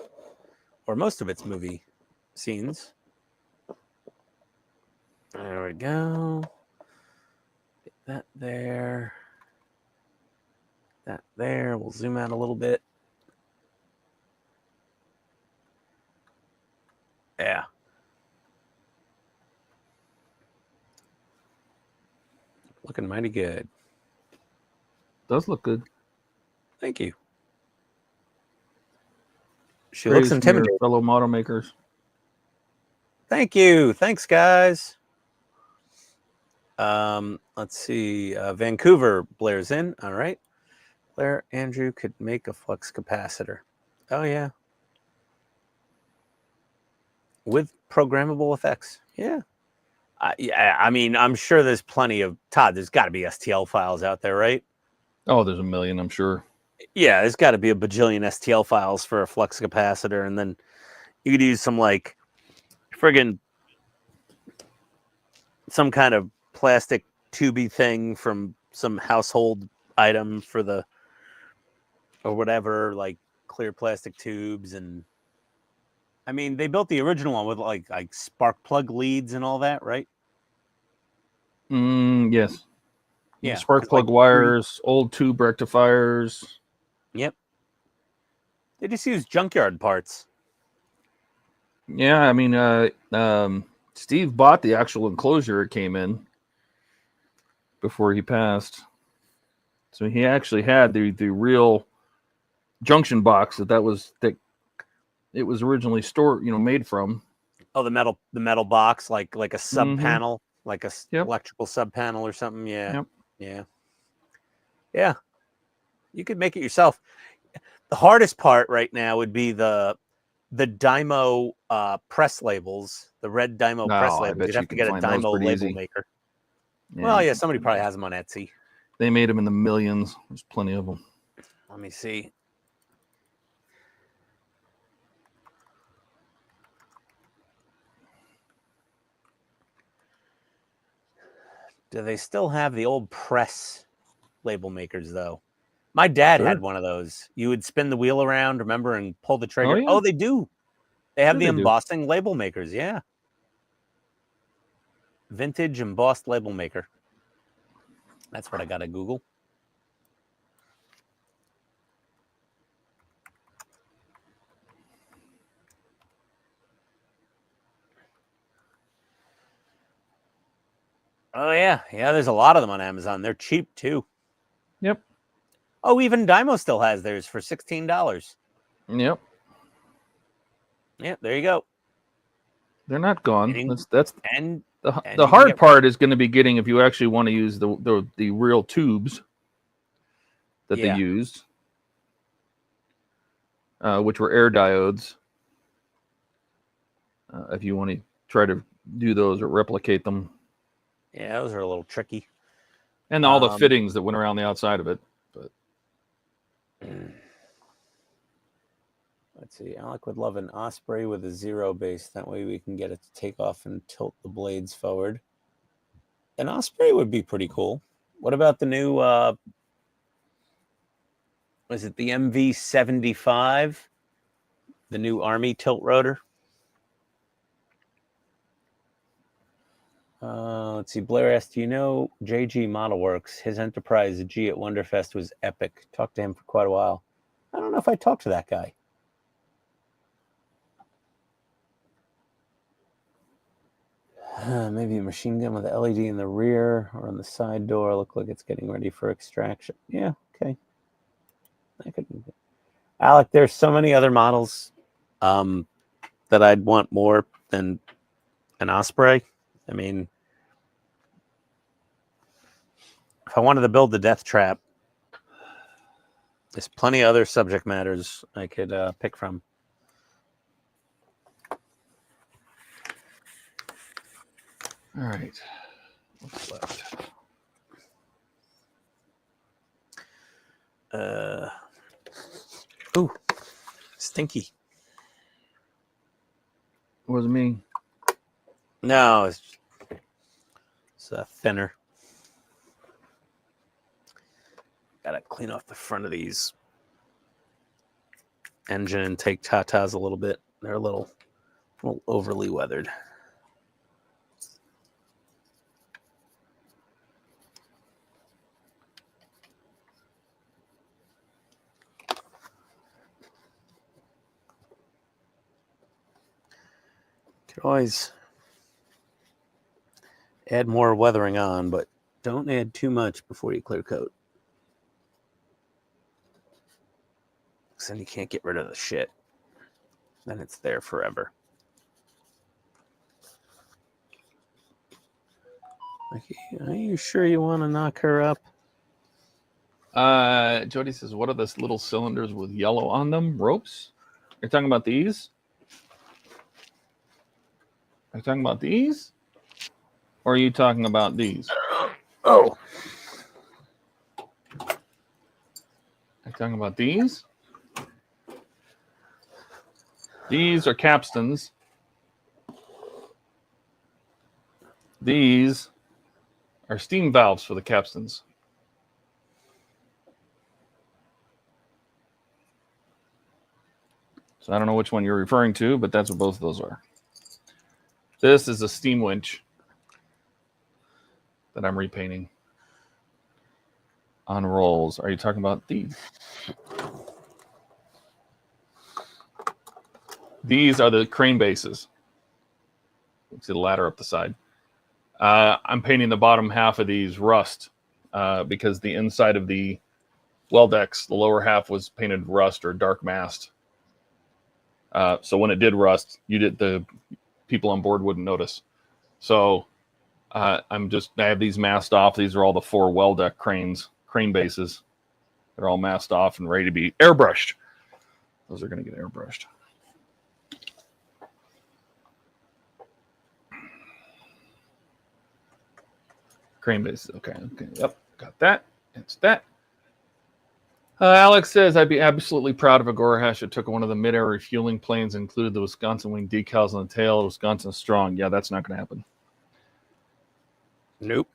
or most of its movie scenes. There we go. Get that there. That there. We'll zoom out a little bit. Yeah. Looking mighty good. Does look good. Thank you. She looks intimidating. Fellow model makers. Thank you. Thanks, guys. Let's see. Vancouver, Blair's in. All right. Blair, Andrew could make a flux capacitor. Oh, yeah. With programmable effects. Yeah. Yeah. I mean, I'm sure there's plenty of... Todd, there's got to be STL files out there, right? Oh, there's a million, I'm sure. Yeah, there's got to be a bajillion STL files for a flux capacitor, and then you could use some like friggin' some kind of plastic tubey thing from some household item for the or whatever, like clear plastic tubes. And I mean, they built the original one with like spark plug leads and all that, right? Yes. Yeah, Spark plug wires, old tube rectifiers. Yep. They just use junkyard parts. Yeah, I mean, Steve bought the actual enclosure it came in before he passed. So he actually had the real junction box that was thick. It was originally stored, made from. Oh, the metal box, like a sub panel, like a electrical sub panel or something. Yeah. Yep. Yeah. You could make it yourself. The hardest part right now would be the Dymo press labels, the red Dymo press labels. You'd have to get a Dymo label maker. Yeah. Well, yeah, somebody probably has them on Etsy. They made them in the millions. There's plenty of them. Let me see. Do they still have the old press label makers, though? My dad had one of those. You would spin the wheel around, remember, and pull the trigger. Oh, they do. They have the embossing label makers, yeah. vintage embossed label maker. That's what I got to Google. Oh, yeah. Yeah, there's a lot of them on Amazon. They're cheap, too. Yep. Oh, even Dymo still has theirs for $16. Yep. Yeah, there you go. They're not gone. And- That's And the you the can hard get- part is going to be getting if you actually want to use the real tubes that Yeah. they used, which were air diodes. If you want to try to do those or replicate them, yeah, those are a little tricky. and all the fittings that went around the outside of it. But Let's see. Alec would love an Osprey with a 0 base. That way we can get it to take off and tilt the blades forward. An Osprey would be pretty cool. What about the new, was it the MV75? The new Army tilt rotor? Let's see. Blair asked, do you know JG Model Works? His Enterprise G at Wonderfest was epic. Talked to him for quite a while. I don't know if I talked to that guy. Maybe a machine gun with an LED in the rear or on the side door. Look like it's getting ready for extraction. Yeah, okay. That could be good. Alec, there's so many other models that I'd want more than an Osprey. I mean, if I wanted to build the Death Trap, there's plenty of other subject matters I could pick from. all right, what's left? Ooh, stinky. It wasn't me. No, it's thinner. Gotta clean off the front of these engine intake tatas a little bit. They're a little overly weathered. Could always add more weathering on, but don't add too much before you clear coat. Because then you can't get rid of the shit. Then it's there forever. Are you sure you want to knock her up? Jody says, what are those little cylinders with yellow on them? Ropes? You're talking about these? Are you talking about these? Or are you talking about these? Oh. Are you talking about these? These are capstans. These are steam valves for the capstans. So I don't know which one you're referring to, but that's what both of those are. This is a steam winch that I'm repainting on rolls. Are you talking about these? These are the crane bases. You see the ladder up the side. I'm painting the bottom half of these rust because the inside of the well decks, the lower half was painted rust or dark mast. So when it did rust, the people on board wouldn't notice. So I have these masked off. These are all the 4 well deck crane bases. They're all masked off and ready to be airbrushed. Those are going to get airbrushed. Crane bases. Okay. Yep. Got that. It's that. Alex says, I'd be absolutely proud if Agorahasha took one of the mid-air refueling planes and included the Wisconsin wing decals on the tail. Wisconsin strong. Yeah, that's not going to happen. Nope.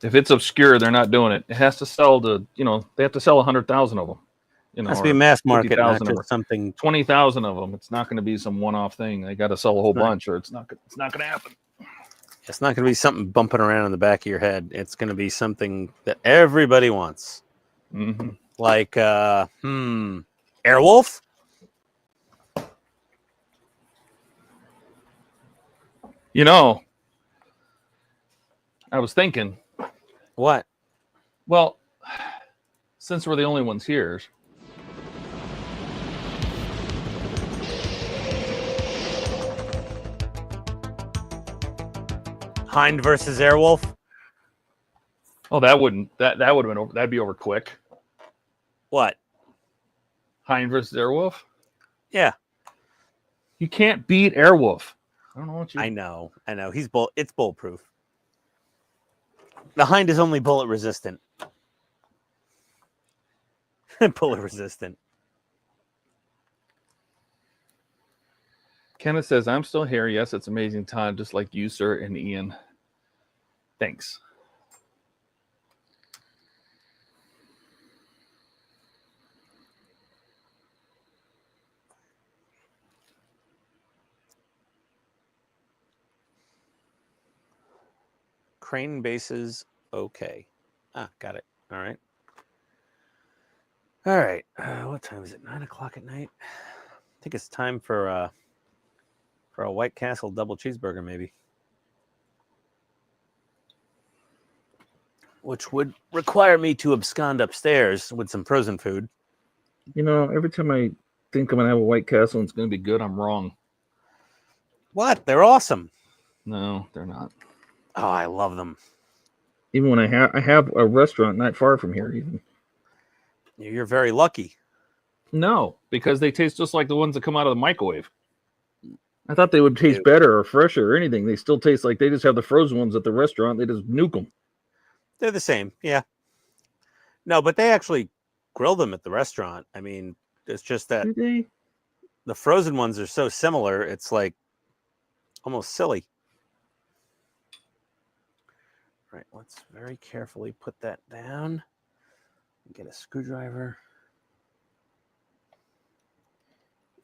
If it's obscure, they're not doing it. It has to sell to, they have to sell 100,000 of them. It has to be a mass market, not just something. 20,000 of them. It's not going to be some one-off thing. They got to sell a whole bunch, or it's not going to happen. It's not going to be something bumping around in the back of your head. It's going to be something that everybody wants. Mm-hmm. Like, Airwolf? You know, I was thinking, What? well, since we're the only ones here, Hind versus Airwolf? oh, that would have been over. That'd be over quick. What? Hind versus Airwolf. Yeah. You can't beat Airwolf. I don't know what you. I know. He's it's bulletproof. The Hind is only bullet resistant. Bullet resistant. Kenneth says, I'm still here. Yes, it's amazing time, just like you, sir, and Ian. Thanks. Crane bases, okay. Ah, got it. All right. All right. What time is it? 9 o'clock at night? I think it's time for a White Castle double cheeseburger, maybe. Which would require me to abscond upstairs with some frozen food. You know, every time I think I'm going to have a White Castle and it's going to be good, I'm wrong. What? They're awesome. No, they're not. Oh, I love them. Even when I have a restaurant not far from here, even. You're very lucky. No, because they taste just like the ones that come out of the microwave. I thought they would taste better or fresher or anything. They still taste like they just have the frozen ones at the restaurant. They just nuke them. They're the same, yeah. No, but they actually grill them at the restaurant. I mean, it's just that the frozen ones are so similar, it's like almost silly. Right, let's very carefully put that down. Get a screwdriver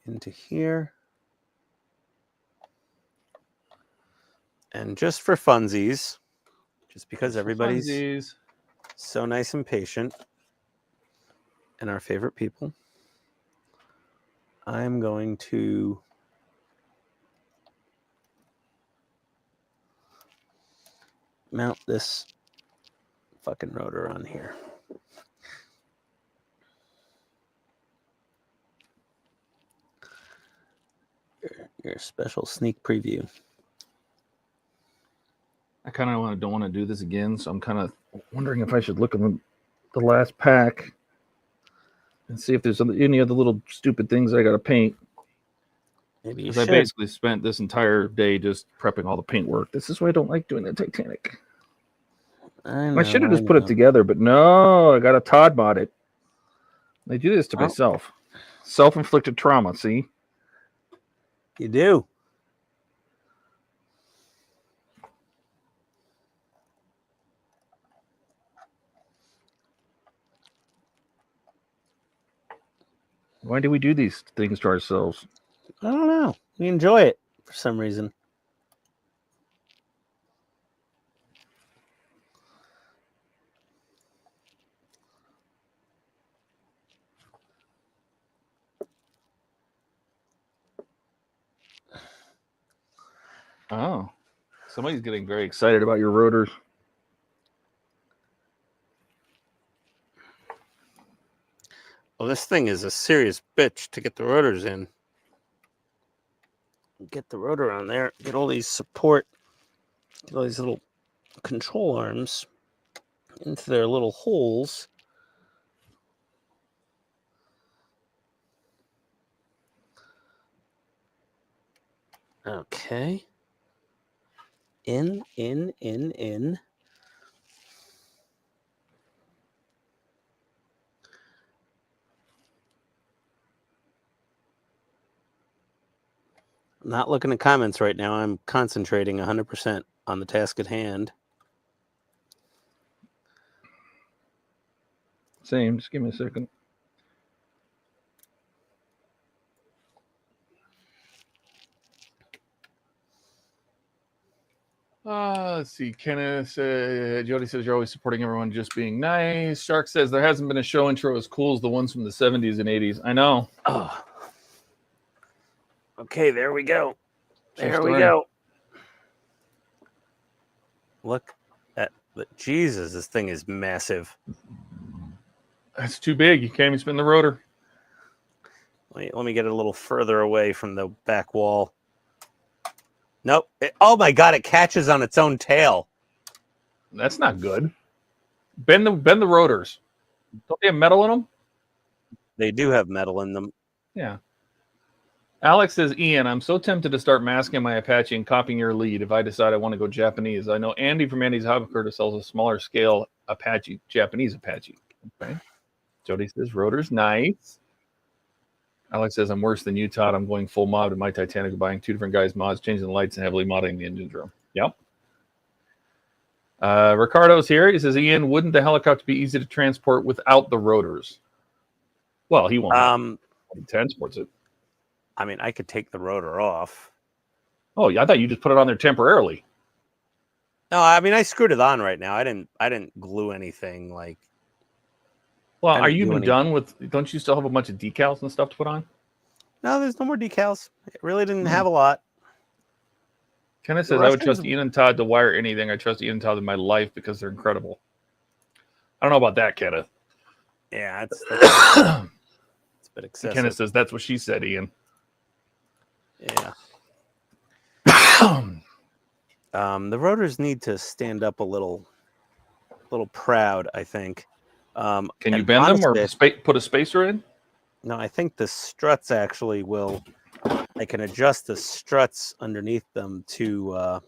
into here. And just for funsies, just because everybody's so nice and patient and our favorite people, I'm going to mount this fucking rotor on here. Your special sneak preview. I kind of don't want to do this again, so I'm kind of wondering if I should look at the last pack and see if there's any other little stupid things I got to paint. Maybe you should. I basically spent this entire day just prepping all the paint work. This is why I don't like doing the Titanic. I should have just put it together, but no, I got to TODD mod it. I do this to myself. Self-inflicted trauma, see? You do. Why do we do these things to ourselves? I don't know. We enjoy it for some reason. Oh, somebody's getting very excited about your rotors. Well, this thing is a serious bitch to get the rotors in. Get the rotor on there. Get all these support. Get all these little control arms into their little holes. Okay. In. I'm not looking at comments right now. I'm concentrating 100% on the task at hand. Same. Just give me a second. Let's see. Kenneth, Jody says you're always supporting everyone just being nice. Shark says there hasn't been a show intro as cool as the ones from the 70s and 80s. I know. Oh. Okay, there we go. True There we story. go. Look at the Jesus, this thing is massive. That's too big. You can't even spin the rotor. Let me get it a little further away from the back wall. Nope. Oh my God! It catches on its own tail. That's not good. Bend the rotors. Don't they have metal in them? They do have metal in them. Yeah. Alex says, Ian, I'm so tempted to start masking my Apache and copying your lead if I decide I want to go Japanese. I know Andy from Andy's Hobby Critter sells a smaller scale Apache, Japanese Apache. Okay. Jody says, rotor's nice. Alex says, I'm worse than you, Todd. I'm going full mod in my Titanic, buying 2 different guys' mods, changing the lights, and heavily modding the engine room. Yep. Ricardo's here. He says, Ian, wouldn't the helicopter be easy to transport without the rotors? Well, he won't. He transports it. I mean, I could take the rotor off. Oh, yeah, I thought you just put it on there temporarily. No, I mean, I screwed it on right now. I didn't glue anything like. Well, I are didn't you do even any- done with? Don't you still have a bunch of decals and stuff to put on? No, there's no more decals. It really didn't have a lot. Kenneth The says, I would Russians- trust Ian and Todd to wire anything. I trust Ian and Todd in my life because they're incredible. I don't know about that, Kenneth. Yeah, it's a bit excessive. Kenneth says, that's what she said, Ian. Yeah. The rotors need to stand up a little proud, I think. Can you and bend them or honestly, put a spacer in? No, I think the struts actually will. I can adjust the struts underneath them to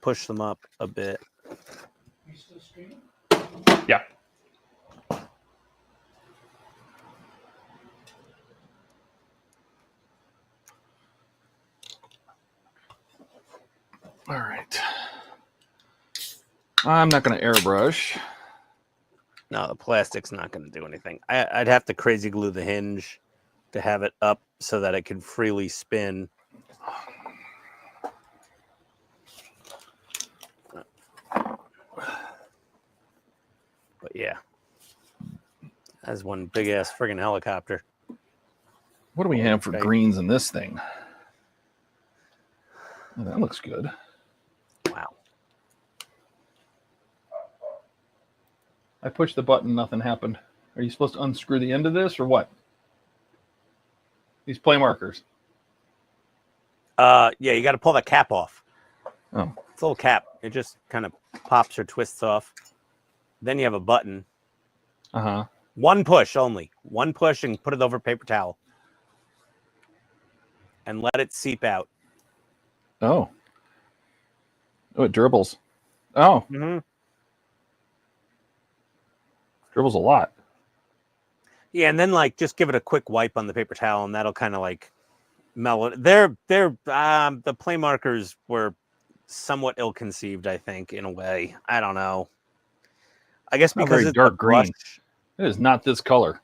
push them up a bit. Yeah. All right. I'm not going to airbrush. No, the plastic's not going to do anything. I'd have to crazy glue the hinge to have it up so that it can freely spin. But yeah, that's one big ass friggin' helicopter. What do we have for Okay. greens in this thing? Oh, that looks good. Wow. I pushed the button, nothing happened. Are you supposed to unscrew the end of this or what? These play markers. Yeah, you got to pull the cap off. Oh. It's a little cap. It just kind of pops or twists off. Then you have a button. Uh-huh. One push only. One push and put it over paper towel. And let it seep out. Oh. Oh, it dribbles. Oh. Mm-hmm. Dribbles a lot. Yeah, and then like just give it a quick wipe on the paper towel, and that'll kind of like mellow it. The play markers were somewhat ill-conceived, I think, in a way. I don't know. I guess Not because very it's dark a brush. green. It is not this color.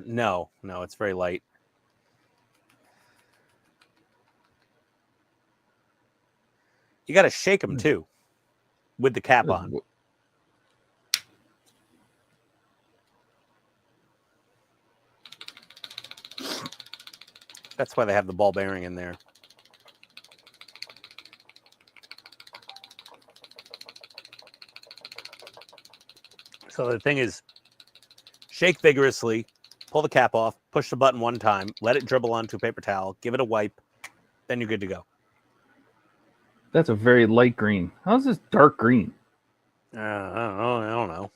No, it's very light. You got to shake them too, with the cap on. That's why they have the ball bearing in there. So the thing is, shake vigorously, pull the cap off, push the button one time, let it dribble onto a paper towel, give it a wipe, then you're good to go. That's a very light green. How's this dark green? I don't know.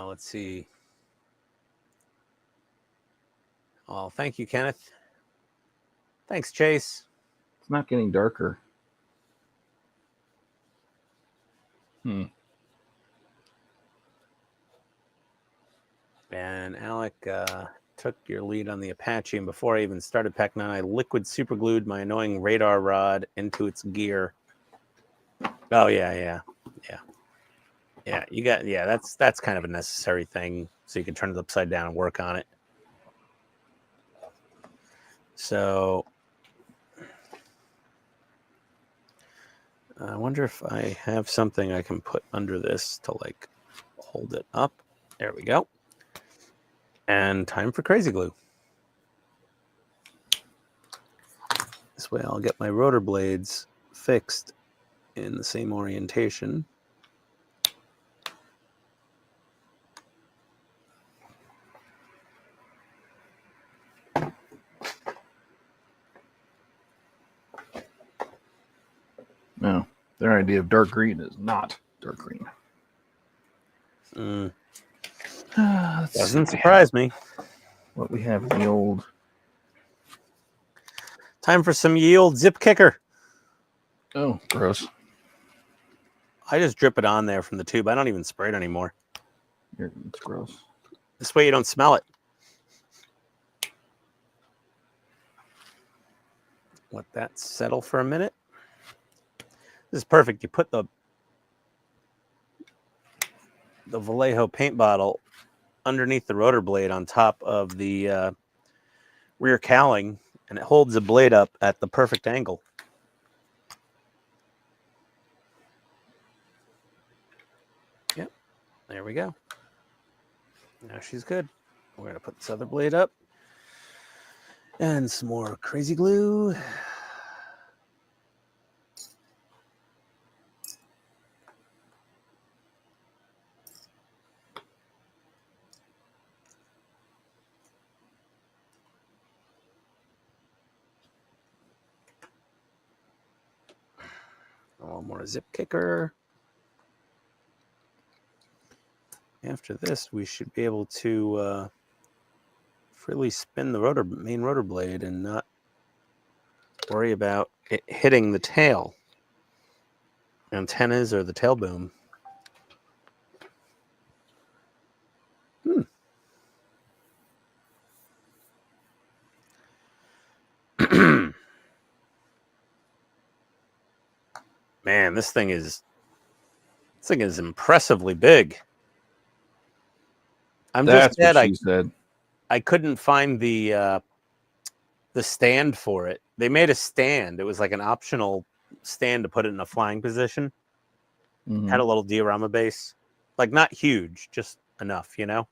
Let's see. Oh, thank you, Kenneth. Thanks, Chase. It's not getting darker. And Alec took your lead on the Apache, and before I even started Pac 9, I liquid super glued my annoying radar rod into its gear. Oh yeah. You got that's kind of a necessary thing, so you can turn it upside down and work on it. So I wonder if I have something I can put under this to like hold it up. There we go. And time for crazy glue. This way I'll get my rotor blades fixed in the same orientation. No, their idea of dark green is not dark green. Doesn't surprise me. What we have in the old. Time for some yield zip kicker. Oh, gross. I just drip it on there from the tube. I don't even spray it anymore. It's gross. This way you don't smell it. Let that settle for a minute. This is perfect. You put the Vallejo paint bottle underneath the rotor blade on top of the rear cowling, and it holds the blade up at the perfect angle. Yep, there we go. Now she's good. We're going to put this other blade up. And some more crazy glue. One more zip kicker. After this, we should be able to freely spin the main rotor blade and not worry about it hitting the tail antennas or the tail boom. Man, this thing is impressively big. I'm That's just what sad she said. I couldn't find the stand for it. They made a stand. It was like an optional stand to put it in a flying position. Mhm. Had a little diorama base. Like not huge, just enough, you know?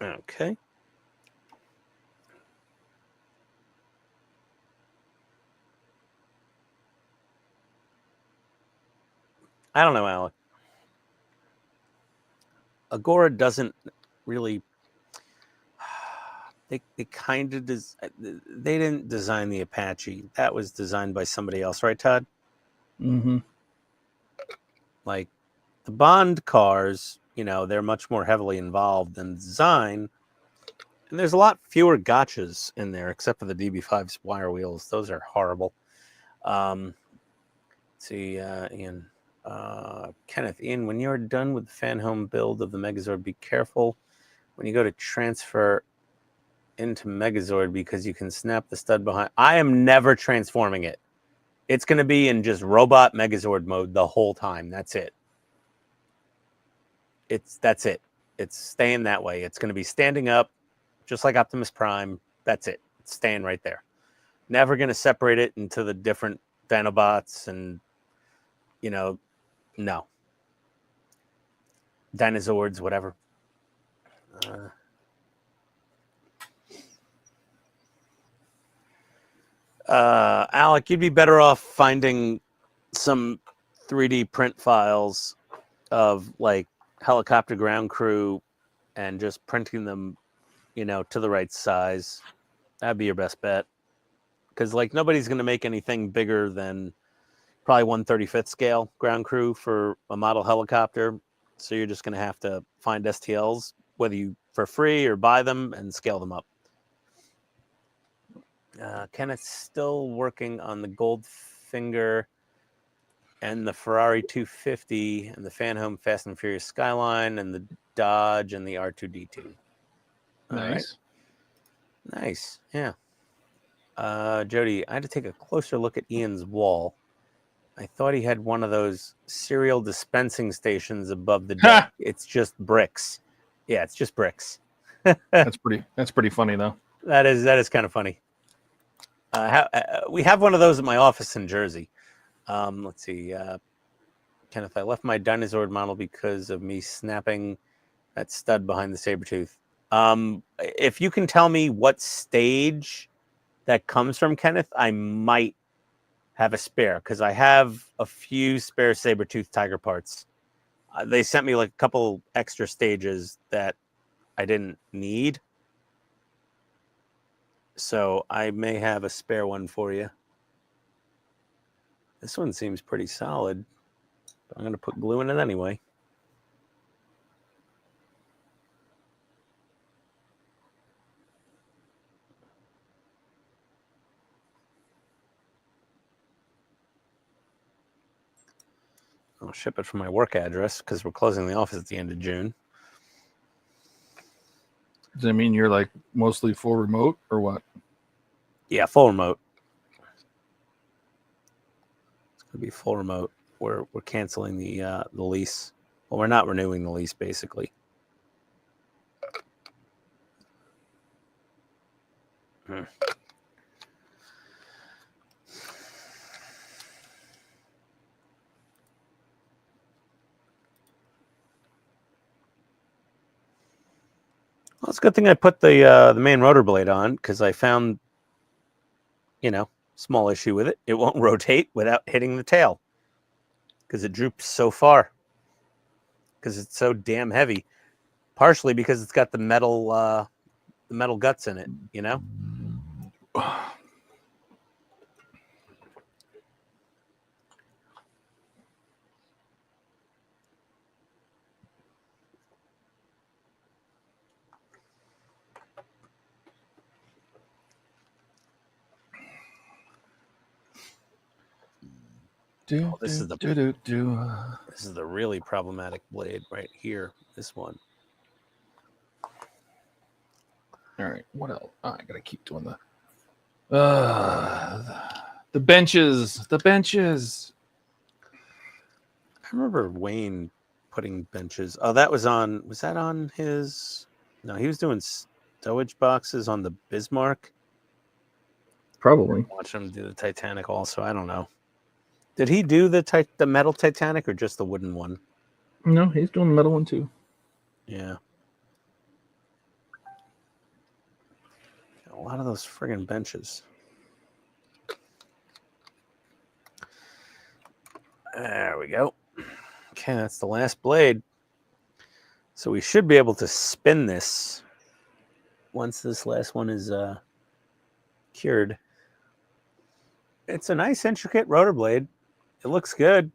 Okay. I don't know, Alec. Agora doesn't really. They kind of they didn't design the Apache. That was designed by somebody else, right, Todd? Mm-hmm. Like the Bond cars, you know, they're much more heavily involved in design, and there's a lot fewer gotchas in there, except for the DB5's wire wheels. Those are horrible. Let's see, Ian. Kenneth, Ian, when you're done with the fan home build of the Megazord, be careful when you go to transfer into Megazord because you can snap the stud behind. I am never transforming it. It's going to be in just robot Megazord mode the whole time. That's it. That's it. It's staying that way. It's going to be standing up just like Optimus Prime. That's it. It's staying right there. Never going to separate it into the different Dinobots and, you know, no. Dinozords, whatever. Alec, you'd be better off finding some 3D print files of like helicopter ground crew and just printing them, you know, to the right size. That'd be your best bet. Because like nobody's going to make anything bigger than probably 1/35th scale ground crew for a model helicopter. So you're just going to have to find STLs, whether you for free or buy them and scale them up. Kenneth's still working on the Goldfinger and the Ferrari 250 and the Phantom Fast and Furious Skyline and the Dodge and the R2D2. All right. Nice. Nice. Yeah. Jody, I had to take a closer look at Ian's wall. I thought he had one of those cereal dispensing stations above the deck. It's just bricks. Yeah, it's just bricks. That's pretty funny though. That is kind of funny. We have one of those at my office in Jersey. Let's see. Kenneth, I left my dinosaur model because of me snapping that stud behind the Sabretooth. If you can tell me what stage that comes from, Kenneth, I might have a spare because I have a few spare Sabretooth Tiger parts. They sent me like a couple extra stages that I didn't need. So I may have a spare one for you. This one seems pretty solid. But I'm going to put glue in it anyway. I'll ship it from my work address because we're closing the office at the end of June. Does that mean you're like mostly full remote or what? Yeah, full remote. It's going to be full remote. We're canceling the lease. Well, we're not renewing the lease, basically. Well, it's a good thing I put the main rotor blade on because I found, small issue with it. It won't rotate without hitting the tail because it droops so far because it's so damn heavy. Partially because it's got the metal guts in it, This is the really problematic blade right here. This one. All right. What else? Oh, I gotta keep doing the benches. The benches. I remember Wayne putting benches. Oh, that was that on his? No, he was doing stowage boxes on the Bismarck. Probably. Watch him do the Titanic also. I don't know. Did he do the metal Titanic or just the wooden one? No, he's doing the metal one too. Yeah. A lot of those friggin' benches. There we go. Okay, that's the last blade. So we should be able to spin this once this last one is cured. It's a nice intricate rotor blade. It looks good.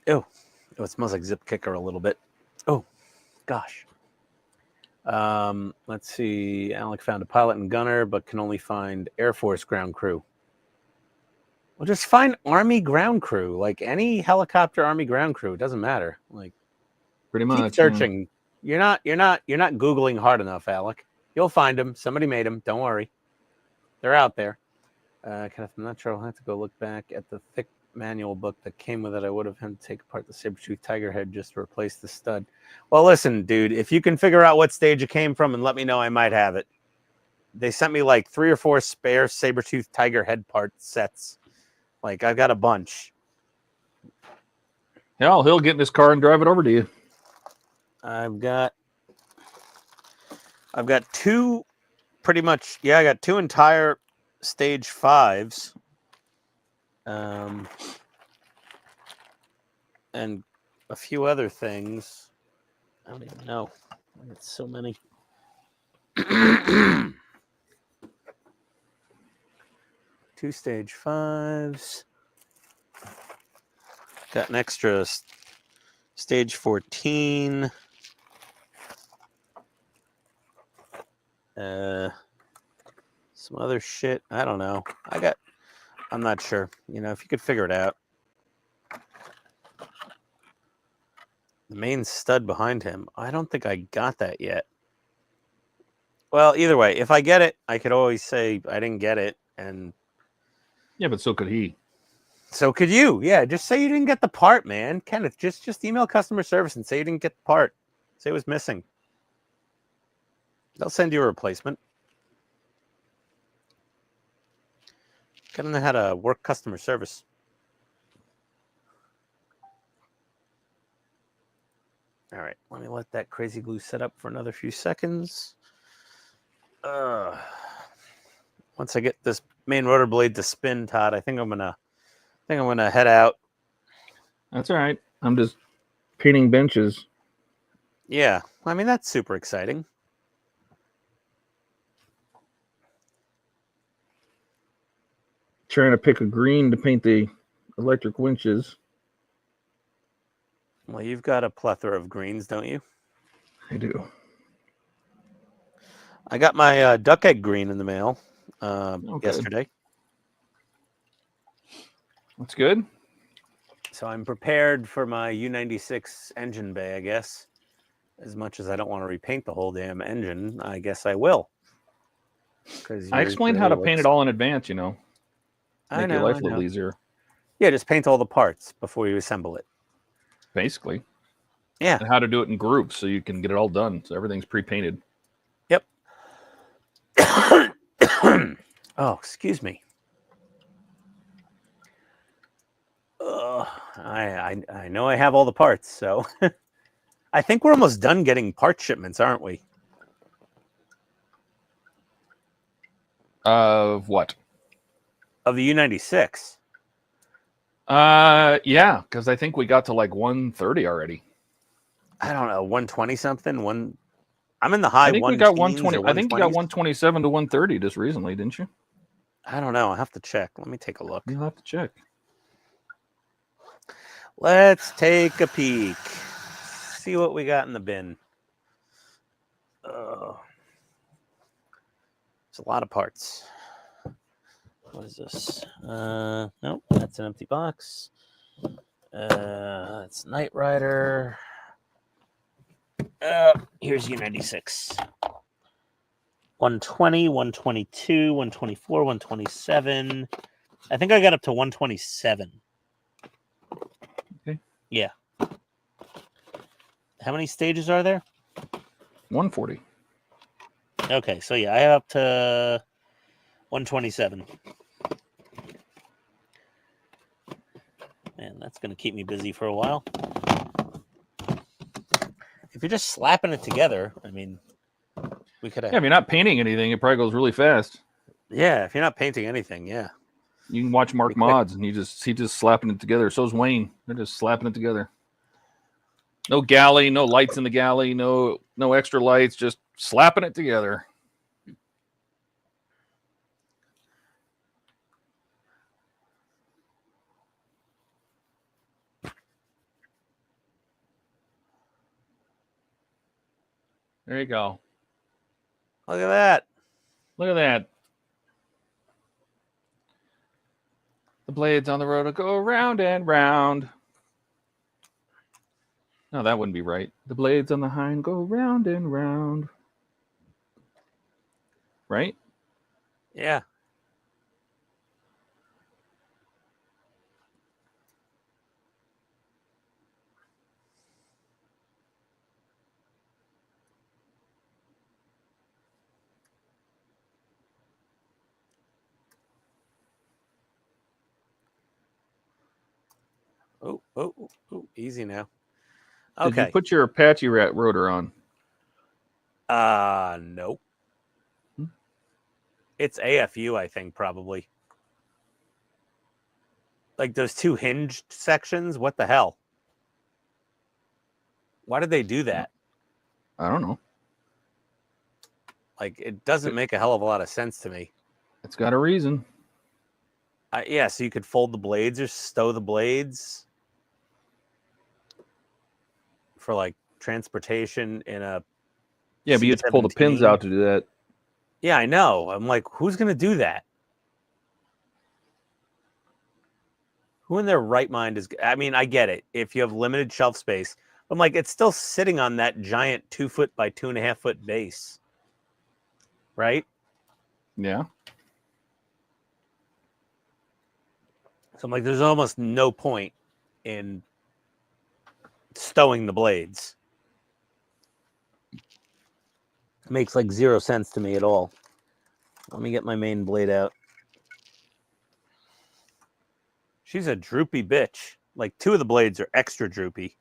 Oh, it smells like Zip Kicker a little bit. Oh, gosh. Let's see. Alec found a pilot and gunner, but can only find Air Force ground crew. Well, just find Army ground crew. Like any helicopter Army ground crew. It doesn't matter. Like pretty much. Keep searching. Yeah. You're not Googling hard enough, Alec. You'll find them. Somebody made them. Don't worry. They're out there. Kenneth, I'm not sure. I'll have to go look back at the thick manual book that came with it. I would have had to take apart the Sabretooth Tiger head just to replace the stud. Well, listen, dude, if you can figure out what stage it came from and let me know, I might have it. They sent me like 3 or 4 spare Sabretooth Tiger head part sets. Like, I've got a bunch. Hell, he'll get in his car and drive it over to you. I've got 2 pretty much. Yeah, I got 2 entire stage 5s. And a few other things. I don't even know. I got so many. 2 stage 5s. Got an extra stage 14. Some other shit. I don't know. I'm not sure. You know, if you could figure it out. The main stud behind him. I don't think I got that yet. Well, either way, if I get it, I could always say I didn't get it, and Yeah, but so could he. so could you. Yeah, just say you didn't get the part, man. Kenneth, just email customer service and say you didn't get the part. Say it was missing. They'll send you a replacement. Gotta know how to work customer service. All right, let me let that crazy glue set up for another few seconds. Once I get this main rotor blade to spin, Todd, I think I'm gonna head out. That's all right. I'm just painting benches. Yeah, I mean that's super exciting. Trying to pick a green to paint the electric winches. Well, you've got a plethora of greens, don't you? I do. I got my duck egg green in the mail Okay. yesterday. That's good. So I'm prepared for my U96 engine bay, I guess. As much as I don't want to repaint the whole damn engine, I guess I will. I explained how to paint it all in advance, you know. Make your life a little easier. Yeah, just paint all the parts before you assemble it. Basically. Yeah. And how to do it in groups so you can get it all done. So everything's pre-painted. Yep. Oh, excuse me. I know I have all the parts, so I think we're almost done getting part shipments, aren't we? Of what? Of the U96. Yeah, because I think we got to like 130 already. I don't know, 120 something. I'm in the high. I think we got 120. I think you got 127 to 130 just recently, didn't you? I don't know. I have to check. Let me take a look. You'll have to check. Let's take a peek. See what we got in the bin. It's a lot of parts. What is this? Nope, that's an empty box. It's Knight Rider. Here's U96. 120, 122, 124, 127. I think I got up to 127. Okay. Yeah. How many stages are there? 140. Okay, so yeah, I have up to 127. Man, that's going to keep me busy for a while. If you're just slapping it together, I mean, we could have... Yeah, if you're not painting anything, it probably goes really fast. Yeah, if you're not painting anything, yeah. You can watch Mark Mods, and he's just slapping it together. So's Wayne. They're just slapping it together. No galley, no lights in the galley, no extra lights, just slapping it together. There you go. Look at that. Look at that. The blades on the rotor go round and round. No, that wouldn't be right. The blades on the hind go round and round. Right? Yeah. Oh, easy now. Okay. Did you put your Apache Rat rotor on? Nope. It's AFU, I think, probably. Like those two hinged sections? What the hell? Why did they do that? I don't know. Like, it doesn't make a hell of a lot of sense to me. It's got a reason. Yeah, so you could fold the blades or stow the blades for like transportation in a... Yeah, but you have to pull the pins out to do that. Yeah, I know. I'm like, who's going to do that? Who in their right mind is... I mean, I get it. If you have limited shelf space. I'm like, it's still sitting on that giant 2 foot by 2.5 foot base. Right? Yeah. So I'm like, there's almost no point in stowing the blades. It makes like 0 sense to me at all. Let me get my main blade out. She's a droopy bitch. Like 2 of the blades are extra droopy.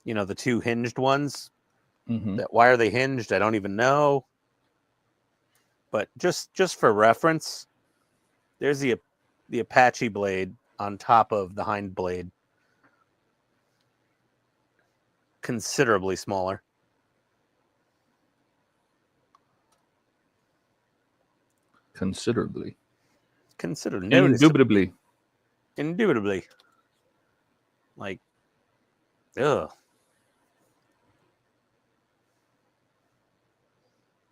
You know, the 2 hinged ones. Mm-hmm. Why are they hinged? I don't even know. But just for reference, there's the Apache blade on top of the hind blade. Considerably smaller. Considerably. Noticeably. Indubitably. Like, ugh.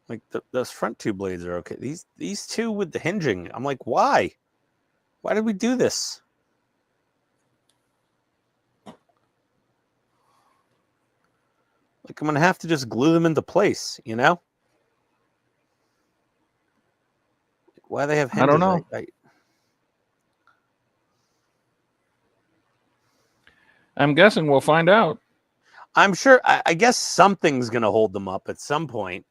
Like those front 2 blades are okay. These 2 with the hinging, I'm like, why? Why did we do this? Like, I'm gonna have to just glue them into place, you know? Why they have hinges? I don't know. I'm guessing we'll find out. I'm sure. I guess something's gonna hold them up at some point.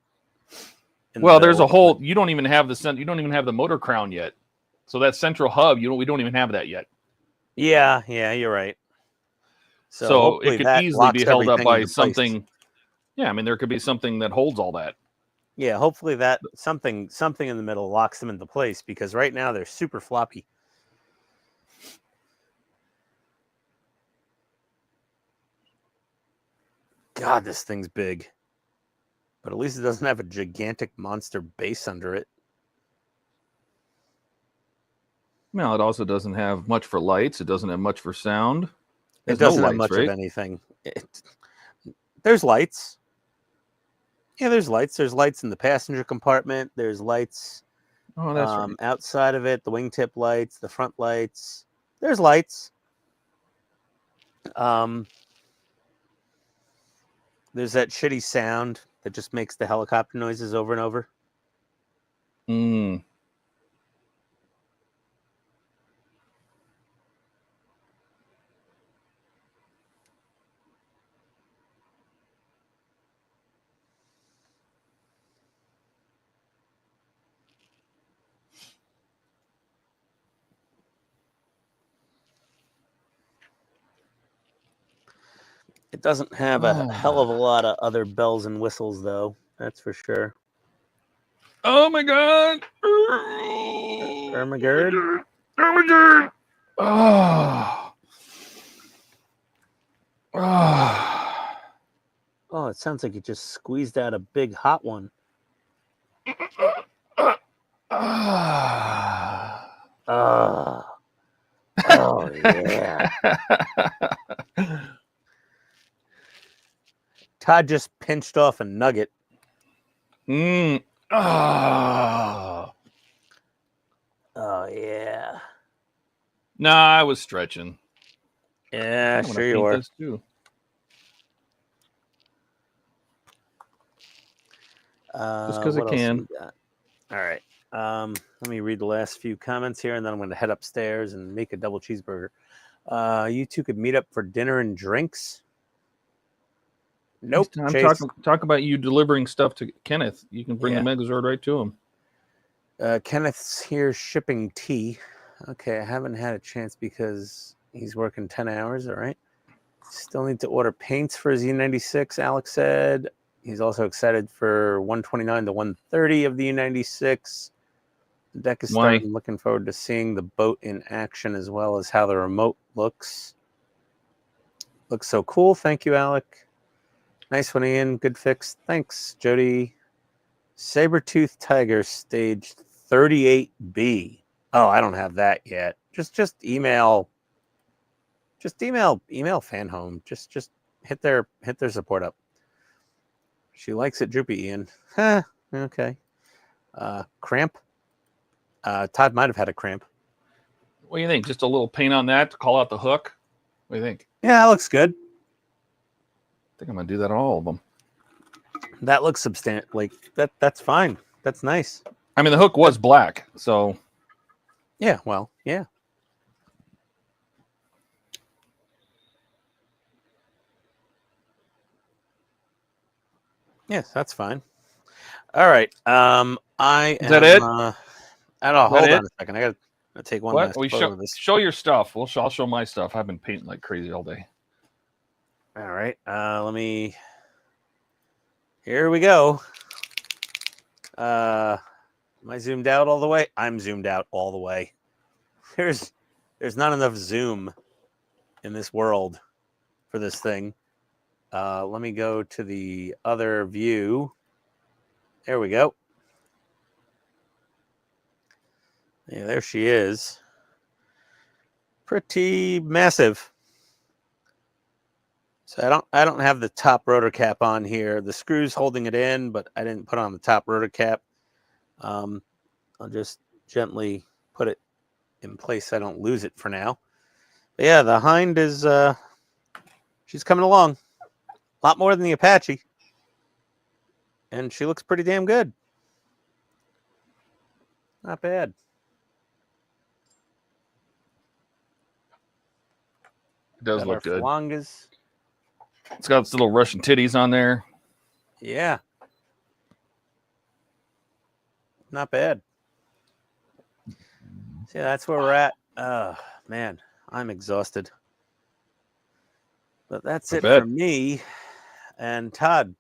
Well, there's a whole. You don't even have You don't even have the motor crown yet. So that central hub, we don't even have that yet. Yeah, you're right. So it could easily be held up by something. Place. Yeah, I mean, there could be something that holds all that. Yeah, hopefully that something in the middle locks them into place, because right now they're super floppy. God, this thing's big. But at least it doesn't have a gigantic monster base under it. Well, it also doesn't have much for lights. It doesn't have much for sound. It doesn't have much of anything. There's lights. Yeah, there's lights. There's lights in the passenger compartment. There's lights outside of it. The wingtip lights, the front lights. There's lights. There's that shitty sound that just makes the helicopter noises over and over. It doesn't have a hell of a lot of other bells and whistles, though. That's for sure. Oh my God! Ermagerd? Ermagerd! Oh. Oh, it sounds like you just squeezed out a big hot one. Oh, yeah. Todd just pinched off a nugget. Oh, yeah. Nah, I was stretching. Yeah, sure you were. Too. Just because I can. All right. Let me read the last few comments here, and then I'm going to head upstairs and make a double cheeseburger. You two could meet up for dinner and drinks. Nope. I'm talk about you delivering stuff to Kenneth. You can bring the Megazord right to him. Kenneth's here shipping tea. Okay, I haven't had a chance because he's working 10 hours. All right. Still need to order paints for his U96, Alex said. He's also excited for 129 to 130 of the U96. The deck is starting. Looking forward to seeing the boat in action, as well as how the remote looks. Looks so cool. Thank you, Alec. Nice one, Ian. Good fix. Thanks, Jody. Saber-Tooth Tiger stage 38B. Oh, I don't have that yet. Just email. Just email Fan Home. Just hit their support up. She likes it droopy, Ian. Huh, okay. cramp. Todd might have had a cramp. What do you think? Just a little paint on that to call out the hook? What do you think? Yeah, that looks good. I think I'm gonna do that on all of them. That looks substantial. Like that's fine. That's nice. I mean, the hook was black, so yeah. Well, yeah. Yes, that's fine. All right. Is that it? I don't hold on a second. I gotta take one last We photo of this. show your stuff. I'll show my stuff. I've been painting like crazy all day. All right. Let me. Here we go. Am I zoomed out all the way? I'm zoomed out all the way. There's not enough zoom in this world for this thing. Let me go to the other view. There we go. Yeah, there she is. Pretty massive. So I don't have the top rotor cap on here. The screw's holding it in, but I didn't put on the top rotor cap. I'll just gently put it in place so I don't lose it for now. But yeah, the hind is she's coming along. A lot more than the Apache. And she looks pretty damn good. Not bad. It does look good. Flangas. It's got its little Russian titties on there. Yeah. Not bad. See, that's where we're at. Man, I'm exhausted. But that's it for me. And Todd.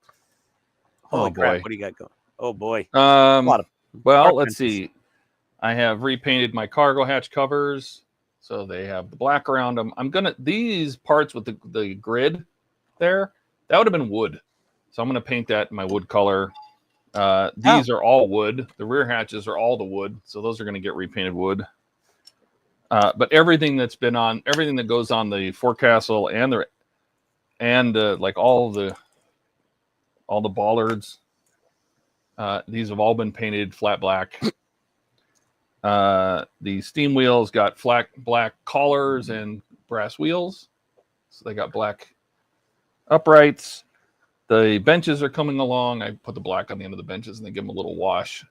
Holy crap, what do you got going? Oh boy. Well, let's see. I have repainted my cargo hatch covers, so they have the black around them. These parts with the grid there, that would have been wood. So I'm gonna paint that in my wood color. These are all wood. The rear hatches are all the wood, so those are gonna get repainted wood. But everything that goes on the forecastle and like all the bollards, these have all been painted flat black. The steam wheels got flat black collars and brass wheels, so they got black uprights. The benches are coming along. I put the black on the end of the benches and they give them a little wash,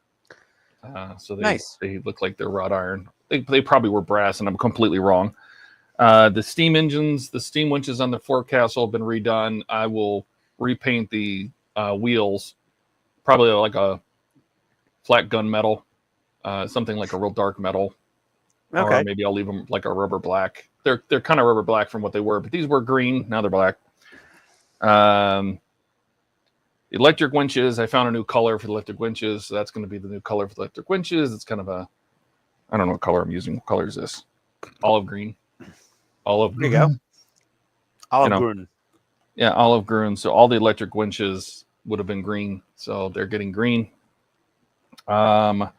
so they look like they're wrought iron. They probably were brass, and I'm completely wrong. The steam engines, the steam winches on the forecastle have been redone. I will repaint the wheels, probably like a flat gunmetal, something like a real dark metal. Okay. Or maybe I'll leave them like a rubber black. They're kind of rubber black from what they were, but these were green. Now they're black. Electric winches. I found a new color for the electric winches. So that's going to be the new color for the electric winches. It's kind of I don't know what color I'm using. What color is this? Olive green. Olive. There you go. Olive green. Yeah, olive green. So all the electric winches would have been green. So they're getting green. Yeah,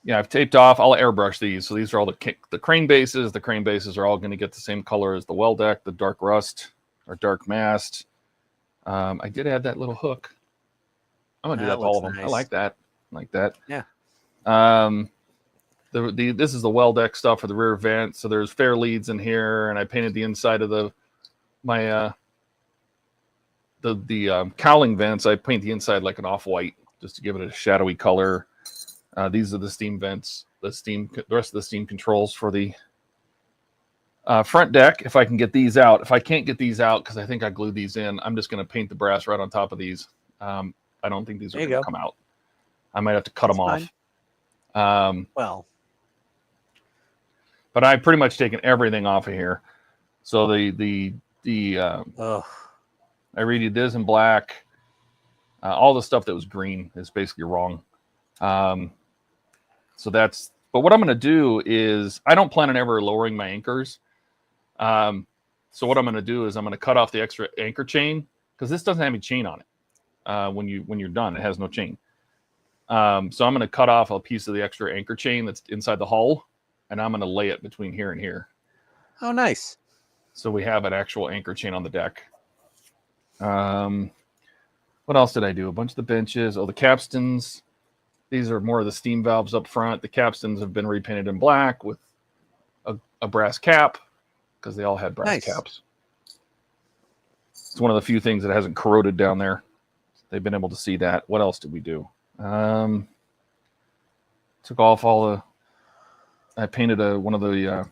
I've taped off. I'll airbrush these. So these are all the crane bases. The crane bases are all going to get the same color as the well deck, the dark rust or dark mast. I did add that little hook. I'm gonna do that to all of them. Nice. I like that. Yeah. This is the well deck stuff for the rear vent. So there's fair leads in here, and I painted the inside of the cowling vents. I paint the inside like an off-white just to give it a shadowy color. These are the steam vents, the rest of the steam controls for the front deck. If I can get these out. If I can't get these out, because I think I glued these in, I'm just going to paint the brass right on top of these. I don't think these are going to come out. I might have to cut them off. But I've pretty much taken everything off of here. So I redid this in black. All the stuff that was green is basically wrong. But what I'm going to do is, I don't plan on ever lowering my anchors. So what I'm going to do is I'm going to cut off the extra anchor chain, because this doesn't have any chain on it. When you're done, it has no chain. So I'm going to cut off a piece of the extra anchor chain that's inside the hull, and I'm going to lay it between here and here. Oh, nice. So we have an actual anchor chain on the deck. What else did I do? A bunch of the benches. Oh, the capstans. These are more of the steam valves up front. The capstans have been repainted in black with a brass cap because they all had brass Nice. caps. It's one of the few things that hasn't corroded down there. They've been able to see that. What else did we do? Took off all the. I painted one of the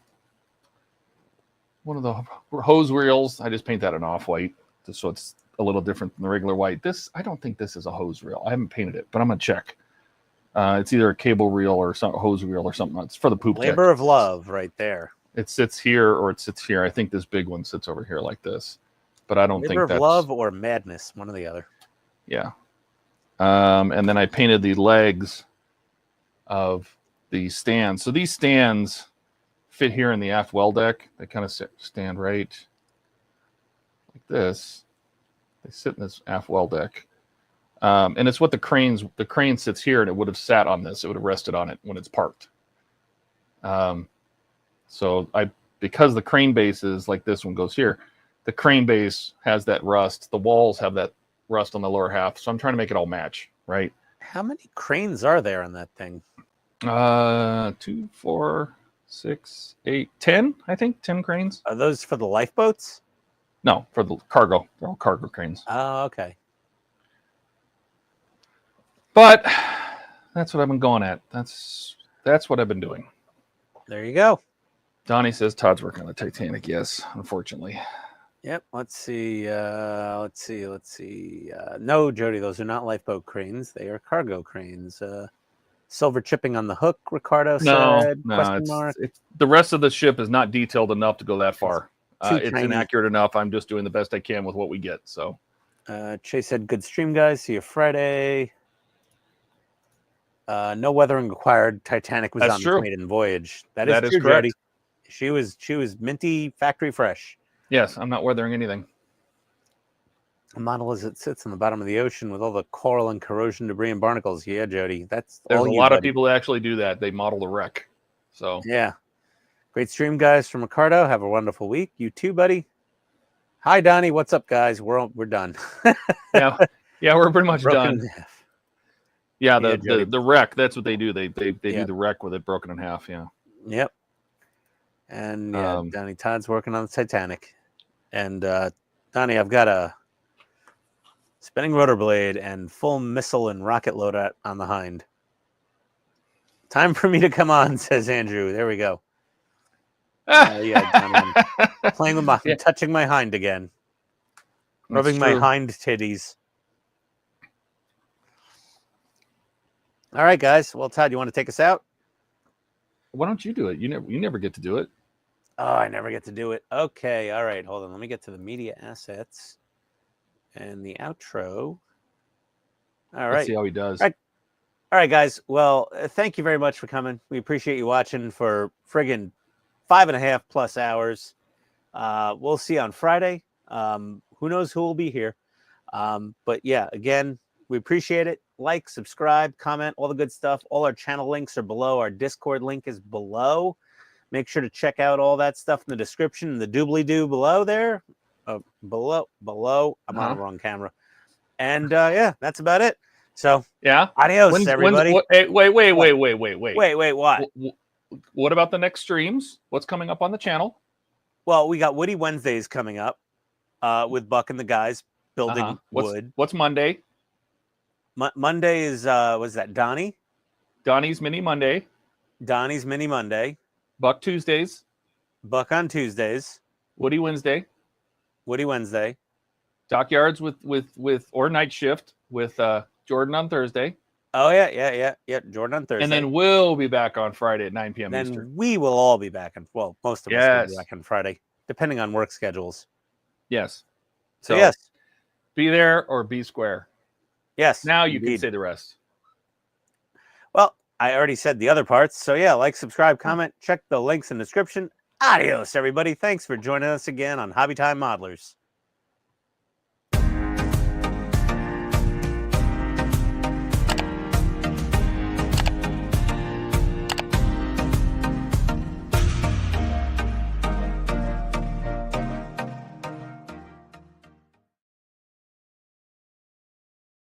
hose reels. I just paint that an off-white, just so it's a little different than the regular white. I don't think this is a hose reel. I haven't painted it, but I'm gonna check. It's either a cable reel or some hose reel or something. It's for the poop deck. Labor of love, right there. It sits here or it sits here. I think this big one sits over here like this, but I don't Labor think of that's love or madness, one or the other. Yeah. And then I painted the legs of the stands. So these stands fit here in the aft well deck. They kind of stand right like this. They sit in this aft well deck. And it's what the crane sits here, and it would have sat on this. It would have rested on it when it's parked. So because the crane base is like this one goes here, the crane base has that rust. The walls have that rust on the lower half. So I'm trying to make it all match, right? How many cranes are there on that thing? 2, 4, 6, 8, 10, I think. 10 cranes. Are those for the lifeboats? No, for the cargo. They're all cargo cranes. Oh, okay. But that's what I've been going at. That's what I've been doing. There you go. Donnie says Todd's working on the Titanic. Yes, unfortunately. Yep. Let's see. No, Jody, those are not lifeboat cranes. They are cargo cranes. Silver chipping on the hook, Ricardo said. Question mark. The rest of the ship is not detailed enough to go that far. It's tiny. inaccurate enough. I'm just doing the best I can with what we get. So, Chase said, "Good stream, guys. See you Friday." No weathering required. Titanic was That's on true. the maiden voyage. That is is true, correct. Jody. She was minty, factory fresh. yes, I'm not weathering anything. A model as it sits on the bottom of the ocean with all the coral and corrosion debris and barnacles. Yeah, Jody, that's There's all a you, lot of buddy. people that actually do that. They model the wreck. So, Yeah. Great stream, guys, from Ricardo. Have a wonderful week. You too, buddy. Hi, Donnie. What's up, guys? We're done. yeah, we're pretty much Broken done. in half. Yeah, Yeah, Jody. the wreck. That's what they do. They Yeah. do the wreck with it broken in half. Yeah. Yep. And yeah, Donnie Todd's working on the Titanic. And Donnie, I've got a spinning rotor blade and full missile and rocket loadout on the hind. Time for me to come on, says Andrew. There we go. Yeah, Donnie, I'm playing with my, touching my hind again, rubbing my hind titties. All right, guys. Well, Todd, you want to take us out? Why don't you do it? You never get to do it. Oh, I never get to do it. Okay. All right. Hold on. Let me get to the media assets and the outro. All right. Let's see how he does. All right, guys. Well, thank you very much for coming. We appreciate you watching for friggin' 5.5+ hours. We'll see you on Friday. Who knows who will be here. But yeah, again, we appreciate it. Like, subscribe, comment, all the good stuff. All our channel links are below. Our Discord link is below. Make sure to check out all that stuff in the description and the doobly-doo below there. Below. I'm on the wrong camera. And yeah, that's about it. So yeah, adios, everybody. Wait, what? What about the next streams? What's coming up on the channel? Well, we got Woody Wednesdays coming up with Buck and the guys building wood. What's Monday? Monday is was that Donnie? Donnie's Mini Monday. Donnie's Mini Monday. Buck Tuesdays. Buck on Tuesdays. Woody Wednesday. Woody Wednesday. Dockyards with or night shift with Jordan on Thursday. Oh yeah. Jordan on Thursday. And then we'll be back on Friday at 9 p.m. Then Eastern. we will all be back on. Well, most of us will be back on Friday, depending on work schedules. Yes. So yes, be there or be square. Yes. Now you can say the rest. Well, I already said the other parts. So yeah, like, subscribe, comment, check the links in the description. Adios, everybody. Thanks for joining us again on Hobby Time Modelers.